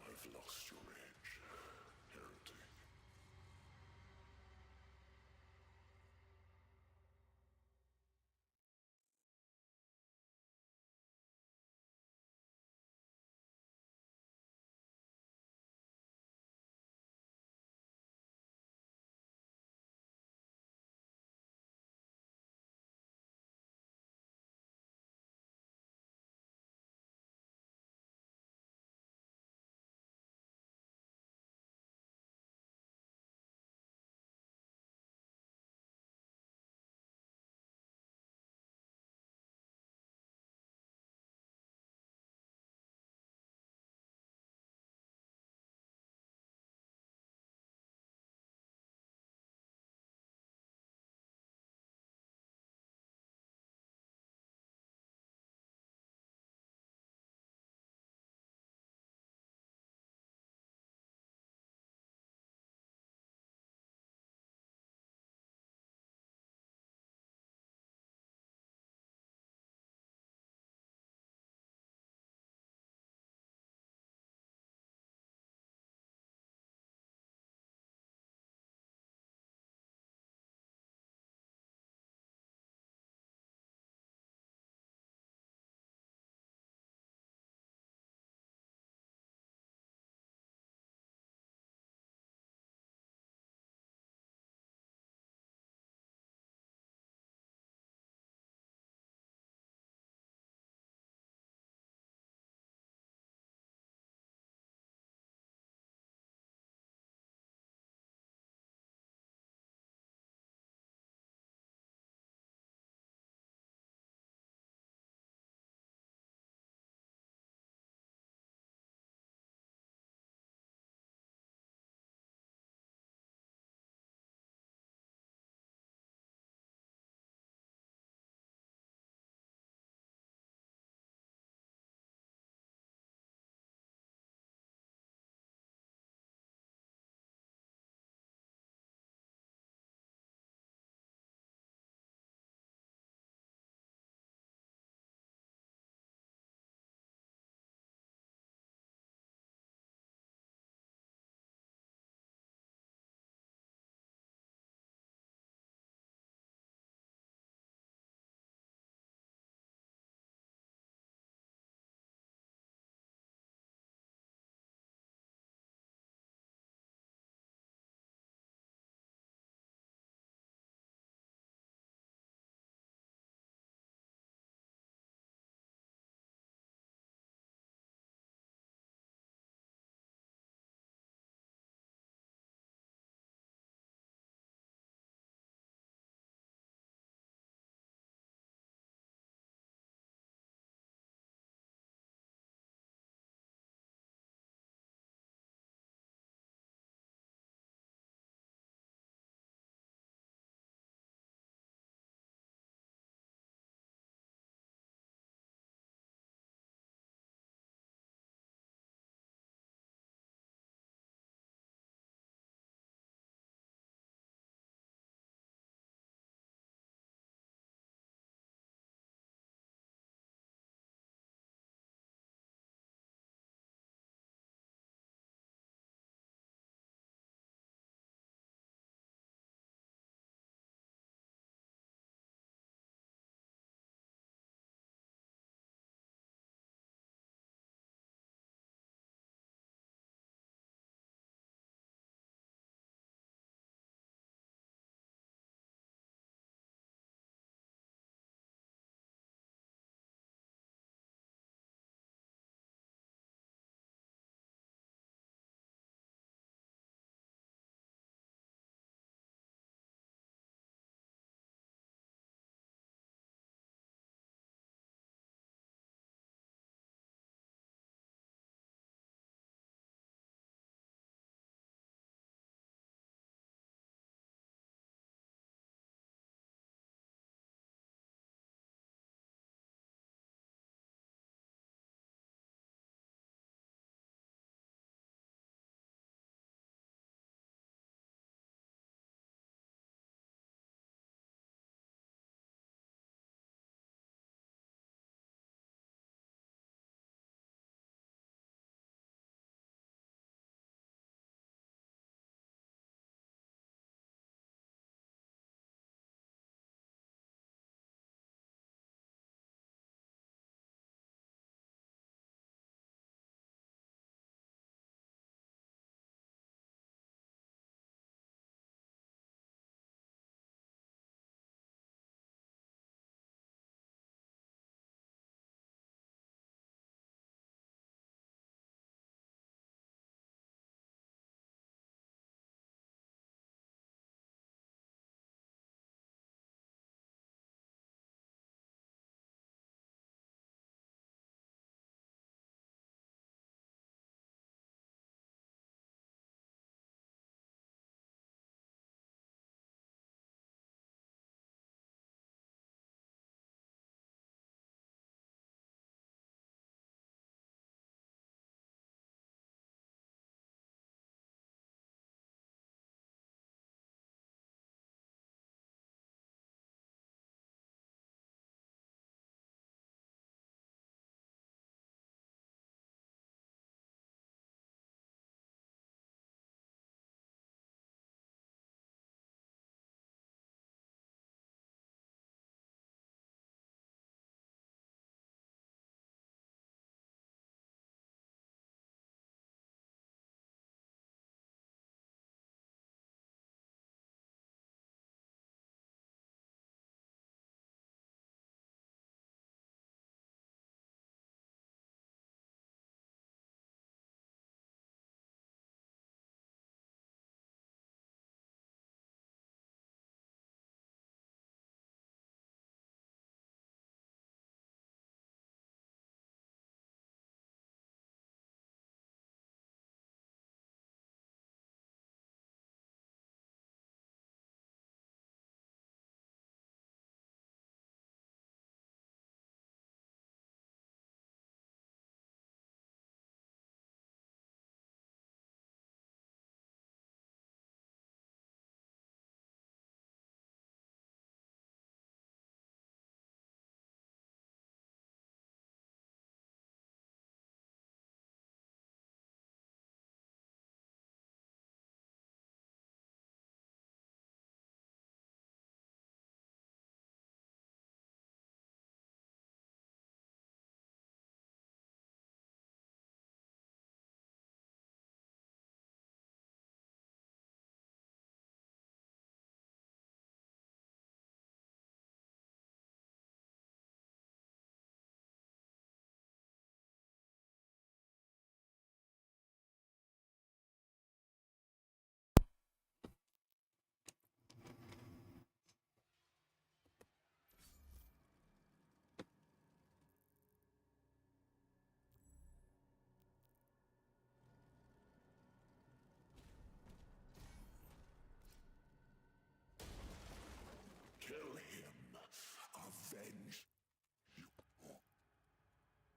I've lost your edge, heretic.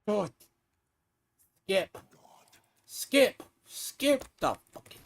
Oh, skip. Skip. Skip the fucking.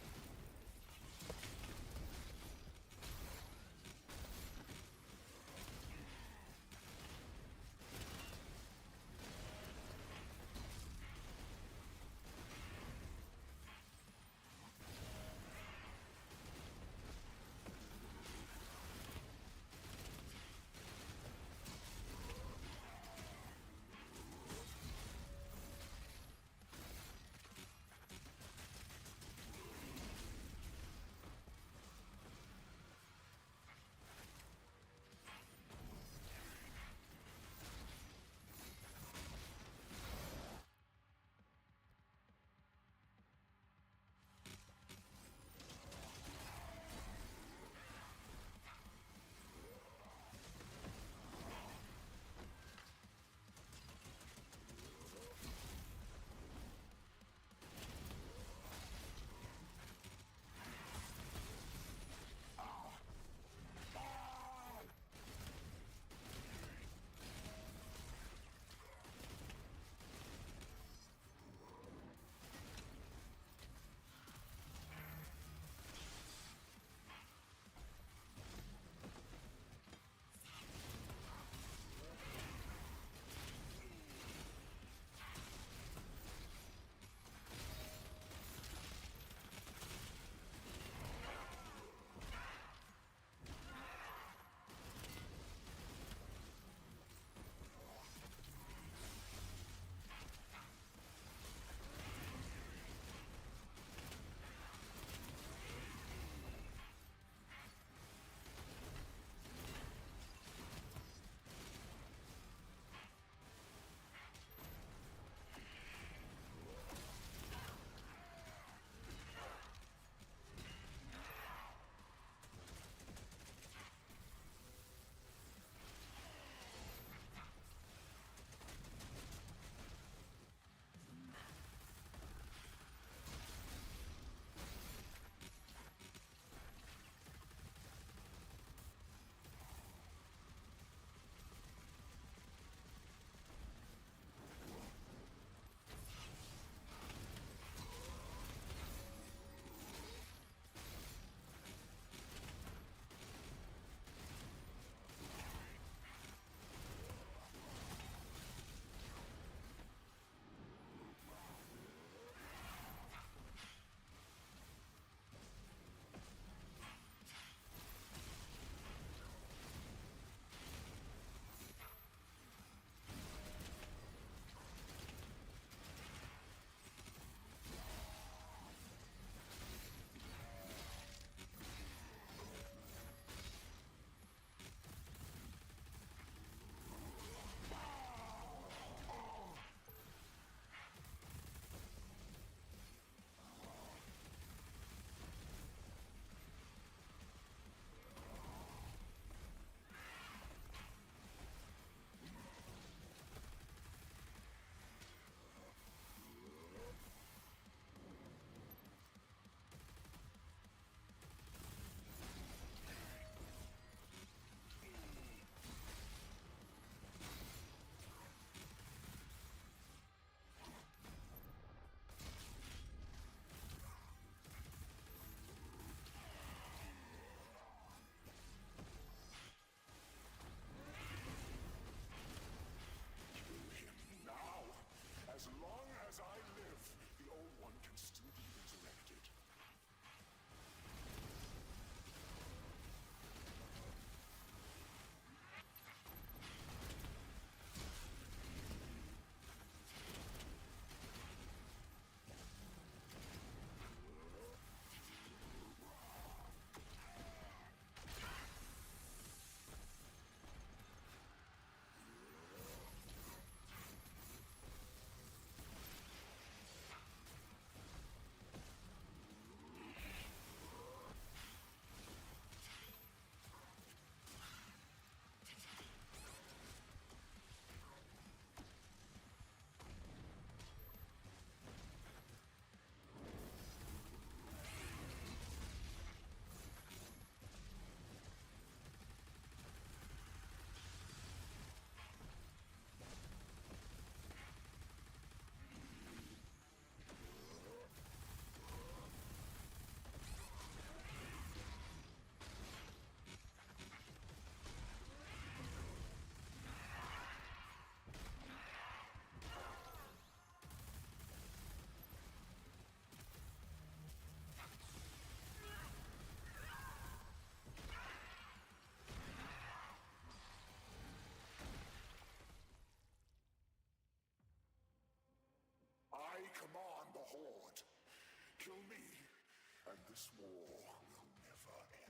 And this war will never end.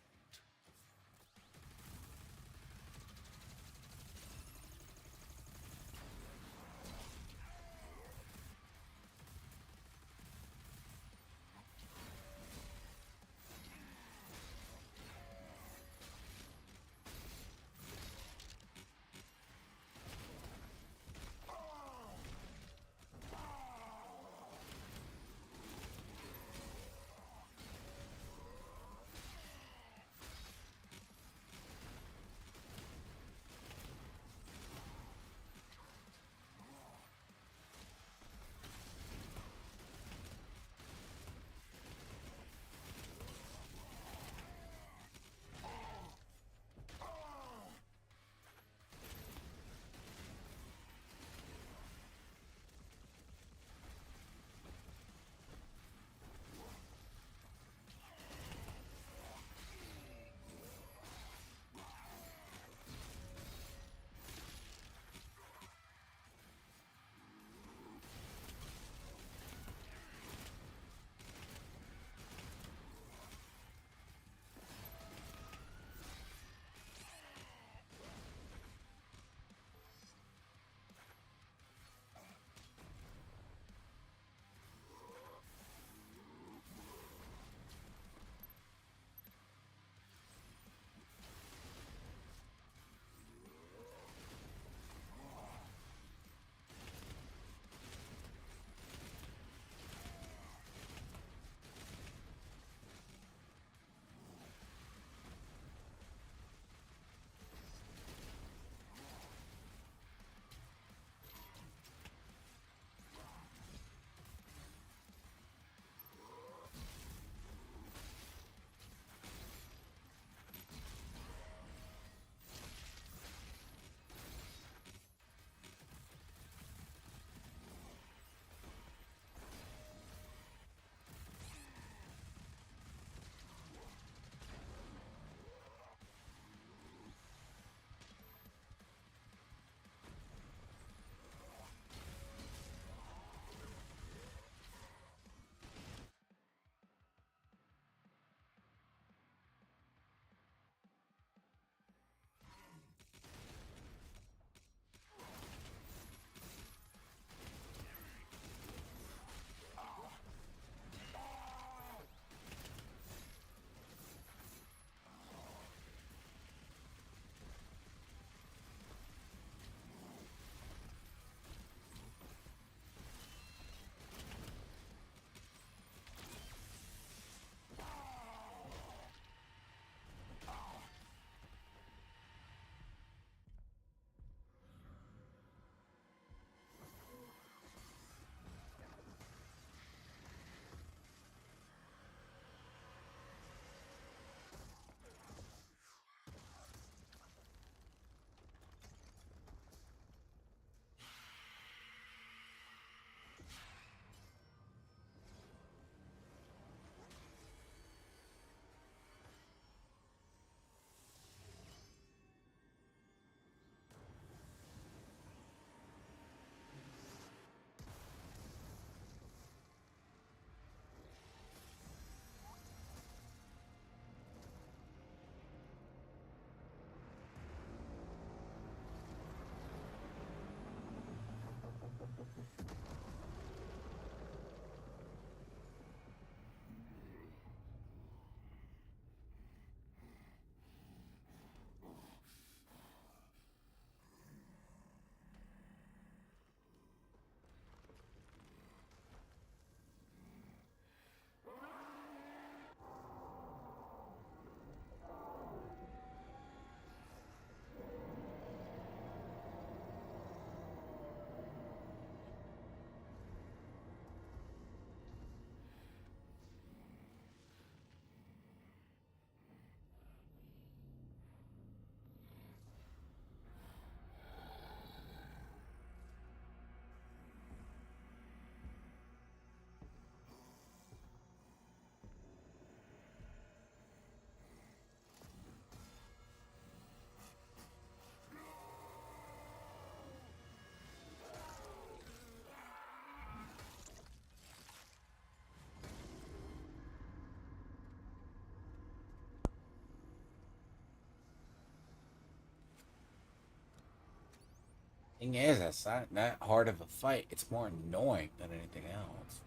Thing is, that's not that hard of a fight. It's more annoying than anything else.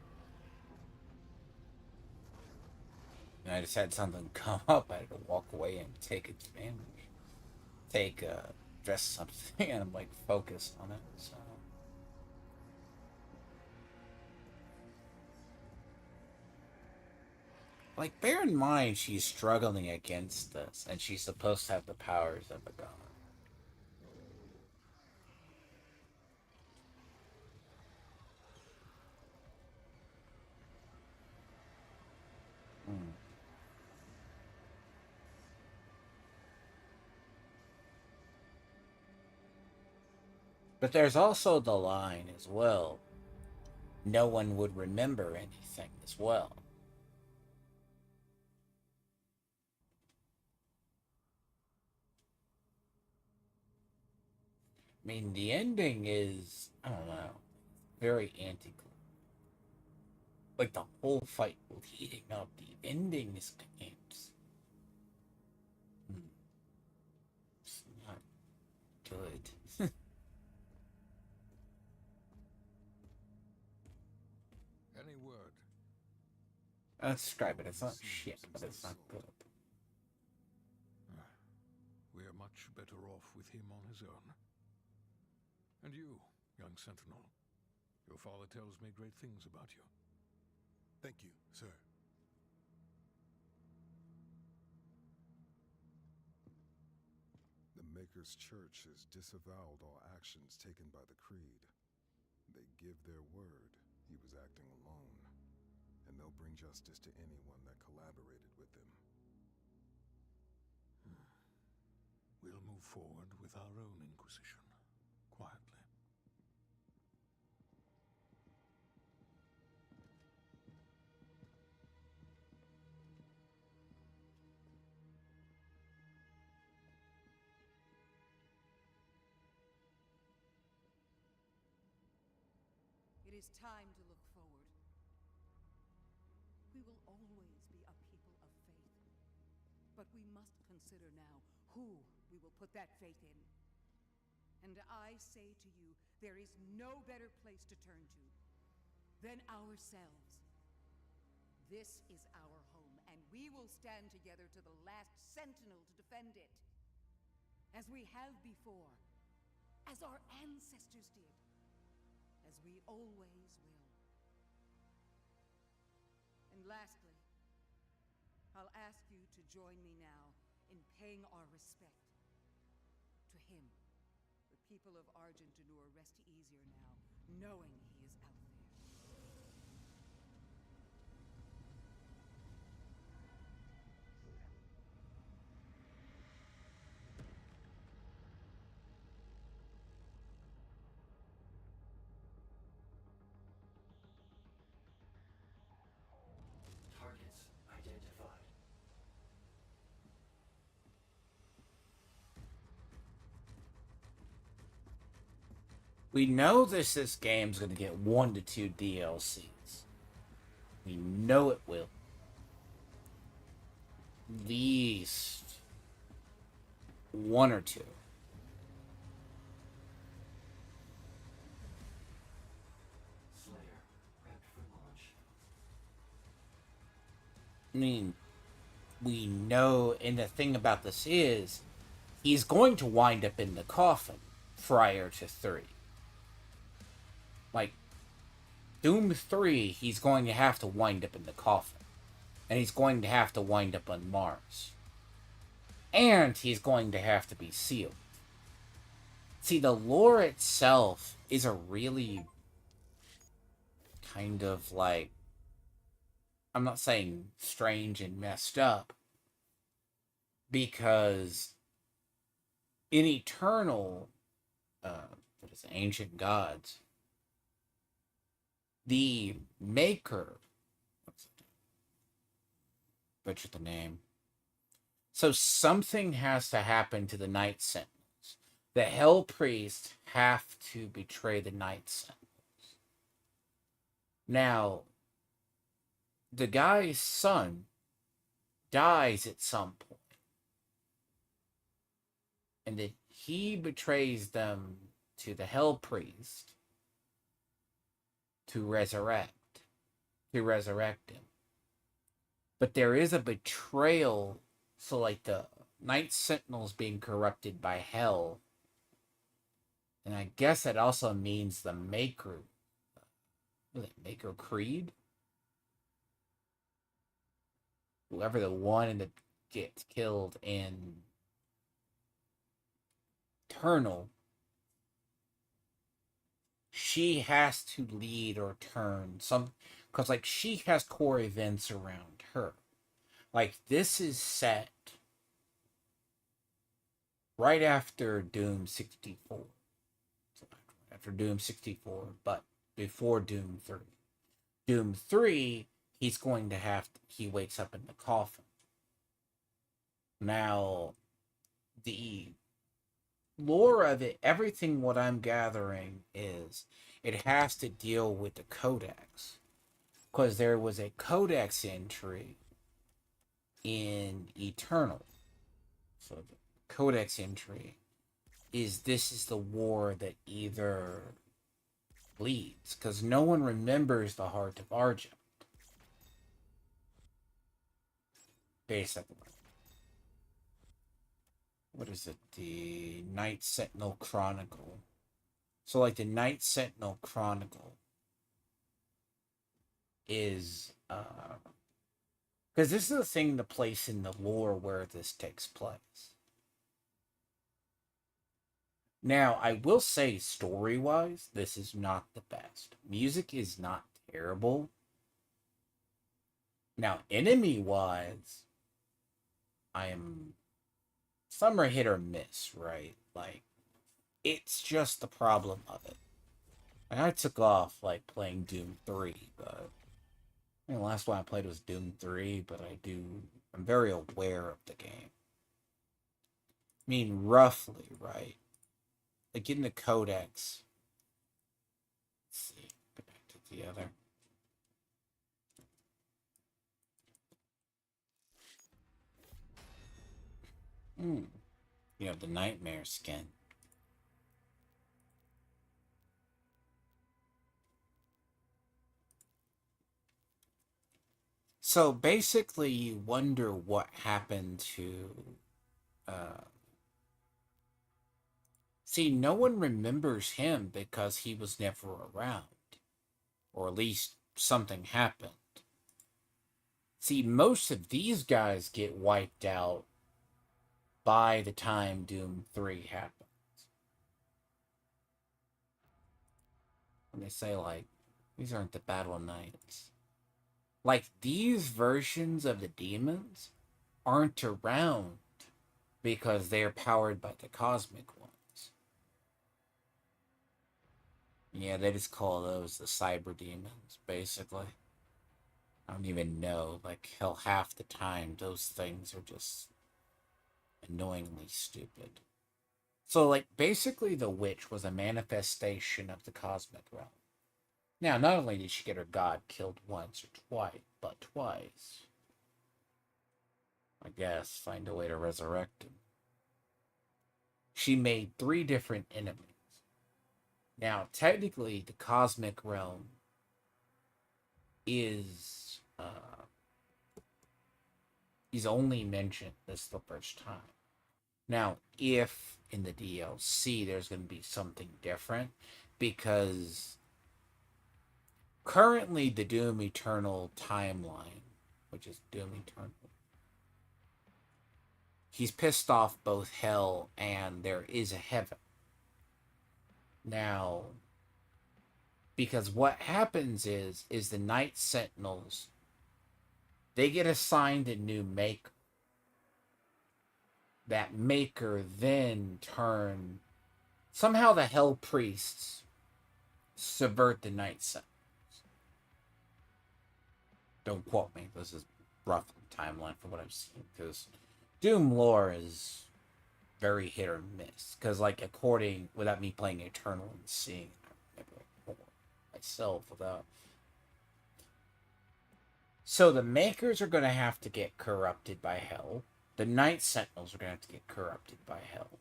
And I just had something come up. I had to walk away and take advantage. Dress something, and I'm like focused on it. So. Like, bear in mind she's struggling against this, and she's supposed to have the powers of a god. Hmm. But there's also the line as well. No one would remember anything as well. I mean, the ending is, I don't know, very anti. Like, the whole fight leading up, the ending is games. It's not good. Any word? I'll describe it. It's not shit, but it's not good. We are much better off with him on his own. And you, young sentinel, your father tells me great things about you. Thank you, sir. The Maker's Church has disavowed all actions taken by the Creed. They give their word he was acting alone, and they'll bring justice to anyone that collaborated with them. We'll move forward with our own Inquisition, quietly. It is time to look forward. We will always be a people of faith. But we must consider now who we will put that faith in. And I say to you, there is no better place to turn to than ourselves. This is our home, and we will stand together to the last sentinel to defend it. As we have before, as our ancestors did, as we always will. And lastly, I'll ask you to join me now in paying our respect to him. The people of Argentanur rest easier now, knowing he is out there. Targets identified. We know this game's gonna get 1 to 2 DLCs. We know it will. At least 1 or 2. Slayer prepped for launch. I mean, we know, and the thing about this is, he's going to wind up in the coffin prior to 3. Like, Doom 3, he's going to have to wind up in the coffin. And he's going to have to wind up on Mars. And he's going to have to be sealed. See, the lore itself is a really kind of like, I'm not saying strange and messed up, because in Eternal, what is it, Ancient Gods, the Maker, butchered the name. So something has to happen to the Night Sentinels. The Hell Priests have to betray the Night Sentinels. Now, the guy's son dies at some point, and then he betrays them to the Hell Priest to resurrect him. But there is a betrayal, so like the Night Sentinels being corrupted by Hell, and I guess that also means the Maker, Maker Creed? Whoever the one that gets killed in Eternal, she has to lead or turn some, because like she has core events around her. Like this is set right after Doom 64. So after Doom 64, but before Doom 3. Doom 3, he's going to he wakes up in the coffin. Now, the lore of it, everything what I'm gathering is it has to deal with the codex. Because there was a codex entry in Eternal. So the codex entry is this is the war that either leads. Because no one remembers the Heart of Argent. Basically. What is it? The Night Sentinel Chronicle. So like the Night Sentinel Chronicle is because this is the thing, the place in the lore where this takes place. Now, I will say, story-wise, this is not the best. Music is not terrible. Now, enemy-wise, some are hit or miss, right? Like, it's just the problem of it. And I took off, like, playing Doom 3, but the last one I played was Doom 3, but I'm very aware of the game. I mean, roughly, right? Like, in the codex, let's see, go back to the other. You have the Nightmare skin. So basically, you wonder what happened to. See, no one remembers him because he was never around. Or at least something happened. See, most of these guys get wiped out by the time Doom 3 happens. And they say, like, these aren't the Battle Knights. Like, these versions of the demons aren't around because they're powered by the cosmic ones. Yeah, they just call those the cyber demons, basically. I don't even know. Like, hell, half the time, those things are just annoyingly stupid. So, like, basically, the witch was a manifestation of the cosmic realm. Now, not only did she get her god killed once or twice, but twice. I guess, find a way to resurrect him. She made 3 different enemies. Now, technically, the cosmic realm is only mentioned this the first time. Now, if in the DLC there's going to be something different, because currently the Doom Eternal timeline, which is Doom Eternal, he's pissed off both hell and there is a heaven. Now, because what happens is the Night Sentinels, they get assigned a new maker. That maker then somehow the Hell Priests subvert the Night Sentinels. Don't quote me, this is rough timeline for what I've seen, because Doom lore is very hit or miss. Because, like, without me playing Eternal and seeing myself without. So the makers are going to have to get corrupted by hell. The Night Sentinels are going to have to get corrupted by hell.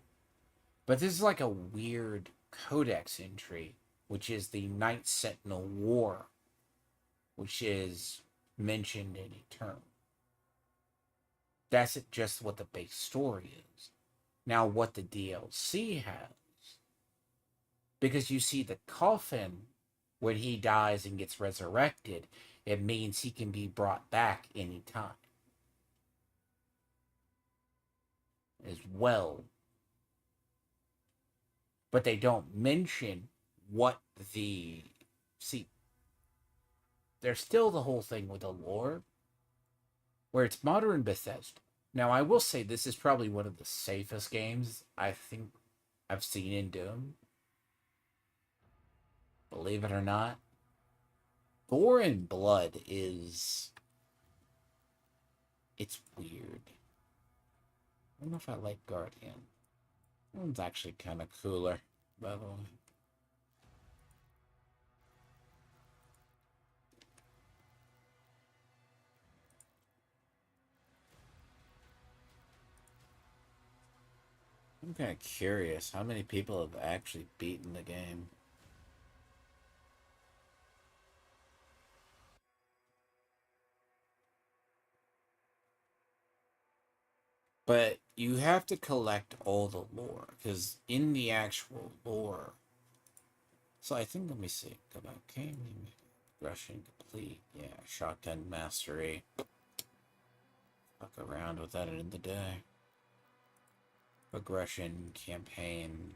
But this is like a weird Codex entry, which is the Night Sentinel War, which is mentioned in Eternal. That's just what the base story is. Now, what the DLC has, because you see the coffin when he dies and gets resurrected, it means he can be brought back anytime as well. But they don't mention what the... See, there's still the whole thing with the lore, where it's modern Bethesda. Now, I will say this is probably one of the safest games I think I've seen in Doom. Believe it or not. Gore and blood is... It's weird. I don't know if I like Guardian. That one's actually kind of cooler, by the way. I'm kind of curious how many people have actually beaten the game. But you have to collect all the lore, because in the actual lore... So I think, let me see. Go back. Okay, Russian complete. Yeah, shotgun mastery. Fuck around with that in the day. Progression, campaign.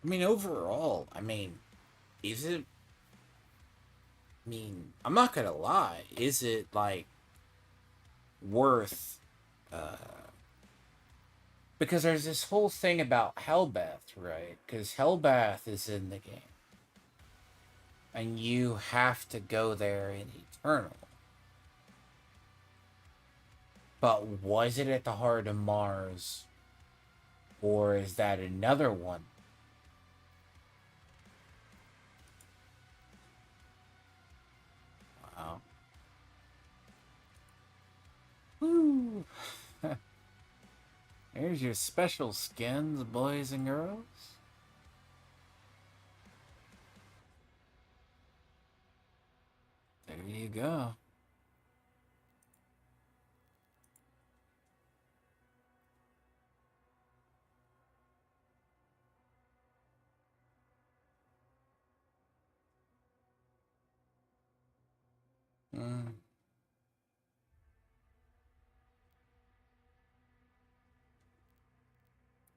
I mean, overall, is it... I'm not gonna lie. Is it, like, worth... Because there's this whole thing about Hellbath, right? Because Hellbath is in the game. And you have to go there in Eternal. But was it at the heart of Mars? Or is that another one? Wow. Woo! Here's your special skins, boys and girls. There you go.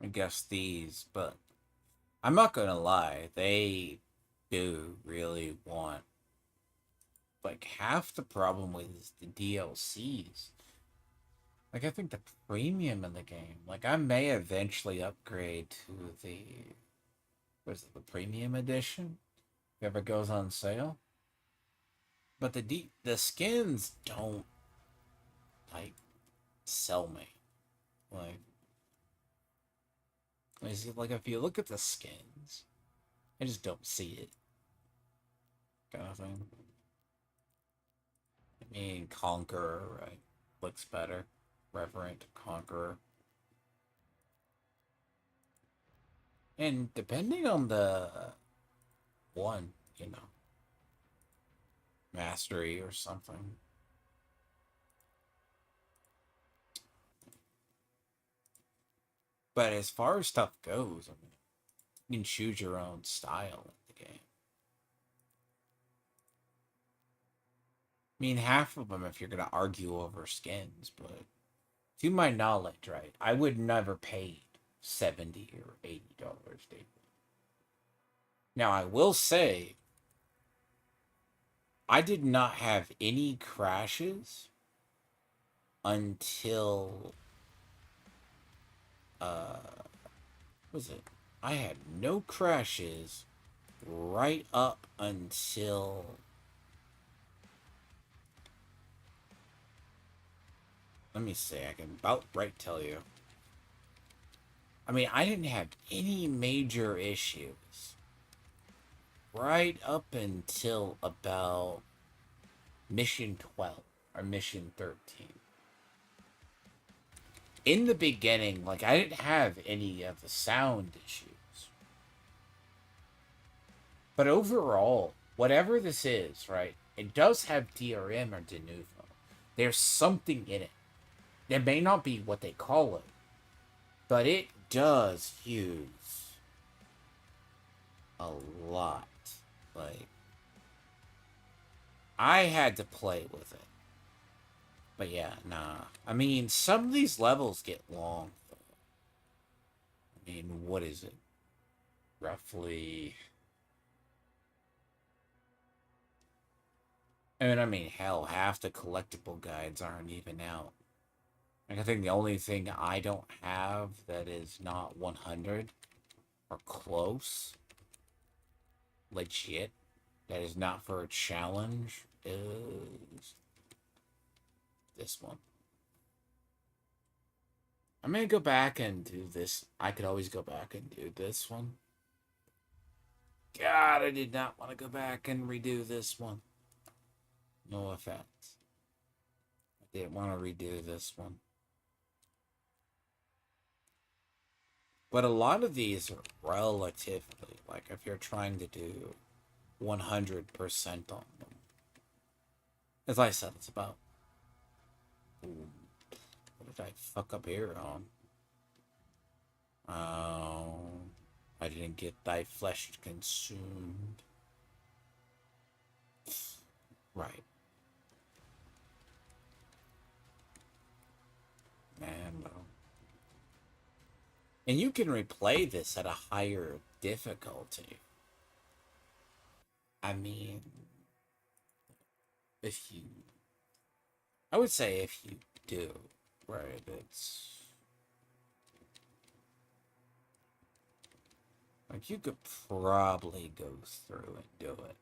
I guess these, but I'm not gonna lie, they do really want... Like, half the problem with is the DLCs. Like, I think the premium in the game, like, I may eventually upgrade to the... What is it, the premium edition? If it goes on sale. But the skins don't, like, sell me. Like, if you look at the skins, I just don't see it. Kind of thing. I mean, Conqueror, right? Looks better. Reverent, Conqueror. And depending on the one, mastery or something. But as far as stuff goes, you can choose your own style in the game. Half of them if you're going to argue over skins, but to my knowledge, right, I would never pay $70 or $80, David. Now, I will say, I did not have any crashes until... what was it? I had no crashes right up until... Let me see, I can about right tell you. I mean, I didn't have any major issues right up until about mission 12 or mission 13. In the beginning, like, I didn't have any of the sound issues. But overall, whatever this is, right, it does have DRM or de novo. There's something in it. It may not be what they call it, but it does use a lot. Like, I had to play with it. But yeah, nah. I mean, some of these levels get long, though. I mean, what is it? Roughly... I mean, hell, half the collectible guides aren't even out. Like, I think the only thing I don't have that is not 100 or close, legit, that is not for a challenge, is this one. I'm gonna go back and do this. I could always go back and do this one. God, I did not want to go back and redo this one. No offense. I didn't want to redo this one. But a lot of these are relatively, like, if you're trying to do 100% on them. As I said, it's about... Ooh, what did I fuck up here on? Oh, I didn't get thy flesh consumed. Right. Man, no. And you can replay this at a higher difficulty. I mean, if you... I would say if you do, right, it's... Like, you could probably go through and do it.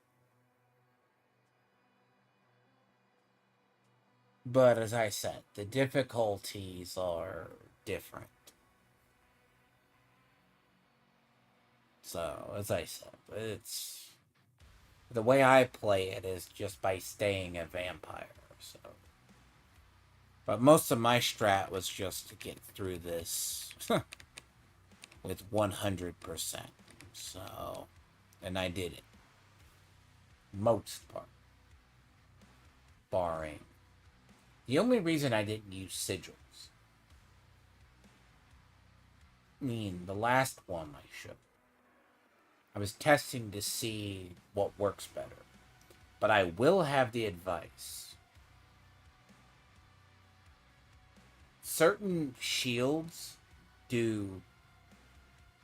But as I said, the difficulties are different. So, as I said, it's... The way I play it is just by staying a vampire, so... But most of my strat was just to get through this with 100%. So... And I did it. Most part. Barring. The only reason I didn't use sigils... I mean, the last one I should. I was testing to see what works better. But I will have the advice. Certain shields do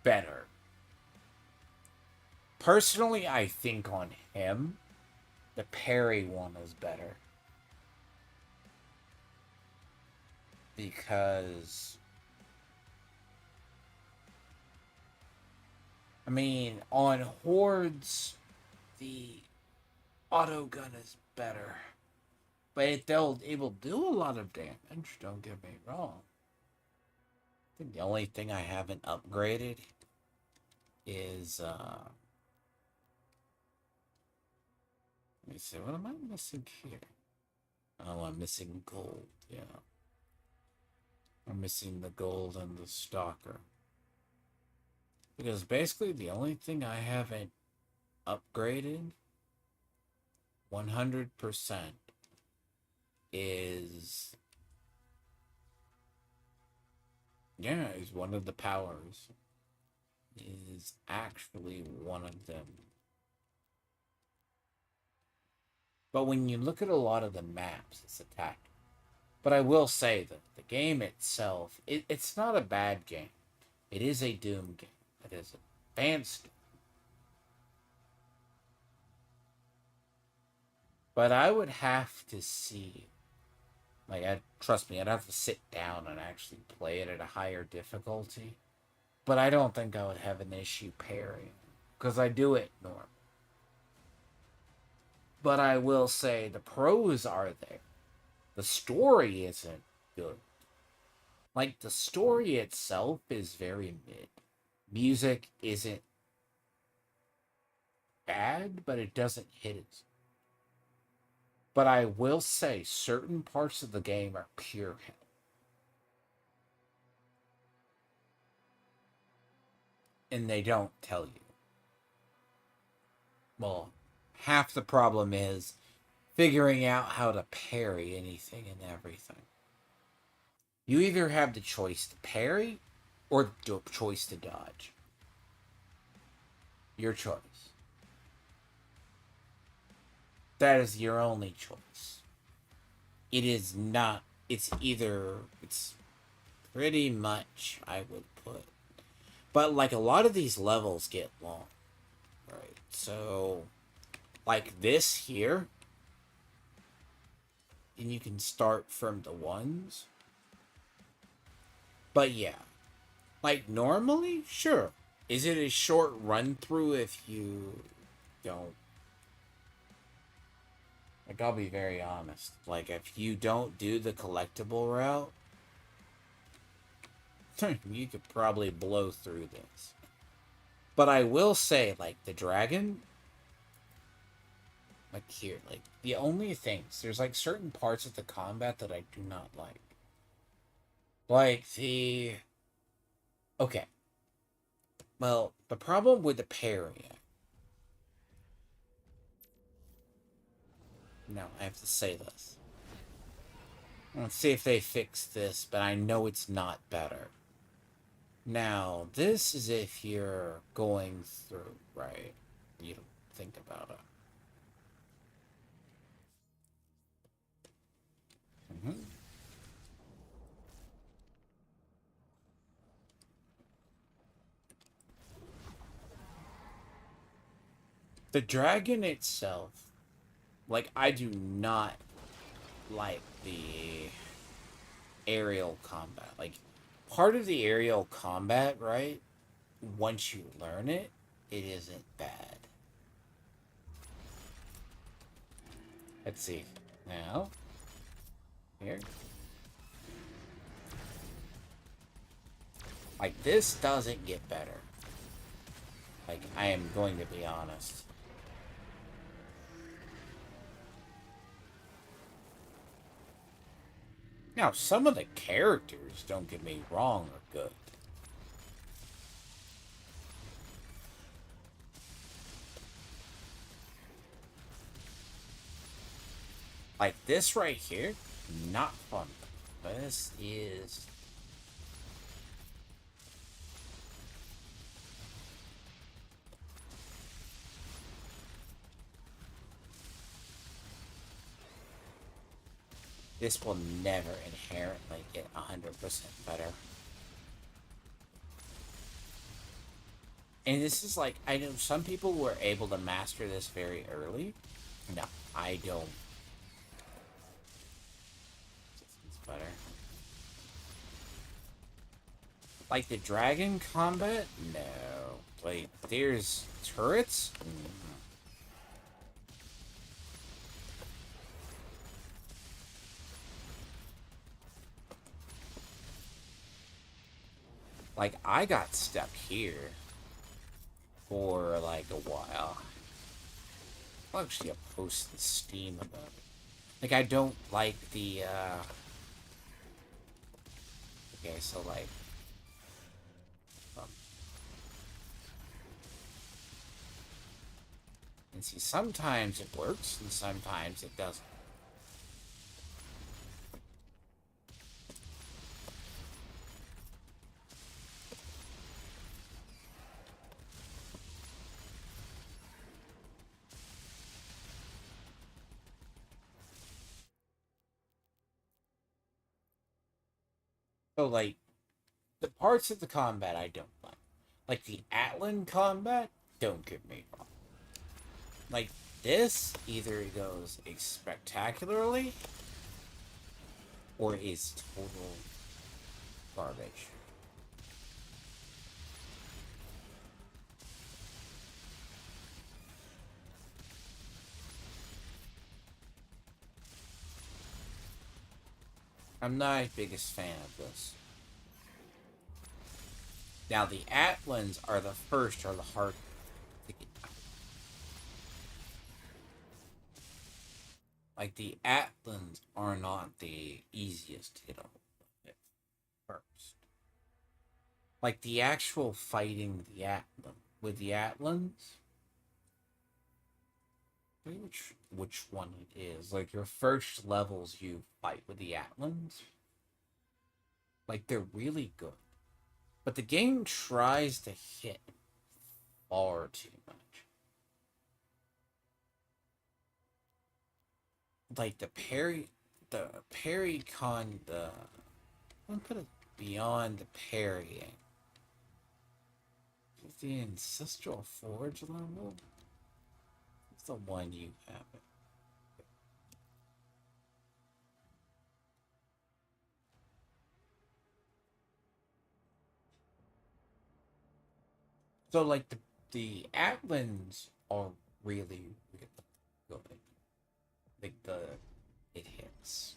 better. Personally, I think on him, the parry one is better. Because... I mean, on hordes, the auto gun is better. But it will do a lot of damage, don't get me wrong. I think the only thing I haven't upgraded is, let me see, what am I missing here? Oh, I'm missing gold, yeah. I'm missing the gold and the stalker. Because basically the only thing I haven't upgraded 100% is... Yeah, is one of the powers. Is actually one of them. But when you look at a lot of the maps, it's attack. But I will say that the game itself, it's not a bad game. It is a Doom game. It is advanced. But I would have to see... Like, trust me, I'd have to sit down and actually play it at a higher difficulty. But I don't think I would have an issue parrying. Because I do it normal. But I will say the pros are there. The story isn't good. Like, the story itself is very mid. Music isn't bad, but it doesn't hit it. But I will say, certain parts of the game are pure hell. And they don't tell you. Well, half the problem is figuring out how to parry anything and everything. You either have the choice to parry or the choice to dodge. Your choice. That is your only choice. It is not, it's pretty much, I would put. But, like, a lot of these levels get long, right? So, like this here, and you can start from the ones. But yeah, like normally, sure. Is it a short run through if you don't? Like, I'll be very honest. Like, if you don't do the collectible route, you could probably blow through this. But I will say, like, the dragon, like here, like, the only things, there's like certain parts of the combat that I do not like. Like the... Okay. Well, the problem with the parry... No, I have to say this. Let's see if they fix this, but I know it's not better. Now, this is if you're going through, right? You don't think about it. The dragon itself, like, I do not like the aerial combat. Like, part of the aerial combat, right? Once you learn it, it isn't bad. Let's see. Now, here. Like, this doesn't get better. Like, I am going to be honest. Now, some of the characters, don't get me wrong, are good. Like, this right here, not fun. This is... This will never inherently get 100% better. And this is like, I know some people were able to master this very early. No, I don't. It's better. Like the dragon combat? No. Like, there's turrets? Like, I got stuck here for, like, a while. I'll actually post the Steam about it. Like, I don't like the, Okay, so, like... And see, sometimes it works, and sometimes it doesn't. So, like, the parts of the combat I don't like. Like, the Atlan combat, don't get me wrong. Like, this either goes spectacularly or is total garbage. I'm not a biggest fan of this. Now the Atlans are the hard to get out. Like the Atlans are not the easiest to get a hold of at first. Like the actual fighting the Atlan with the Atlans. Which one it is. Like your first levels you fight with the Atlans. Like they're really good. But the game tries to hit far too much. Like the parry con the I'm put it beyond the parrying. The ancestral forge level? It's the one you have it. So like the Atlans are really, really good. Like it hits.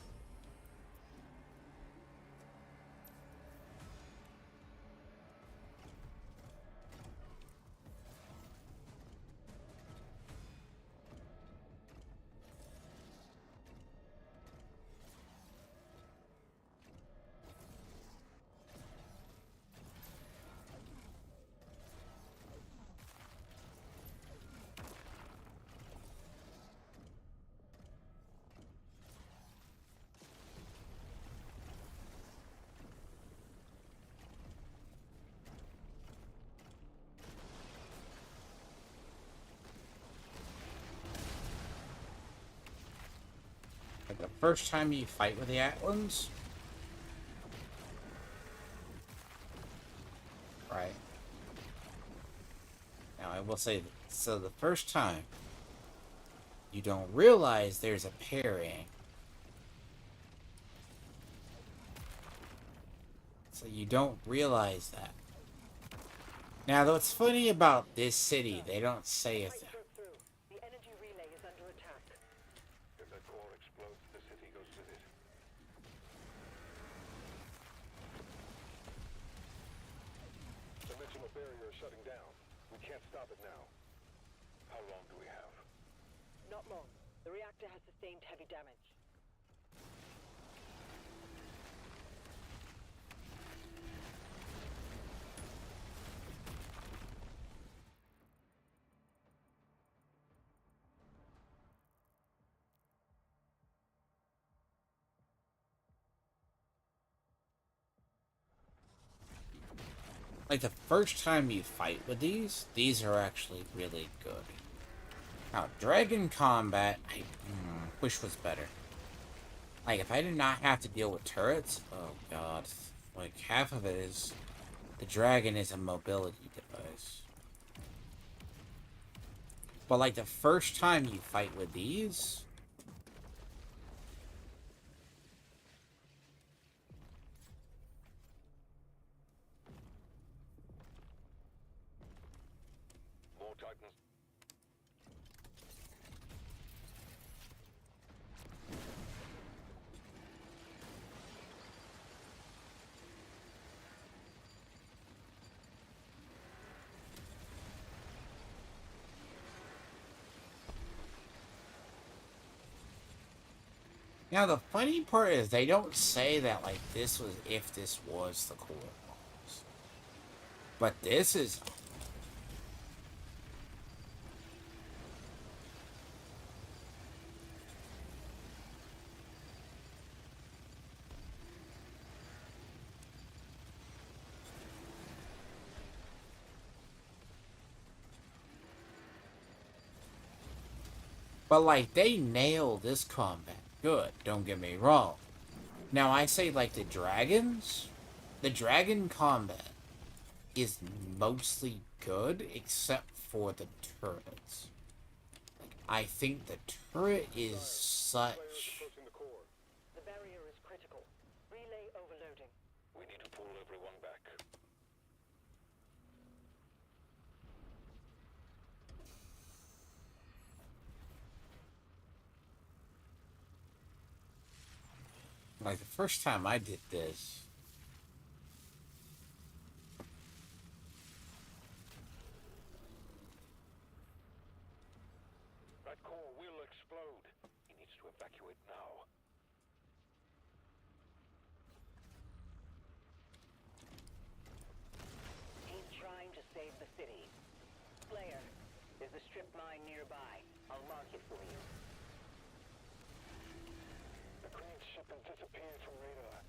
Like the first time you fight with the Atlans, right? Now I will say, so the first time you don't realize there's a parrying. So you don't realize that. Now, what's funny about this city, they don't say it. The energy relay is under attack. If that core explodes, the city goes with it. Dimensional barrier is shutting down. We can't stop it now. How long do we have? Not long. The reactor has sustained heavy damage. Like the first time you fight with these are actually really good. Now, Dragon Combat, I wish was better. Like, if I did not have to deal with turrets, oh god. Like, half of it is... The dragon is a mobility device. But, like, the first time you fight with these... More Titans. Now, the funny part is they don't say that, like, this was... If this was the core boss. But this is... But, like, they nail this combat good, don't get me wrong. Now, I say, like, the dragons... The dragon combat is mostly good, except for the turrets. Like, I think the turret is such... Approaching the core. The barrier is critical. Relay overloading. We need to pull everyone back. Like, the first time I did this... Slayer. There's a strip mine nearby. I'll mark it for you. The Creed ship has disappeared from radar.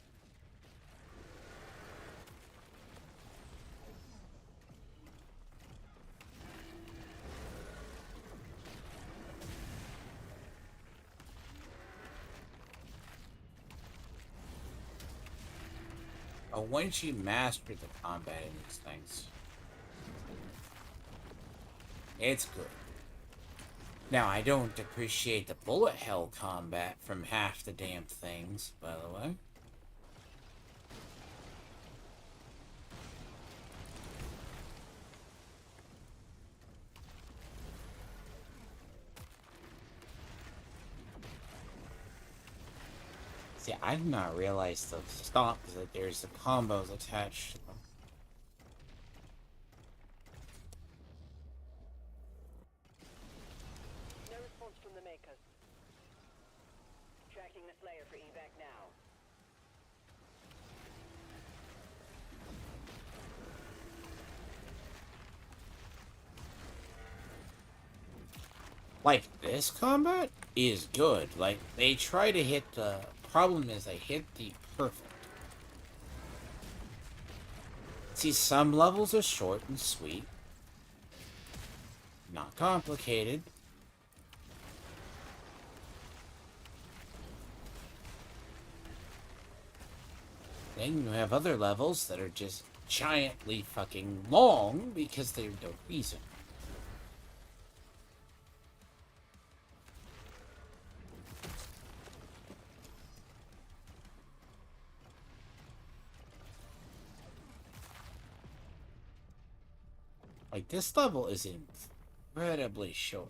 Once you master the combat in these things, it's good. Now, I don't appreciate the bullet hell combat from half the damn things, by the way. See, I did not realize the stomps that there's the combos attached to them. No response from the makers. Tracking the Slayer for evac now. Like, this combat is good. Like, they try to hit the... Problem is, they hit the perfect. See, some levels are short and sweet. Not complicated. Then you have other levels that are just giantly fucking long because there's no reason. Like, this level is incredibly short.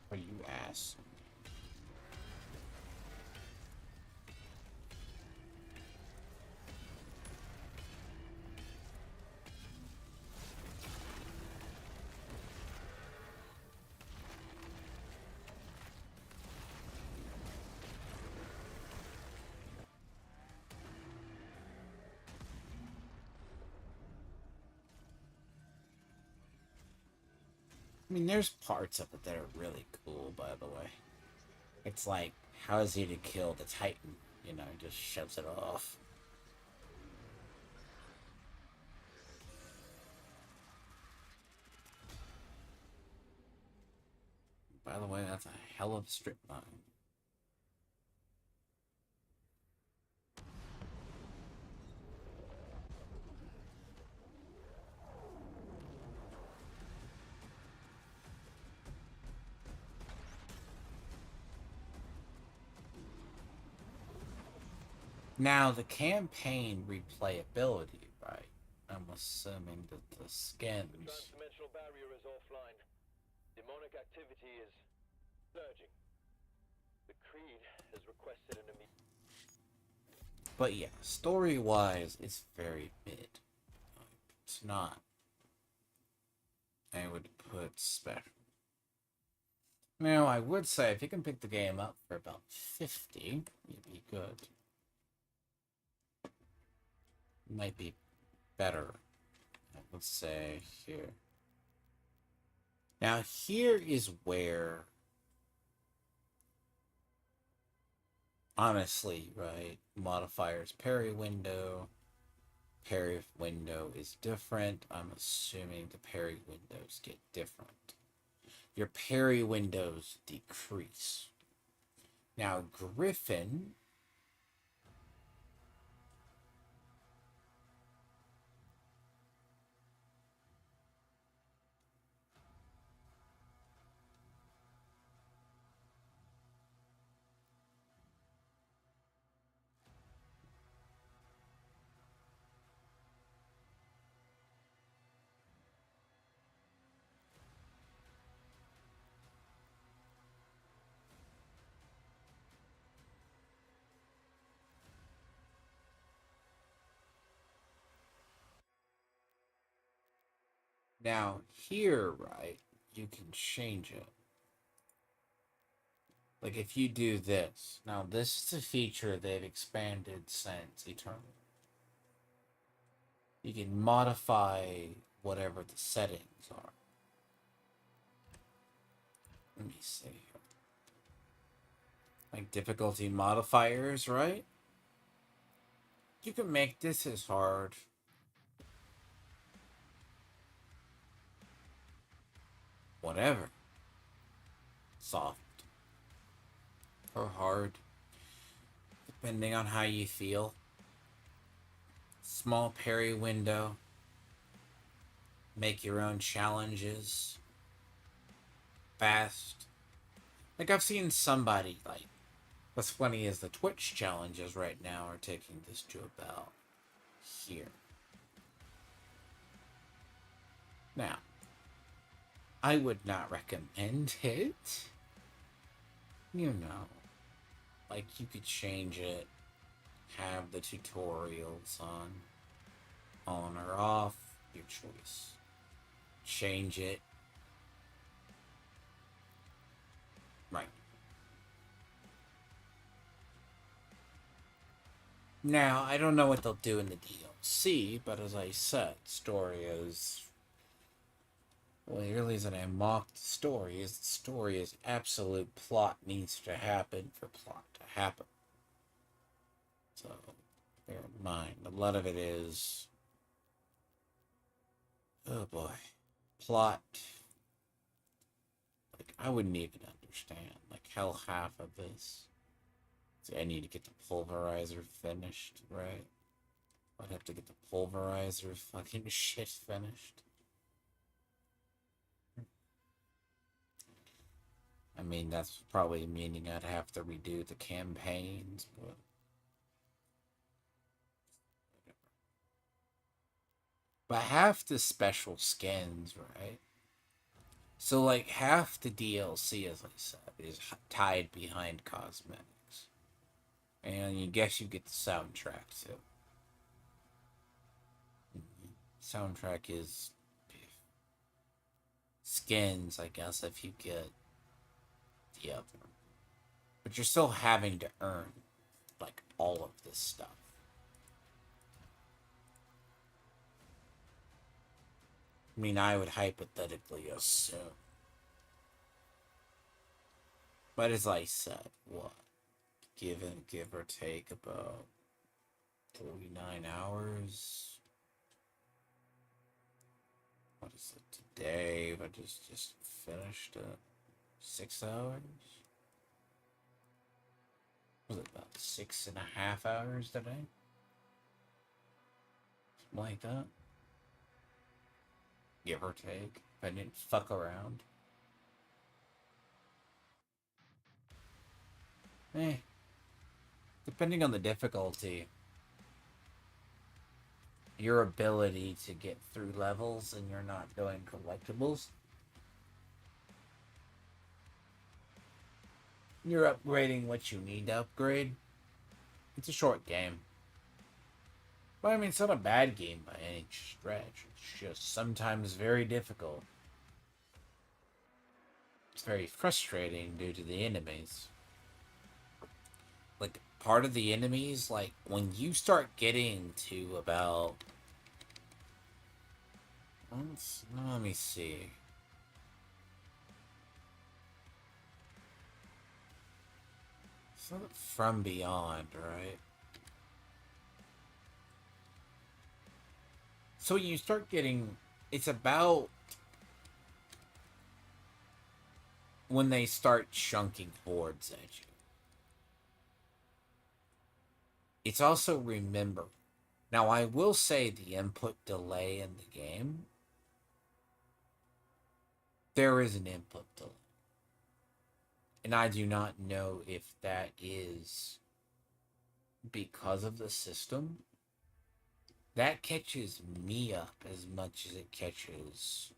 What you ass? I mean, there's parts of it that are really cool, by the way. It's like, how is he to kill the Titan? You know, just shoves it off. By the way, that's a hell of a strip mine. Now, the campaign replayability, right? I'm assuming that the skins... The transdimensional barrier is offline. Demonic activity is surging. The Creed has requested an immediate... But yeah, story-wise, it's very mid. It's not... I would put special. Now, I would say if you can pick the game up for about 50, you'd be good. Might be better. Let's say here. Now, here is where, honestly, right, modifiers parry window is different. I'm assuming the parry windows get different. Your parry windows decrease. Now, Griffin... Now, here, right, you can change it. Like, if you do this. Now, this is a feature they've expanded since Eternal. You can modify whatever the settings are. Let me see here. Like, difficulty modifiers, right? You can make this as hard. Whatever. Soft. Or hard. Depending on how you feel. Small parry window. Make your own challenges. Fast. Like, I've seen somebody, like, what's funny is the Twitch challenges right now are taking this to about here. Now, I would not recommend it. You know, like, you could change it, have the tutorials on or off, your choice. Change it. Right. Now, I don't know what they'll do in the DLC, but as I said, story is... Well, it really isn't a mocked story. The story is absolute plot needs to happen for plot to happen. So, bear in mind, a lot of it is... Oh boy. Plot. Like, I wouldn't even understand. Like, hell, half of this. See, I need to get the pulverizer finished, right? I'd have to get the pulverizer fucking shit finished. I mean, that's probably meaning I'd have to redo the campaigns, but... But half the special skins, right? So, like, half the DLC, as I said, is tied behind cosmetics. And you guess you get the soundtrack, too. Soundtrack is skins, I guess, if you get the other. But you're still having to earn, like, all of this stuff. I mean, I would hypothetically assume. But as I said, what? Give or take about 49 hours. What is it today? I just finished it. 6 hours? Was it about 6.5 hours today? Something like that. Give or take. If I didn't fuck around. Depending on the difficulty, your ability to get through levels and you're not doing collectibles, you're upgrading what you need to upgrade. It's a short game. But I mean, it's not a bad game by any stretch. It's just sometimes very difficult. It's very frustrating due to the enemies. Like, part of the enemies, like, when you start getting to about... Let me see. It's not From Beyond, right? So you start getting... It's about... when they start chunking hordes at you. It's also remember. Now, I will say the input delay in the game. There is an input delay. And I do not know if that is because of the system. That catches me up as much as it catches...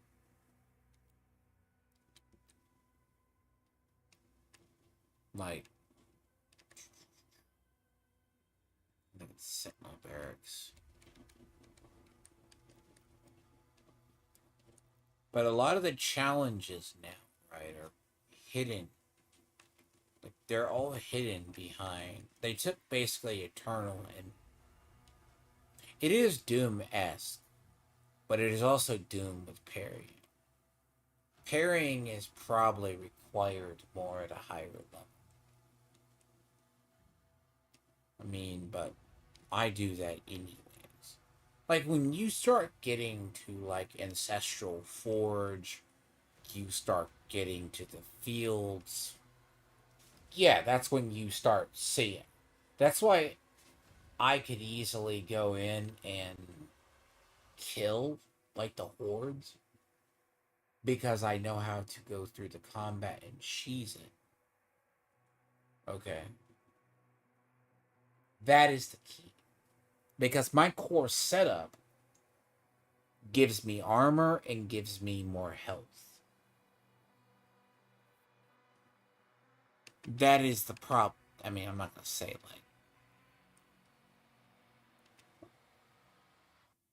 like... I think it's Sentinel Barracks. But a lot of the challenges now, right, are hidden. Like they're all hidden behind. They took basically Eternal, and it is Doom-esque, but it is also Doom with parrying. Parrying is probably required more at a higher level. I mean, but I do that anyways. Like when you start getting to like Ancestral Forge, you start getting to the fields. Yeah, that's when you start seeing. That's why I could easily go in and kill like the hordes because I know how to go through the combat and cheese it. Okay. That is the key. Because my core setup gives me armor and gives me more health. That is the problem. I mean, I'm not going to say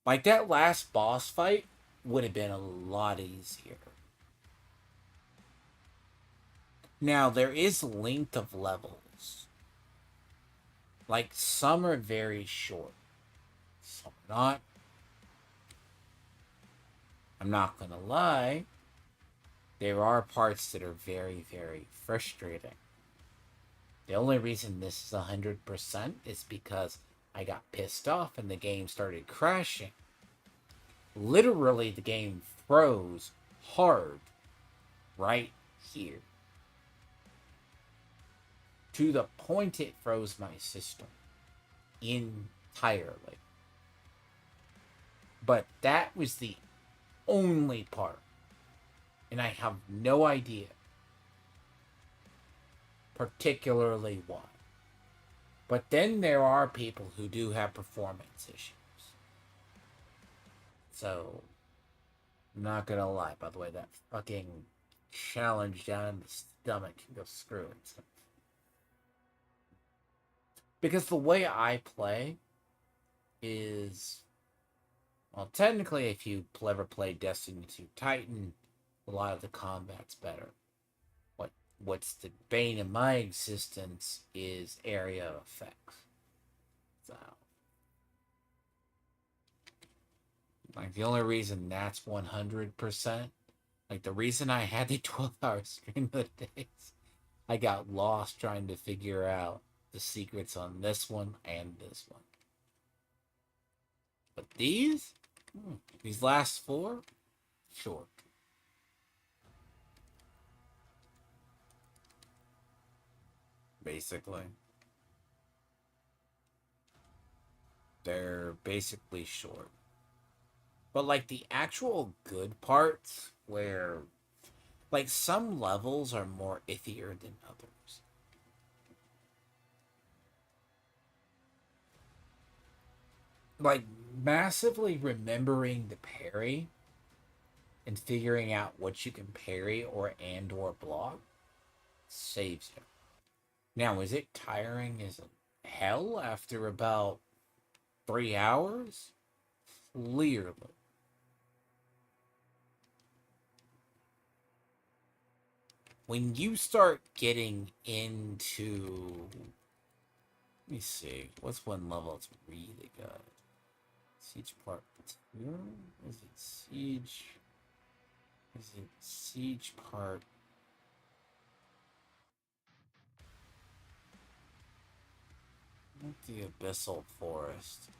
like that last boss fight would have been a lot easier. Now, there is length of levels. Like, some are very short. Some are not. I'm not gonna lie. There are parts that are very, very frustrating. The only reason this is 100% is because I got pissed off and the game started crashing. Literally, the game froze hard right here. To the point it froze my system entirely. But that was the only part. And I have no idea particularly why. But then there are people who do have performance issues. So, I'm not gonna lie. By the way, that fucking challenge down in the stomach can go screw itself. Because the way I play is, well, technically, if you ever play Destiny 2 Titan, a lot of the combat's better. What's the bane of my existence is area effects. So, like, the only reason that's 100%, like, the reason I had the 12-hour stream of the days, I got lost trying to figure out the secrets on this one and this one. But these last 4, sure. Basically. They're basically short. But like the actual good parts where like some levels are more iffier than others. Like massively remembering the parry and figuring out what you can parry or block saves you. Now, is it tiring as hell after about 3 hours? Clearly. When you start getting into, let me see, what's one level that's really good? Siege Part 2? Is it Siege? Is it Siege Part? Not the Abyssal Forest.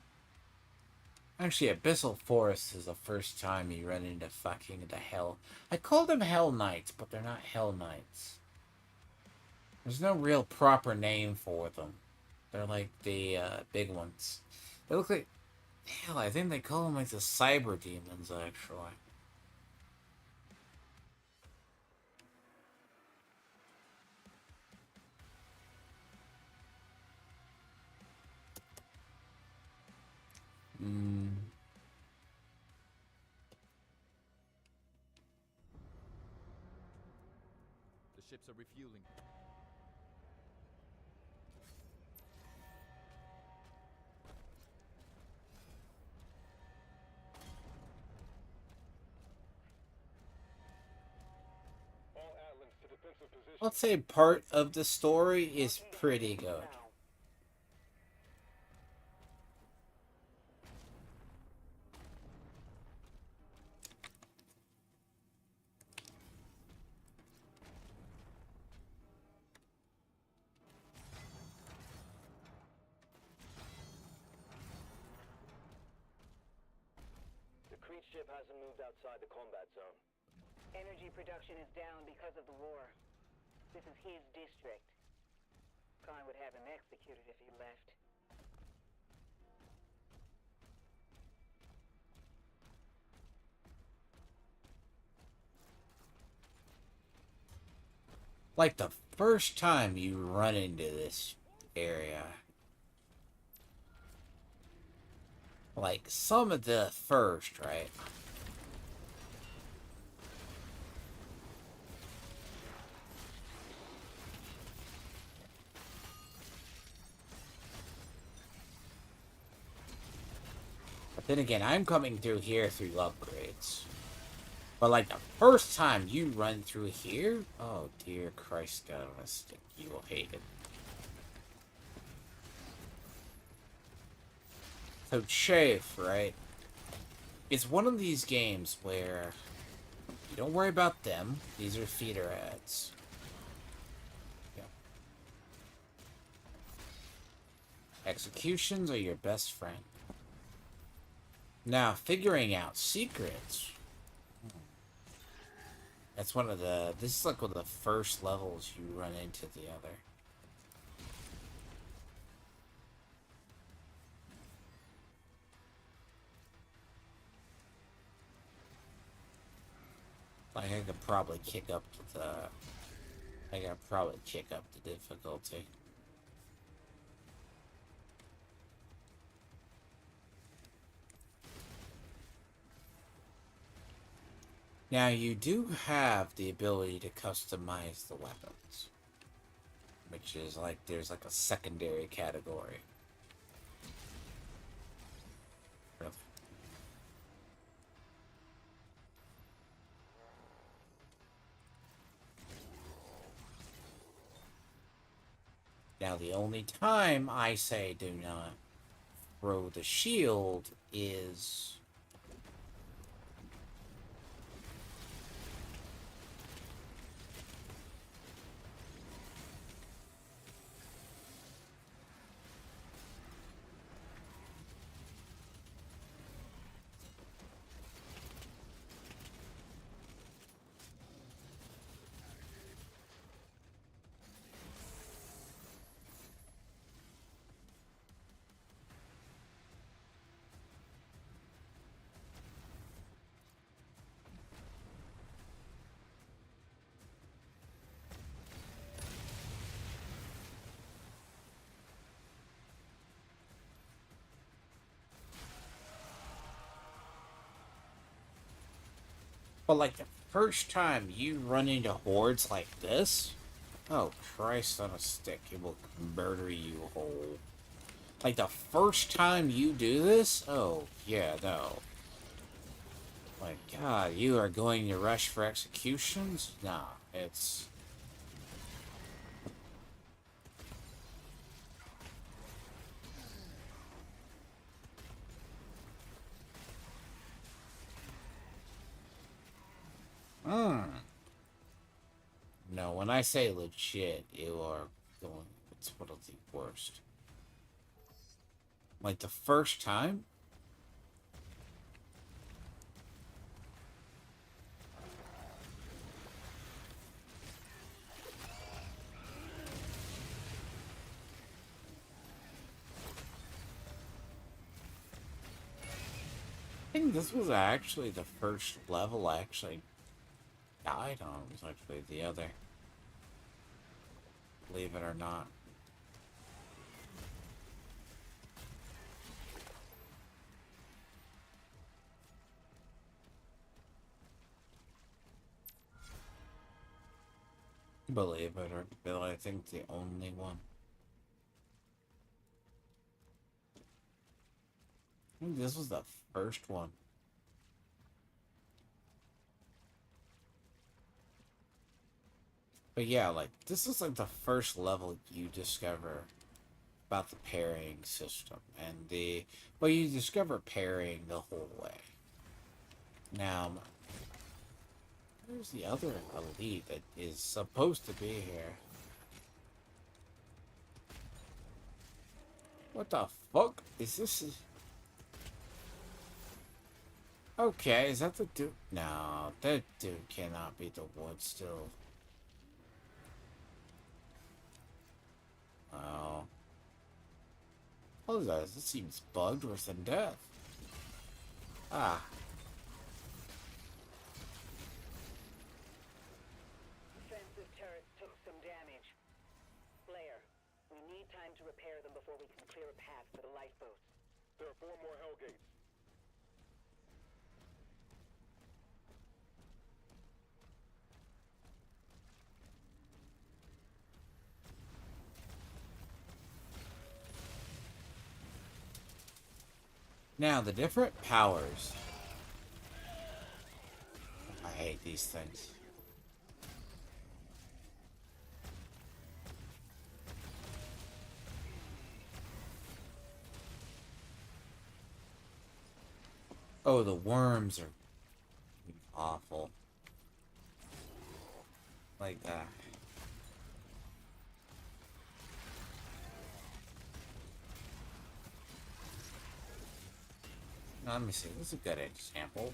Actually, Abyssal Forest is the first time you run into fucking the Hell. I call them Hell Knights, but they're not Hell Knights. There's no real proper name for them. They're like the big ones. They look like... Hell, I think they call them like the Cyber Demons, actually. The ships are refueling. I'll say part of the story is pretty good. The Creed ship hasn't moved outside the combat zone. Energy production is down because of the war. This is his district. Khan would have him executed if he left. Like the first time you run into this area, like some of the first, right? But then again, I'm coming through here through upgrades. But like the first time you run through here, oh dear Christ, God, on a stick, you will hate it. So Chafe, right, is one of these games where you don't worry about them. These are feeder ads. Yeah. Executions are your best friend. Now, figuring out secrets. That's one of the... This is like one of the first levels you run into the other. Like, I could probably kick up the... I could probably kick up the difficulty. Now, you do have the ability to customize the weapons. Which is like, there's like a secondary category. Really? Now, the only time I say do not throw the shield is... But like the first time you run into hordes like this, oh Christ on a stick, it will murder you whole. Like the first time you do this, oh yeah, no. Like God, you are going to rush for executions? Nah, it's... No, when I say legit, you are going... It's one of the worst. Like the first time? I think this was actually the first level I actually died on. It was actually the other. Believe it or not. Believe it or Bill, I think the only one. I think this was the first one. But yeah, like, this is like the first level you discover about the parrying system. And well, you discover parrying the whole way. Now, where's the other elite that is supposed to be here? What the fuck? Is this... Okay, is that the dude? No, that dude cannot be the one still. Oh. What is that? This seems bugged worse than death. Ah. Defensive turrets took some damage. Blair, we need time to repair them before we can clear a path for the lifeboats. There are 4 more Hellgates. Now, the different powers. I hate these things. Oh, the worms are awful. Like that. Now, let me see. This is a good example.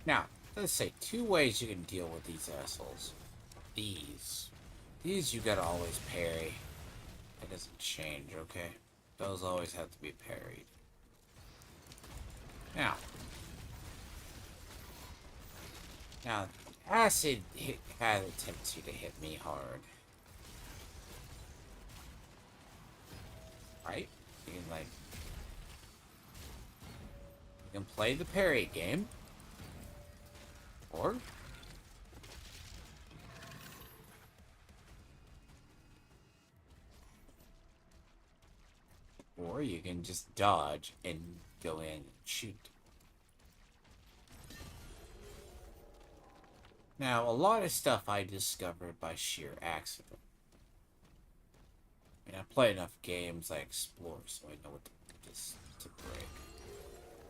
Now, let's say 2 ways you can deal with these assholes. These you gotta always parry. It doesn't change, okay? Those always have to be parried. Now, acid has a tendency to hit me hard. Right? You can, like... You can play the parry game. Or... Or you can just dodge and go in and shoot. Now, a lot of stuff I discovered by sheer accident. I mean, I play enough games, I explore, so I know what to break.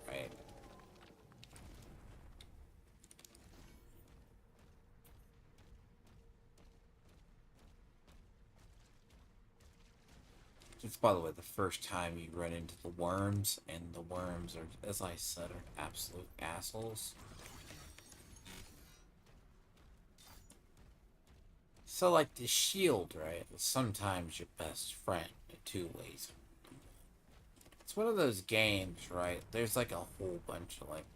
Right? It's, by the way, the first time you run into the worms, and the worms are, as I said, are absolute assholes. So, like, the shield, right, is sometimes your best friend in 2 ways. It's one of those games, right, there's, like, a whole bunch of, like,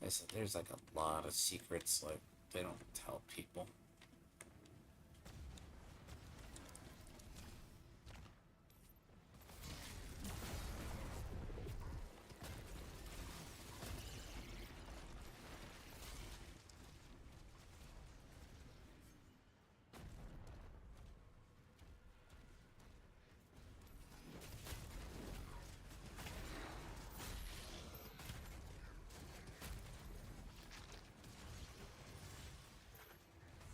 there's, like, a lot of secrets, like, they don't tell people.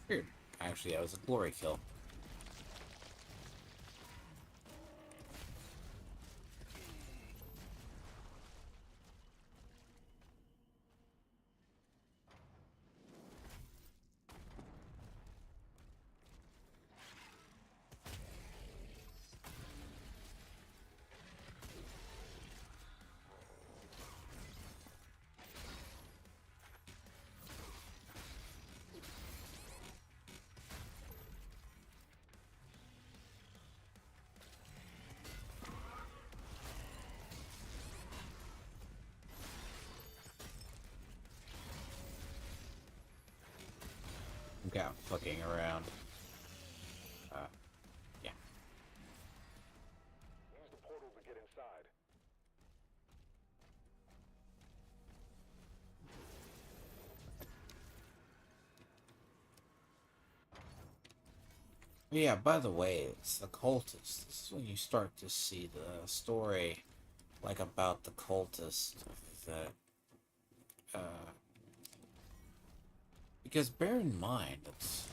Weird. Actually, that was a glory kill. Okay, I'm fucking around. Yeah. Use the portal to get inside. Yeah, by the way, it's the cultists. This is when you start to see the story, like, about the cultists. that, because bear in mind, it's...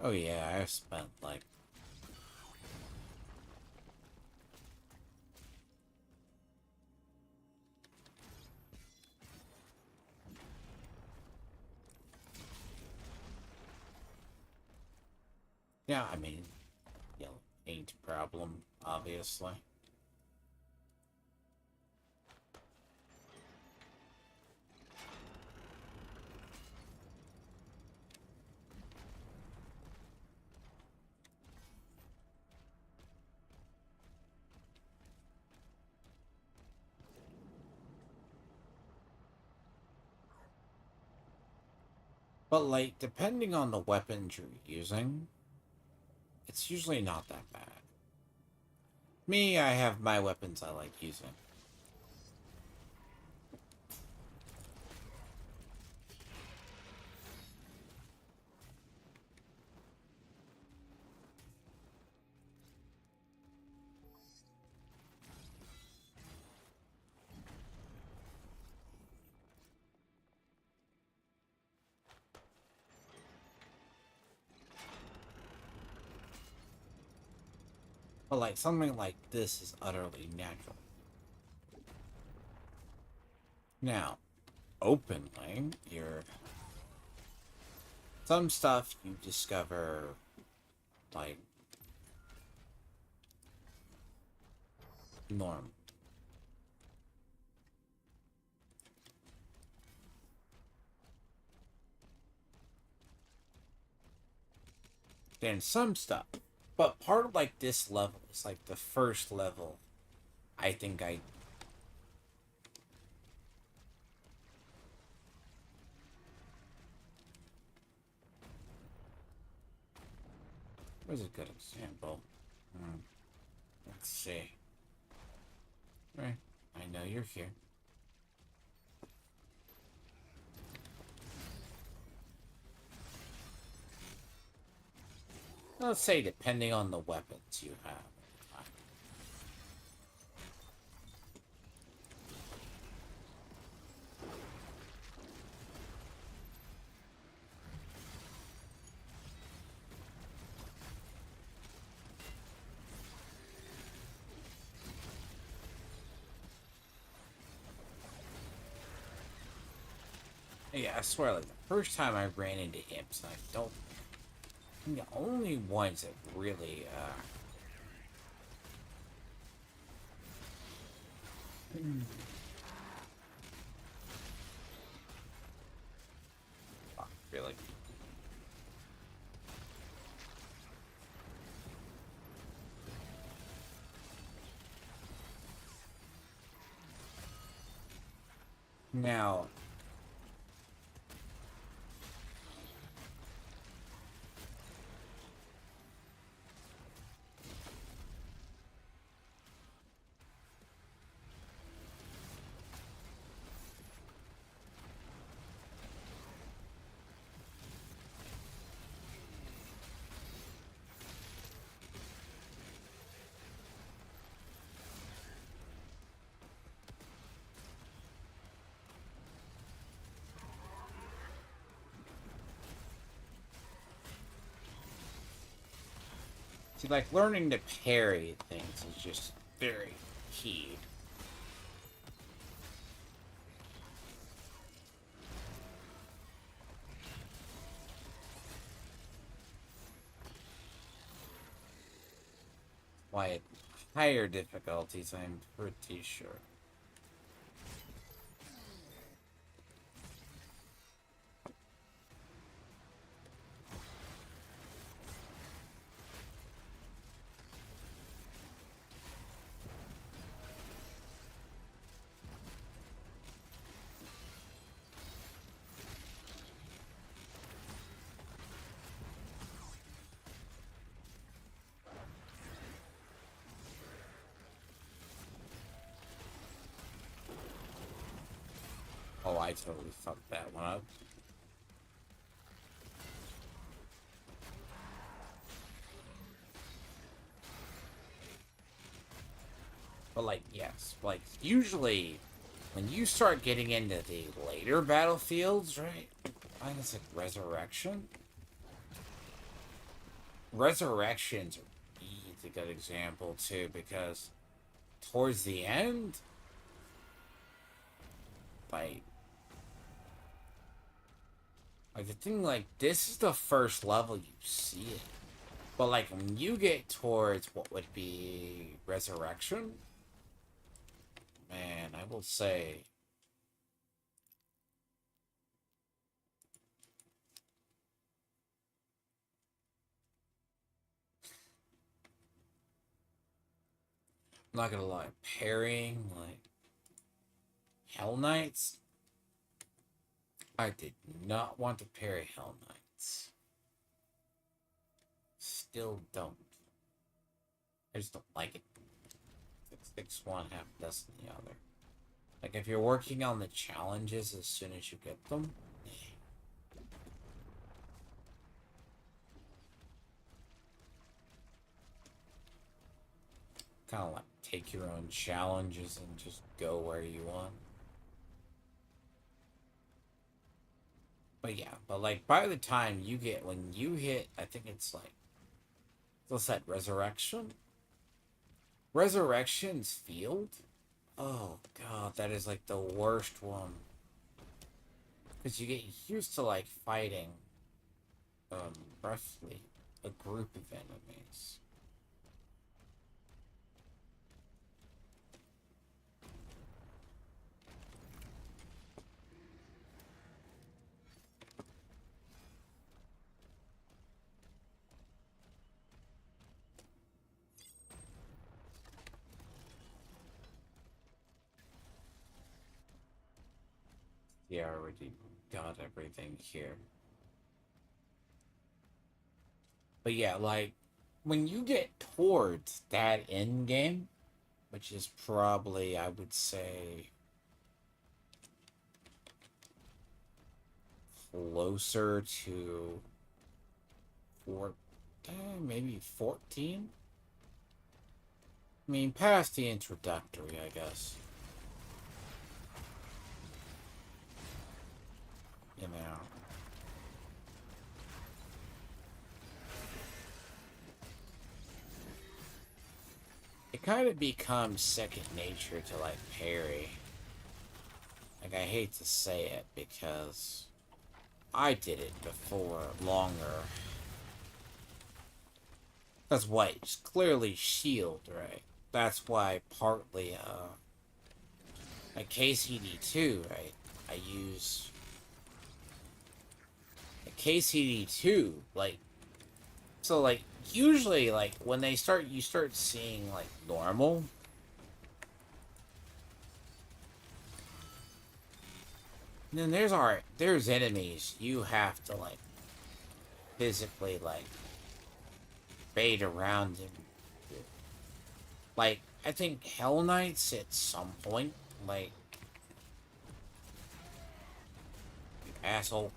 Oh yeah, I've spent, like... Yeah, I mean, yellow ain't a problem, obviously. But, like, depending on the weapons you're using, it's usually not that bad. Me, I have my weapons I like using. But, like, something like this is utterly natural. Now, openly, you're... Some stuff you discover, like, normal. Then some stuff. But part of, like, this level is, like, the first level I think I... Where's a good example? Let's see. Right. I know you're here. Let's say depending on the weapons you have. Yeah, I swear, like, the first time I ran into imps, I don't... I'm the only ones that really, Fuck, really? Now... See, like, learning to parry things is just very key. Why, at higher difficulties, I'm pretty sure. Oh, I totally fucked that one up. But like, yes, like usually when you start getting into the later battlefields, right? I think it's like Resurrection. Resurrections is a good example too, because towards the end, like the thing, like this is the first level you see it, but like when you get towards what would be Resurrection, man, I will say. I'm not gonna lie, pairing like Hell Knights, I did not want to parry Hell Knights. Still don't. I just don't like it. Six one, half dozen the other. Like if you're working on the challenges as soon as you get them, kind of like take your own challenges and just go where you want. But yeah, but like by the time you get, when you hit, I think it's like, what's that, Resurrection's Field? Oh god, that is like the worst one. Because you get used to like fighting, roughly a group of enemies. Yeah, I already got everything here. But yeah, like, when you get towards that end game, which is probably, I would say, closer to maybe 14? I mean, past the introductory, I guess. You know. It kind of becomes second nature to, like, parry. Like, I hate to say it, because I did it before longer. That's why it's clearly shield, right? That's why partly, like KCD2, right? I use a KCD2, like, so, like, usually, like, when they start, you start seeing, like, normal. And then there's enemies you have to, like, physically, like, bait around him. Like, I think Hell Knights at some point, like, you asshole.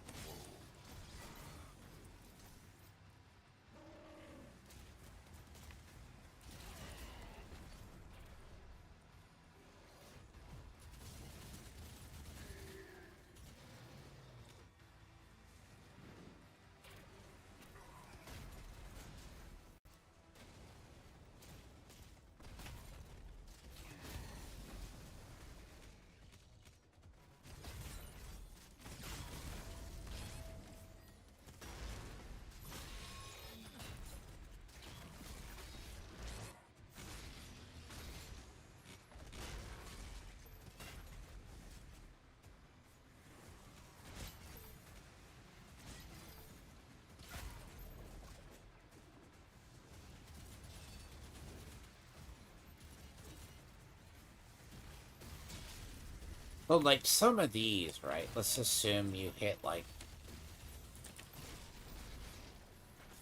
But, like, some of these, right? Let's assume you hit, like,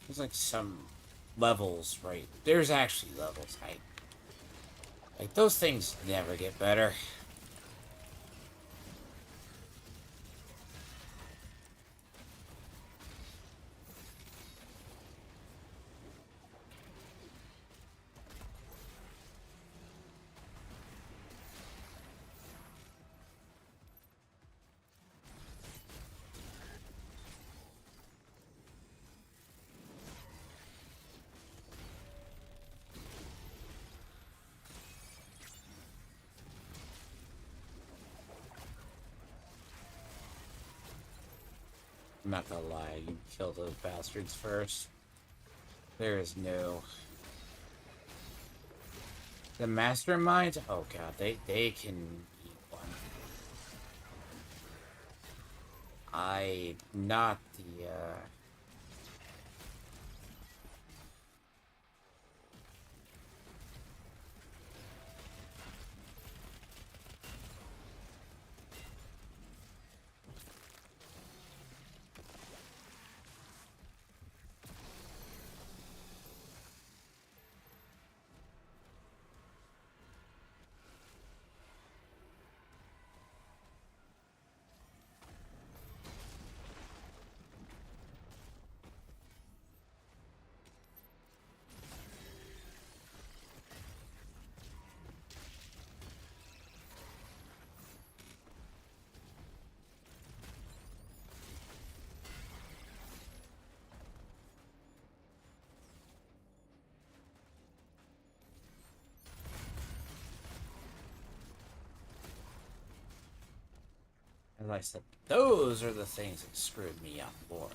there's, like, some levels, right? There's actually levels, right? Like, those things never get better. I'm not gonna lie, you kill those bastards first. There is no... The masterminds? Oh god, they can eat one. Not the, as I said, those are the things that screwed me up more.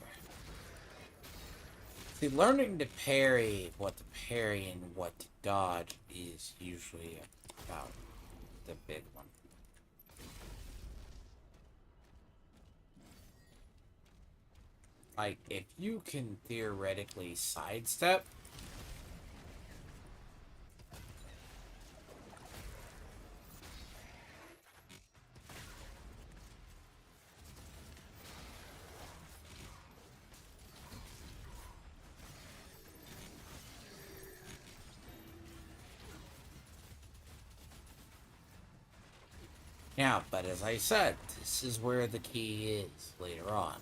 See, learning to parry, what to parry and what to dodge is usually about the big one. Like, if you can theoretically sidestep, yeah, but as I said, this is where the key is later on.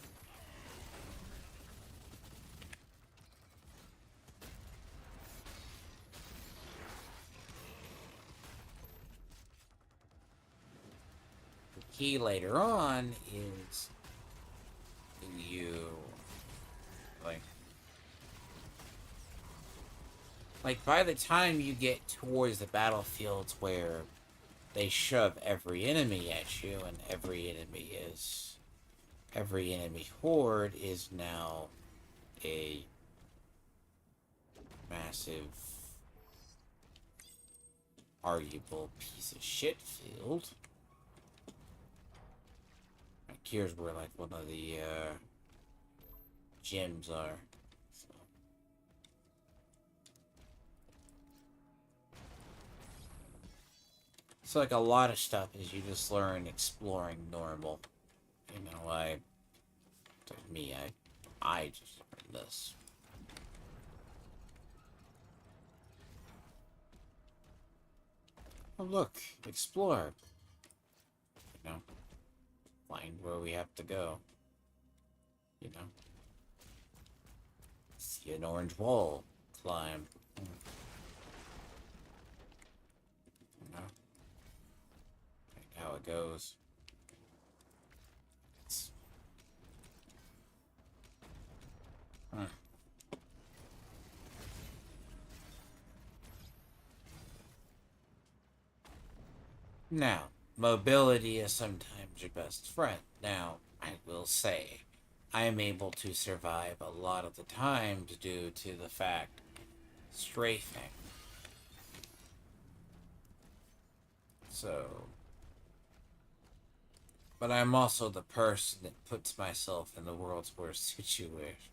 The key later on is you like by the time you get towards the battlefields where they shove every enemy at you and every enemy horde is now a massive arguable piece of shit field. Like here's where like one of the gyms are. So like a lot of stuff is you just learn exploring normal. You know, I just learned this. Oh look, explore. You know, find where we have to go. You know, see an orange wall, climb. You know, like how it goes. Now, mobility is sometimes your best friend. Now, I will say, I am able to survive a lot of the times due to the fact strafing. So, but I'm also the person that puts myself in the world's worst situation.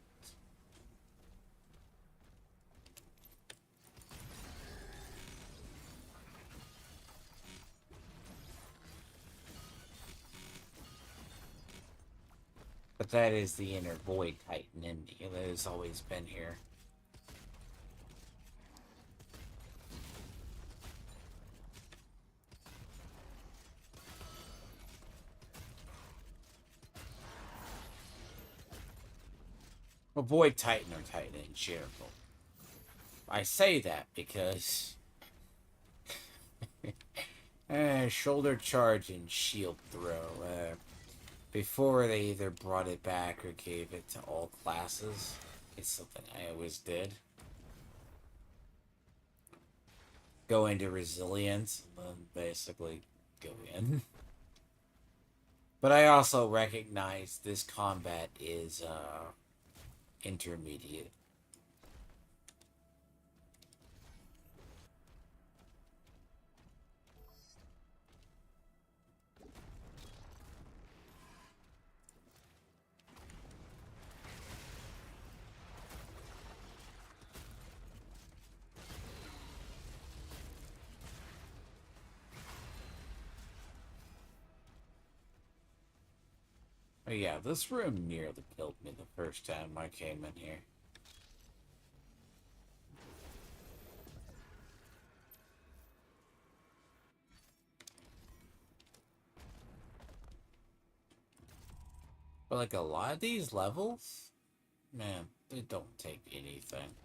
But that is the inner void titan in me that has always been here. Well, void titan or titan in general. I say that because shoulder charge and shield throw. Before they either brought it back or gave it to all classes, it's something I always did. Go into resilience, and then basically go in. But I also recognize this combat is intermediate. Oh yeah, this room nearly killed me the first time I came in here. But like a lot of these levels, man, they don't take anything.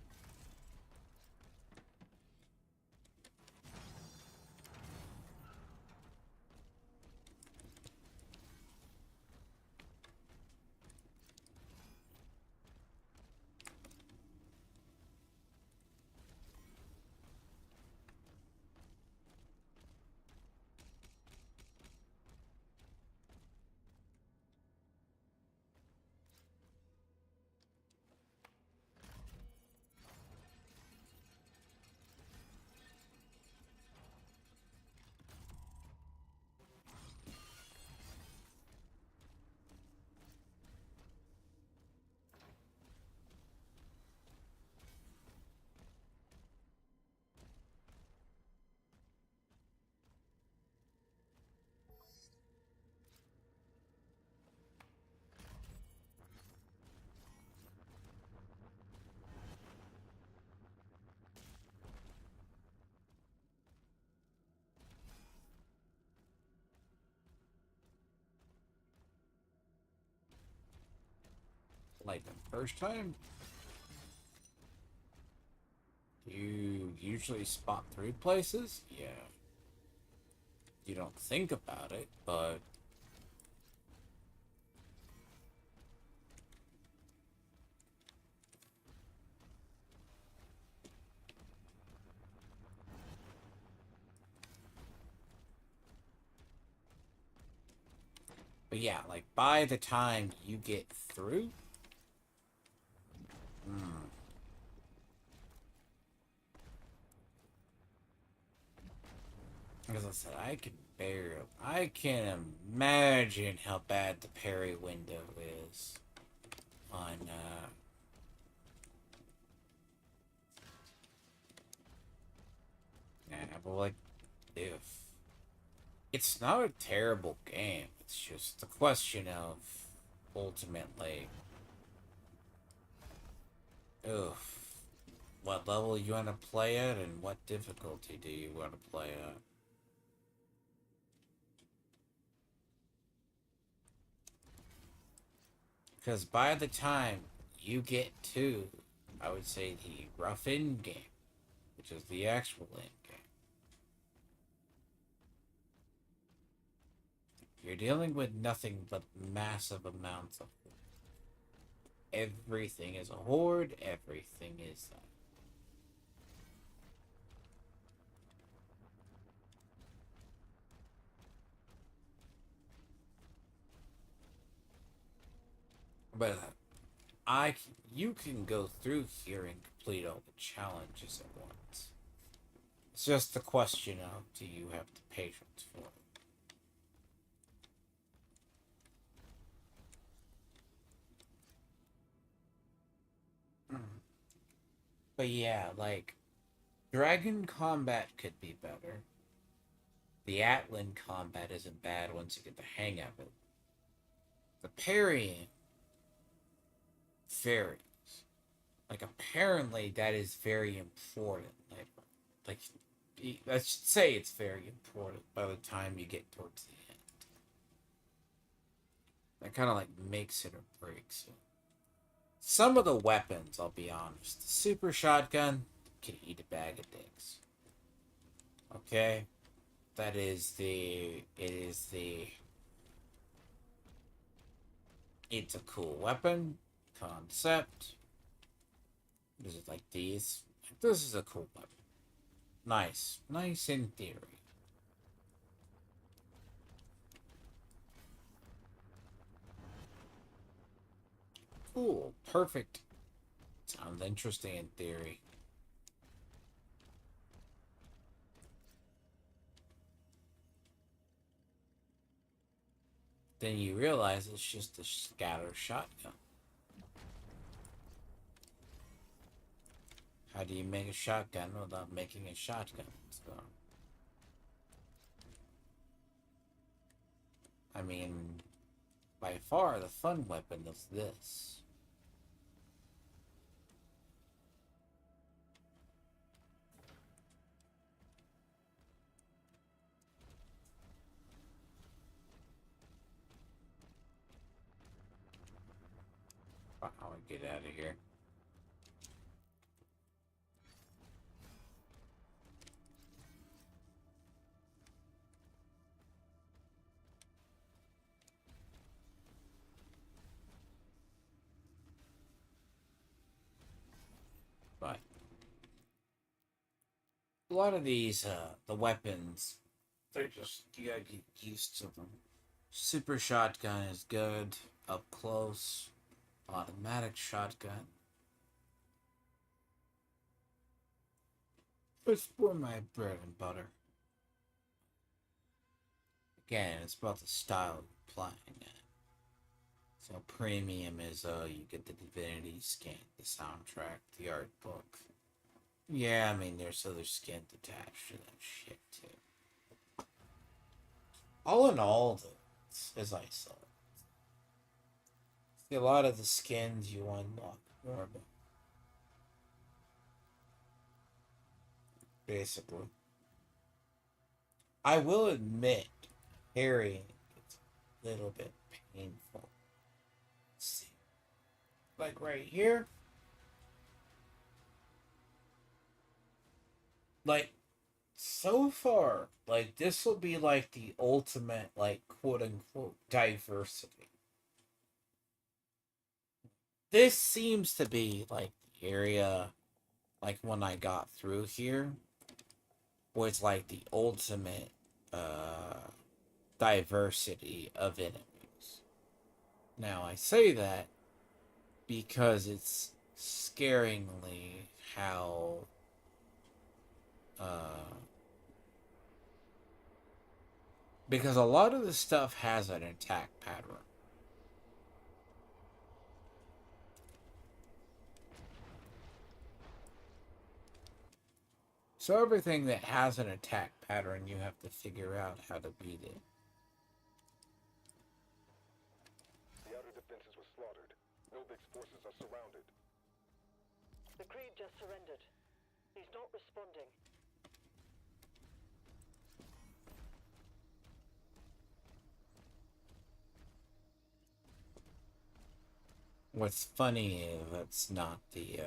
Like the first time, you usually spot through places? Yeah. You don't think about it, but yeah, like by the time you get through, as I said, I can imagine how bad the parry window is on, yeah, but like, if it's not a terrible game, it's just a question of ultimately, ugh, what level you want to play at and what difficulty do you want to play at. Because by the time you get to, I would say, the rough end game, which is the actual end game, you're dealing with nothing but massive amounts of everything is a horde, everything is but you can go through here and complete all the challenges at once. It's just the question of, do you have the patience for it? But yeah, like, Dragon combat could be better. The Atlan combat isn't bad once you get the hang of it. The parrying varies. Like, apparently that is very important. Like, I should say it's very important by the time you get towards the end. That kind of like makes it or breaks it. Some of the weapons, I'll be honest, the super shotgun can eat a bag of dicks. Okay? It's a cool weapon concept. Is it like these? This is a cool weapon. Nice in theory. Cool. Perfect. Sounds interesting in theory. Then you realize it's just a scatter shotgun. How do you make a shotgun without making a shotgun? So, I mean, by far the fun weapon is this. I'll get out of here. But a lot of these, the weapons, they're just, you gotta get used to them. Super shotgun is good up close. Automatic shotgun. It's for my bread and butter. Again, it's about the style you're applying it. So premium is you get the Divinity skin, the soundtrack, the art book. Yeah, I mean there's other skins attached to that shit too. All in all, though, as I saw it, see a lot of the skins you unlock more about. Basically, I will admit, carrying it's a little bit painful. Let's see, like right here, like so far, like this will be like the ultimate, like quote unquote diversity. This seems to be like the area, like when I got through here, was like the ultimate diversity of enemies. Now I say that because it's scaringly how because a lot of the stuff has an attack pattern. So everything that has an attack pattern, you have to figure out how to beat it. The outer defenses were slaughtered. Novic's forces are surrounded. The Creed just surrendered. He's not responding. What's funny is that's not the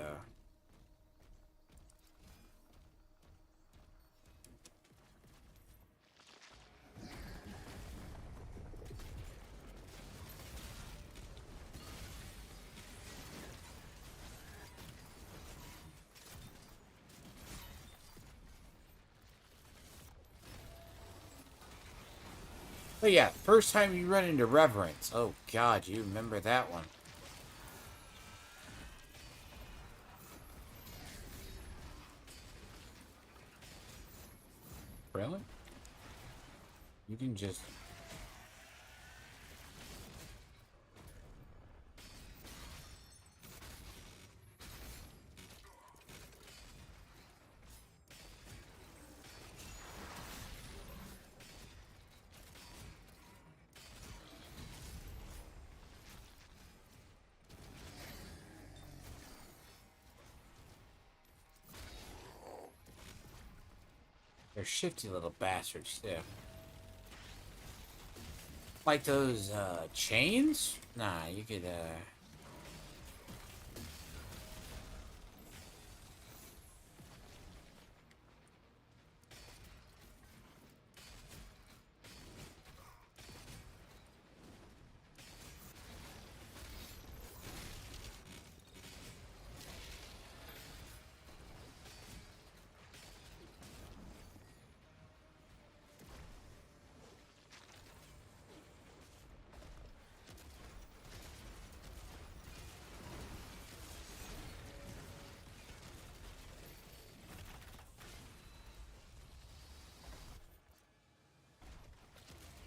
But yeah, first time you run into Reverence. Oh god, you remember that one. Really? You can just... They're shifty little bastards, too. Like those, chains? Nah, you could,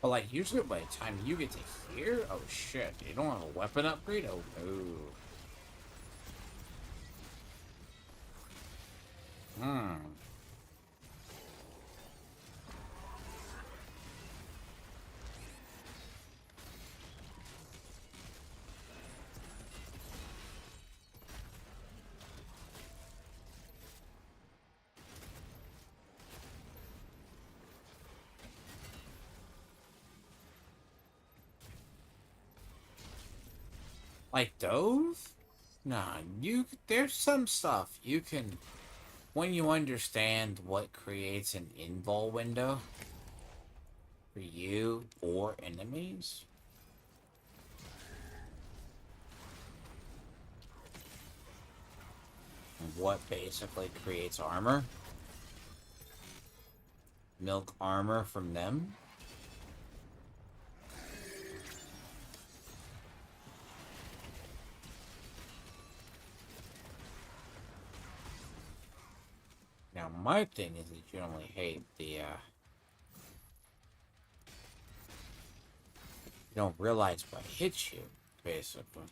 But like usually by the time you get to here, oh shit, you don't have a weapon upgrade? Oh no. Hmm. Like those? Nah, there's some stuff you can, when you understand what creates an invul window for you or enemies, and what basically creates armor, milk armor from them. Now my thing is I generally hate the you don't realize what hits you, basically.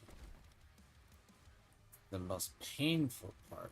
The most painful part.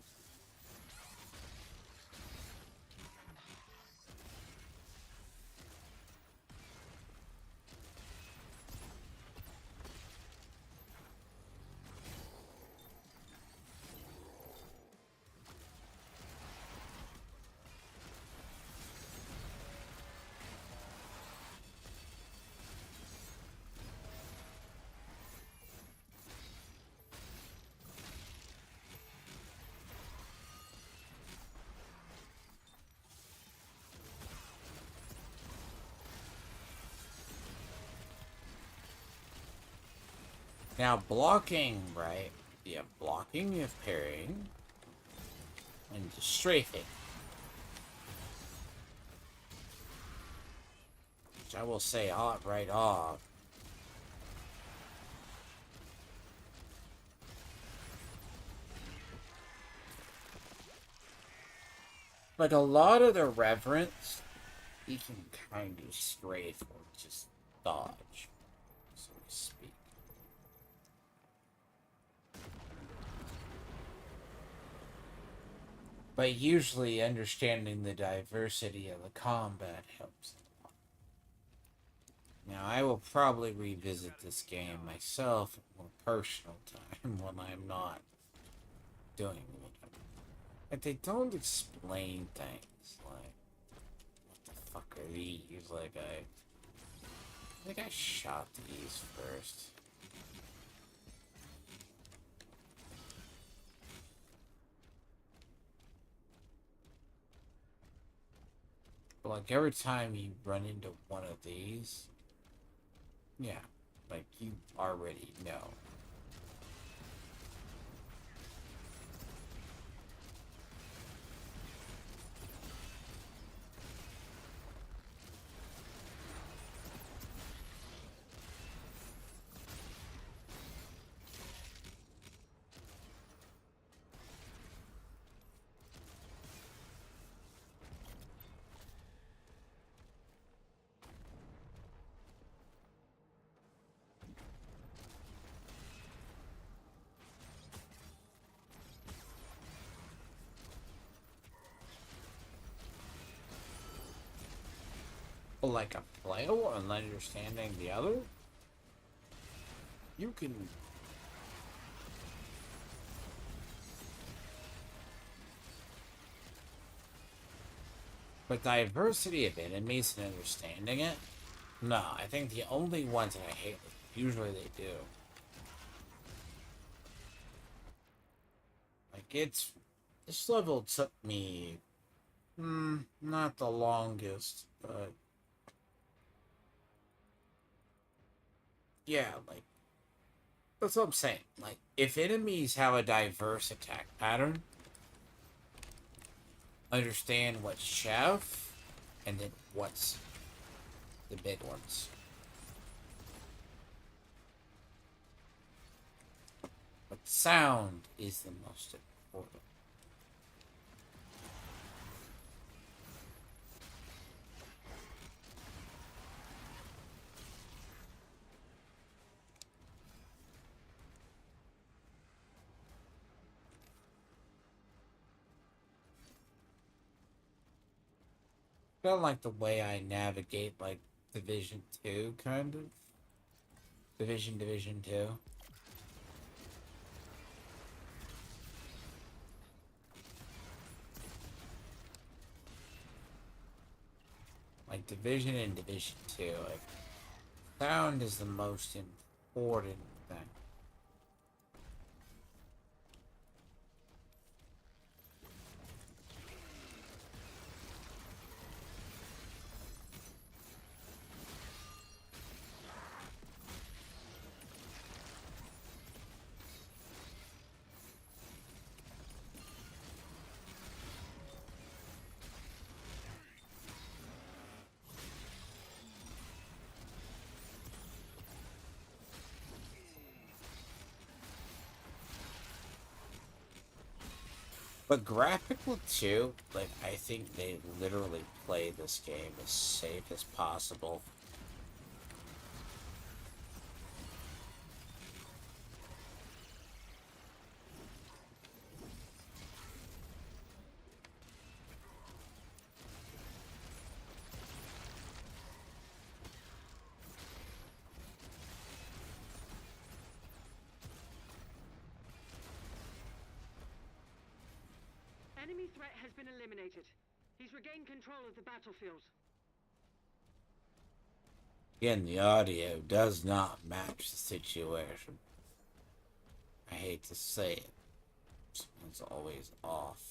Now blocking, right? You have blocking, you have parrying, and strafing. Which I will say right off. But a lot of the reverence, you can kind of strafe or just dodge, so to speak. But usually understanding the diversity of the combat helps. Now, I will probably revisit this game myself at more personal time when I'm not doing whatever. But they don't explain things like, what the fuck are these? Like, I think I shot these first. But like every time you run into one of these, yeah, like you already know. But like a flail and understanding the other, you can. But diversity of enemies and understanding it, no, I think the only ones that I hate, usually they do. Like this level took me, not the longest, but yeah, like that's what I'm saying. Like if enemies have a diverse attack pattern, understand what's chef, and then what's the big ones. But sound is the most important. Kind of like the way I navigate, like, Division 2, kind of. Division 2. Like, Division and Division 2, like, sound is the most important thing. But graphical too, like, I think they literally play this game as safe as possible. Enemy threat has been eliminated. He's regained control of the battlefield. Again, the audio does not match the situation. I hate to say it. It's always off.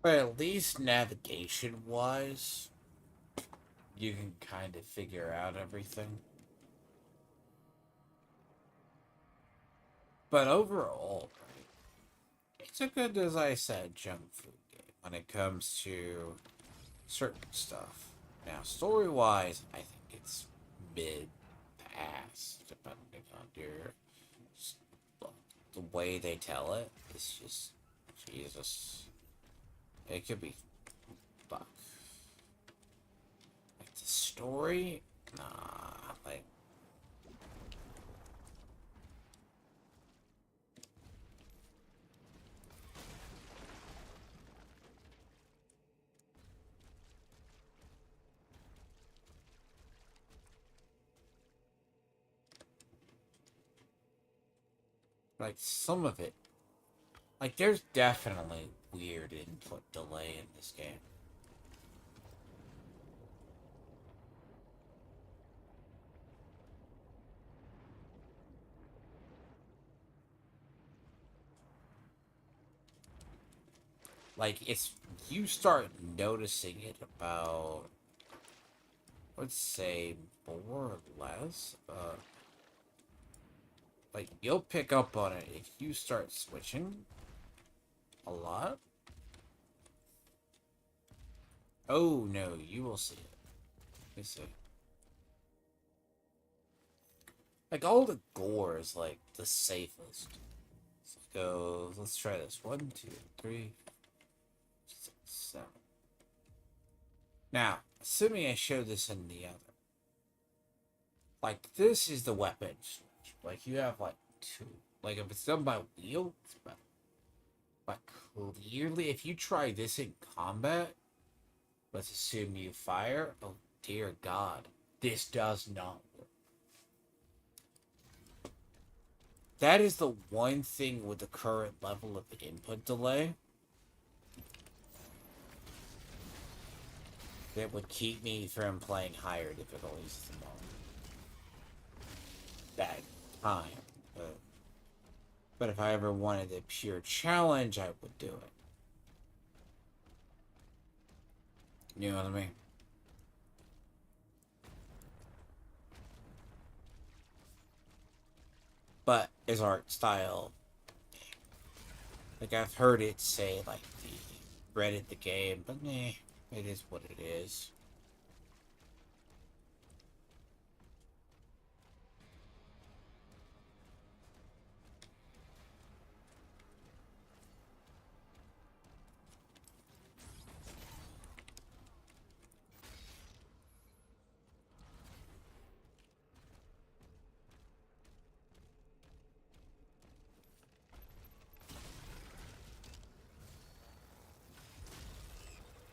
But at least navigation-wise, you can kind of figure out everything. But overall, right, it's a good, as I said, junk food game when it comes to certain stuff. Now, story-wise, I think it's mid-pass, depending on your... The way they tell it, it's just... Jesus. It could be... Fuck. Like, the story? Nah, like... Like, some of it... Like, there's definitely weird input delay in this game. Like, it's... You start noticing it about... Let's say, more or less, like, you'll pick up on it if you start switching a lot. Oh, no, you will see it. Let me see. Like, all the gore is, like, the safest. Let's go, let's try this. 1, 2, 3, 6, 7. Now, assuming I show this in the other. Like, this is the weapon switch. Like, you have, like, 2. Like, if it's done by wheel, it's better. But clearly, if you try this in combat, let's assume you fire. Oh, dear God. This does not work. That is the one thing with the current level of input delay that would keep me from playing higher difficulties at the moment. That time. But if I ever wanted a pure challenge, I would do it. You know what I mean? But his art style, like, I've heard it say, like, the Reddit the game, but meh. It is what it is.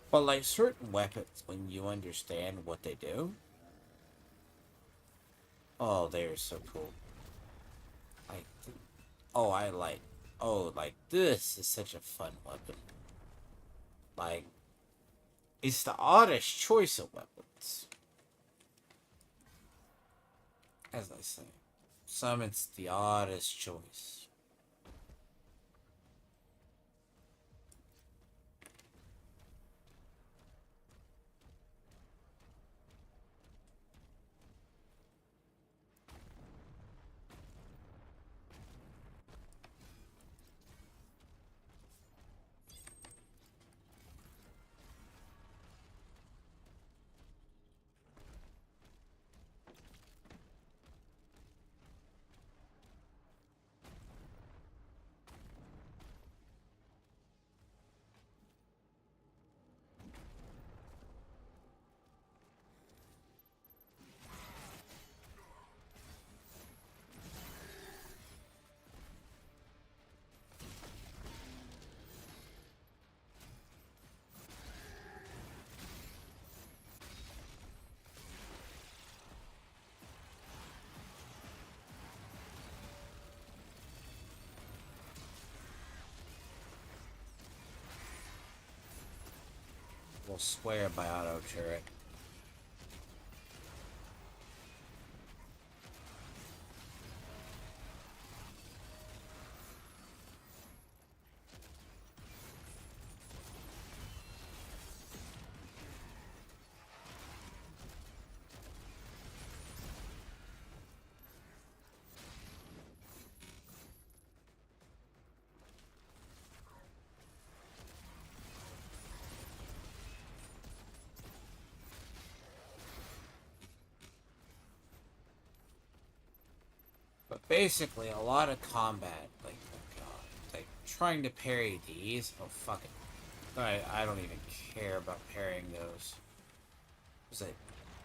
But like certain weapons, when you understand what they do, oh, they're so cool. Like, oh, like this is such a fun weapon. Like, it's the oddest choice of weapons, as I say. Some it's the oddest choice. We'll swear by auto turret. But basically, a lot of combat, like, oh god, like trying to parry these. Oh fuck it, I don't even care about parrying those. Was it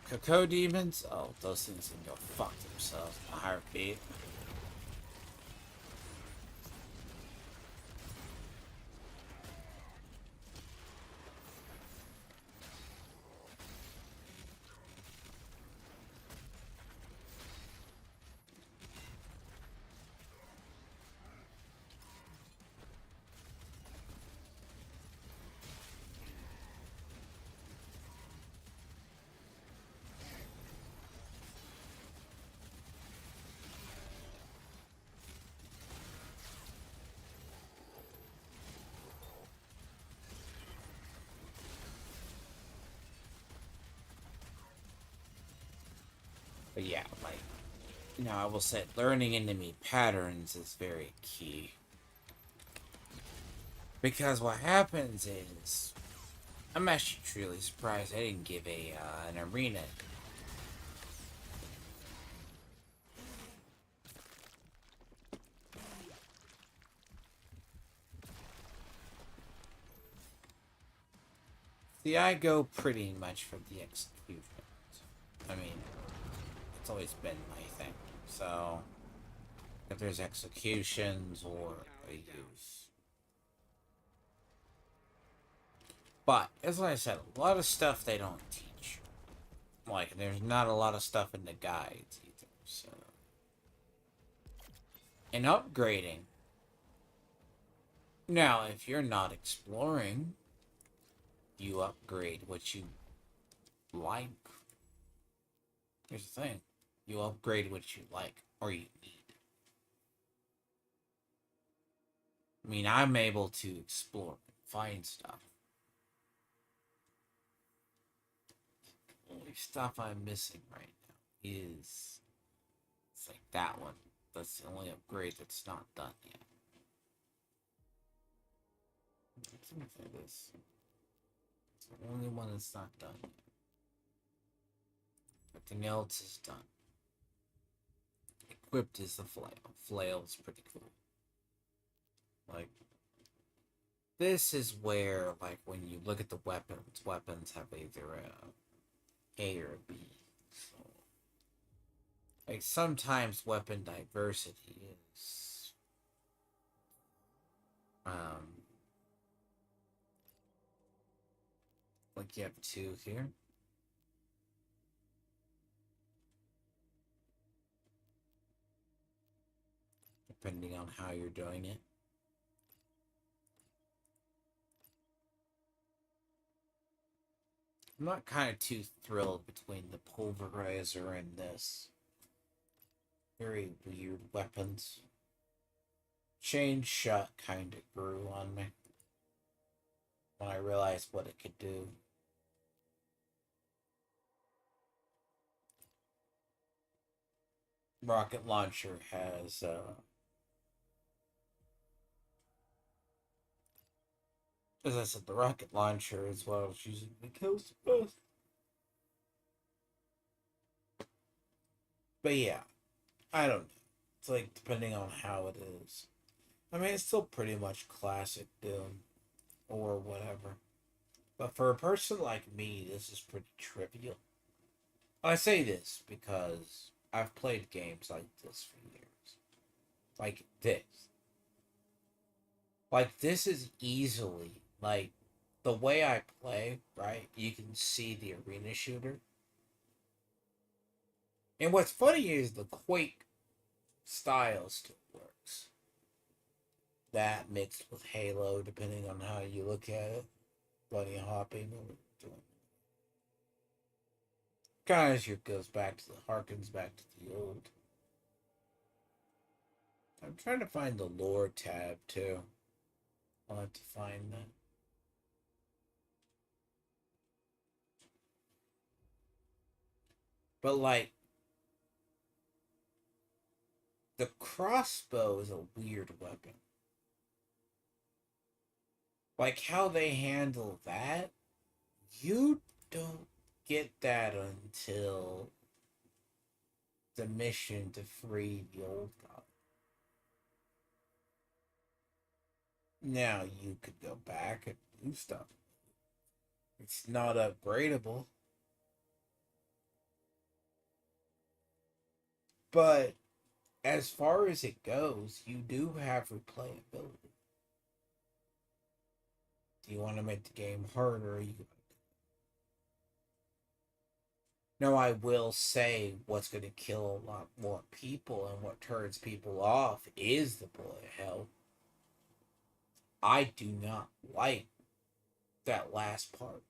Cocoa Demons? Oh, those things can go fuck themselves in a heartbeat. But yeah, like, I will say learning enemy patterns is very key. Because what happens is, I'm actually truly surprised I didn't give an arena. See, I go pretty much for the execution. I mean, it's always been my thing. So, if there's executions or a use. But, as I said, a lot of stuff they don't teach. Like, there's not a lot of stuff in the guides either, so. And upgrading. Now, if you're not exploring, you upgrade what you like. Here's the thing. You upgrade what you like, or you need. I mean, I'm able to explore and find stuff. The only stuff I'm missing right now is... It's like that one. That's the only upgrade that's not done yet. Let's see if it is. the only one that's not done yet. Everything else is done. Equipped is the flail. Flail's pretty cool. Like, this is where, like, when you look at the weapons, weapons have either A or B. So, like, sometimes weapon diversity is, like, you have two here. Depending on how you're doing it. I'm not kind of too thrilled between the pulverizer and this. Very weird weapons. Chain shot kind of grew on me when I realized what it could do. Rocket launcher has as I said, the rocket launcher is what I was using to kill supposed. But yeah, I don't know. It's like depending on how it is. I mean, it's still pretty much classic Doom or whatever. But for a person like me, this is pretty trivial. I say this because I've played games like this for years. Like this. Like, this is easily, like, the way I play, right? You can see the arena shooter. And what's funny is the Quake style still works. That mixed with Halo, depending on how you look at it. Bunny hopping or doing. Kind of goes back to the harkens back to the old. I'm trying to find the lore tab too. I'll have to find that. But like, the crossbow is a weird weapon. Like how they handle that, you don't get that until the mission to free the old god. Now you could go back and do stuff. It's not upgradable. But as far as it goes, you do have replayability. Do you want to make the game harder? Now, I will say what's going to kill a lot more people and what turns people off is the bullet hell. I do not like that last part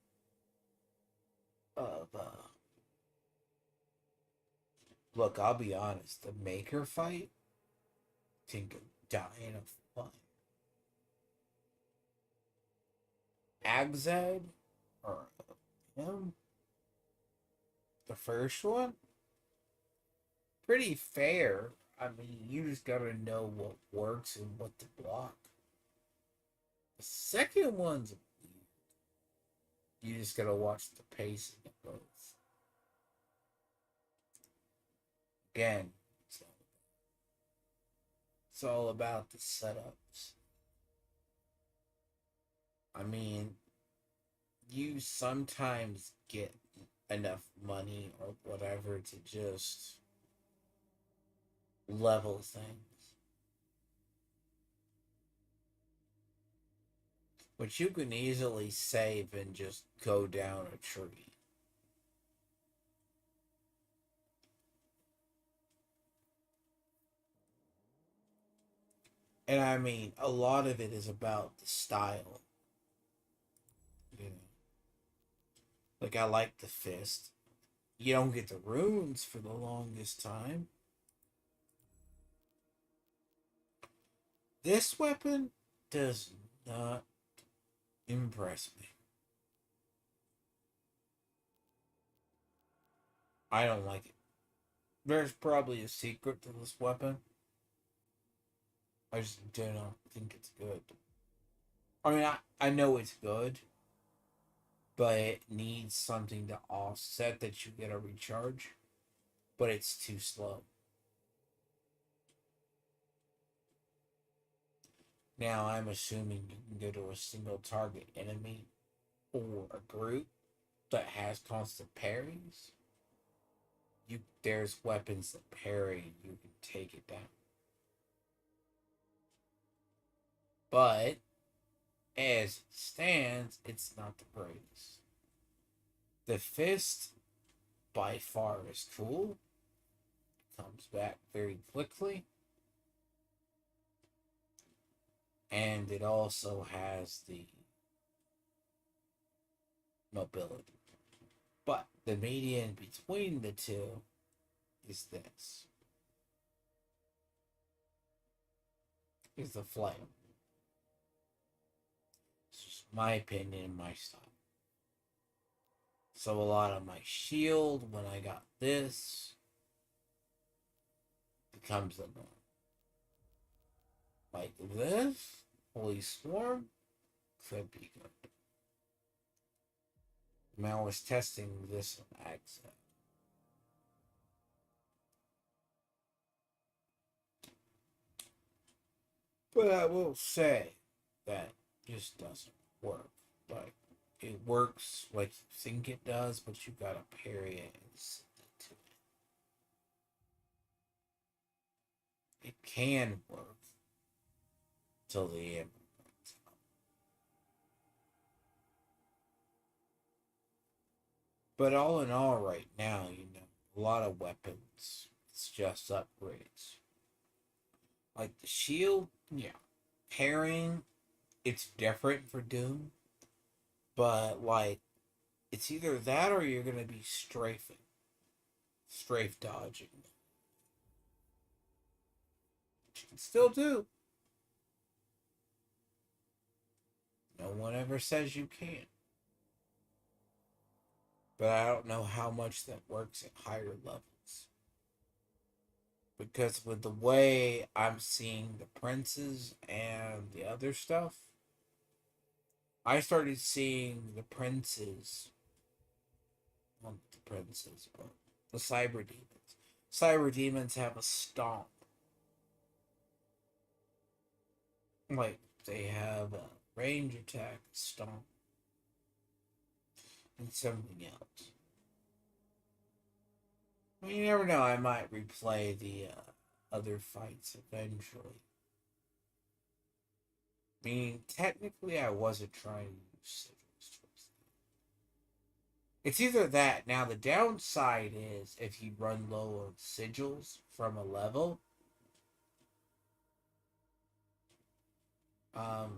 of, look, I'll be honest, the Maker fight can go dying of fun. Agzad, or him, the first one, pretty fair. I mean, you just gotta know what works and what to block. The second one's weird. You just gotta watch the pacing of both. Again, it's all about the setups. I mean, you sometimes get enough money or whatever to just level things. But you can easily save and just go down a tree. And I mean, a lot of it is about the style. You know, like I like the fist. You don't get the runes for the longest time. This weapon does not impress me. I don't like it. There's probably a secret to this weapon. I just do not think it's good. I mean, I know it's good, but it needs something to offset that you get a recharge, but it's too slow. Now I'm assuming you can go to a single target enemy or a group that has constant parries. There's weapons that parry, you can take it down. But as it stands, it's not the greatest. The fist by far is cool. It comes back very quickly. And it also has the mobility. But the median between the two is this. Is the flail. It's just my opinion, my style. So a lot of my shield, when I got this, becomes the norm. Like this, Holy Swarm, could be good. I mean, I was testing this on accident. But I will say that just doesn't work. Like, it works like you think it does, but you gotta parry it and send it to it. It can work till the end. But all in all, right now, a lot of weapons, it's just upgrades. Like the shield, yeah. Parrying, it's different for Doom. But, like, it's either that or you're gonna be strafing. Strafe dodging. Which you can still do. No one ever says you can't. But I don't know how much that works at higher levels. Because with the way I'm seeing the princes and the other stuff, I started seeing the princes. Not the princes, but the cyber demons. Cyber demons have a stomp. Like, they have a range attack, stomp, and something else. I mean, you never know, I might replay the other fights eventually. I mean, technically, I wasn't trying to use sigils towards that. It's either that. Now, the downside is if you run low on sigils from a level, sorry,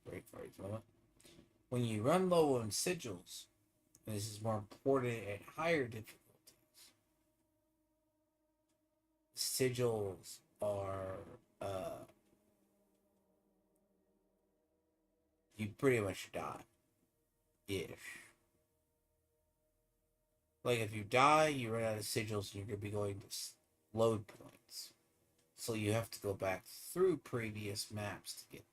break for a moment. When you run low on sigils, and this is more important at higher difficulties, sigils are you pretty much die ish. Like if you die, you run out of sigils, and you're gonna be going to load points, so you have to go back through previous maps to get them.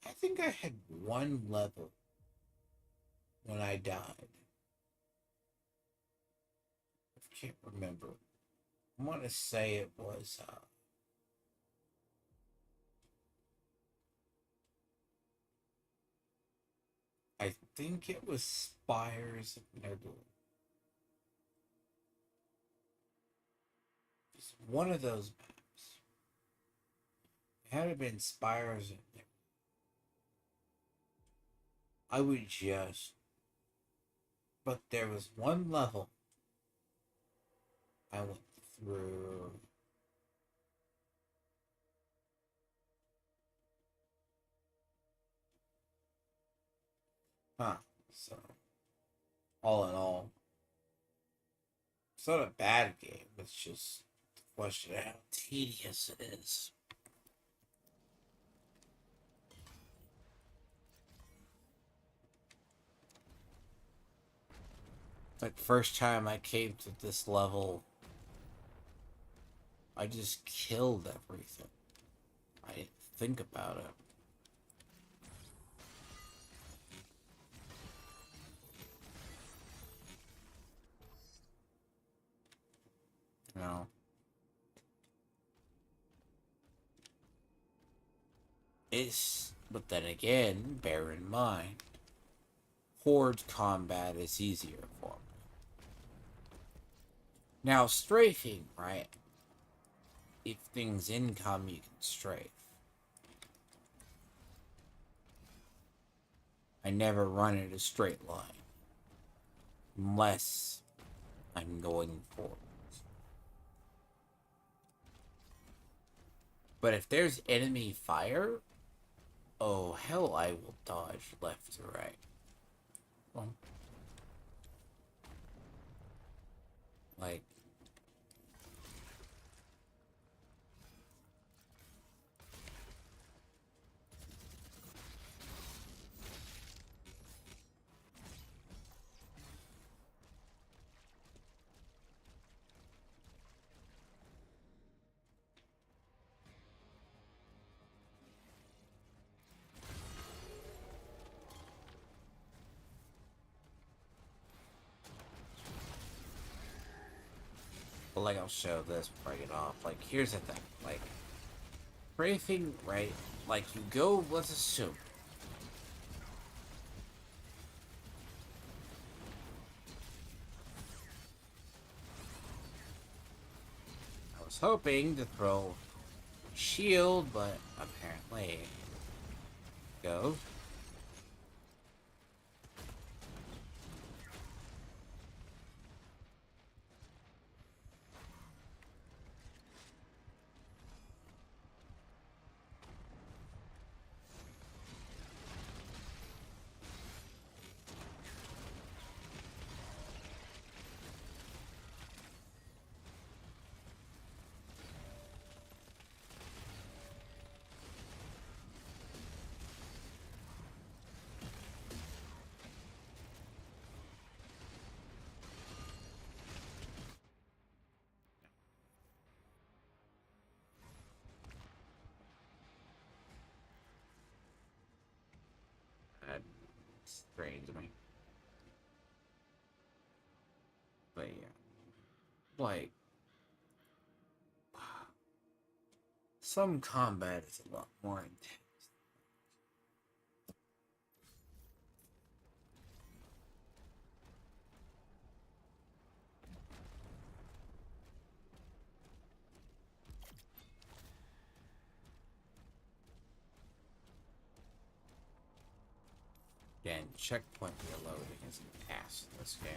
I think I had one level when I died. I can't remember. I want to say it was I think it was Spires of Nebula. It's one of those maps. It had to have been Spires of Nebula. I would just... But there was one level I went through... So, all in all, it's not a bad game. It's just the question of how tedious it is. Like, first time I came to this level, I just killed everything. I didn't think about it. You know? But then again, bear in mind, horde combat is easier for me. Now, strafing, right? If things income, you can strafe. I never run in a straight line. Unless I'm going forward. But if there's enemy fire, oh hell, I will dodge left to right. Well, like, but like I'll show this before I get off. Like, here's the thing. Like, strafing, right? Like, you go, let's assume. I was hoping to throw shield, but apparently go. That strains me. But yeah. Like, some combat is a lot more intense. Again, checkpoint reloading is an ass in this game.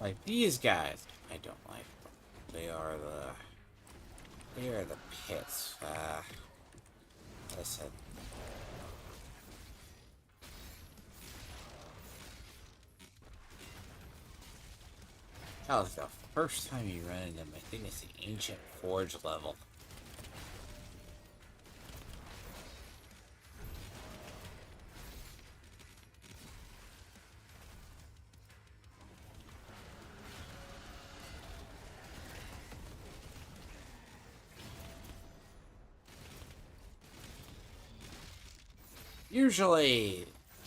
Like, these guys, I don't like them. They are the pits. I said. That was the first time you run into them. I think it's the Ancient Forge level. Usually,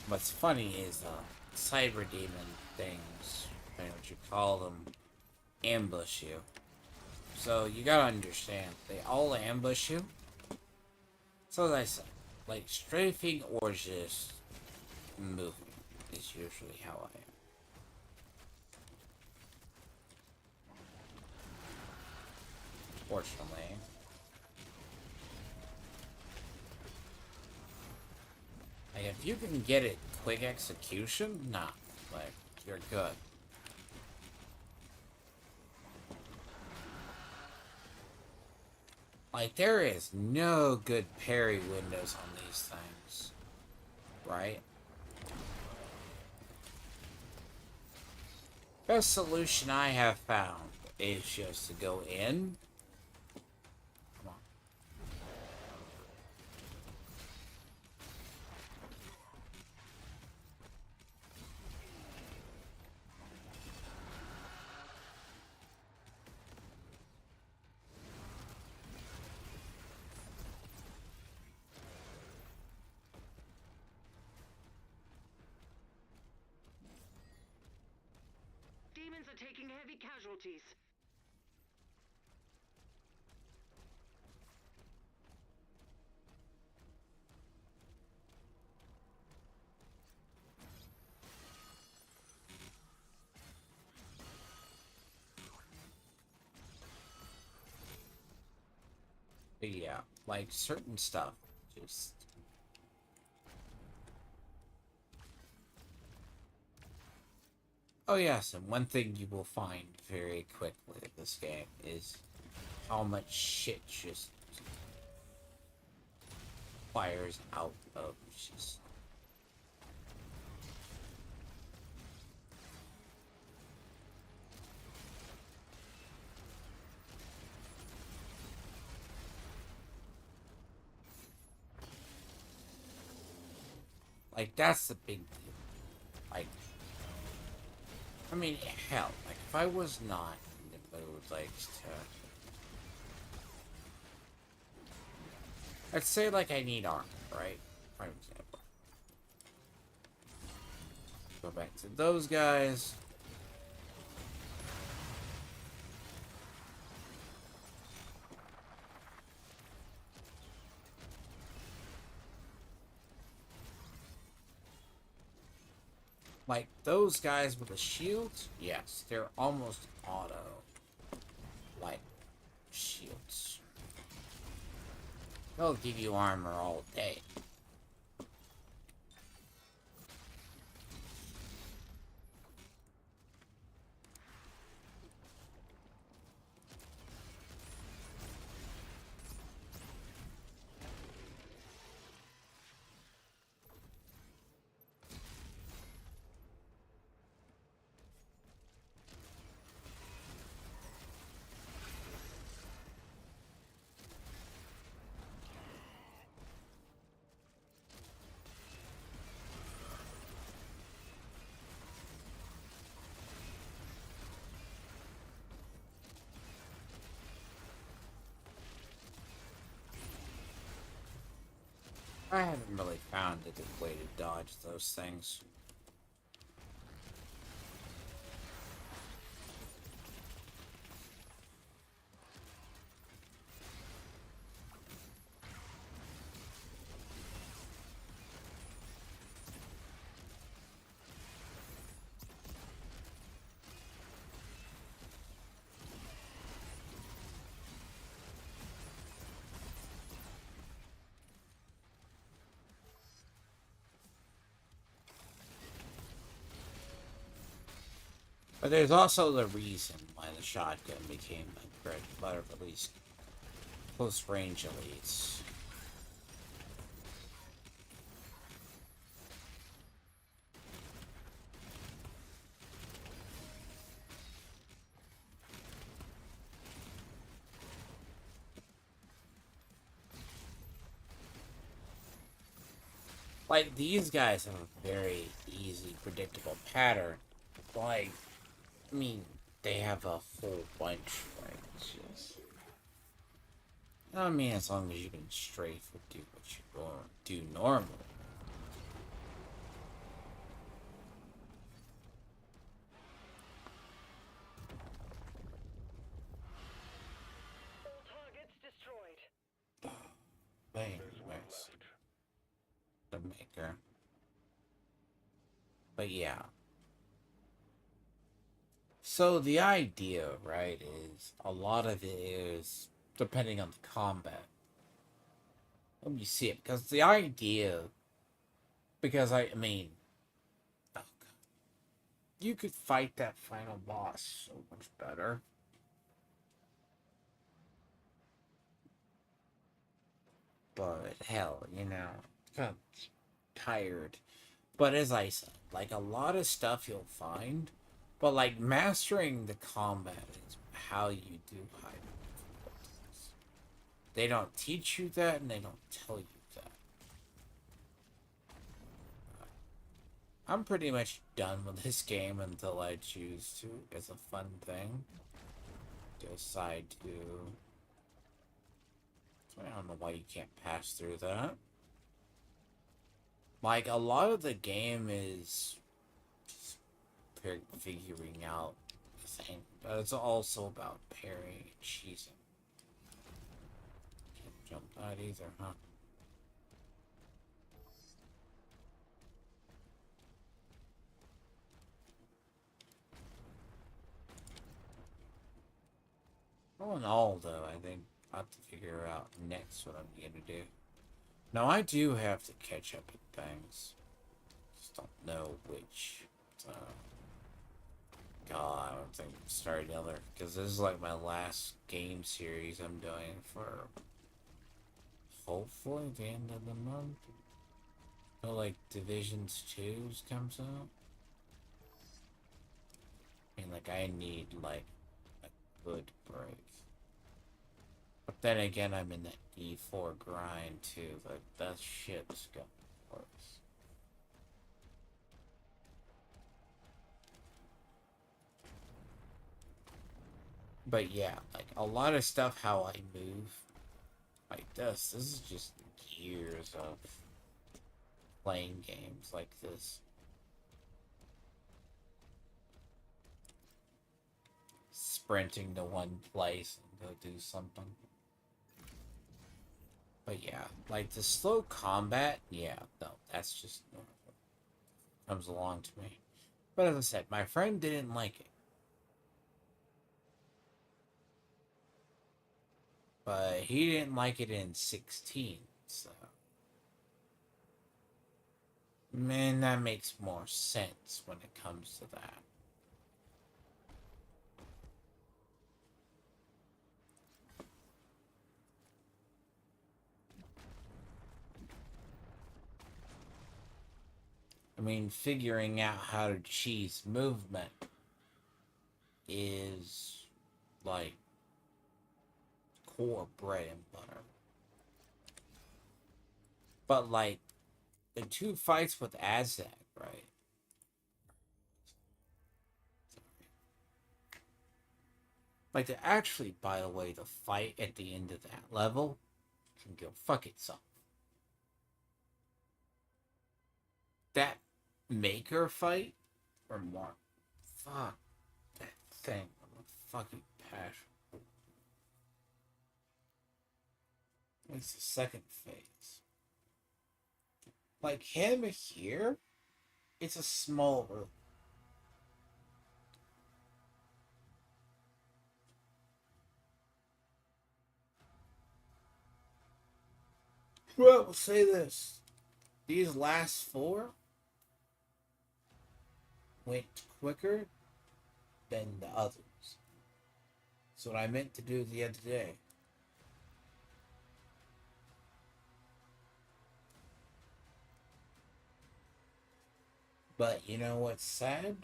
what's funny is cyber demon things, I don't know what you call them, ambush you. So you gotta understand, they all ambush you. So as I said, like strafing or just moving is usually how I am. Fortunately. Like, if you can get it quick execution, nah, like, you're good. Like, there is no good parry windows on these things, right? Best solution I have found is just to go in. Come on. Demons are taking heavy casualties. But yeah, like, certain stuff just... Oh yes, and one thing you will find very quickly in this game is how much shit just fires out of just... Like, that's the big deal. Like, I mean, hell, like, if I was not in the mood, like, to... Let's say, like, I need armor, right? For example. Go back to those guys. Like, those guys with the shields, yes, they're almost auto, like, shields. They'll give you armor all day. I haven't really found a good way to dodge those things. But there's also the reason why the shotgun became a bread and butter, at least close range elites. Like, these guys have a very easy, predictable pattern. Like, I mean, they have a whole bunch, right? It's just... I mean, as long as you can strafe or do what you do normally. All targets destroyed. Anyways. weapon maker. But yeah. So the idea, right, is a lot of it is depending on the combat. Let me see it, because the idea, because I mean, oh God, you could fight that final boss so much better. But hell, kind of tired. But as I said, like a lot of stuff you'll find, but like mastering the combat is how you do high difficulties. They don't teach you that, and they don't tell you that. I'm pretty much done with this game until I choose to, as a fun thing, decide to. I don't know why you can't pass through that. Like, a lot of the game is figuring out the thing, but it's also about parrying and cheesing. Can't jump that either, huh? All in all, though, I think I have to figure out next what I'm gonna do. Now, I do have to catch up with things. Just don't know which. God, I don't think I'm starting another, because this is like my last game series I'm doing for hopefully the end of the month. So, like, Divisions 2 comes out. I mean, like, I need, like, a good break. But then again, I'm in that D4 grind, too. Like, that shit's got worse. But yeah, like, a lot of stuff, how I move, like this is just years of playing games like this. Sprinting to one place and go do something. But yeah, like the slow combat, yeah, no, that's just normal. Comes along to me. But as I said, my friend didn't like it. But he didn't like it in 16, so. Man, that makes more sense when it comes to that. I mean, figuring out how to cheese movement is like core bread and butter. But like the two fights with Aztec, right? Like to actually, by the way, the fight at the end of that level can go fuck itself. That Maker fight, or Mark, fuck that thing. I'm a fucking passion. It's the second phase. Like him here, it's a small room. Well, we'll say this. These last four went quicker than the others. That's what I meant to do the other day. But you know what's sad?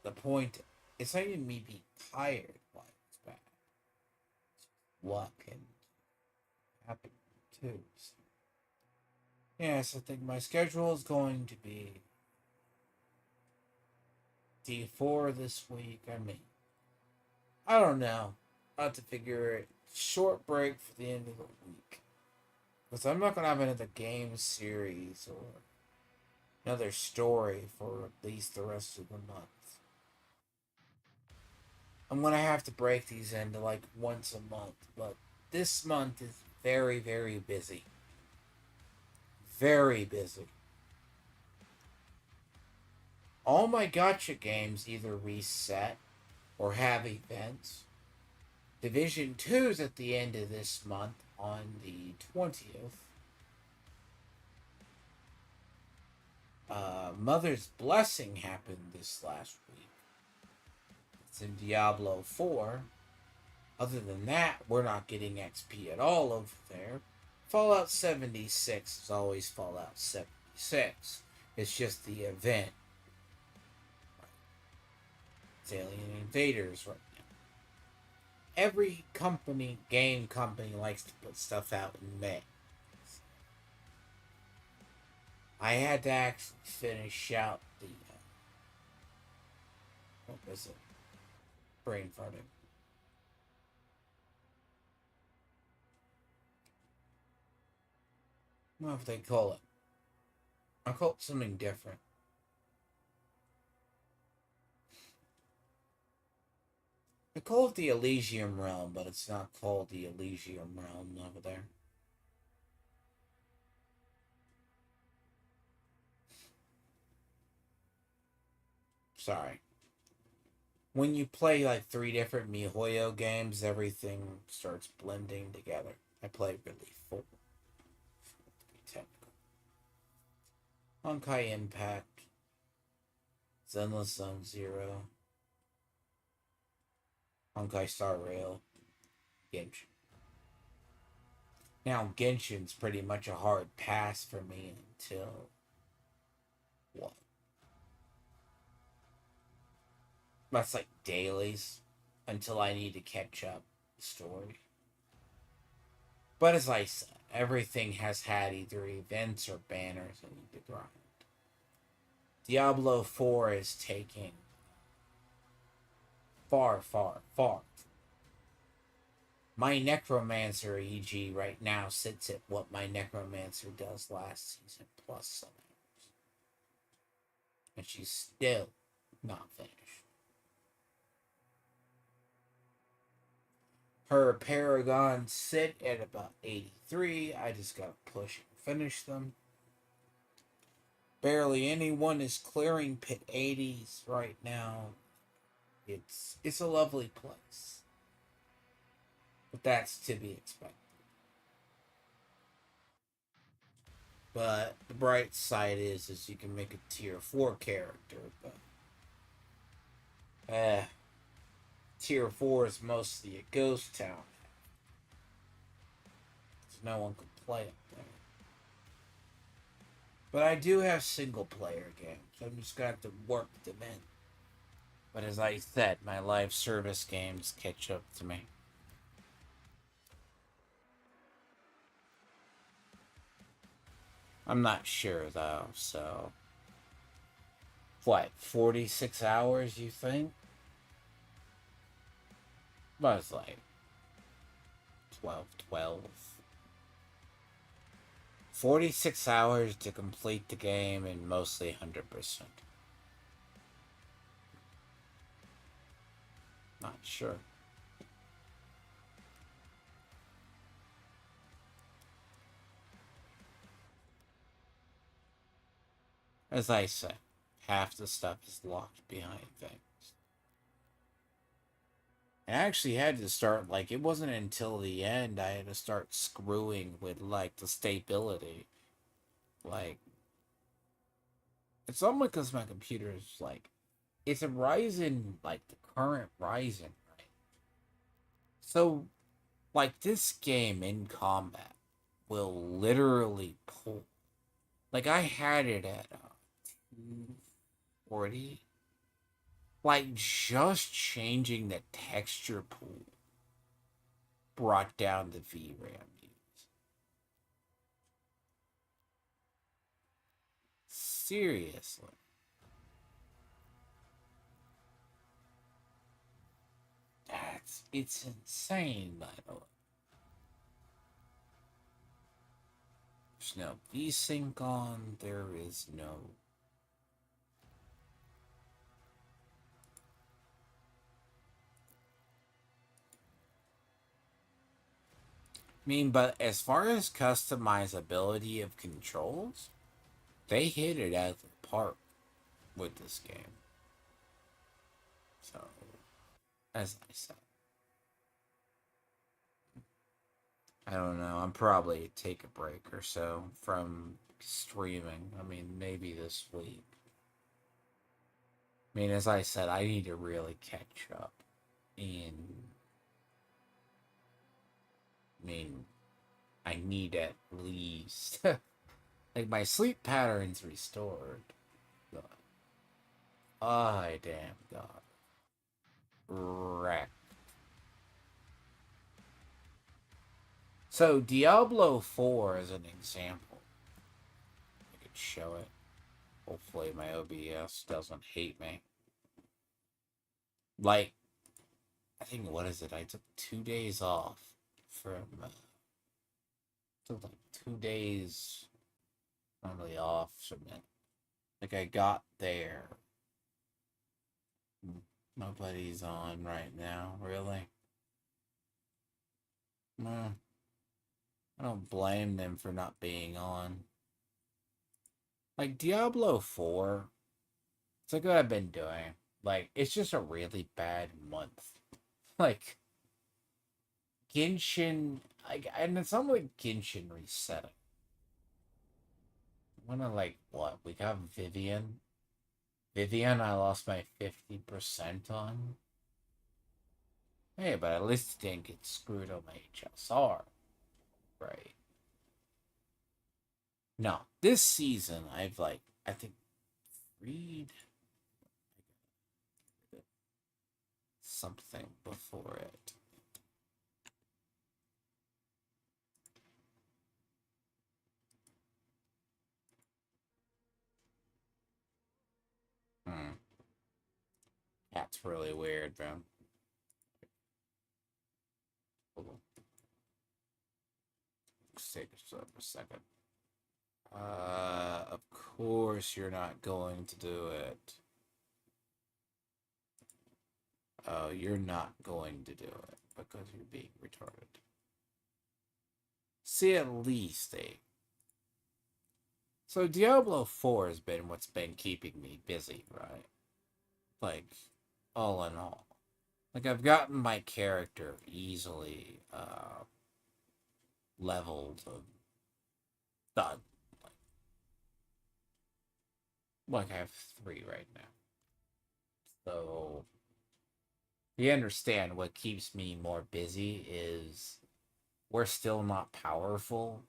The point, it's not even me being tired while it's bad. What can happen too. So, yes, I think my schedule is going to be D4 this week. I don't know. I'll have to figure it. Short break for the end of the week. Because I'm not going to have another game series or another story for at least the rest of the month. I'm going to have to break these into like once a month. But this month is very, very busy. Very busy. All my gacha games either reset or have events. Division 2's at the end of this month on the 20th. Mother's Blessing happened this last week. It's in Diablo 4. Other than that, we're not getting XP at all over there. Fallout 76 is always Fallout 76. It's just the event. It's Alien Invaders right now. Every game company likes to put stuff out in May. I had to actually finish out the what was it? Brain farting. What do they call it? I call it something different. They call it the Elysium Realm, but it's not called the Elysium Realm over there. Sorry. When you play like 3 different MiHoYo games, everything starts blending together. I play really full. To be technical. Honkai Impact. Zenless Zone Zero. Honkai Star Rail. Genshin. Now, Genshin's pretty much a hard pass for me until... what? That's like dailies until I need to catch up the story. But as I said, everything has had either events or banners I need to grind. Diablo 4 is taking far. My Necromancer EG right now sits at what my Necromancer does last season plus some hours. And she's still not finished. Her Paragons sit at about 83. I just gotta push and finish them. Barely anyone is clearing pit 80s right now. It's a lovely place. But that's to be expected. But the bright side is you can make a tier 4 character, but tier 4 is mostly a ghost town. So no one can play up there. But I do have single player games. I'm just gonna have to work them in. But as I said, my live service games catch up to me. I'm not sure though, so what, 46 hours you think? But it's like 12. 46 hours to complete the game and mostly 100%. Not sure. As I said, half the stuff is locked behind things. I actually had to start, like, it wasn't until the end I had to start screwing with, like, the stability. Like, it's almost because my computer is, like, it's a Ryzen, like, the current Ryzen, right? So, like, this game in combat will literally pull. Like, I had it at 240. Like, just changing the texture pool brought down the VRAM use. Seriously. It's insane, by the way. There's no VSync on, there is no... mean, but as far as customizability of controls, they hit it out of the park with this game. So, as I said, I don't know. I'm probably take a break or so from streaming. I mean, maybe this week. I mean, as I said, I need to really catch up. And, I mean, I need at least. Like, my sleep pattern's restored. But, I damn God. Wreck. So, Diablo 4 is an example. I could show it. Hopefully, my OBS doesn't hate me. Like, I think, what is it? I took 2 days off from. Took like 2 days normally off from it. Like, I got there. Nobody's on right now, really. I don't blame them for not being on. Like, Diablo 4, it's like what I've been doing. Like, it's just a really bad month. Like, Genshin, and it's not like Genshin resetting. I'm gonna, like, what? We got Vivian. Vivian, I lost my 50% on. Hey, but at least it didn't get screwed on my HSR. Right. No, this season, I've, like, I think, read something before it. That's really weird, man. Hold on. Take this up a second. Of course you're not going to do it. Oh, you're not going to do it because you're being retarded. See, at least a. So Diablo 4 has been what's been keeping me busy, right? Like, all in all. Like, I've gotten my character easily leveled and done. Like I have 3 right now. So, you understand what keeps me more busy is we're still not powerful.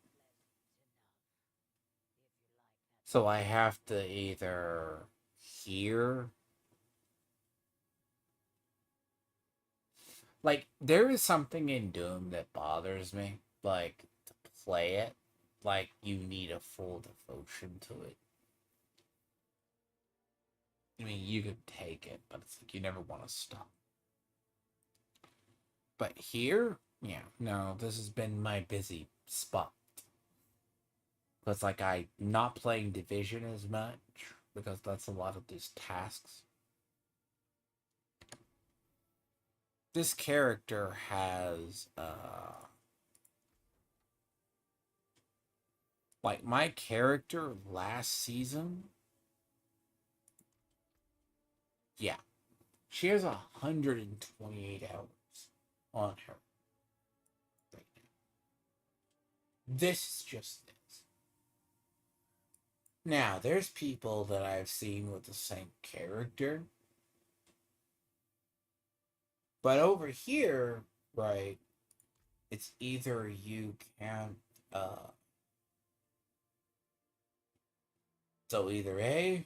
So I have to either hear. Like, there is something in Doom that bothers me. Like, to play it, like, you need a full devotion to it. I mean, you could take it, but it's like you never want to stop. But here, yeah, no, this has been my busy spot. Because, like, I'm not playing Division as much, because that's a lot of these tasks. This character has, like, my character last season, yeah, she has 128 hours on her right now. This is just this. Now, there's people that I've seen with the same character. But over here, right, it's either you can't, so either A,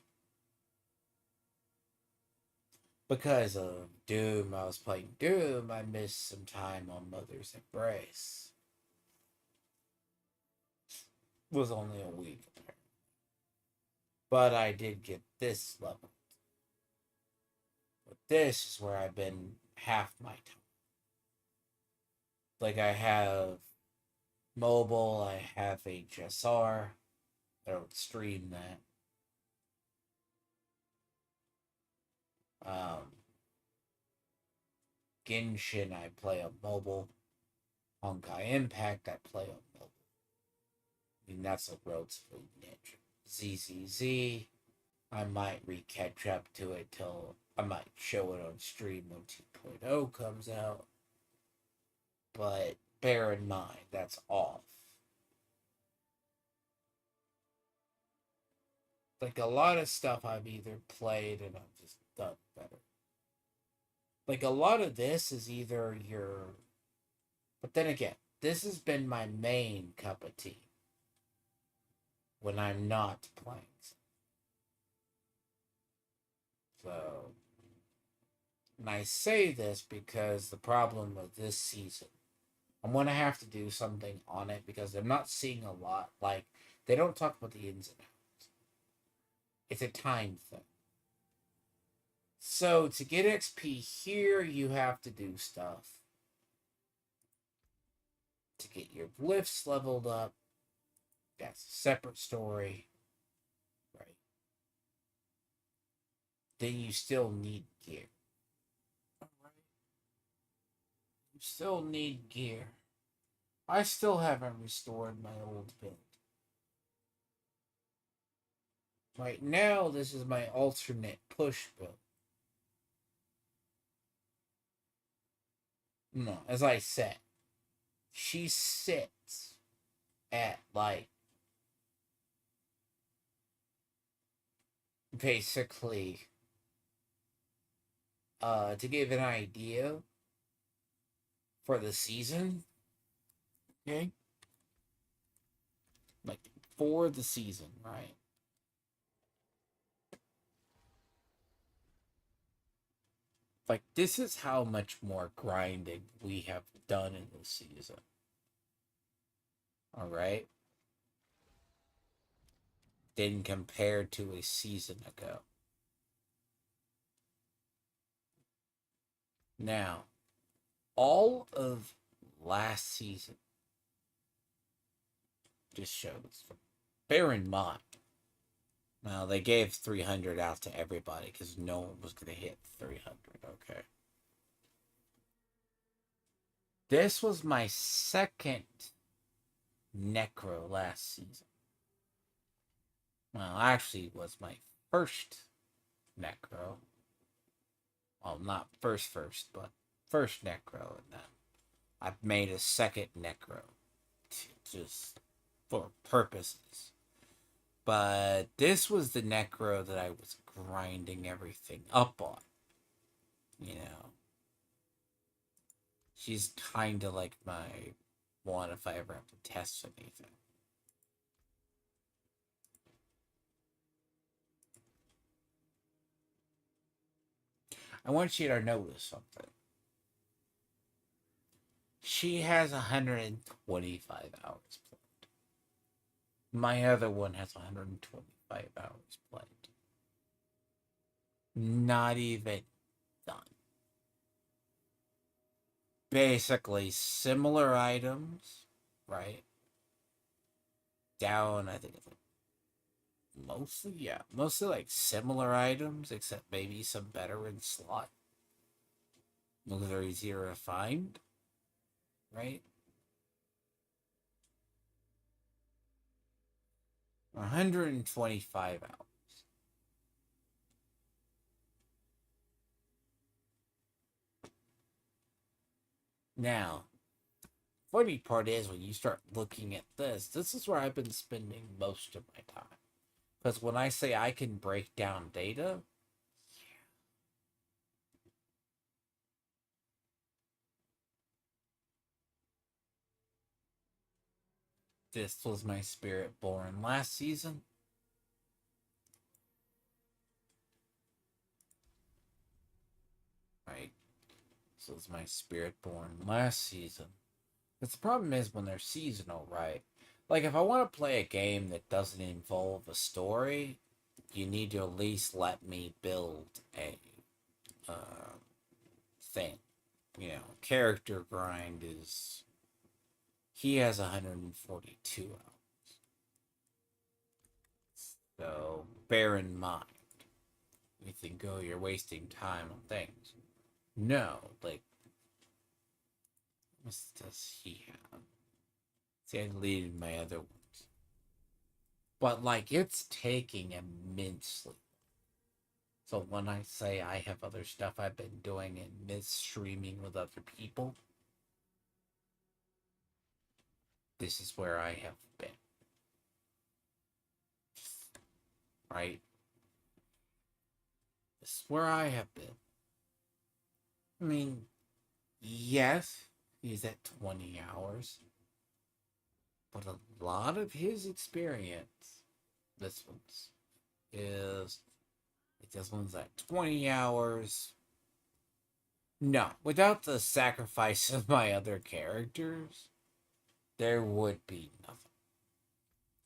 because of Doom, I was playing Doom, I missed some time on Mother's Embrace. It was only a week, but I did get this level. But this is where I've been half my time. Like, I have mobile, I have HSR. I don't stream that. Genshin, I play on mobile Honkai Impact, I play on mobile. I mean, that's a relatively niche. ZZZ, I might re-catch up to it till I might show it on stream when 2.0 comes out. But bear in mind, that's off. Like, a lot of stuff I've either played and I've just done better. Like, a lot of this is either your... But then again, this has been my main cup of tea when I'm not playing. So, and I say this because the problem with this season, I'm going to have to do something on it because I'm not seeing a lot. Like, they don't talk about the ins and outs. It's a time thing. So, to get XP here, you have to do stuff. To get your glyphs leveled up, that's a separate story. Right. Then you still need gear. Alright. You still need gear. I still haven't restored my old build. Right now, this is my alternate push build. No, as I said, she sits at, like, basically, to give an idea for the season, okay? Like, for the season, right? Like, this is how much more grinding we have done in this season. Alright? Than compared to a season ago. Now, all of last season just shows. Bear in mind, now they gave 300 out to everybody because no one was going to hit 300, okay? This was my second Necro last season. Well, actually, it was my first Necro. Well, not first, but first Necro, and then I've made a second Necro, just for purposes. But this was the Necro that I was grinding everything up on. You know, she's kind of like my one if I ever have to test anything. I want you to notice something. She has 125 hours played. My other one has 125 hours played. Not even done. Basically, similar items, right? Down, I think it's like mostly like similar items, except maybe some better in slot. Those are easier to find, right? 125 hours. Now, funny part is when you start looking at this is where I've been spending most of my time. Because when I say I can break down data, this was my spirit born last season. Right? This was my spirit born last season. But the problem is when they're seasonal, right? Like, if I want to play a game that doesn't involve a story, you need to at least let me build a thing. You know, character grind is... He has 142 hours. So, bear in mind. You think, oh, you're wasting time on things. No, like, What does he have? See, I deleted my other ones. But, like, it's taking immensely. So when I say I have other stuff I've been doing and miss streaming with other people, this is where I have been. Right? This is where I have been. I mean, yes, he's at 20 hours. But a lot of his experience, this one's at 20 hours. No, without the sacrifice of my other characters, there would be nothing.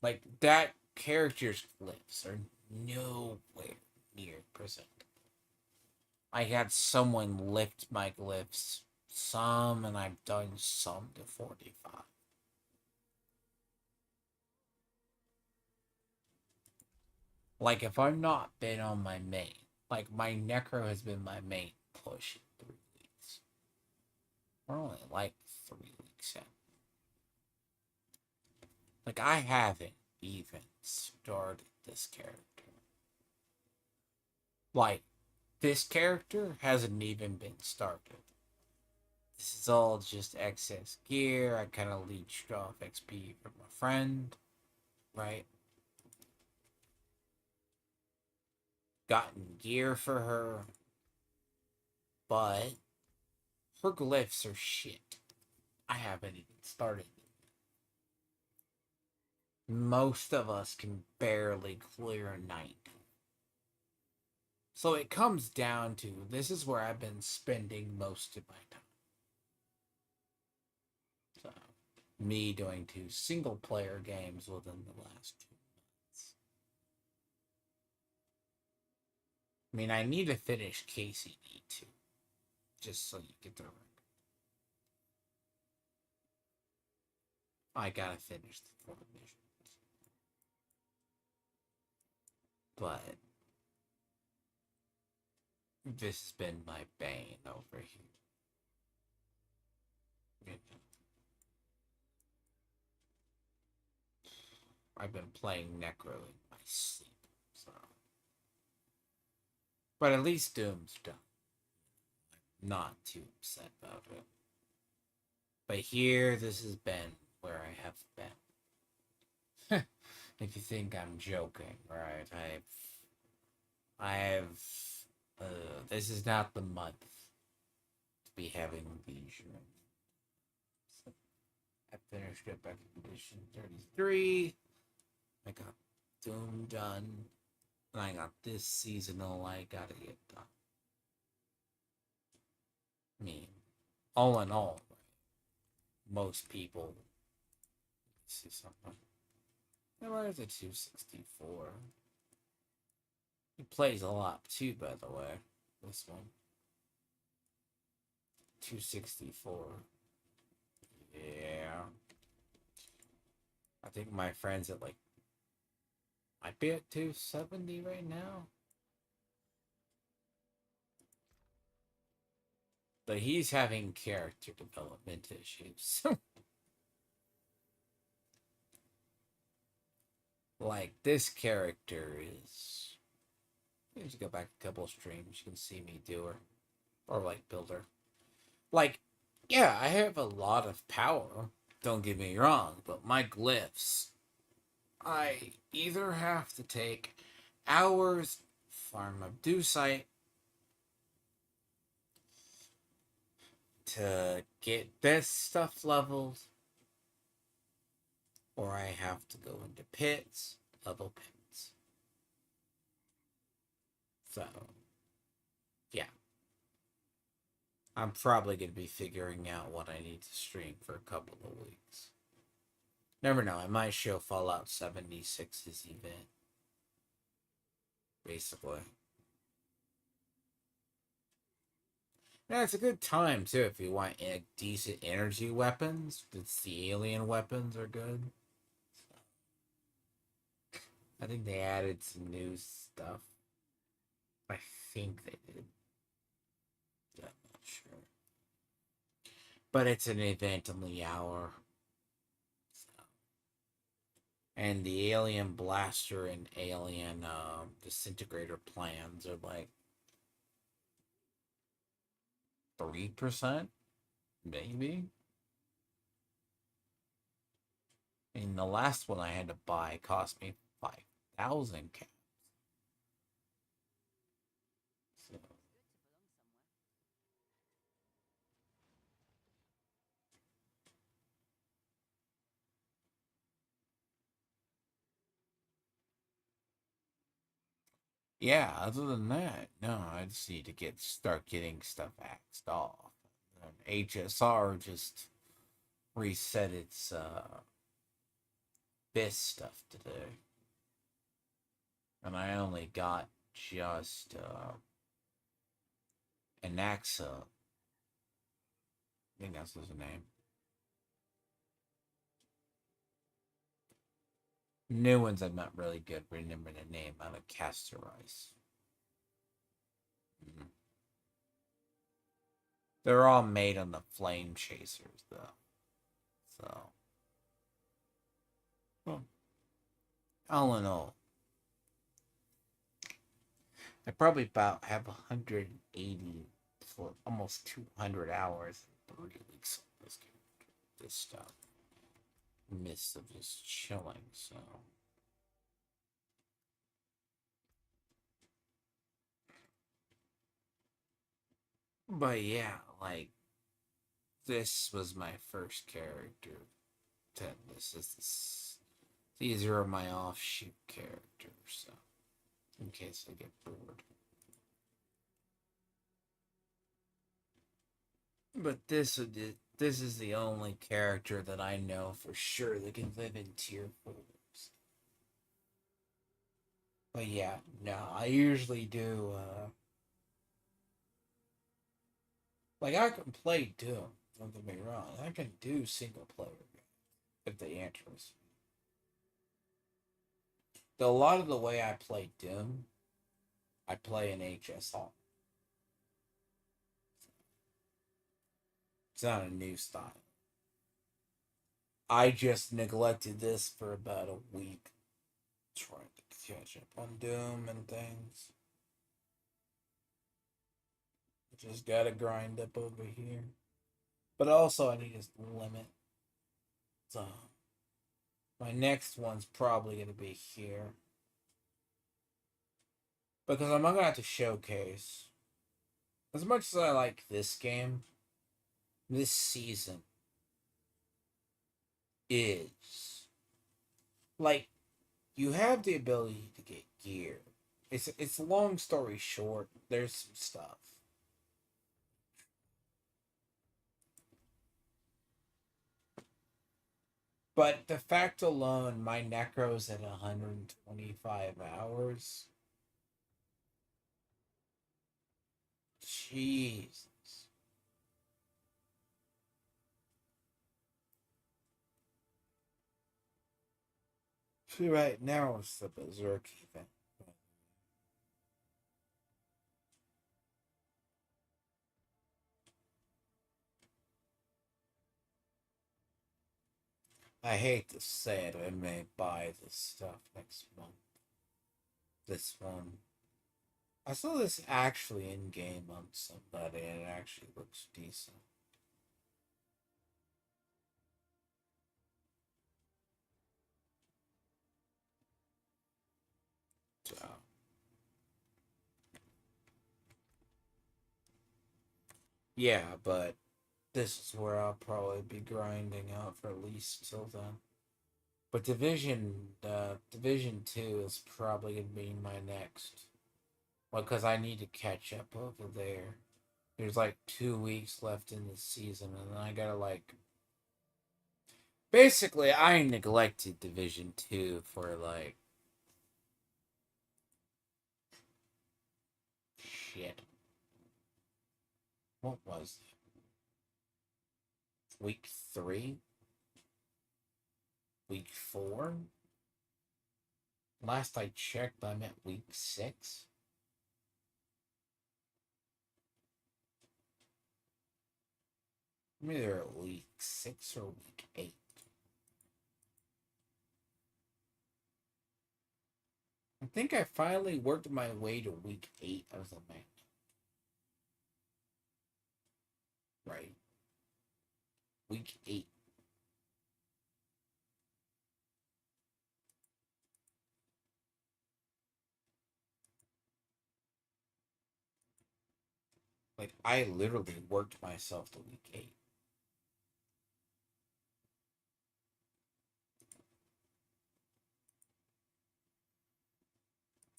Like, that character's glyphs are nowhere near present. I had someone lift my glyphs some, and I've done some to 45. Like, if I've not been on my main, like, my Necro has been my main push in 3 weeks. We're only like 3 weeks in. Like, I haven't even started this character. Like, this character hasn't even been started. This is all just excess gear. I kind of leached off XP from a friend, right? Gotten gear for her, but her glyphs are shit. I haven't even started them. Most of us can barely clear a 90. So it comes down to, this is where I've been spending most of my time. So, me doing 2 single-player games within the last 2 months. I mean, I need to finish KCD too, just so you get the record. I gotta finish the 4 missions. But this has been my bane over here. You know, I've been playing Necro in my sleep, so. But at least Doom's done. I'm not too upset about it. But here, this has been where I have been. If you think I'm joking, right? This is not the month to be having these rooms. So I finished up Expedition 33. I got Doom done. And I got this seasonal I gotta get done. I mean, all in all, most people see something. Where is it? 264. He plays a lot too, by the way. This one. 264. Yeah. I think my friend's at like, might be at 270 right now. But he's having character development issues. Like, this character is... You just go back a couple of streams, you can see me do her. Or, like, build her. Like, yeah, I have a lot of power, don't get me wrong, but my glyphs, I either have to take hours, farm Abducite, to get this stuff leveled, or I have to go into pits, level pits. So, yeah. I'm probably going to be figuring out what I need to stream for a couple of weeks. Never know, I might show Fallout 76's event. Basically. Yeah, it's a good time, too, if you want decent energy weapons. The alien weapons are good. I think they added some new stuff. I think they did. Yeah, I'm not sure. but it's an event in the hour. So. And the alien blaster and alien disintegrator plans are like 3%, maybe. And the last one I had to buy cost me 5,000 caps. So. Yeah, other than that, no, I just need to start getting stuff axed off. And HSR just reset its BIS stuff today. And I only got just Anaxa. I think that's his name. New ones I'm not really good remembering the name out of Castor Ice. Mm-hmm. They're all made on the Flame Chasers, though. So, well, all in all, I probably about have 180 for almost 200 hours in 3 weeks on this game. This stuff. Midst of just chilling, so. But yeah, like, this was my first character. These are my offshoot characters, so. In case I get bored. But this is the only character that I know for sure that can live in tier 4s. But yeah, no, I usually do, like, I can play Doom, don't get me wrong. I can do single player if they interest me. Though a lot of the way I play Doom, I play in HSR. It's not a new style. I just neglected this for about a week, trying to catch up on Doom and things. Just gotta grind up over here. But also I need to limit. So my next one's probably gonna be here. Because I'm not gonna have to showcase. As much as I like this game, this season is like you have the ability to get gear. It's a long story short, there's some stuff. But the fact alone, my Necro's at 125 hours. Jesus. See, right now it's the Berserk event. I hate to say it, I may buy this stuff next month. This one. I saw this actually in game on somebody and it actually looks decent. So. Yeah, but this is where I'll probably be grinding out for at least till then. But Division 2 is probably gonna be my next. Well, because I need to catch up over there. There's like 2 weeks left in the season, and I gotta like. Basically, I neglected Division 2 for like. Shit. What was it? Week 3? Week 4? Last I checked, I'm at week 6. I'm either at week 6 or week 8. I think I finally worked my way to week 8 of the manga. Right. Week 8. Like, I literally worked myself to week 8.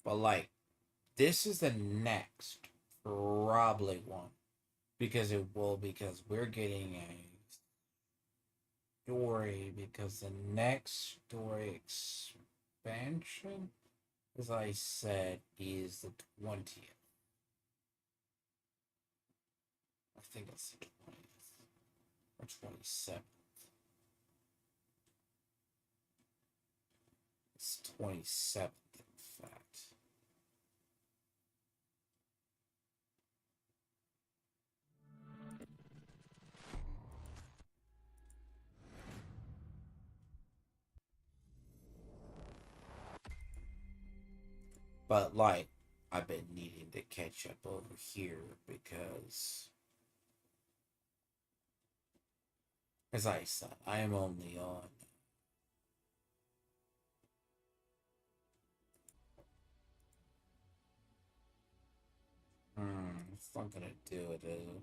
But, like, this is the next probably one. Because we're getting a story, because the next story expansion, as I said, is the 20th. I think it's the 20th. Or 27th. It's 27th, in fact. But, like, I've been needing to catch up over here because, as I said, I am only on. It's not gonna do it, is it?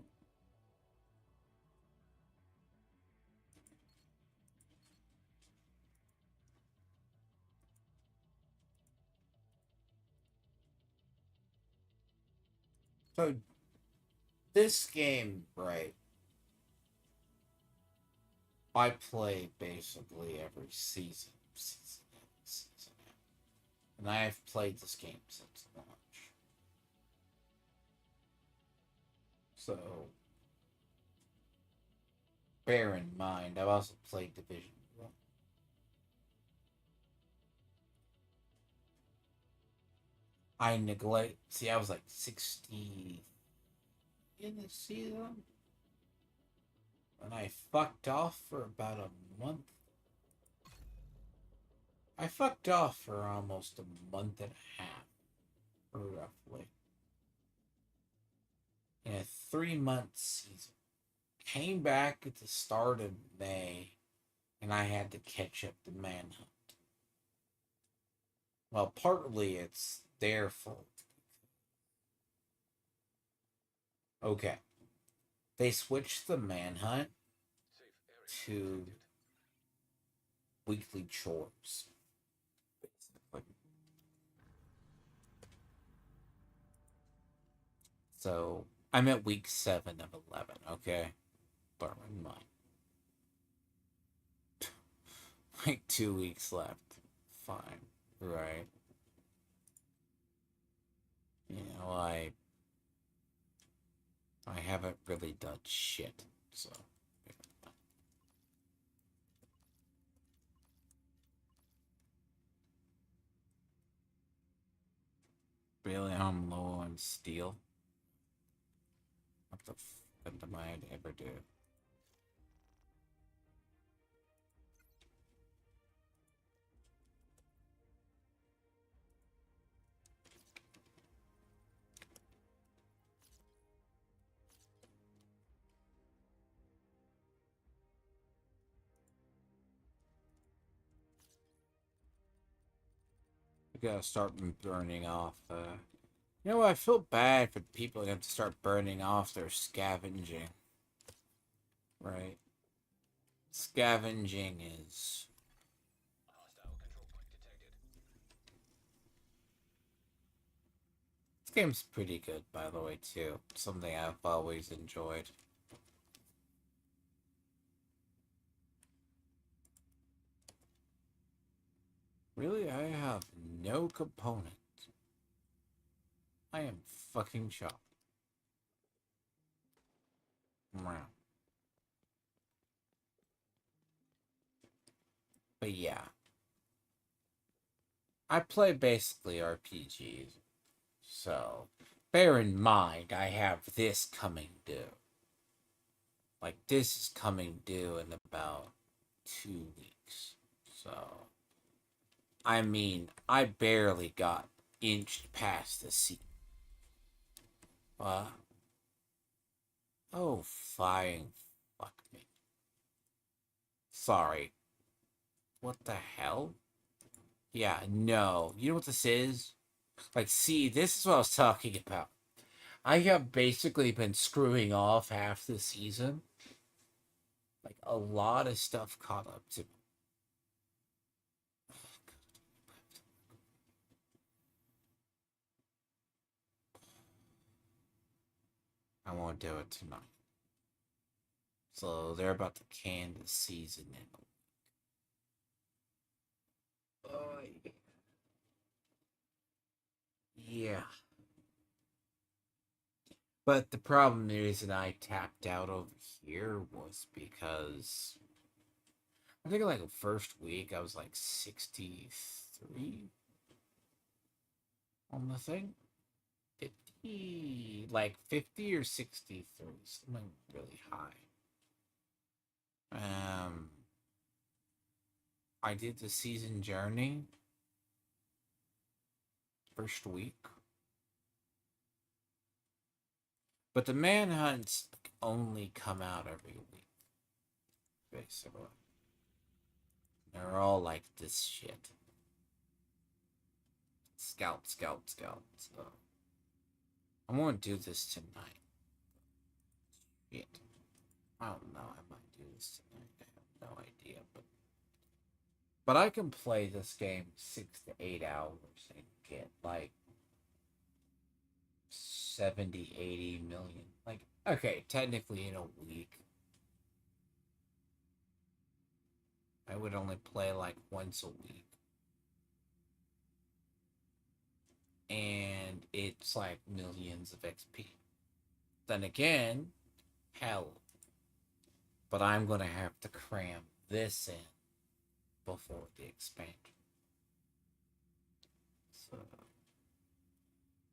So, this game, right? I play basically every season. And I have played this game since launch. So, bear in mind, I've also played Division 1. I was like 60 in the season. And I fucked off for about a month. I fucked off for almost a month and a half, roughly. In a 3-month season. Came back at the start of May, and I had to catch up to Manhunt. Well, partly it's their fault. Okay. They switched the Manhunt to weekly chores. Basically. So, I'm at week 7 of 11, okay? Bear in mind. Like 2 weeks left. Fine. Right. You know, I haven't really done shit, so. Really, I'm low on steel. What the fuck am I ever do? We gotta start burning off, You know, I feel bad for people that have to start burning off their scavenging. Right? Scavenging is... This game's pretty good, by the way, too. Something I've always enjoyed. Really, I have no component. I am fucking shocked. Wow. But yeah. I play basically RPGs. So, bear in mind, I have this coming due. Like, this is coming due in about 2 weeks. So, I mean, I barely got inched past the seat. Oh, flying fuck me. Sorry. What the hell? Yeah, no. You know what this is? Like, see, this is what I was talking about. I have basically been screwing off half the season. Like, a lot of stuff caught up to me. I won't do it tonight. So, they're about to can the season in a week. Yeah. But the problem is that I tapped out over here was because I think like the first week I was like 63 on the thing. 50, like 50 or 63, something really high. I did the season journey first week. But the manhunts only come out every week, basically. They're all like this shit. Scout. So I'm gonna do this tonight. Shit. I don't know. I might do this tonight. I have no idea, but I can play this game 6 to 8 hours and get like 70, 80 million. Like, okay, technically in a week. I would only play like once a week. And it's like millions of XP. Then again, hell. But I'm gonna have to cram this in before the expansion. So,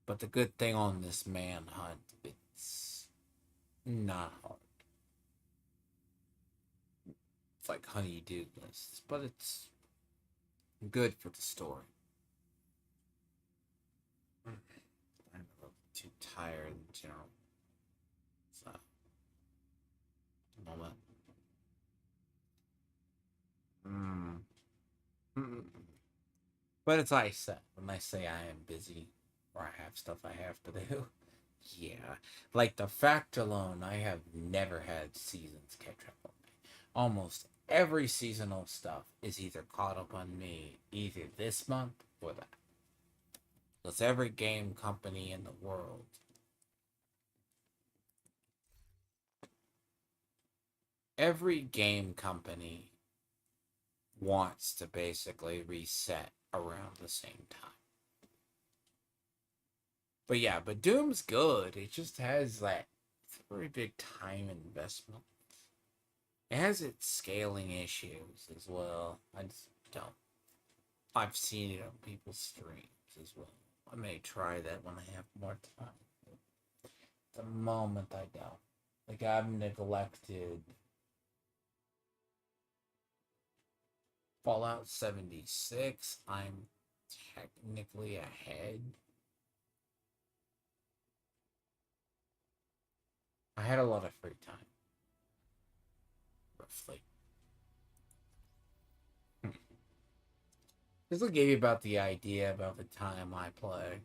but the good thing on this manhunt, it's not hard. It's like honey-do lists, but it's good for the story. I'm a little too tired in general. So, moment. But it's like I said, when I say I am busy or I have stuff I have to do, yeah. Like the fact alone, I have never had seasons catch up on me. Almost every seasonal stuff is either caught up on me either this month or that. Because every game company in the world wants to basically reset around the same time. But yeah, but Doom's good. It just has that very big time investment. It has its scaling issues as well. I just don't. I've seen it on people's streams as well. I may try that when I have more time. At the moment, I don't. Like, I've neglected Fallout 76. I'm technically ahead. I had a lot of free time. Roughly. This will give you about the idea about the time I play.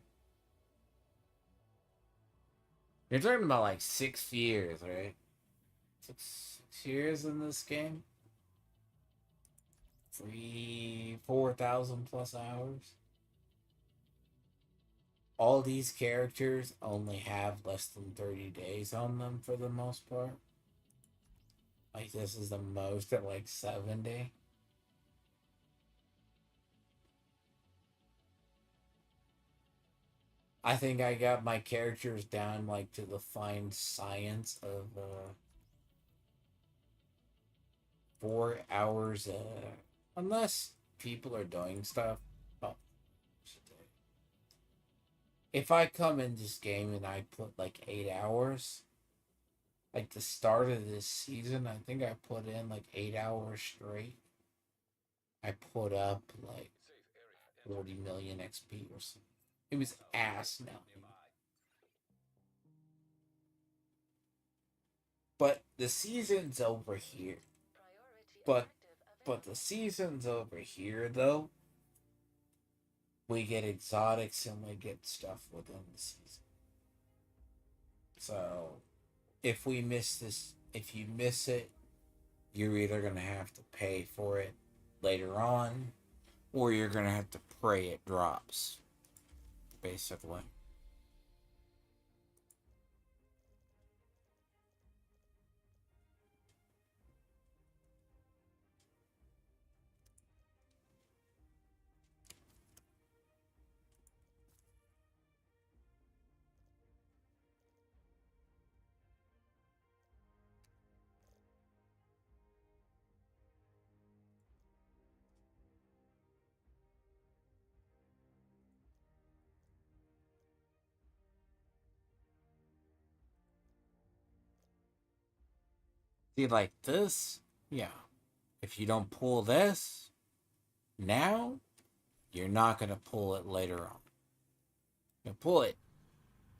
You're talking about like 6 years, right? Six years in this game? 4,000 plus hours. All these characters only have less than 30 days on them for the most part. Like, this is the most at like 70. I think I got my characters down like to the fine science of 4 hours. Unless people are doing stuff. Oh, if I come in this game and I put like 8 hours, Like the start of this season, I think I put in like 8 hours straight. I put up like 40 million XP or something. It was ass now. But the season's over here. But the season's over here though. We get exotics and we get stuff within the season. So if we miss this, if you miss it, you're either gonna have to pay for it later on, or you're gonna have to pray it drops. Basically. See, like this, yeah. If you don't pull this now, you're not gonna pull it later on. You pull it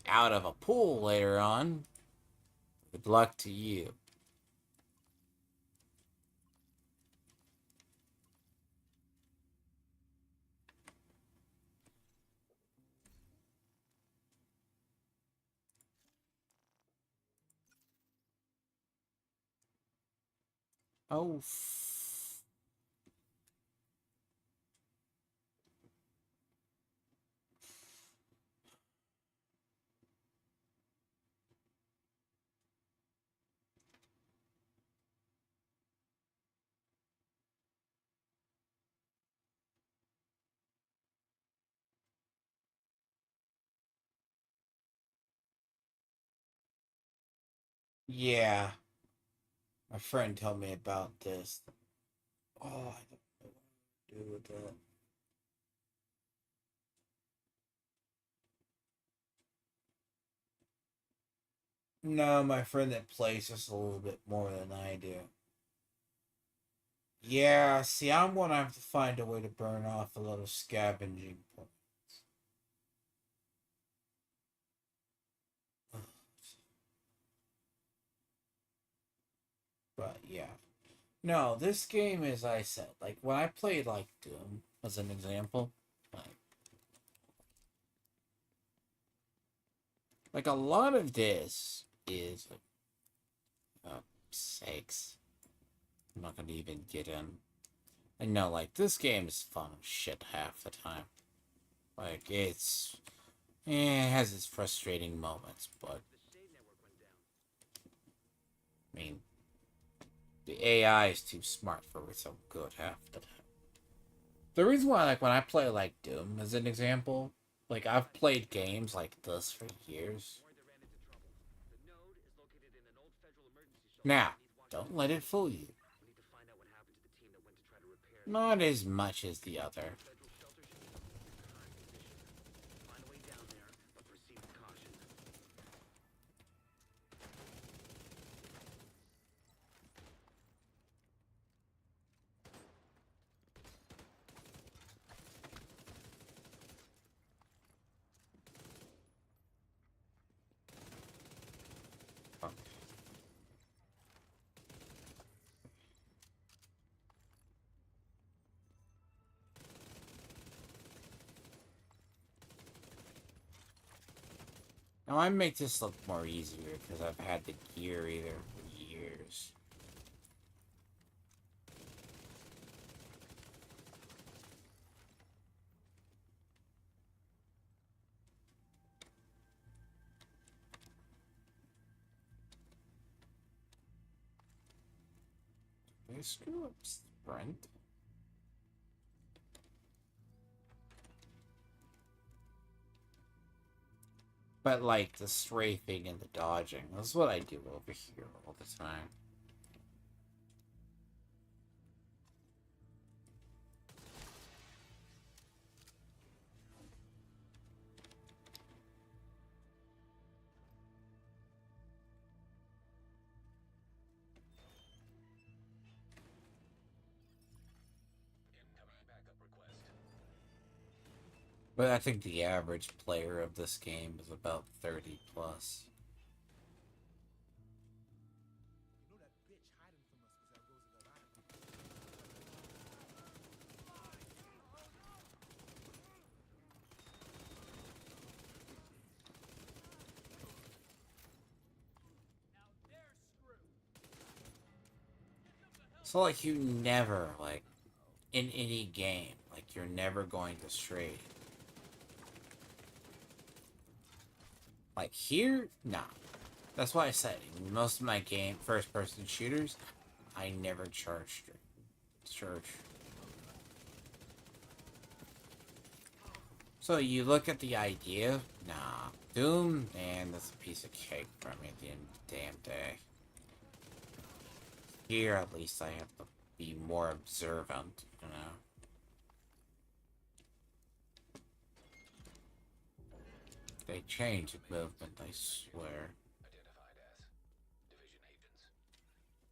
out of a pool later on. Good luck to you. Oh. Yeah. My friend told me about this. Oh, I don't know what to do with that. No, my friend that plays just a little bit more than I do. Yeah, see, I'm gonna have to find a way to burn off a little scavenging points. But yeah. No, this game, as I said, like when I played like Doom as an example, like a lot of this is like, sakes. I'm not gonna even get in. I know, like this game is fun as shit half the time. Like it has its frustrating moments, but I mean, the AI is too smart for its own good half the time. The reason why, like, when I play, like, Doom, as an example, like, I've played games like this for years. Now, don't let it fool you. Not as much as the other. Now, I make this look more easier because I've had the gear either for years. Did I screw up Sprint? But, like, the strafing and the dodging, that's what I do over here all the time. But I think the average player of this game is about 30 plus. So like you never like in any game, like you're never going to stray. Like here, nah. That's why I said in most of my game first person shooters, I never charge. So you look at the idea, nah. Doom, man, that's a piece of cake for me at the end of the damn day. Here, at least, I have to be more observant, you know? They changed movement, I swear. Identified as division agents.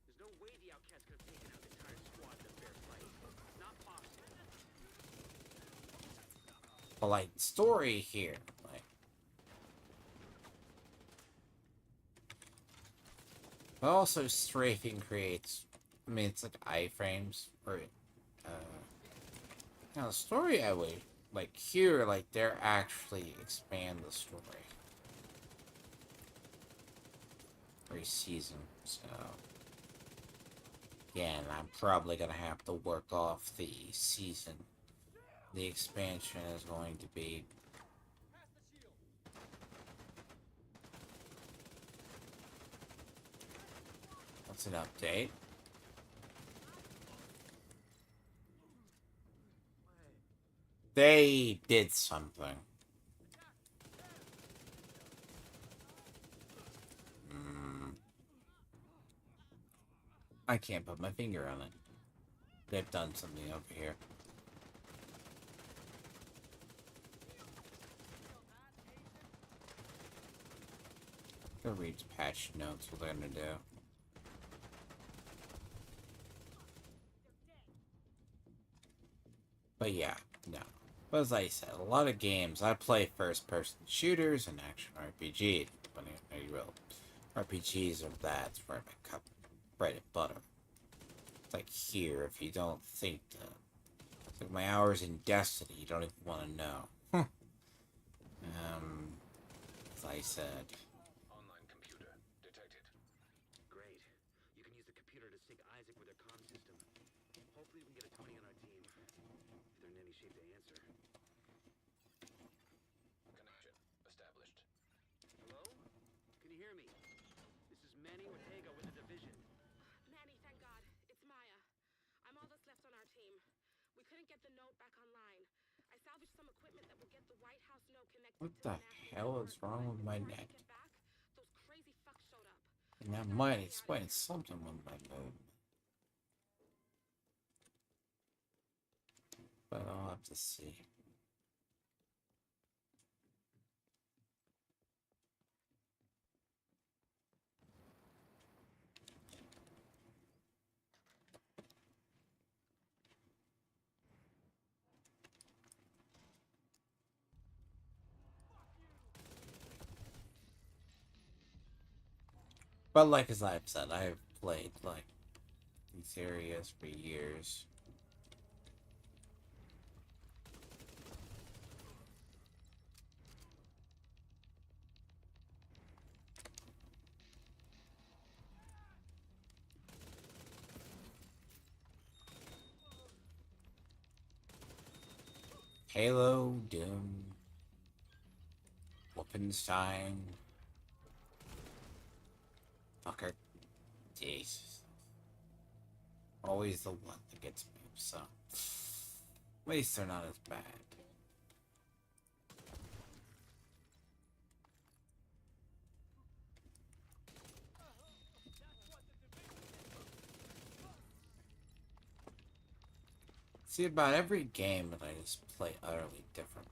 There's no way the outcast could have taken out the entire squad in a fair fight. Not possible. But, like, story here, like... But also, strafing creates... I mean, it's like iframes, or... Now, the story, I would... Like, here, like, they're actually expand the story. Every season, so... Again, I'm probably gonna have to work off the season. The expansion is going to be... What's an update? They did something. I can't put my finger on it. They've done something over here. Go read patch notes, what they're gonna do. But yeah, no. But as I said, a lot of games, I play first-person shooters and action RPGs. But you will. RPGs are that's where I cut bread and butter. It's like here, if you don't think that. It's like my hours in Destiny, you don't even want to know. As I said. Online computer detected. Great. You can use the computer to sync Isaac with their comm system. Hopefully we can get a 20 on our team. If they're in any shape to answer. Connection established. Hello? Can you hear me? This is Manny Ortega with the division. Manny, thank God. It's Maya. I'm all that's left on our team. We couldn't get the node back online. I salvaged some equipment that will get the White House node connected What to the national hell is network. wrong with my Before I net? could get back, those crazy fucks showed up. And that might explain something with my mode. But I'll have to see. But like as I've said, I've played like these areas for years. Halo, Doom, Wolfenstein, fucker, Jesus. Always the one that gets me, so at least they're not as bad. See, about every game that I just play utterly different.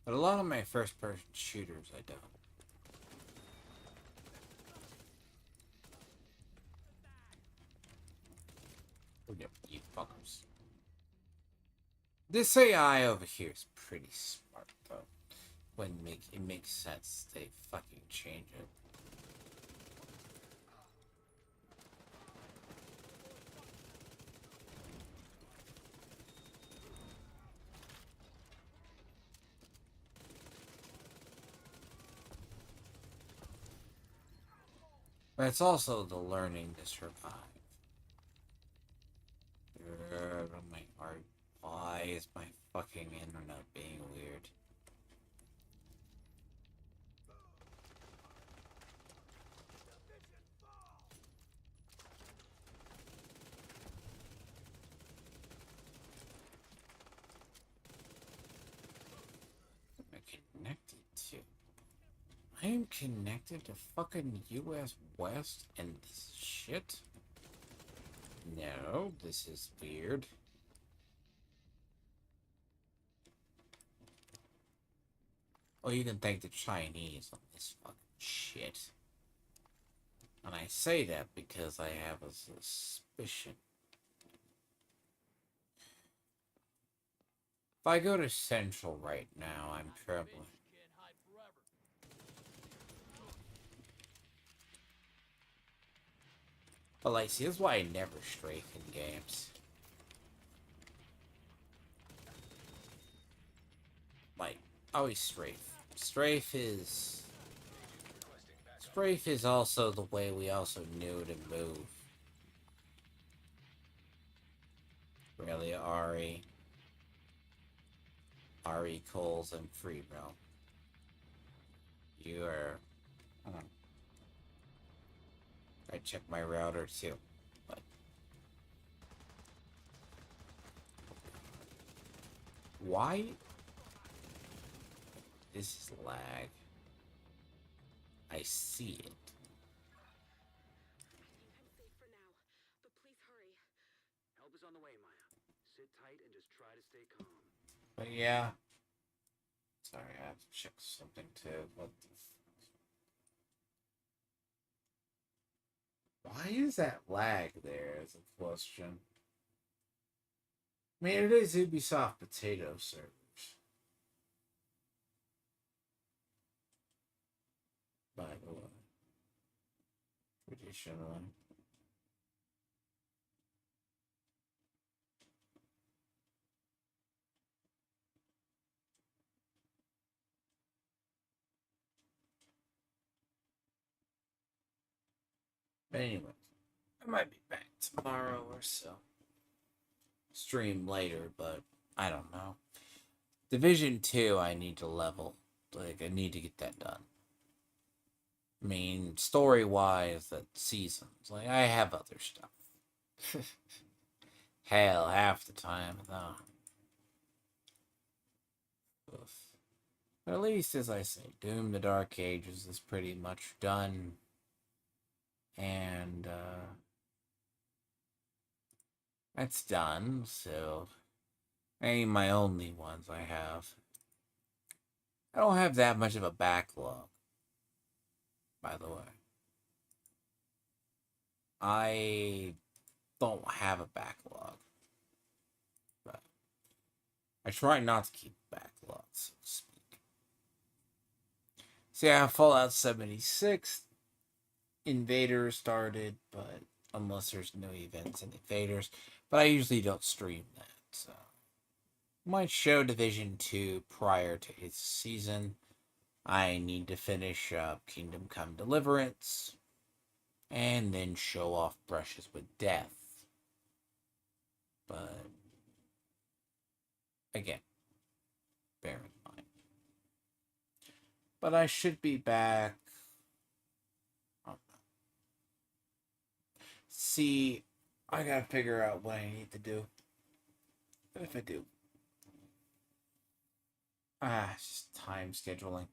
But a lot of my first-person shooters, I don't. Oh, yep, you fuckers. This AI over here is pretty smart, though. When it makes sense, they fucking change it. But it's also the learning to survive. My heart. Why is my fucking internet being weird? What am I connected to? I am connected to fucking US West and this shit? No, this is weird. Oh, you can thank the Chinese on this fucking shit. And I say that because I have a suspicion. If I go to Central right now, I'm probably... But like, see, this is why I never strafe in games. Like, always strafe. Strafe is also the way we also knew to move. Really, Ari, Coles, and Free Realm. You are... I check my router too, but... Why? This is lag. I see it. I'm safe for now, but please hurry. Help is on the way, Maya. Sit tight and just try to stay calm. But yeah. Sorry, I have to check something too. What the Why is that lag there as a question? I mean, it is Ubisoft potato servers. By the way. Traditionally. But anyway, I might be back tomorrow or so. Stream later, but I don't know. Division 2, I need to level. Like, I need to get that done. I mean, story-wise, that seasons. Like, I have other stuff. Hell, half the time, though. Oof. But at least, as I say, Doom the Dark Ages is pretty much done. And, that's done, so... ain't my only ones I have. I don't have that much of a backlog, by the way. I don't have a backlog. But I try not to keep backlogs, so to speak. See, I have Fallout 76. Invaders started, but unless there's no events in Invaders. But I usually don't stream that, so... might show Division 2 prior to its season. I need to finish up Kingdom Come Deliverance. And then show off Brushes with Death. But... again, bear in mind. But I should be back... see, I gotta figure out what I need to do. But if I do... it's just time scheduling.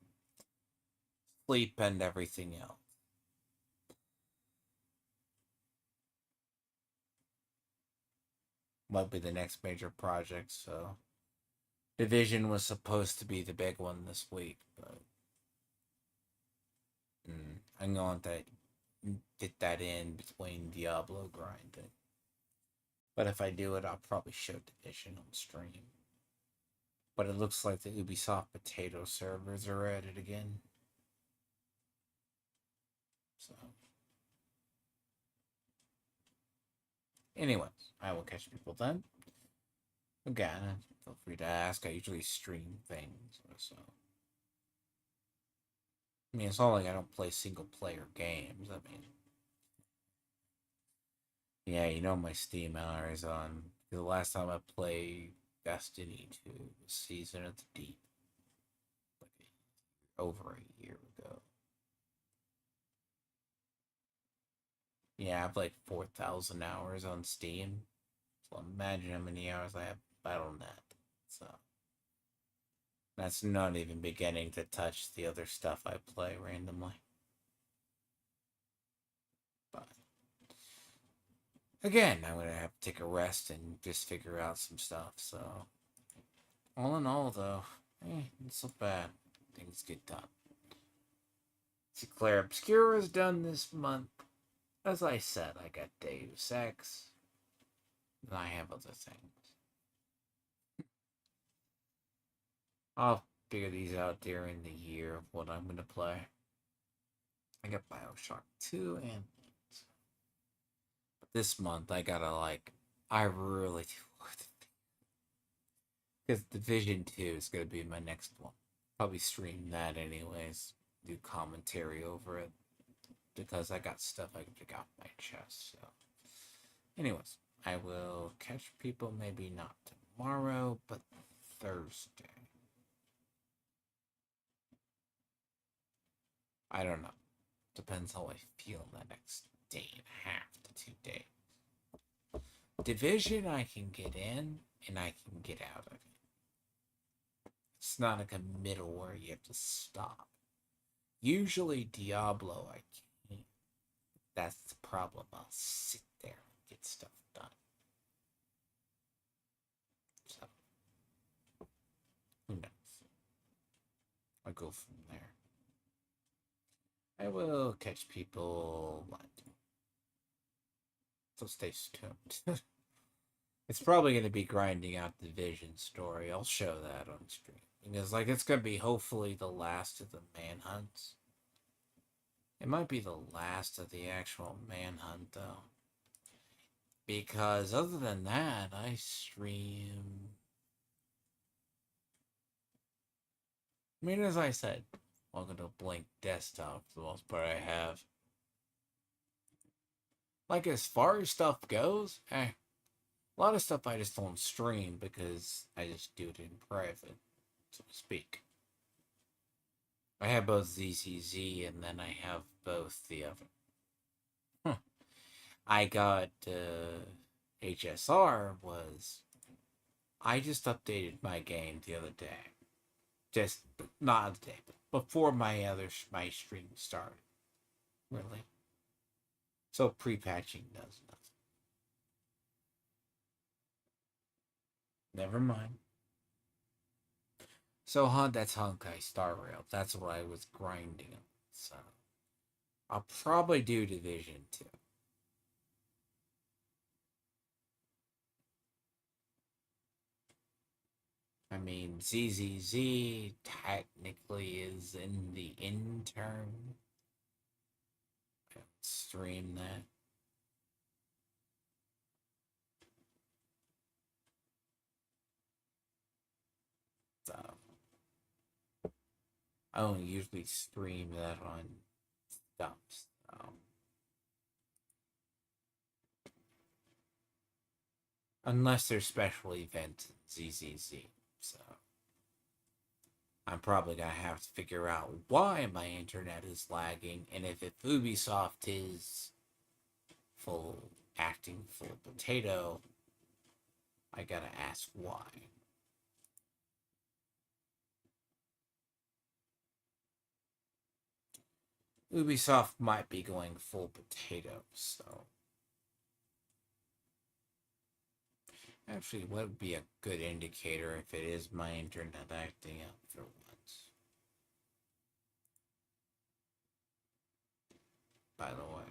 Sleep and everything else. Might be the next major project, so... Division was supposed to be the big one this week, but... I'm going to fit that in between Diablo grinding. But if I do it, I'll probably show Division on stream. But it looks like the Ubisoft potato servers are at it again. So, anyways, I will catch people then. Again, feel free to ask. I usually stream things, so. I mean, it's not like I don't play single-player games. I mean, yeah, you know my Steam hours on. The last time I played Destiny 2 was Season of the Deep. Like, over a year ago. Yeah, I have like 4,000 hours on Steam. So imagine how many hours I have Battle.net. So that's not even beginning to touch the other stuff I play randomly. But again, I'm gonna have to take a rest and just figure out some stuff. So all in all, though, it's not bad. Things get done. Declare Obscura is done this month. As I said, I got Deus Ex. And I have other things. I'll figure these out during the year of what I'm going to play. I got Bioshock 2 and... But this month, I gotta, I really do. Because Division 2 is going to be my next one. Probably stream that anyways. Do commentary over it. Because I got stuff I can pick out my chest, so... Anyways, I will catch people maybe not tomorrow, but Thursday. I don't know. Depends how I feel the next day and a half to 2 days. Division I can get in and I can get out of it. It's not like a middle where you have to stop. Usually Diablo I can't. That's the problem. I'll sit there and get stuff done. So who knows? I'll go from there. I will catch people. What? So stay tuned. It's probably going to be grinding out the Division story. I'll show that on stream. Because, it's going to be hopefully the last of the manhunts. It might be the last of the actual manhunt, though. Because other than that, I stream... I mean, as I said, welcome to Blink Desktop for the most part I have. As far as stuff goes, a lot of stuff I just don't stream because I just do it in private, so to speak. I have both ZZZ and then I have both the other. I got HSR was... I just updated my game the other day. Just, not the day, but before my stream started. Really. So pre-patching does nothing. Never mind. So that's Honkai Star Rail. That's what I was grinding on. So I'll probably do Division 2. I mean, ZZZ technically is in the intern. Stream that. So I don't usually stream that on stuff. So. Unless there's special events in ZZZ. So I'm probably gonna have to figure out why my internet is lagging, and if Ubisoft is acting full potato, I gotta ask why. Ubisoft might be going full potato, so... Actually, what would be a good indicator if it is my internet acting up for once? By the way.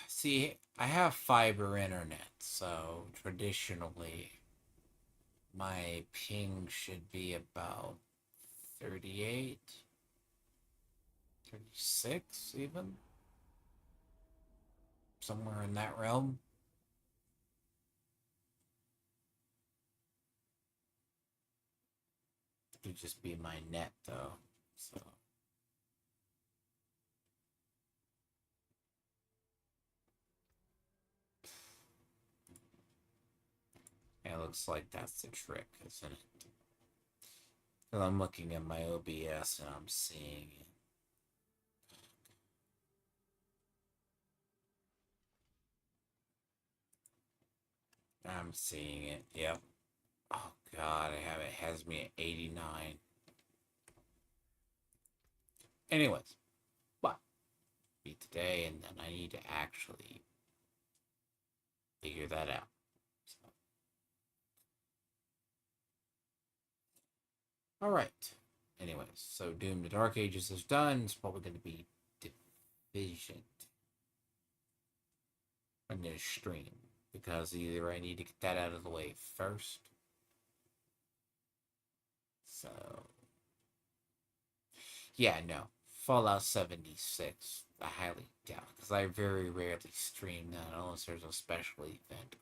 See, I have fiber internet, so traditionally my ping should be about 38, 36 even. Somewhere in that realm. It could just be my net though. So it looks like that's the trick, isn't it? Because I'm looking at my OBS and I'm seeing it. I'm seeing it. Yep. Oh god, it has me at 89. Anyways, but be today, and then I need to actually figure that out. So. All right. Anyways, so Doom: The Dark Ages is done. It's probably going to be Division. I'm going to stream because either I need to get that out of the way first. So yeah, no. Fallout 76, I highly doubt, because I very rarely stream that unless there's a special event.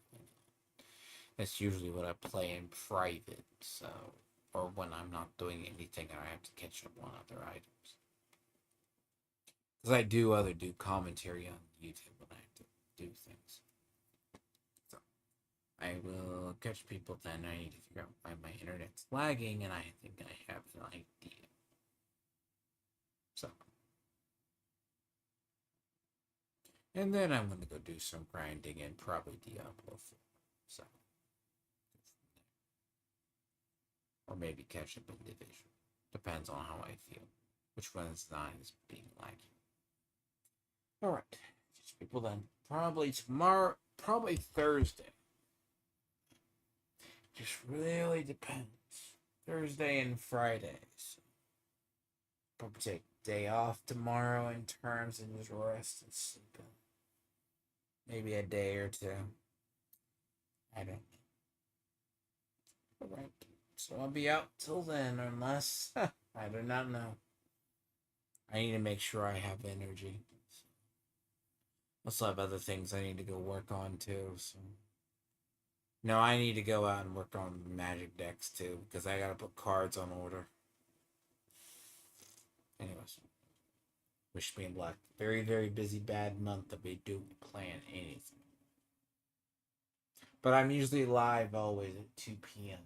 That's usually what I play in private, so, or when I'm not doing anything and I have to catch up on other items. Because I do commentary on YouTube when I have to do things. So, I will catch people then. I need to figure out why my internet's lagging, and I think I have an idea. So. And then I'm going to go do some grinding and probably Diablo 4. So. Or maybe catch up in Division. Depends on how I feel. Which one is not is being laggy. Alright. Catch people then. Probably tomorrow. Probably Thursday. Just really depends. Thursday and Fridays. Probably take a day off tomorrow in terms and just rest and sleep. Maybe a day or two. I don't know. Alright. So I'll be out till then, unless I do not know. I need to make sure I have energy. I also have other things I need to go work on too. So no, I need to go out and work on magic decks too because I gotta put cards on order. Anyways, wish me luck. Very, very busy, bad month of me doing plan anything. But I'm usually live always at 2 p.m.